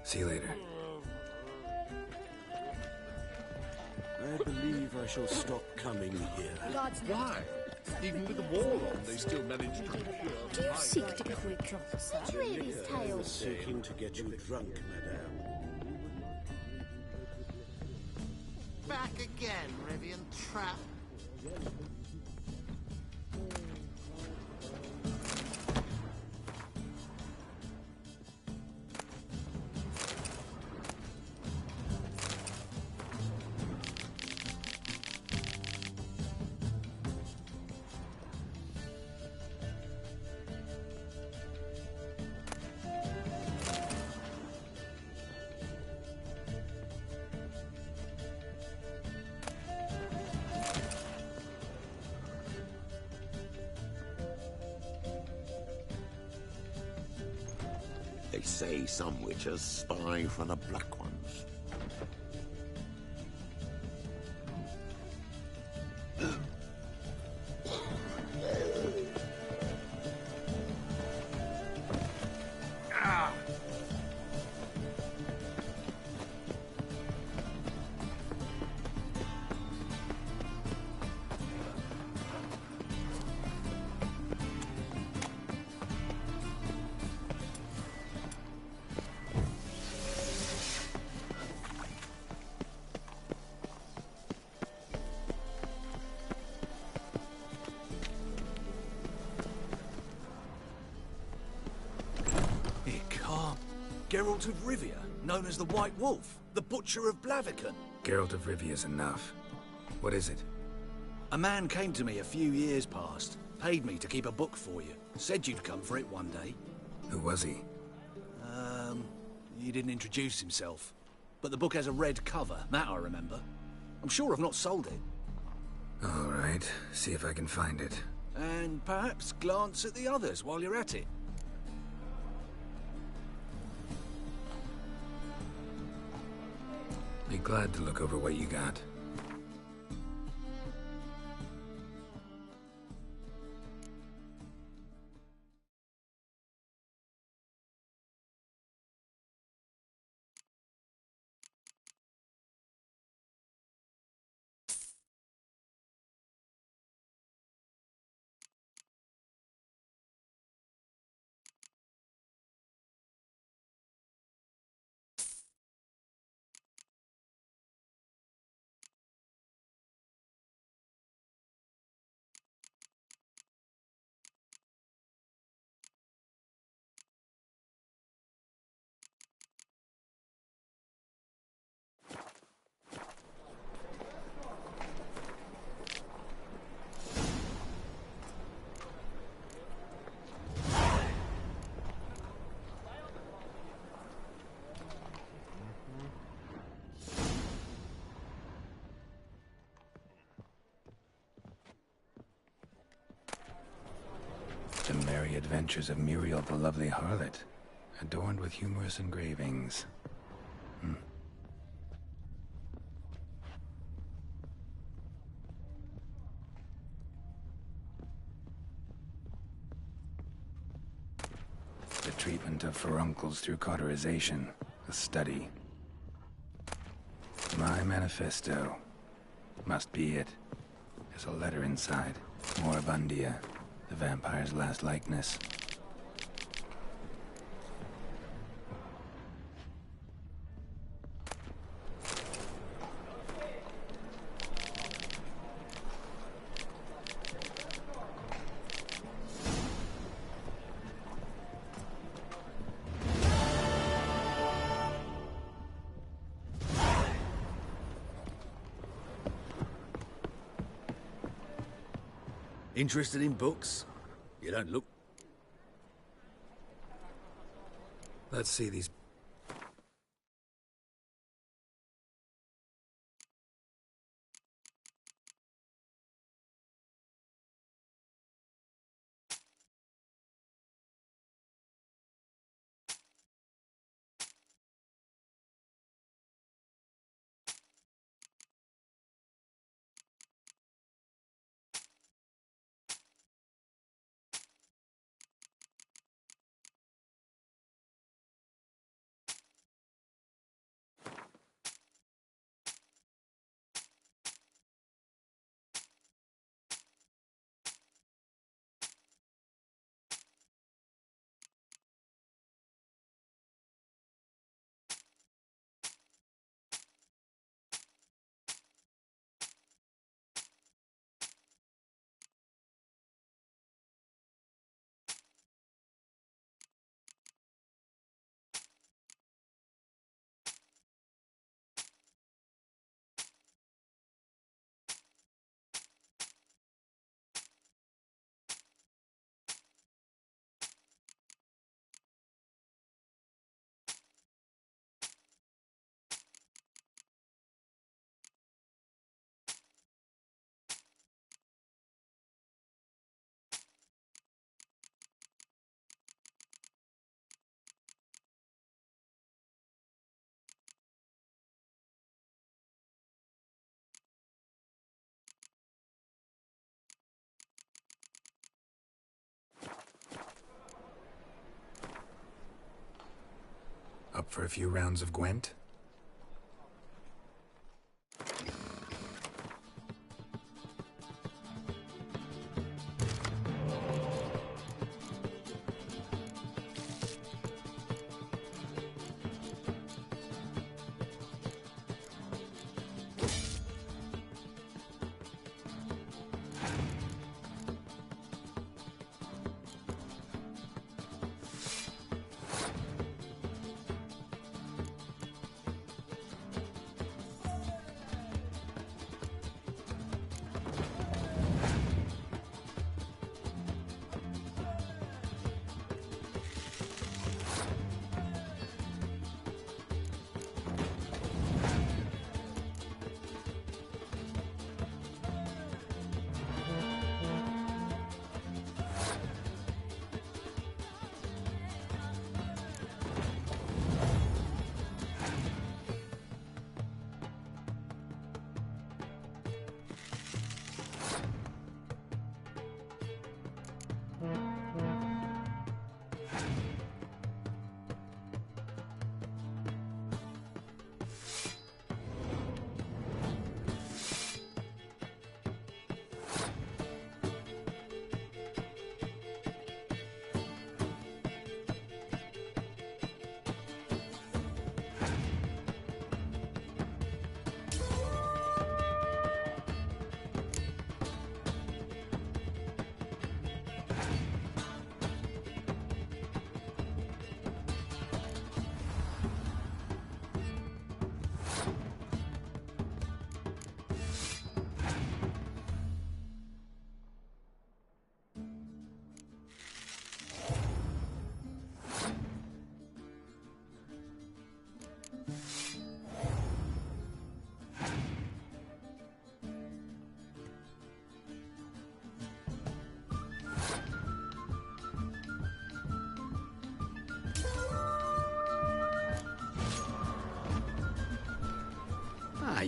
See you later. I believe I shall stop coming here. Why? Even with the war on, they still manage to... Do you seek to quit drunk, sir? Do you hear these tales? Seeking to get you drunk, madame. Back again, Rivian Trap. They say some witches spy for the Black Ones. Geralt of Rivia, known as the White Wolf, the Butcher of Blaviken. Geralt of Rivia's enough. What is it? A man came to me a few years past, paid me to keep a book for you, said you'd come for it one day. Who was he? He didn't introduce himself. But the book has a red cover, that I remember. I'm sure I've not sold it. All right, see if I can find it. And perhaps glance at the others while you're at it. Be glad to look over what you got. The Merry Adventures of Muriel the Lovely Harlot, adorned with humorous engravings. The treatment of furuncles through cauterization, a study. My manifesto. Must be it. There's a letter inside. Moribundia, the vampire's last likeness. Interested in books? You don't look... Let's see these Up for a few rounds of Gwent?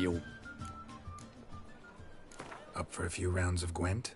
You'll... Up for a few rounds of Gwent?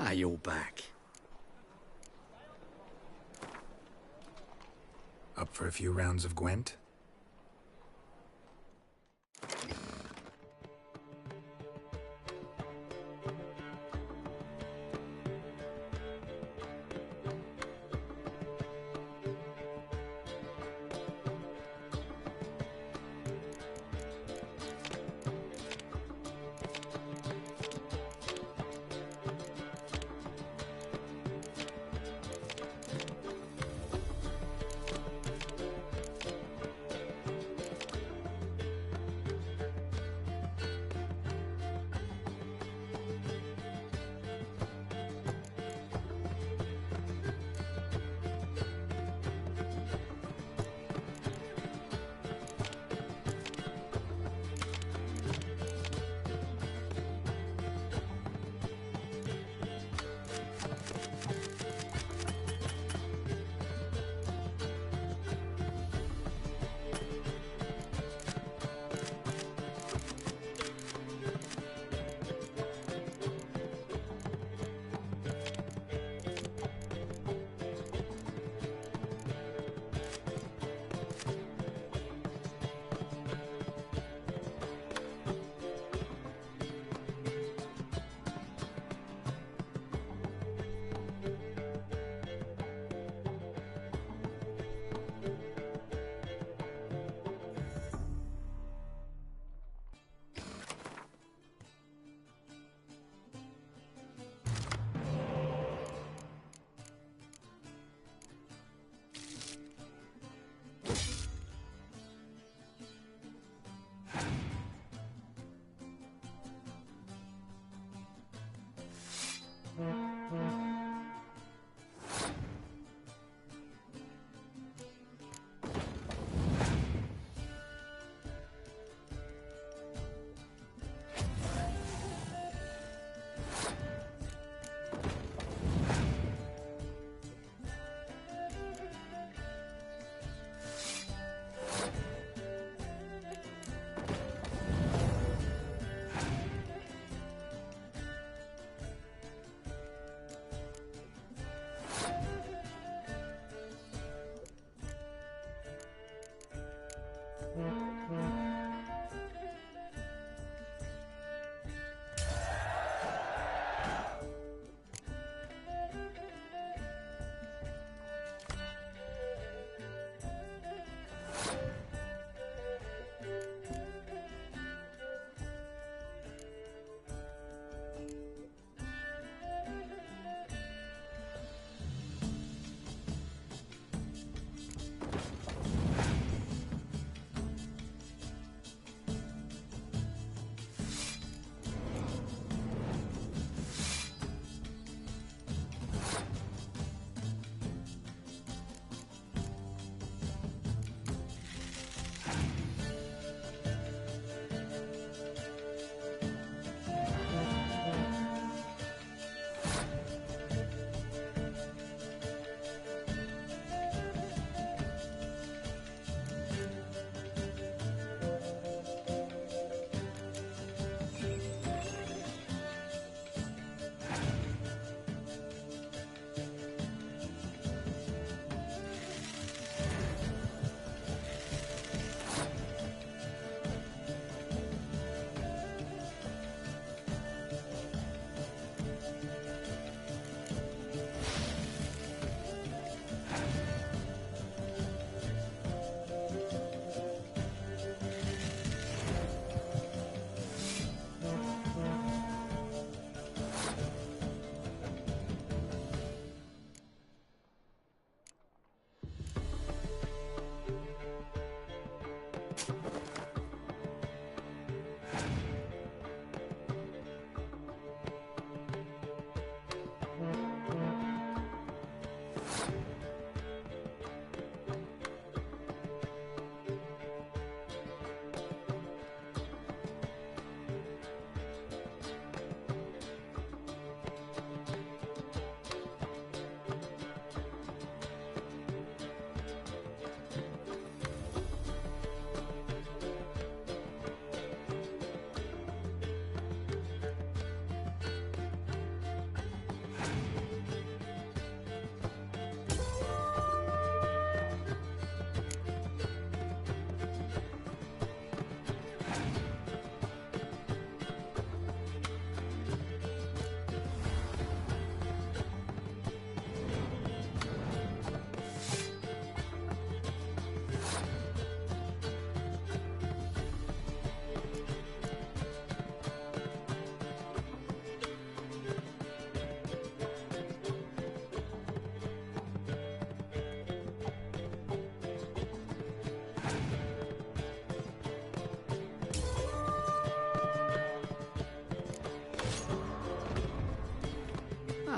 Ah, you're back. Up for a few rounds of Gwent?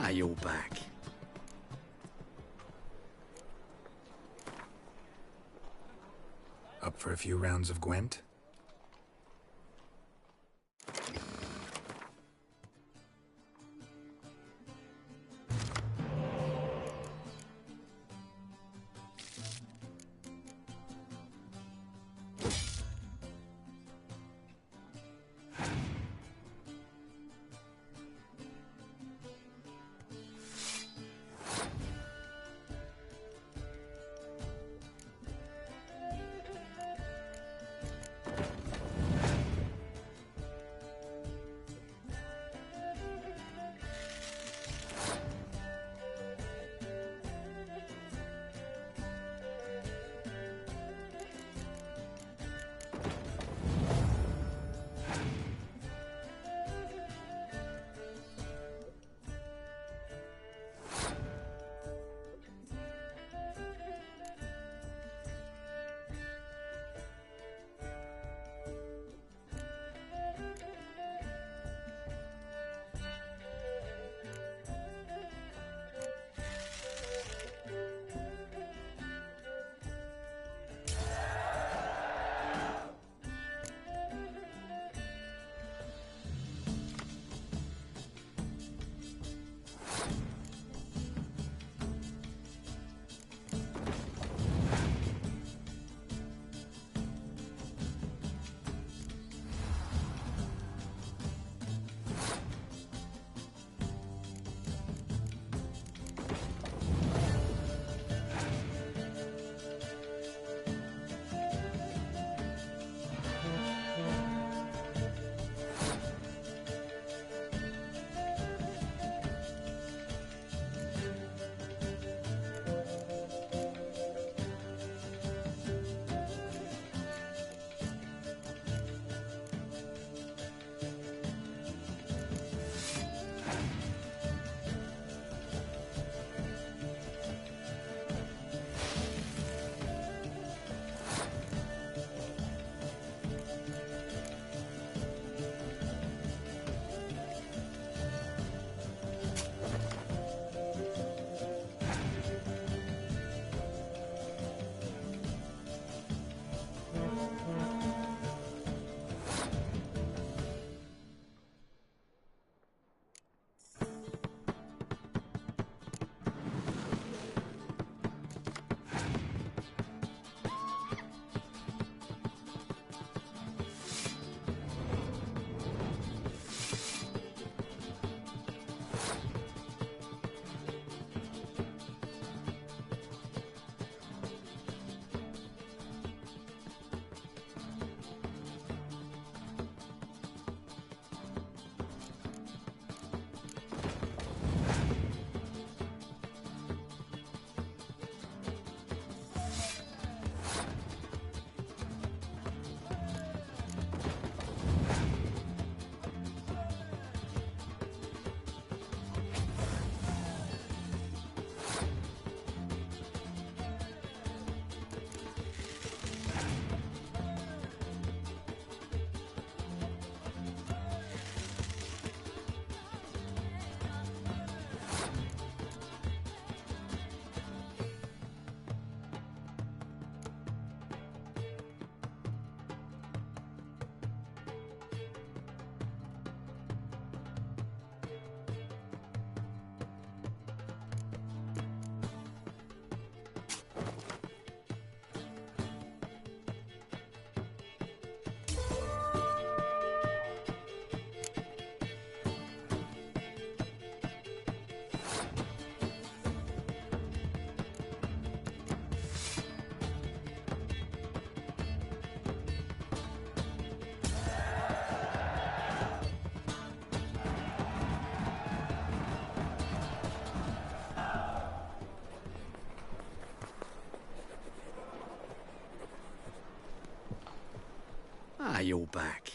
Ah, you're back. Up for a few rounds of Gwent? Ah, you're back.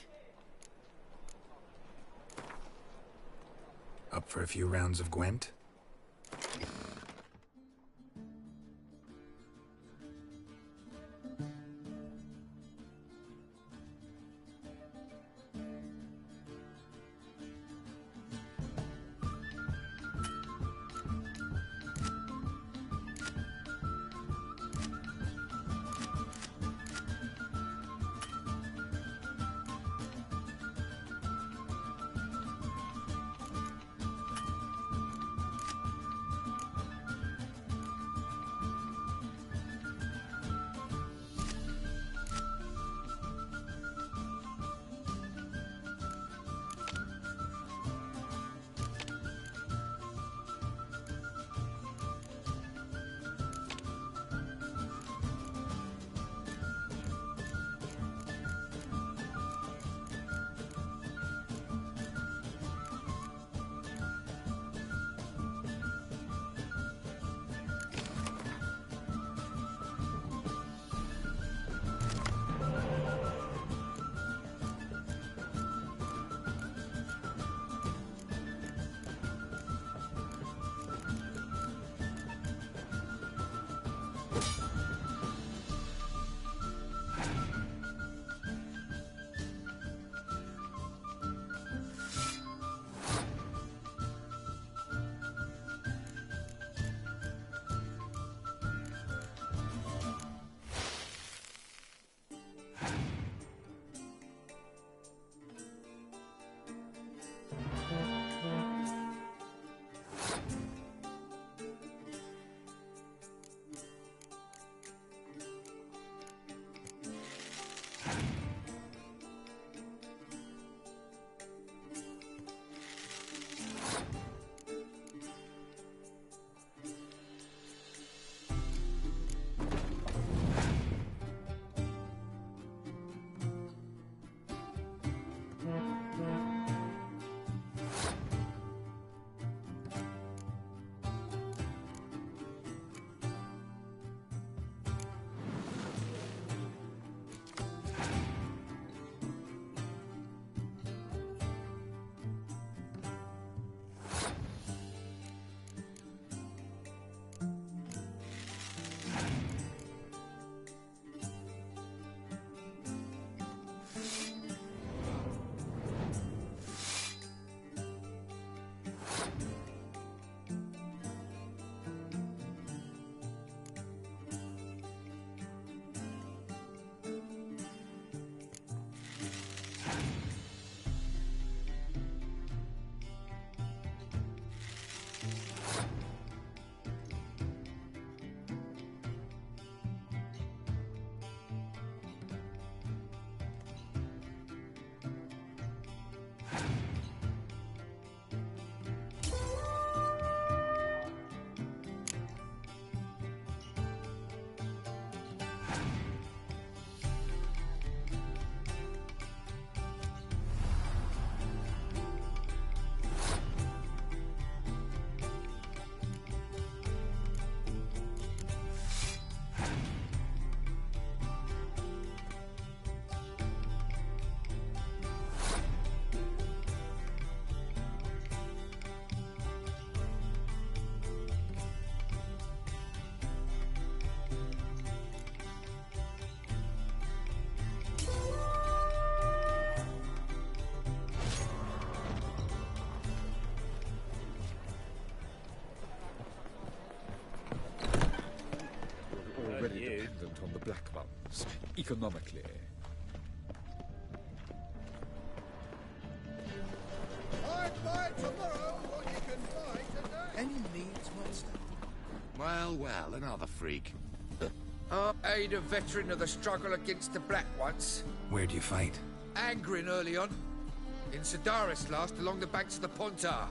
Up for a few rounds of Gwent? dependent on the Black Ones, economically. Buy tomorrow what you can buy today. Any needs, monster? Well, well, another freak. Aid a veteran of the struggle against the Black Ones. Where'd you fight? Angrin early on. In Sedaris last, along the banks of the Pontar.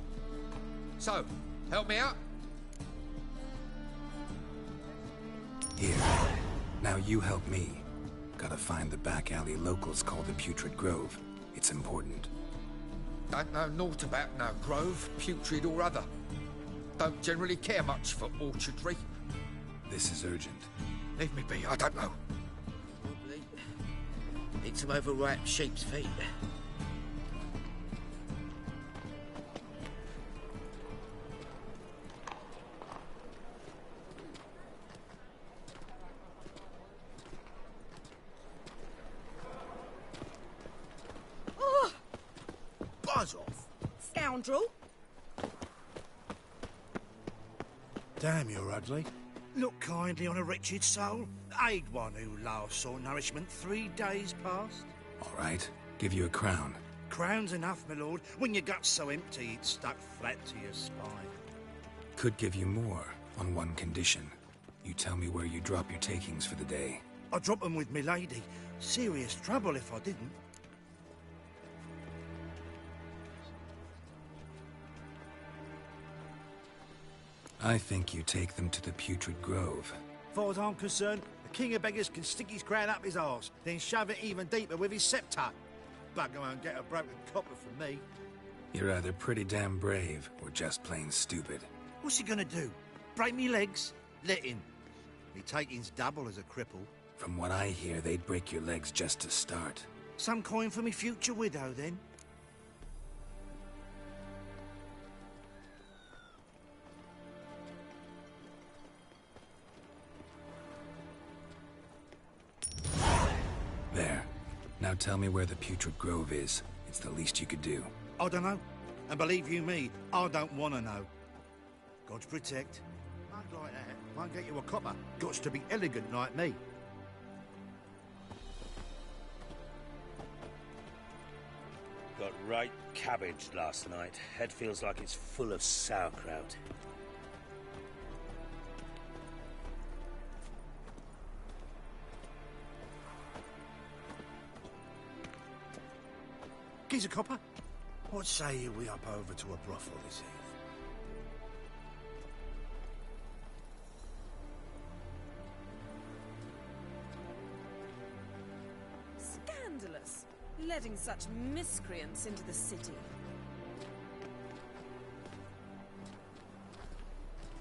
So, help me out? Here. Now you help me. Gotta find the back alley locals call the Putrid Grove. It's important. Don't know naught about no grove, putrid or other. Don't generally care much for orchardry. This is urgent. Leave me be, I don't know. Probably. Need some overripe sheep's feet. Oh! Buzz off! Scoundrel! Damn, you're ugly. Look kindly on a wretched soul. Aid one who last saw nourishment 3 days past. All right. Give you a crown. Crown's enough, my lord, when your gut's so empty it's stuck flat to your spine. Could give you more, on one condition. You tell me where you drop your takings for the day. I'd drop them with me lady. Serious trouble if I didn't. I think you take them to the Putrid Grove. Far as I'm concerned, the king of beggars can stick his crown up his arse, then shove it even deeper with his scepter. Bugger won't get a broken copper from me. You're either pretty damn brave, or just plain stupid. What's he gonna do? Break me legs? Let him. Me taking's double as a cripple. From what I hear, they'd break your legs just to start. Some coin for me future widow, then? There. Now tell me where the Putrid Grove is. It's the least you could do. I don't know. And believe you me, I don't want to know. God's protect. Mug like that won't get you a copper. Gots to be elegant like me. Got right cabbaged last night. Head feels like it's full of sauerkraut. Geezer copper? What say you we up over to a brothel this eve? Scandalous. Letting such miscreants into the city.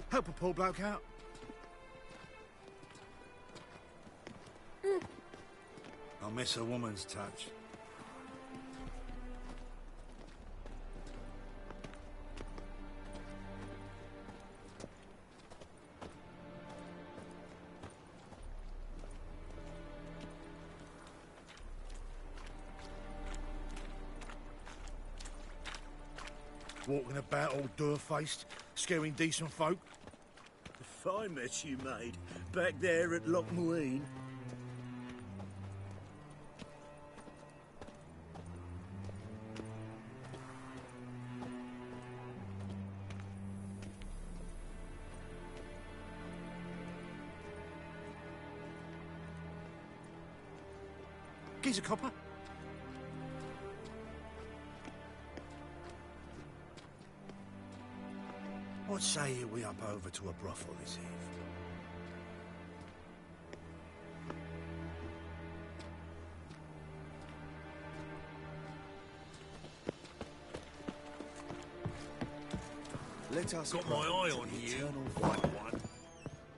Help a poor bloke out. I'll miss a woman's touch. Walking about all door-faced, scaring decent folk. The fine mess you made back there at Lochmuine. Geezer copper? What say you we up over to a brothel this eve? Let us got my eye on you. White one.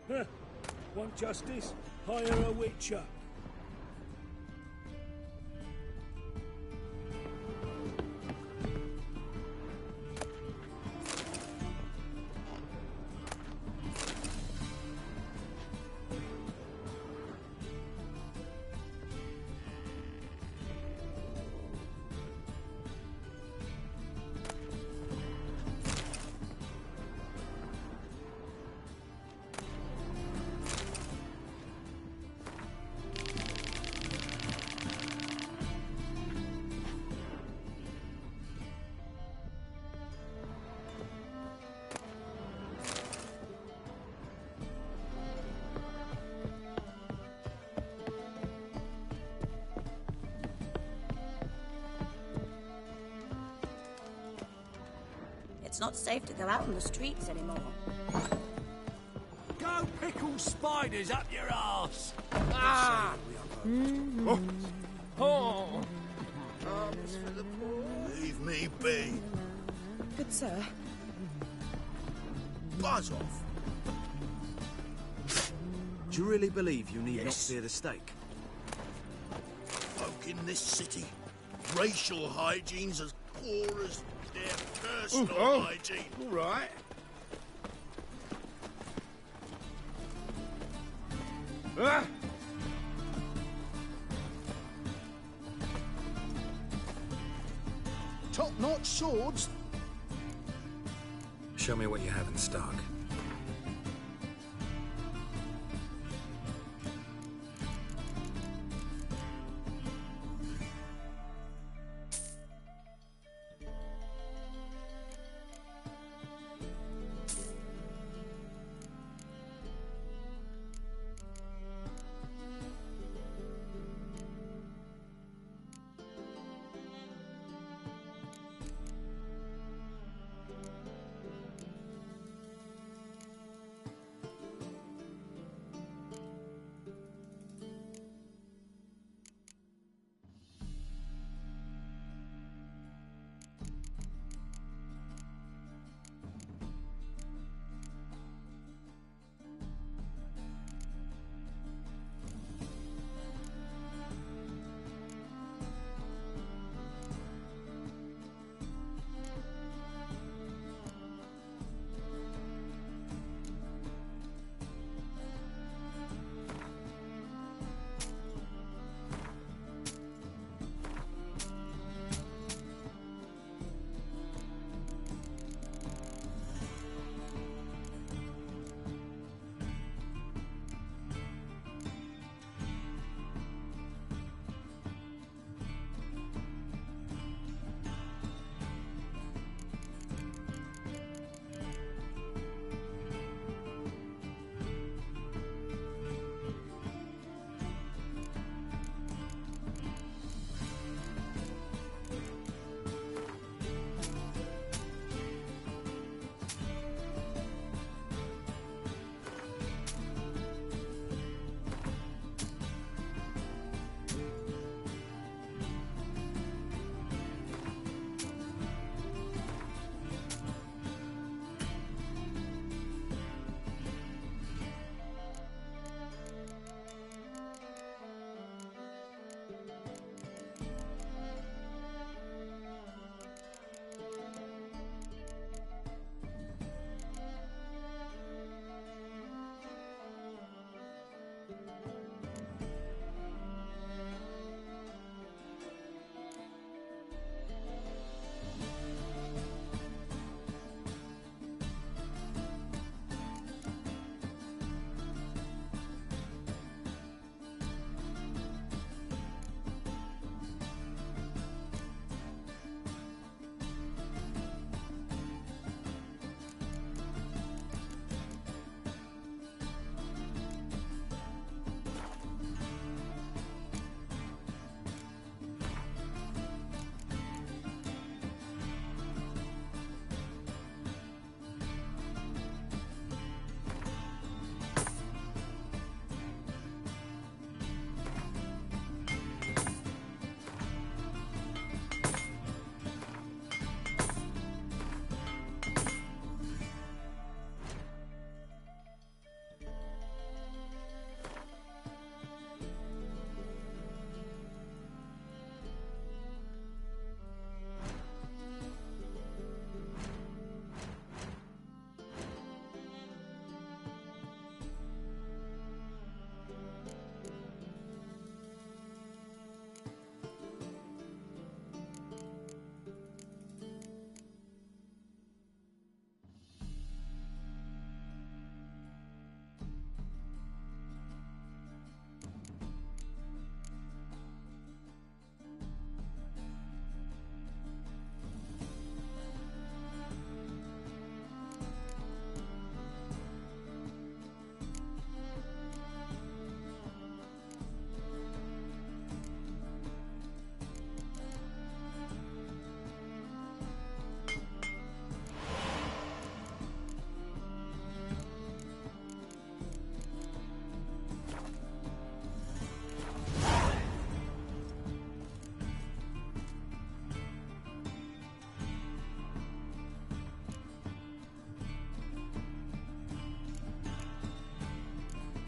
Huh. Want justice? Hire a witcher. not safe to go out on the streets anymore. Go pickle spiders up your arse! Ah! Oh. Oh. Arms for the poor. Leave me be. Good sir. Buzz off. Do you really believe you need not Yes. fear the stake? Folk in this city, racial hygiene's as poor as their personal hygiene. All right. Ah! Top-notch swords. Show me what you have in stock.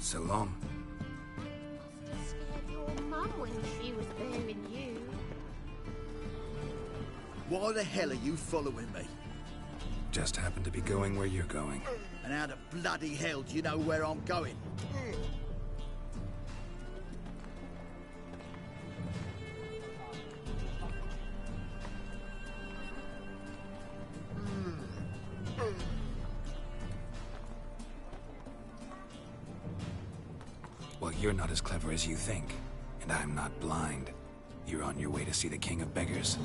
So long. Scared your mum when she was bearing you. Why the hell are you following me? Just happen to be going where you're going. And how the bloody hell do you know where I'm going? Well, you're not as clever as you think, and I'm not blind. You're on your way to see the King of Beggars.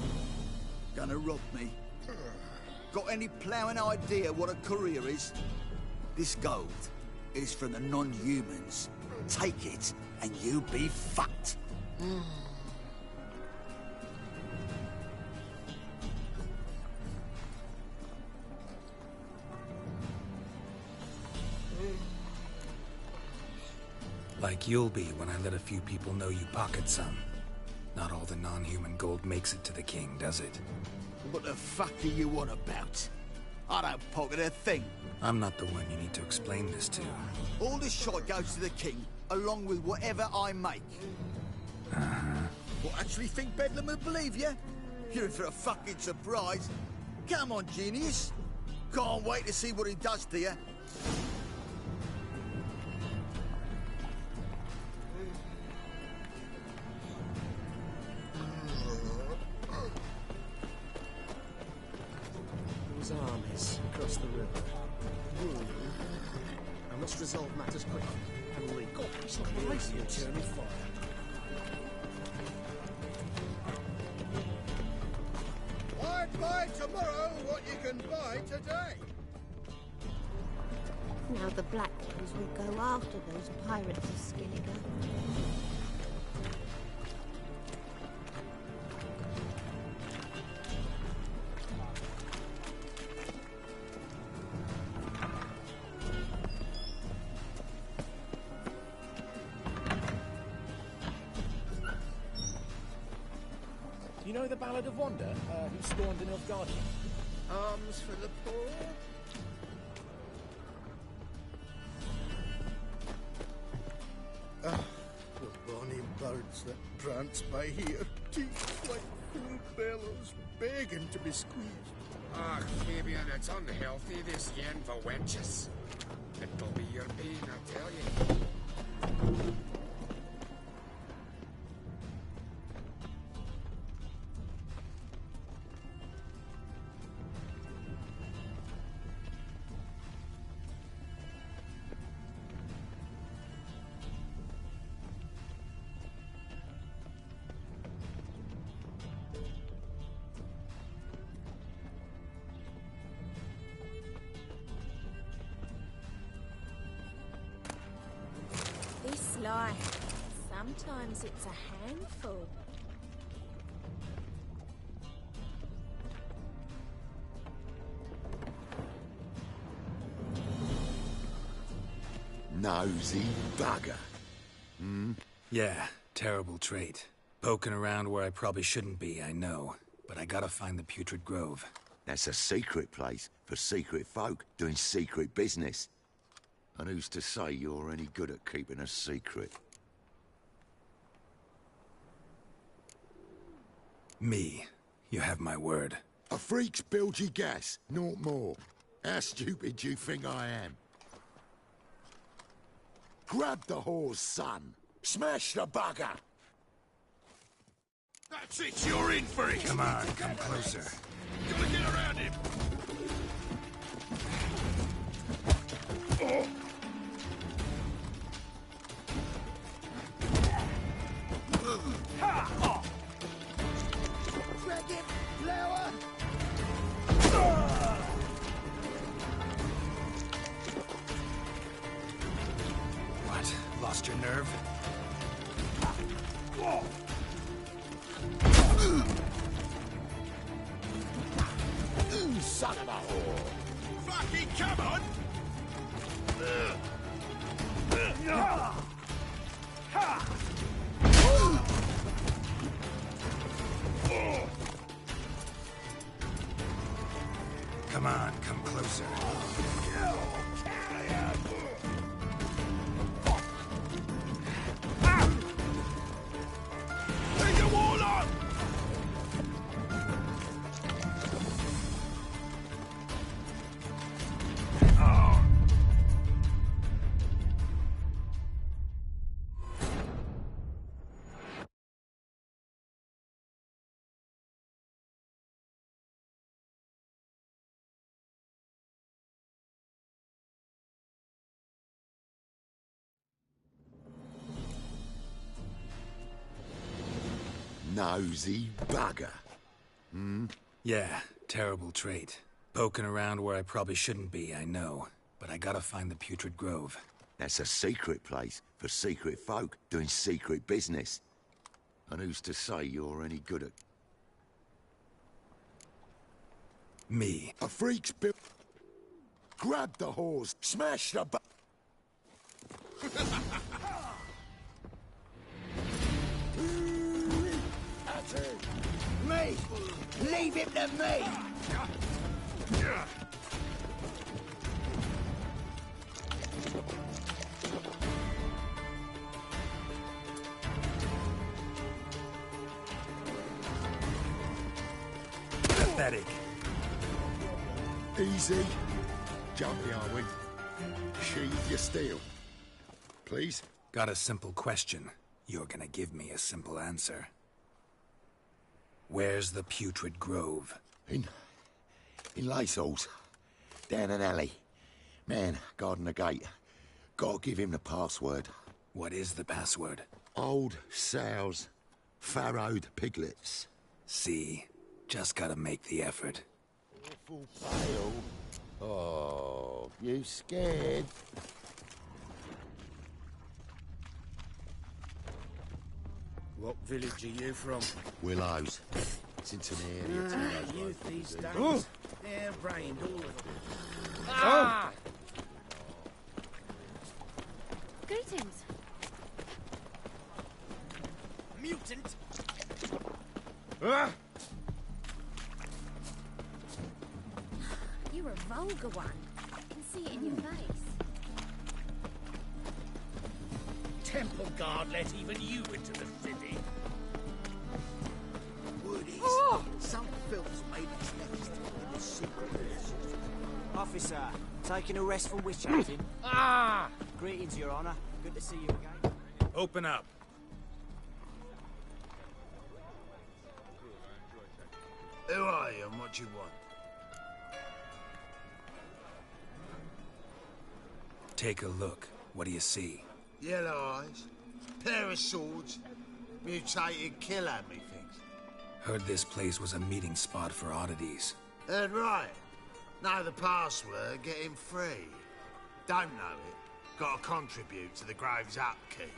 Gonna rob me? Got any ploughing idea what a courier is? This gold is from the non-humans. Take it, and you be fucked. Like you'll be when I let a few people know you pocket some. Not all the non-human gold makes it to the king, does it? What the fuck are you on about? I don't pocket a thing. I'm not the one you need to explain this to. All this shite goes to the king, along with whatever I make. Uh-huh. What, actually think Bedlam would believe you? You're in for a fucking surprise. Come on, genius. Can't wait to see what he does to you. Those armies across the river. I must resolve matters quickly and leave. God, it's like a race here, turning fire. Why buy tomorrow what you can buy today? Now the Black Kings will go after those pirates of Skellige. You know the Ballad of Wanda, who stormed the Nilfgaardian? Arms for the poor. The bonny birds that prance by here, teeth like full bellows, begging to be squeezed. Ah, Fabian, it's unhealthy this yen for wenches. It'll be your pain, I tell you. This life, sometimes it's a handful. Nosy bugger. Hmm? Yeah, terrible trait. Poking around where I probably shouldn't be, I know. But I gotta find the Putrid Grove. That's a secret place for secret folk doing secret business. And who's to say you're any good at keeping a secret? Me. You have my word. A freak's bilgy gas, naught more. How stupid do you think I am? Grab the whore's son. Smash the bugger! That's it, you're in for it! Come on, come closer. Gotta get around him! Oh. Drag it, flower! What? Lost your nerve? Son of a whore! Fucking come on! Come on, come closer. Nosy bugger. Yeah, terrible trait. Poking around where I probably shouldn't be, I know. But I gotta find the Putrid Grove. That's a secret place for secret folk doing secret business. And who's to say you're any good at... Me. A freak's built. Grab the horse, smash the Me! Leave him to me! Pathetic. Easy. Jumpy, are we? Sheathe your steel. Please? Got a simple question. You're gonna give me a simple answer. Where's the Putrid Grove? In Lacehalls. Down an alley. Man, guarding the gate. Gotta give him the password. What is the password? Old sows. Farrowed piglets. See? Just gotta make the effort. Awful pale. Oh, you scared? What village are you from? Willows. It's into the area. Youth these days. Oh. They're brained, all of them. Ah! Greetings. Mutant! You're a vulgar one. I can see it in your face. Temple Guard let even you into the city. Word is, some filth's made its nest in the secret place. Officer, taking a rest from witch hunting. Greetings, Your Honor. Good to see you again. Open up. Who are you and what do you want? Take a look. What do you see? Yellow eyes, pair of swords, mutated killer, methinks. Heard this place was a meeting spot for oddities. Heard right. Know the password, get him free. Don't know it, gotta contribute to the Grove's upkeep.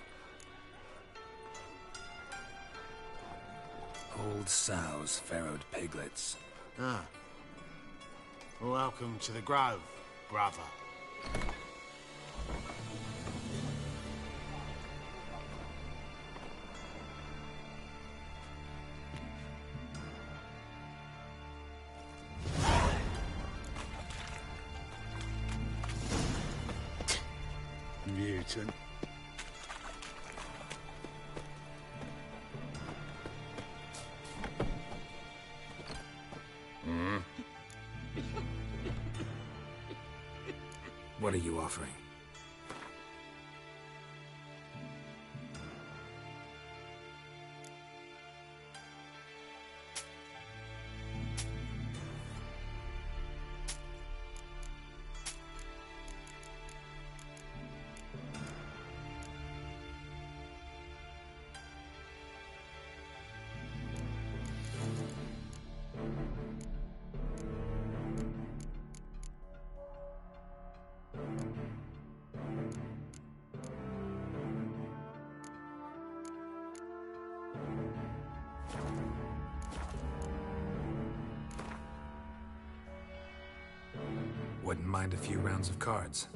Old sows, farrowed piglets. Ah. Welcome to the Grove, brother. Mutant. What are you offering? Wouldn't mind a few rounds of cards.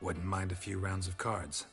Wouldn't mind a few rounds of cards.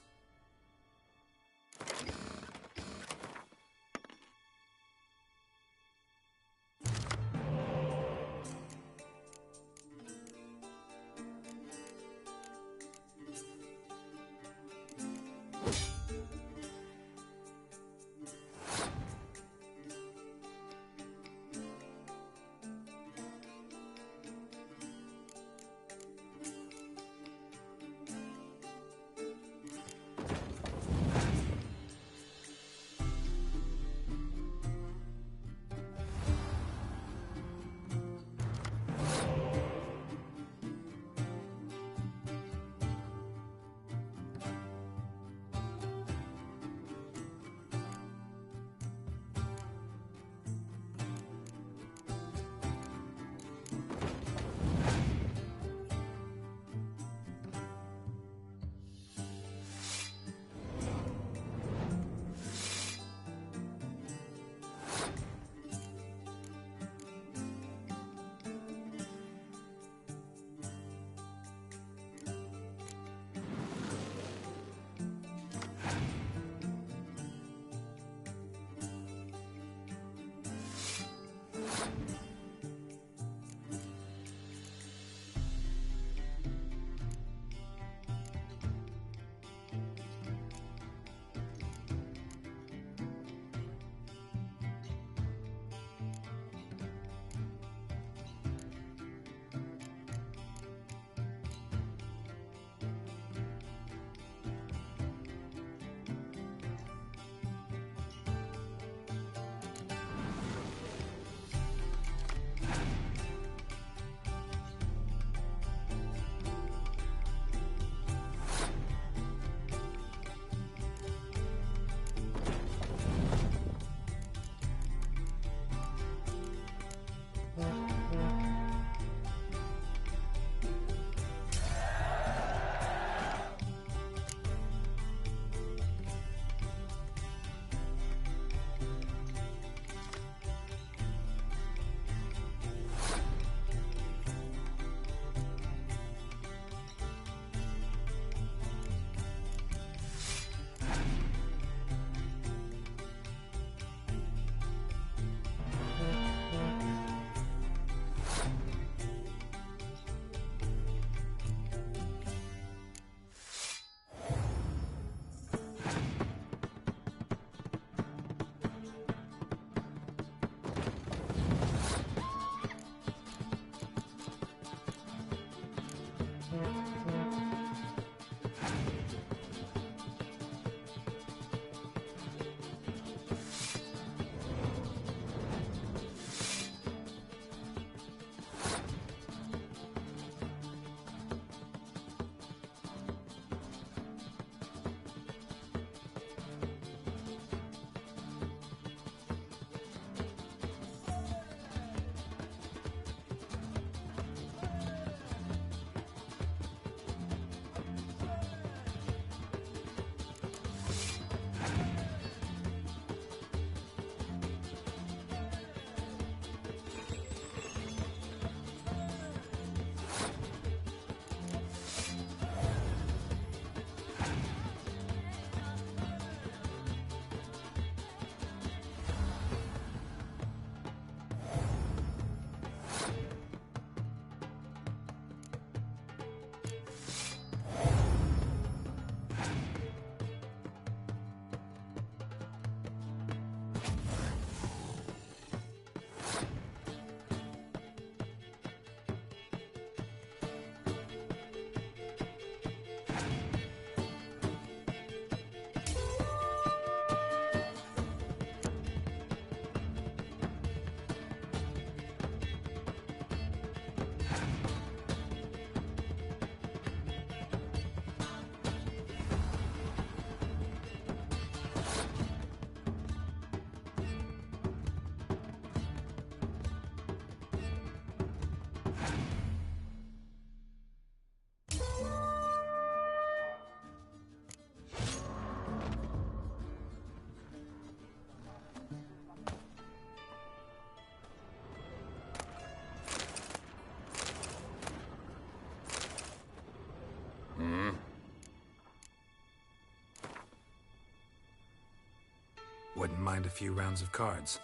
mind a few rounds of cards?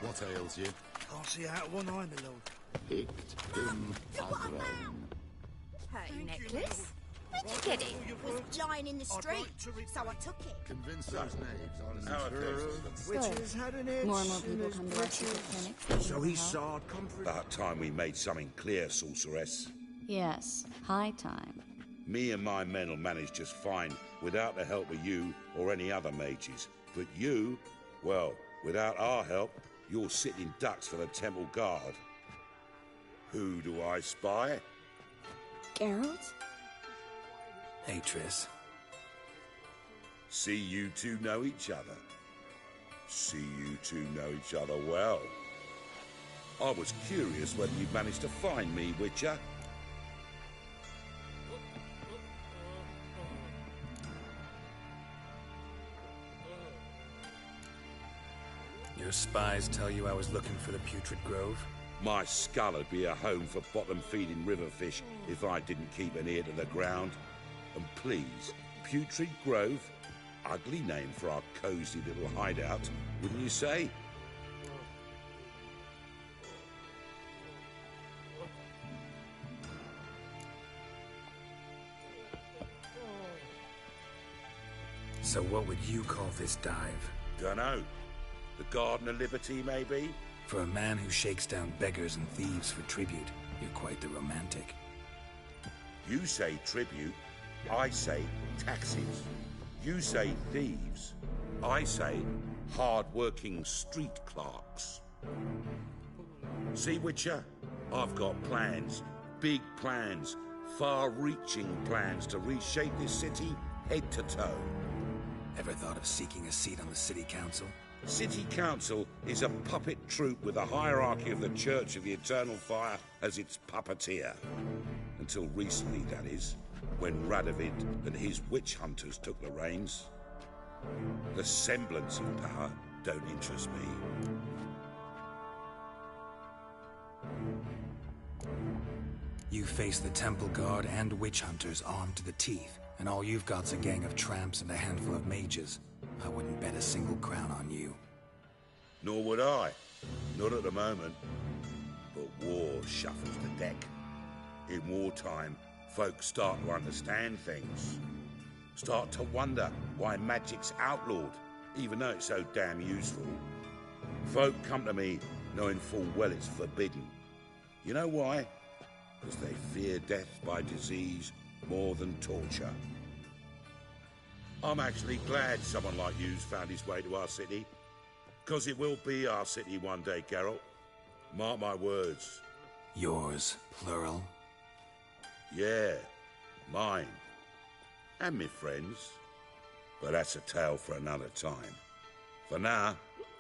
What ails you? Can't see out of one eye, my lord. Picked him alone. Her necklace? Where'd you get it? It was lying in the street, so I took it. Convince those knaves on his Witches had an itch. More and more people come to our secret clinics. So he sawed comfort. About time we made something clear, sorceress. Yes, high time. Me and my men will manage just fine without the help of you or any other mages. But you, well, without our help, you're sitting ducks for the temple guard. Who do I spy? Geralt? Hey, Triss. See you two know each other. See you two know each other well. I was curious whether you'd managed to find me, Witcher. Your spies tell you I was looking for the Putrid Grove? My skull would be a home for bottom-feeding river fish if I didn't keep an ear to the ground. And please, Putrid Grove, ugly name for our cosy little hideout, wouldn't you say? So what would you call this dive? Dunno. The Garden of Liberty, maybe? For a man who shakes down beggars and thieves for tribute, you're quite the romantic. You say tribute, I say taxes. You say thieves, I say hard-working street clerks. See, Witcher? I've got plans. Big plans. Far-reaching plans to reshape this city head to toe. Ever thought of seeking a seat on the city council? City Council is a puppet troupe with a hierarchy of the Church of the Eternal Fire as its puppeteer. Until recently, that is, when Radovid and his witch hunters took the reins. The semblance of power don't interest me. You face the Temple Guard and witch hunters armed to the teeth, and all you've got's a gang of tramps and a handful of mages. I wouldn't bet a single crown on you. Nor would I. Not at the moment. But war shuffles the deck. In wartime, folk start to understand things. Start to wonder why magic's outlawed, even though it's so damn useful. Folk come to me knowing full well it's forbidden. You know why? Because they fear death by disease more than torture. I'm actually glad someone like you's found his way to our city. Because it will be our city one day, Geralt. Mark my words. Yours, plural? Yeah, mine. And me friends. But that's a tale for another time. For now,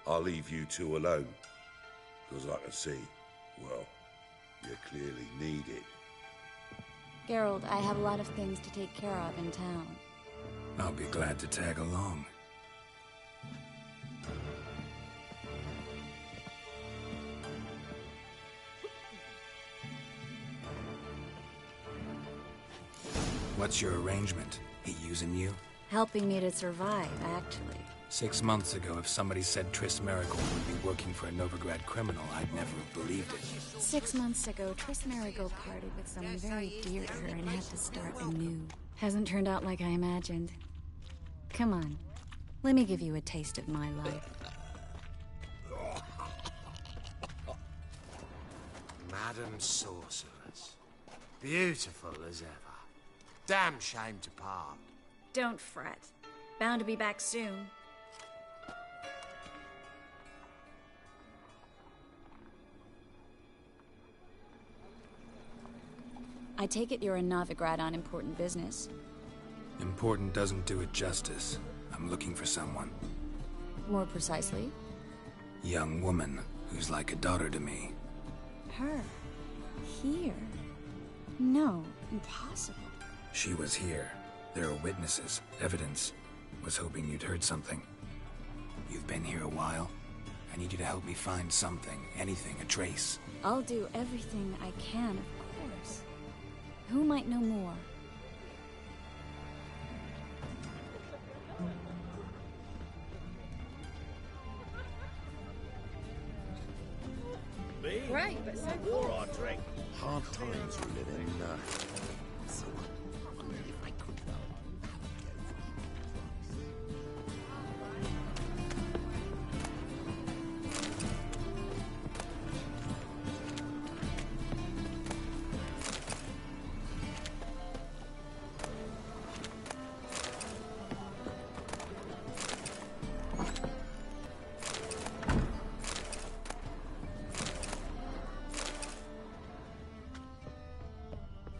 I'll leave you two alone. Because I can see, well, you clearly need it. Geralt, I have a lot of things to take care of in town. I'll be glad to tag along. What's your arrangement? He using you? Helping me to survive, actually. 6 months ago, if somebody said Triss Merigold would be working for a Novigrad criminal, I'd never have believed it. 6 months ago, Triss Merigold parted with someone very dear to her and had to start anew. Hasn't turned out like I imagined. Come on, let me give you a taste of my life. Madam Sorceress. Beautiful as ever. Damn shame to part. Don't fret. Bound to be back soon. I take it you're in Novigrad on important business. Important doesn't do it justice. I'm looking for someone. More precisely? Young woman who's like a daughter to me. Her? Here? No, impossible. She was here. There are witnesses, evidence. Was hoping you'd heard something. You've been here a while. I need you to help me find something, anything, a trace. I'll do everything I can, of course. Who might know more? Great, but so War I drink. Hard times we live in. So I wonder if I could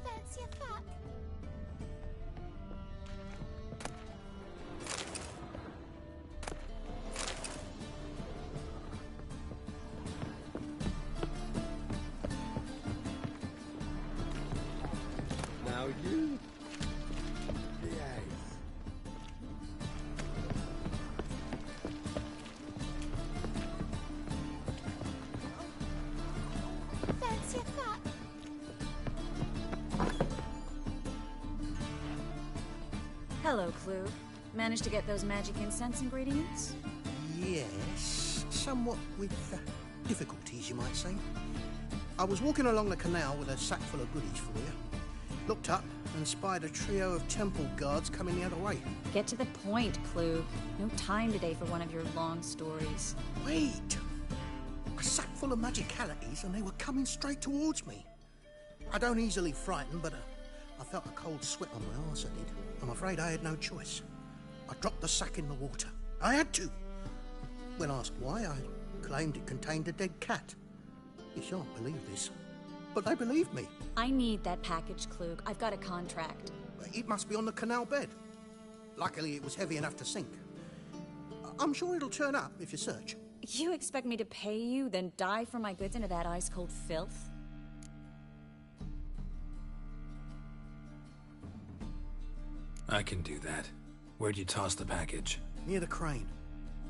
Fancy a fuck? Now you behave. Fancy a fuck? Hello, Clue. Managed to get those magic incense ingredients? Yes, somewhat with difficulties, you might say. I was walking along the canal with a sack full of goodies for you. Looked up and spied a trio of temple guards coming the other way. Get to the point, Clue. No time today for one of your long stories. Wait! A sack full of magicalities and they were coming straight towards me. I don't easily frighten, but I felt a cold sweat on my arse, I did. I'm afraid I had no choice. I dropped the sack in the water. I had to. When asked why, I claimed it contained a dead cat. You shan't believe this, but they believed me. I need that package, Klug. I've got a contract. It must be on the canal bed. Luckily, it was heavy enough to sink. I'm sure it'll turn up if you search. You expect me to pay you, then dive for my goods into that ice-cold filth? I can do that. Where'd you toss the package? Near the crane.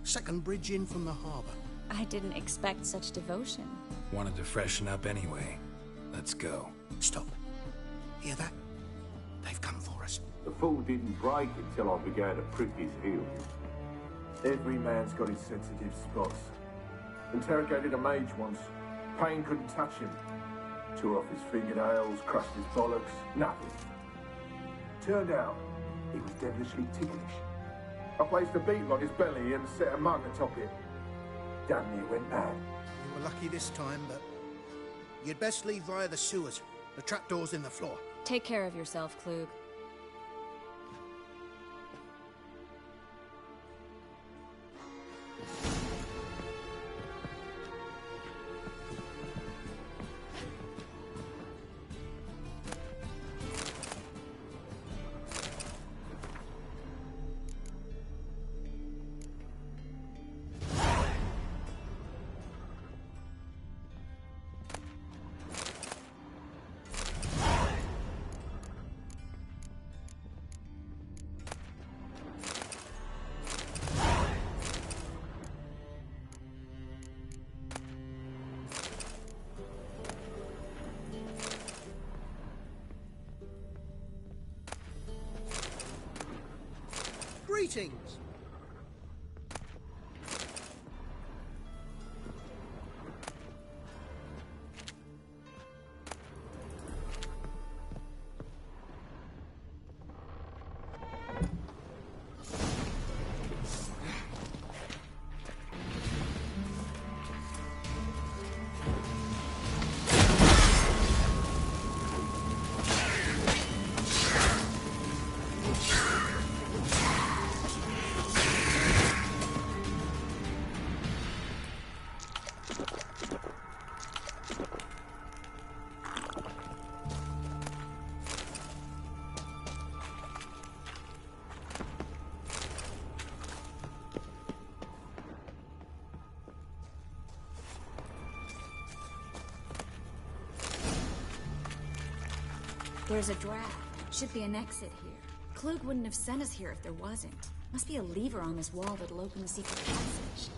Second bridge in from the harbor. I didn't expect such devotion. Wanted to freshen up anyway. Let's go. Stop. Hear that? They've come for us. The fool didn't break until I began to prick his heels. Every man's got his sensitive spots. Interrogated a mage once. Pain couldn't touch him. Tore off his fingernails, crushed his bollocks, nothing. Turned out, he was devilishly ticklish. I placed a beetle on his belly and set a mug atop it. Damn near went mad. You were lucky this time, but you'd best leave via the sewers. The trapdoor's in the floor. Take care of yourself, Klug. Greetings! There's a draft. Should be an exit here. Klug wouldn't have sent us here if there wasn't. Must be a lever on this wall that'll open the secret passage.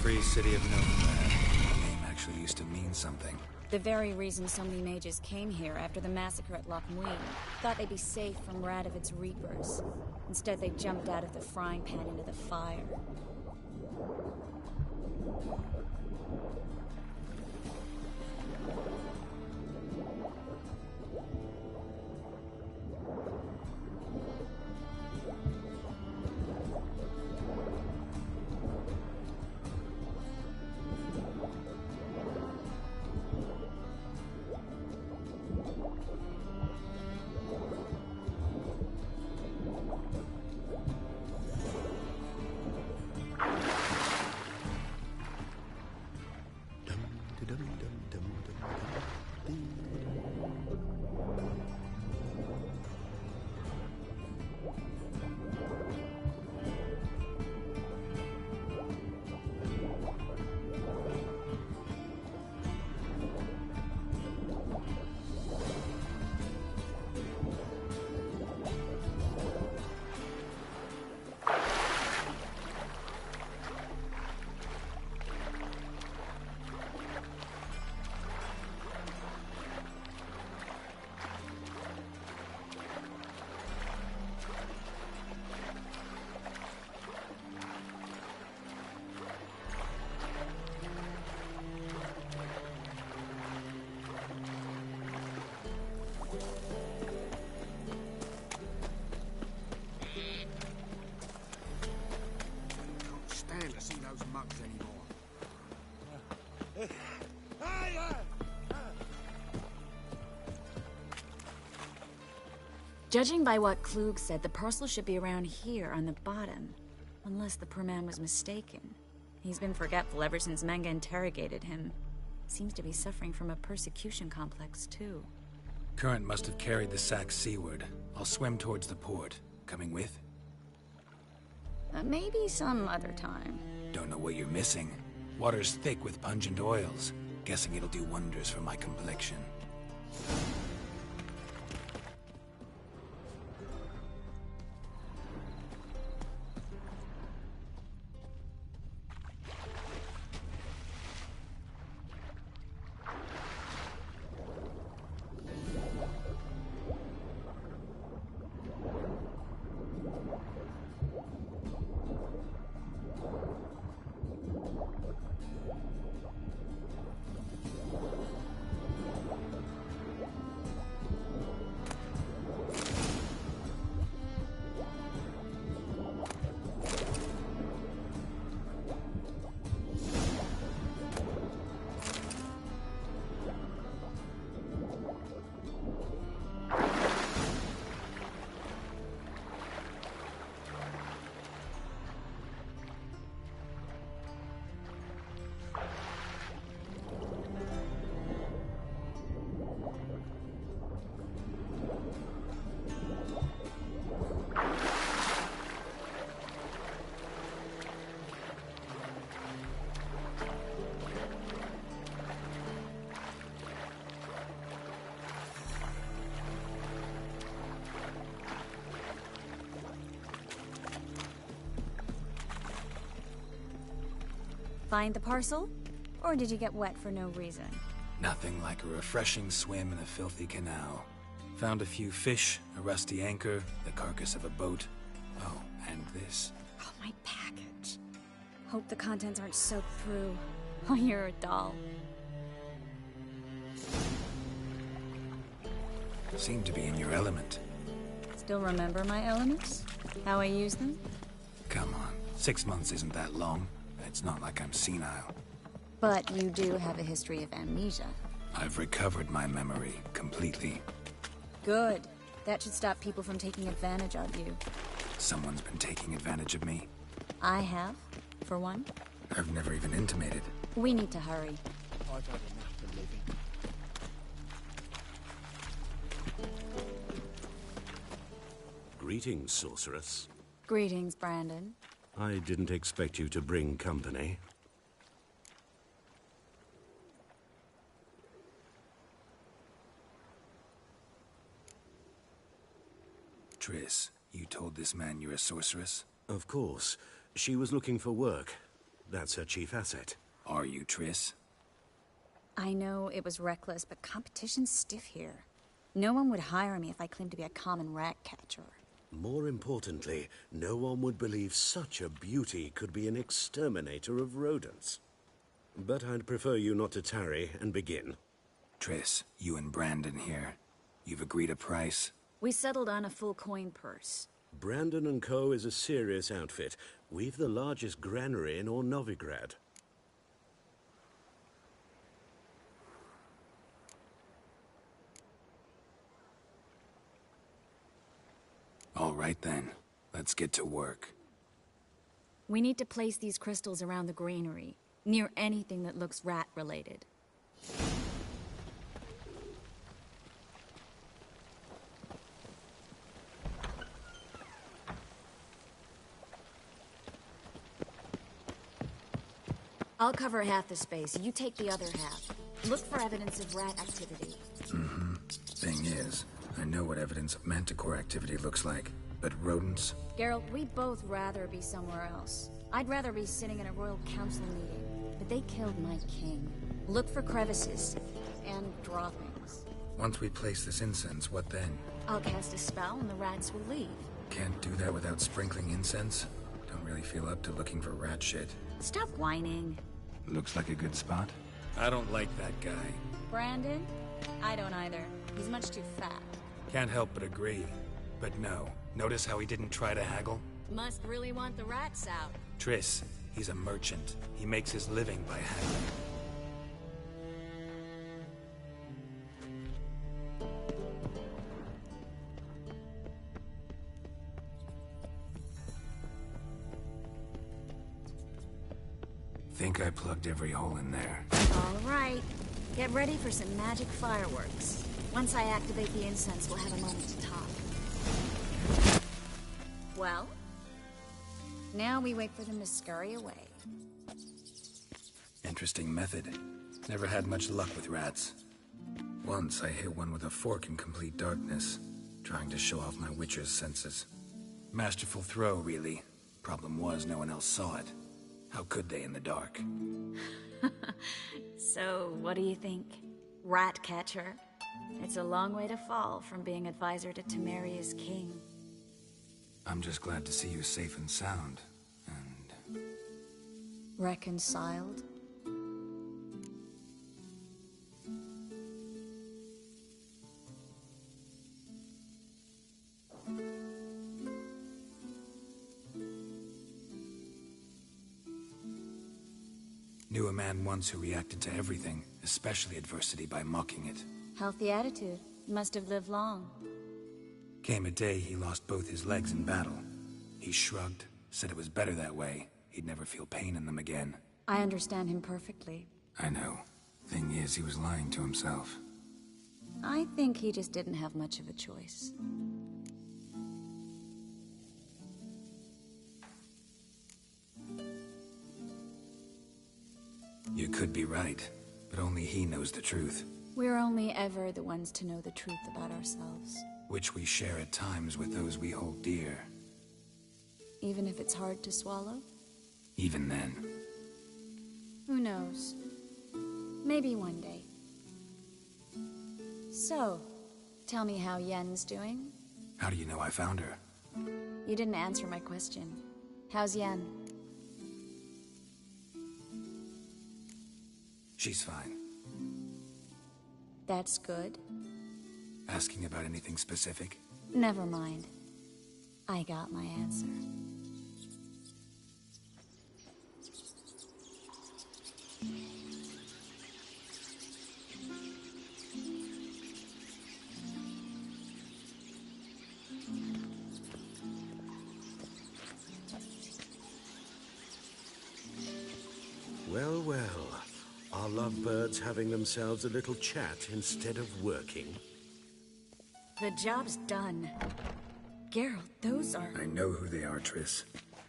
Free City of Novigrad. The name actually used to mean something. The very reason so many mages came here after the massacre at Loch Muin. Thought they'd be safe from Radovid's reapers. Instead, they jumped out of the frying pan into the fire. Judging by what Klug said, the parcel should be around here on the bottom. Unless the poor man was mistaken. He's been forgetful ever since Menge interrogated him. Seems to be suffering from a persecution complex, too. Current must have carried the sack seaward. I'll swim towards the port. Coming with? Maybe some other time. Don't know what you're missing. Water's thick with pungent oils. Guessing it'll do wonders for my complexion. Find the parcel? Or did you get wet for no reason? Nothing like a refreshing swim in a filthy canal. Found a few fish, a rusty anchor, the carcass of a boat. Oh, and this. Oh, my package. Hope the contents aren't soaked through. Oh, you're a doll. Seem to be in your element. Still remember my elements? How I use them? Come on, 6 months isn't that long. It's not like I'm senile. But you do have a history of amnesia. I've recovered my memory completely. Good. That should stop people from taking advantage of you. Someone's been taking advantage of me. I have, for one. I've never even intimated. We need to hurry. I've had enough of living. Greetings, sorceress. Greetings, Brandon. I didn't expect you to bring company. Triss, you told this man you're a sorceress? Of course. She was looking for work. That's her chief asset. Are you, Triss? I know it was reckless, but competition's stiff here. No one would hire me if I claimed to be a common rat catcher. More importantly, no one would believe such a beauty could be an exterminator of rodents. But I'd prefer you not to tarry and begin. Triss, you and Brandon here. You've agreed a price? We settled on a full coin purse. Brandon & Co. is a serious outfit. We've the largest granary in all Novigrad. All right then, let's get to work. We need to place these crystals around the granary, near anything that looks rat-related. I'll cover half the space, you take the other half. Look for evidence of rat activity. Mm-hmm. Thing is, I know what evidence of manticore activity looks like, but rodents? Geralt, we'd both rather be somewhere else. I'd rather be sitting in a royal council meeting, but they killed my king. Look for crevices and droppings. Once we place this incense, what then? I'll cast a spell and the rats will leave. Can't do that without sprinkling incense? Don't really feel up to looking for rat shit. Stop whining. Looks like a good spot. I don't like that guy. Brandon? I don't either. He's much too fat. Can't help but agree. But no. Notice how he didn't try to haggle? Must really want the rats out. Triss, he's a merchant. He makes his living by haggling. think I plugged every hole in there. All right. Get ready for some magic fireworks. Once I activate the incense, we'll have a moment to talk. Well? Now we wait for them to scurry away. Interesting method. Never had much luck with rats. Once I hit one with a fork in complete darkness, trying to show off my witcher's senses. Masterful throw, really. Problem was, no one else saw it. How could they in the dark? So, what do you think? Rat catcher? It's a long way to fall from being advisor to Temeria's king. I'm just glad to see you safe and sound. And... reconciled? Knew a man once who reacted to everything, especially adversity, by mocking it. Healthy attitude. Must have lived long. Came a day he lost both his legs in battle. He shrugged, said it was better that way. He'd never feel pain in them again. I understand him perfectly. I know. Thing is, he was lying to himself. I think he just didn't have much of a choice. You could be right, but only he knows the truth. We're only ever the ones to know the truth about ourselves. Which we share at times with those we hold dear. Even if it's hard to swallow? Even then. Who knows? Maybe one day. So, tell me how Yen's doing? How do you know I found her? You didn't answer my question. How's Yen? She's fine. That's good. Asking about anything specific? Never mind. I got my answer. Well, well. Are lovebirds having themselves a little chat instead of working? The job's done. Geralt, those are... I know who they are, Triss.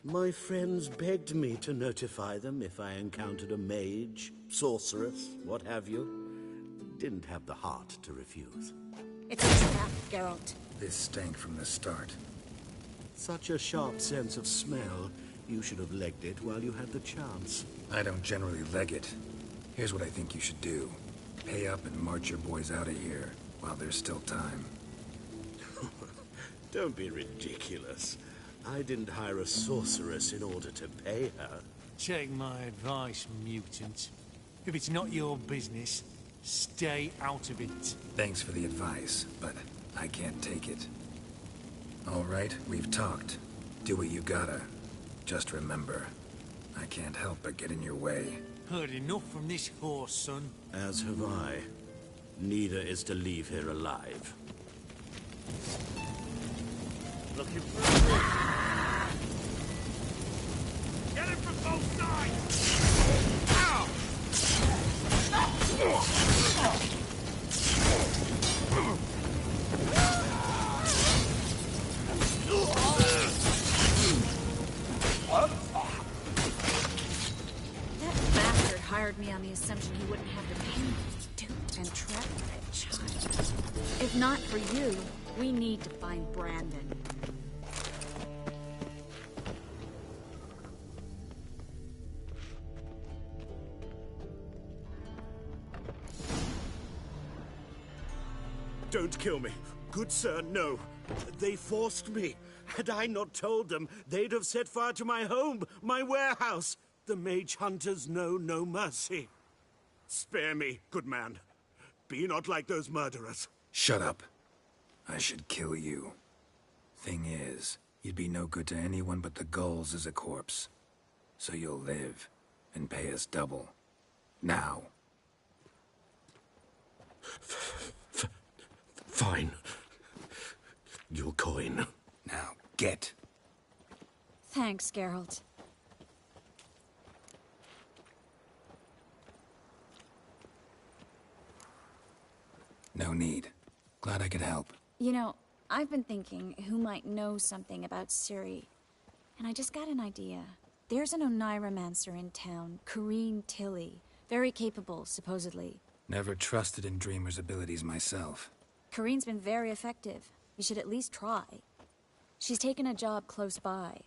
My friends begged me to notify them if I encountered a mage, sorceress, what have you. Didn't have the heart to refuse. It's a trap, Geralt. This stank from the start. Such a sharp sense of smell. You should have legged it while you had the chance. I don't generally leg it. Here's what I think you should do. Pay up and march your boys out of here, while there's still time. Don't be ridiculous. I didn't hire a sorceress in order to pay her. Take my advice, mutant. If it's not your business, stay out of it. Thanks for the advice, but I can't take it. All right, we've talked. Do what you gotta. Just remember, I can't help but get in your way. Heard enough from this horse, son. As have I. Neither is to leave here alive. Looking for a drink. Get it from both sides! Ow! That bastard hired me on the assumption he wouldn't have the pain. Duped and trapped by a child. If not for you, we need to find Brandon. Don't kill me. Good sir, no. They forced me. Had I not told them, they'd have set fire to my home, my warehouse. The mage hunters know no mercy. Spare me, good man. Be not like those murderers. Shut up. I should kill you. Thing is, you'd be no good to anyone but the gulls as a corpse. So you'll live, and pay us double. Now. Fine. Your coin. Now, get. Thanks, Geralt. No need. Glad I could help. You know, I've been thinking who might know something about Ciri. And I just got an idea. There's an Oneiromancer in town, Corrine Tilly. Very capable, supposedly. Never trusted in Dreamer's abilities myself. Corrine's been very effective. You should at least try. She's taken a job close by.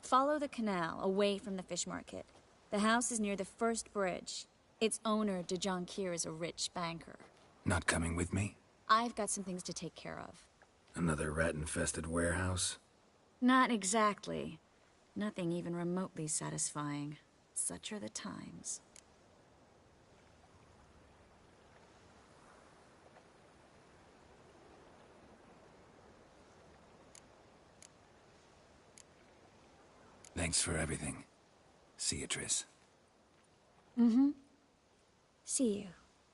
Follow the canal, away from the fish market. The house is near the first bridge. Its owner, De Jonquier, is a rich banker. Not coming with me? I've got some things to take care of. Another rat-infested warehouse? Not exactly. Nothing even remotely satisfying. Such are the times. Thanks for everything. See you, Triss. Mm-hmm. See you.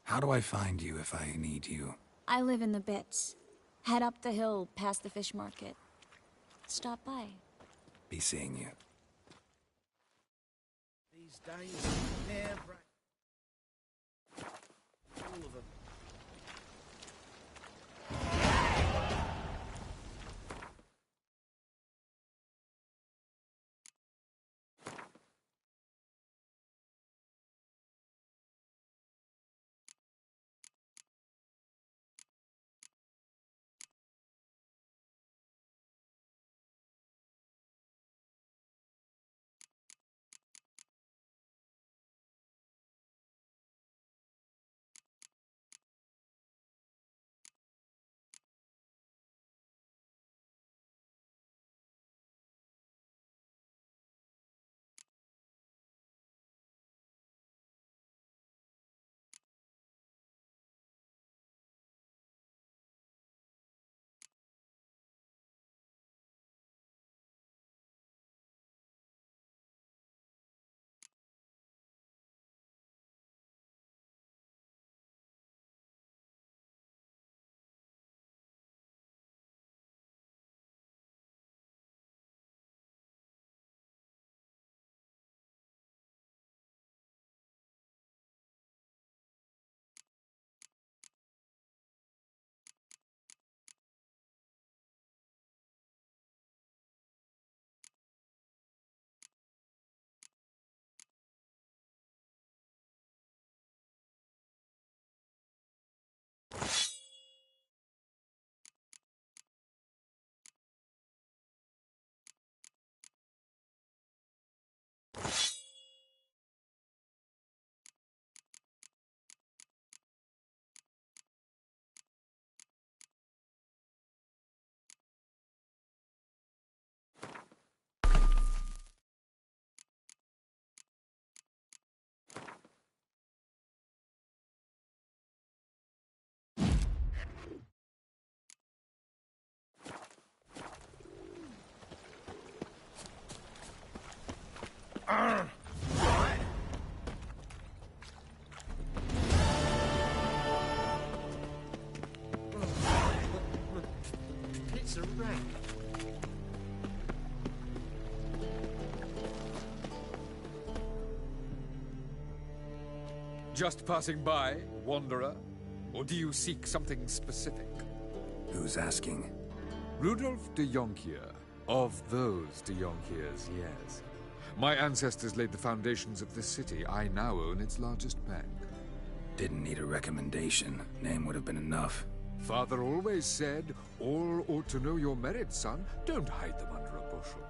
How do I find you if I need you? I live in the Bits. Head up the hill past the fish market. Stop by. Be seeing you. These days, never... All of them. It's a wreck. Just passing by, wanderer? Or do you seek something specific? Who's asking? Rudolf de Jonquier. Of those de Jonquiers, yes. My ancestors laid the foundations of this city. I now own its largest bank. Didn't need a recommendation. Name would have been enough. Father always said, all ought to know your merits, son. Don't hide them under a bushel.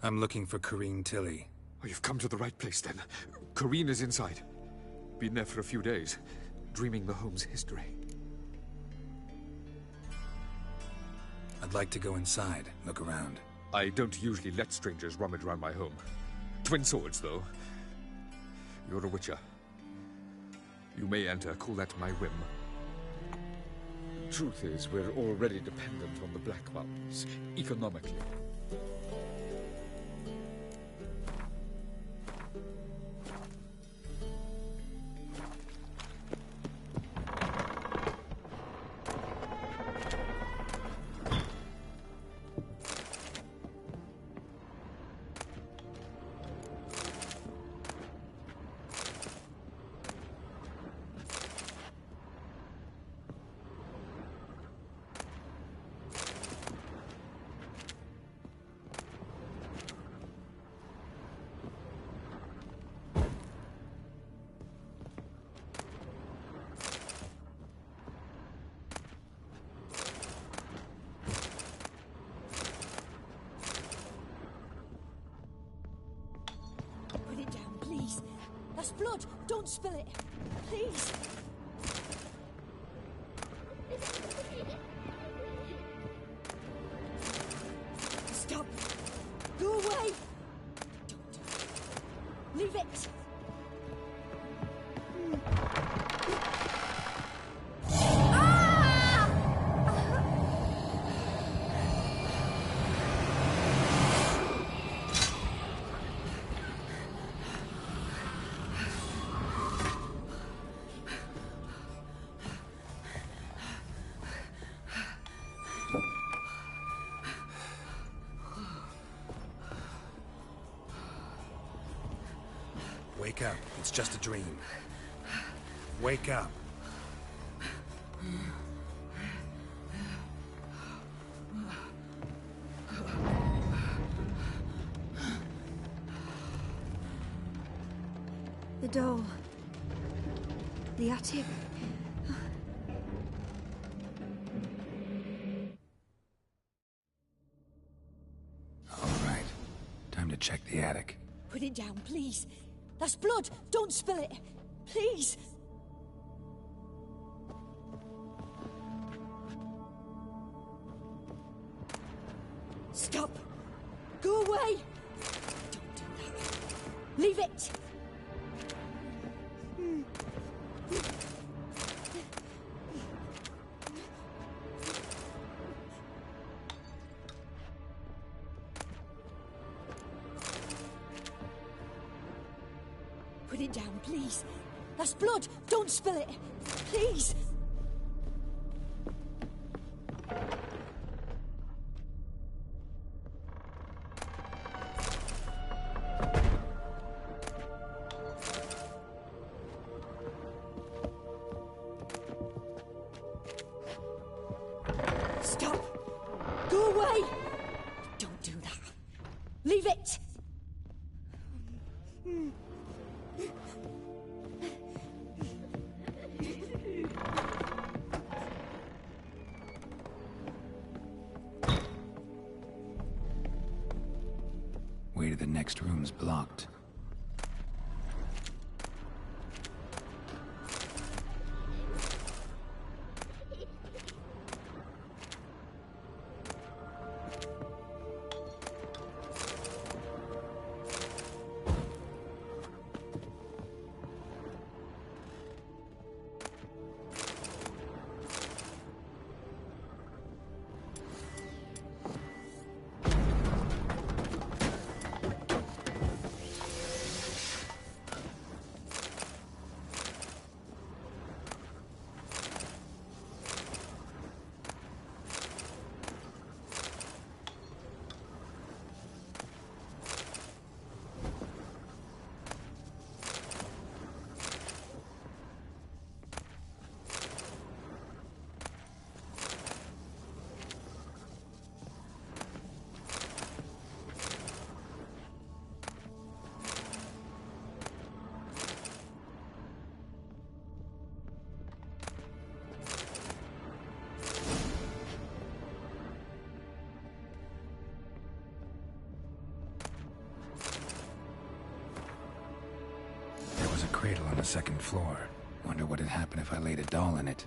I'm looking for Corrine Tilly. Oh, you've come to the right place, then. Corrine is inside. Been there for a few days, dreaming the home's history. I'd like to go inside, look around. I don't usually let strangers rummage around my home. Twin swords, though. You're a witcher. You may enter, call that my whim. Truth is, we're already dependent on the Black Mountains, economically. blood! Don't spill it! Please! Stop! Go away! Don't do it. Leave it! Wake up. It's just a dream. Wake up. The door. The attic. All right. Time to check the attic. Put it down, please. That's blood! Don't spill it! Please! Stop! Go away! Don't do that. Leave it! Put it down, please. That's blood! Don't spill it! Please! Stop! Go away! Don't do that. Leave it! Way to the next room's blocked. There was a cradle on the second floor. Wonder what had happened if I laid a doll in it.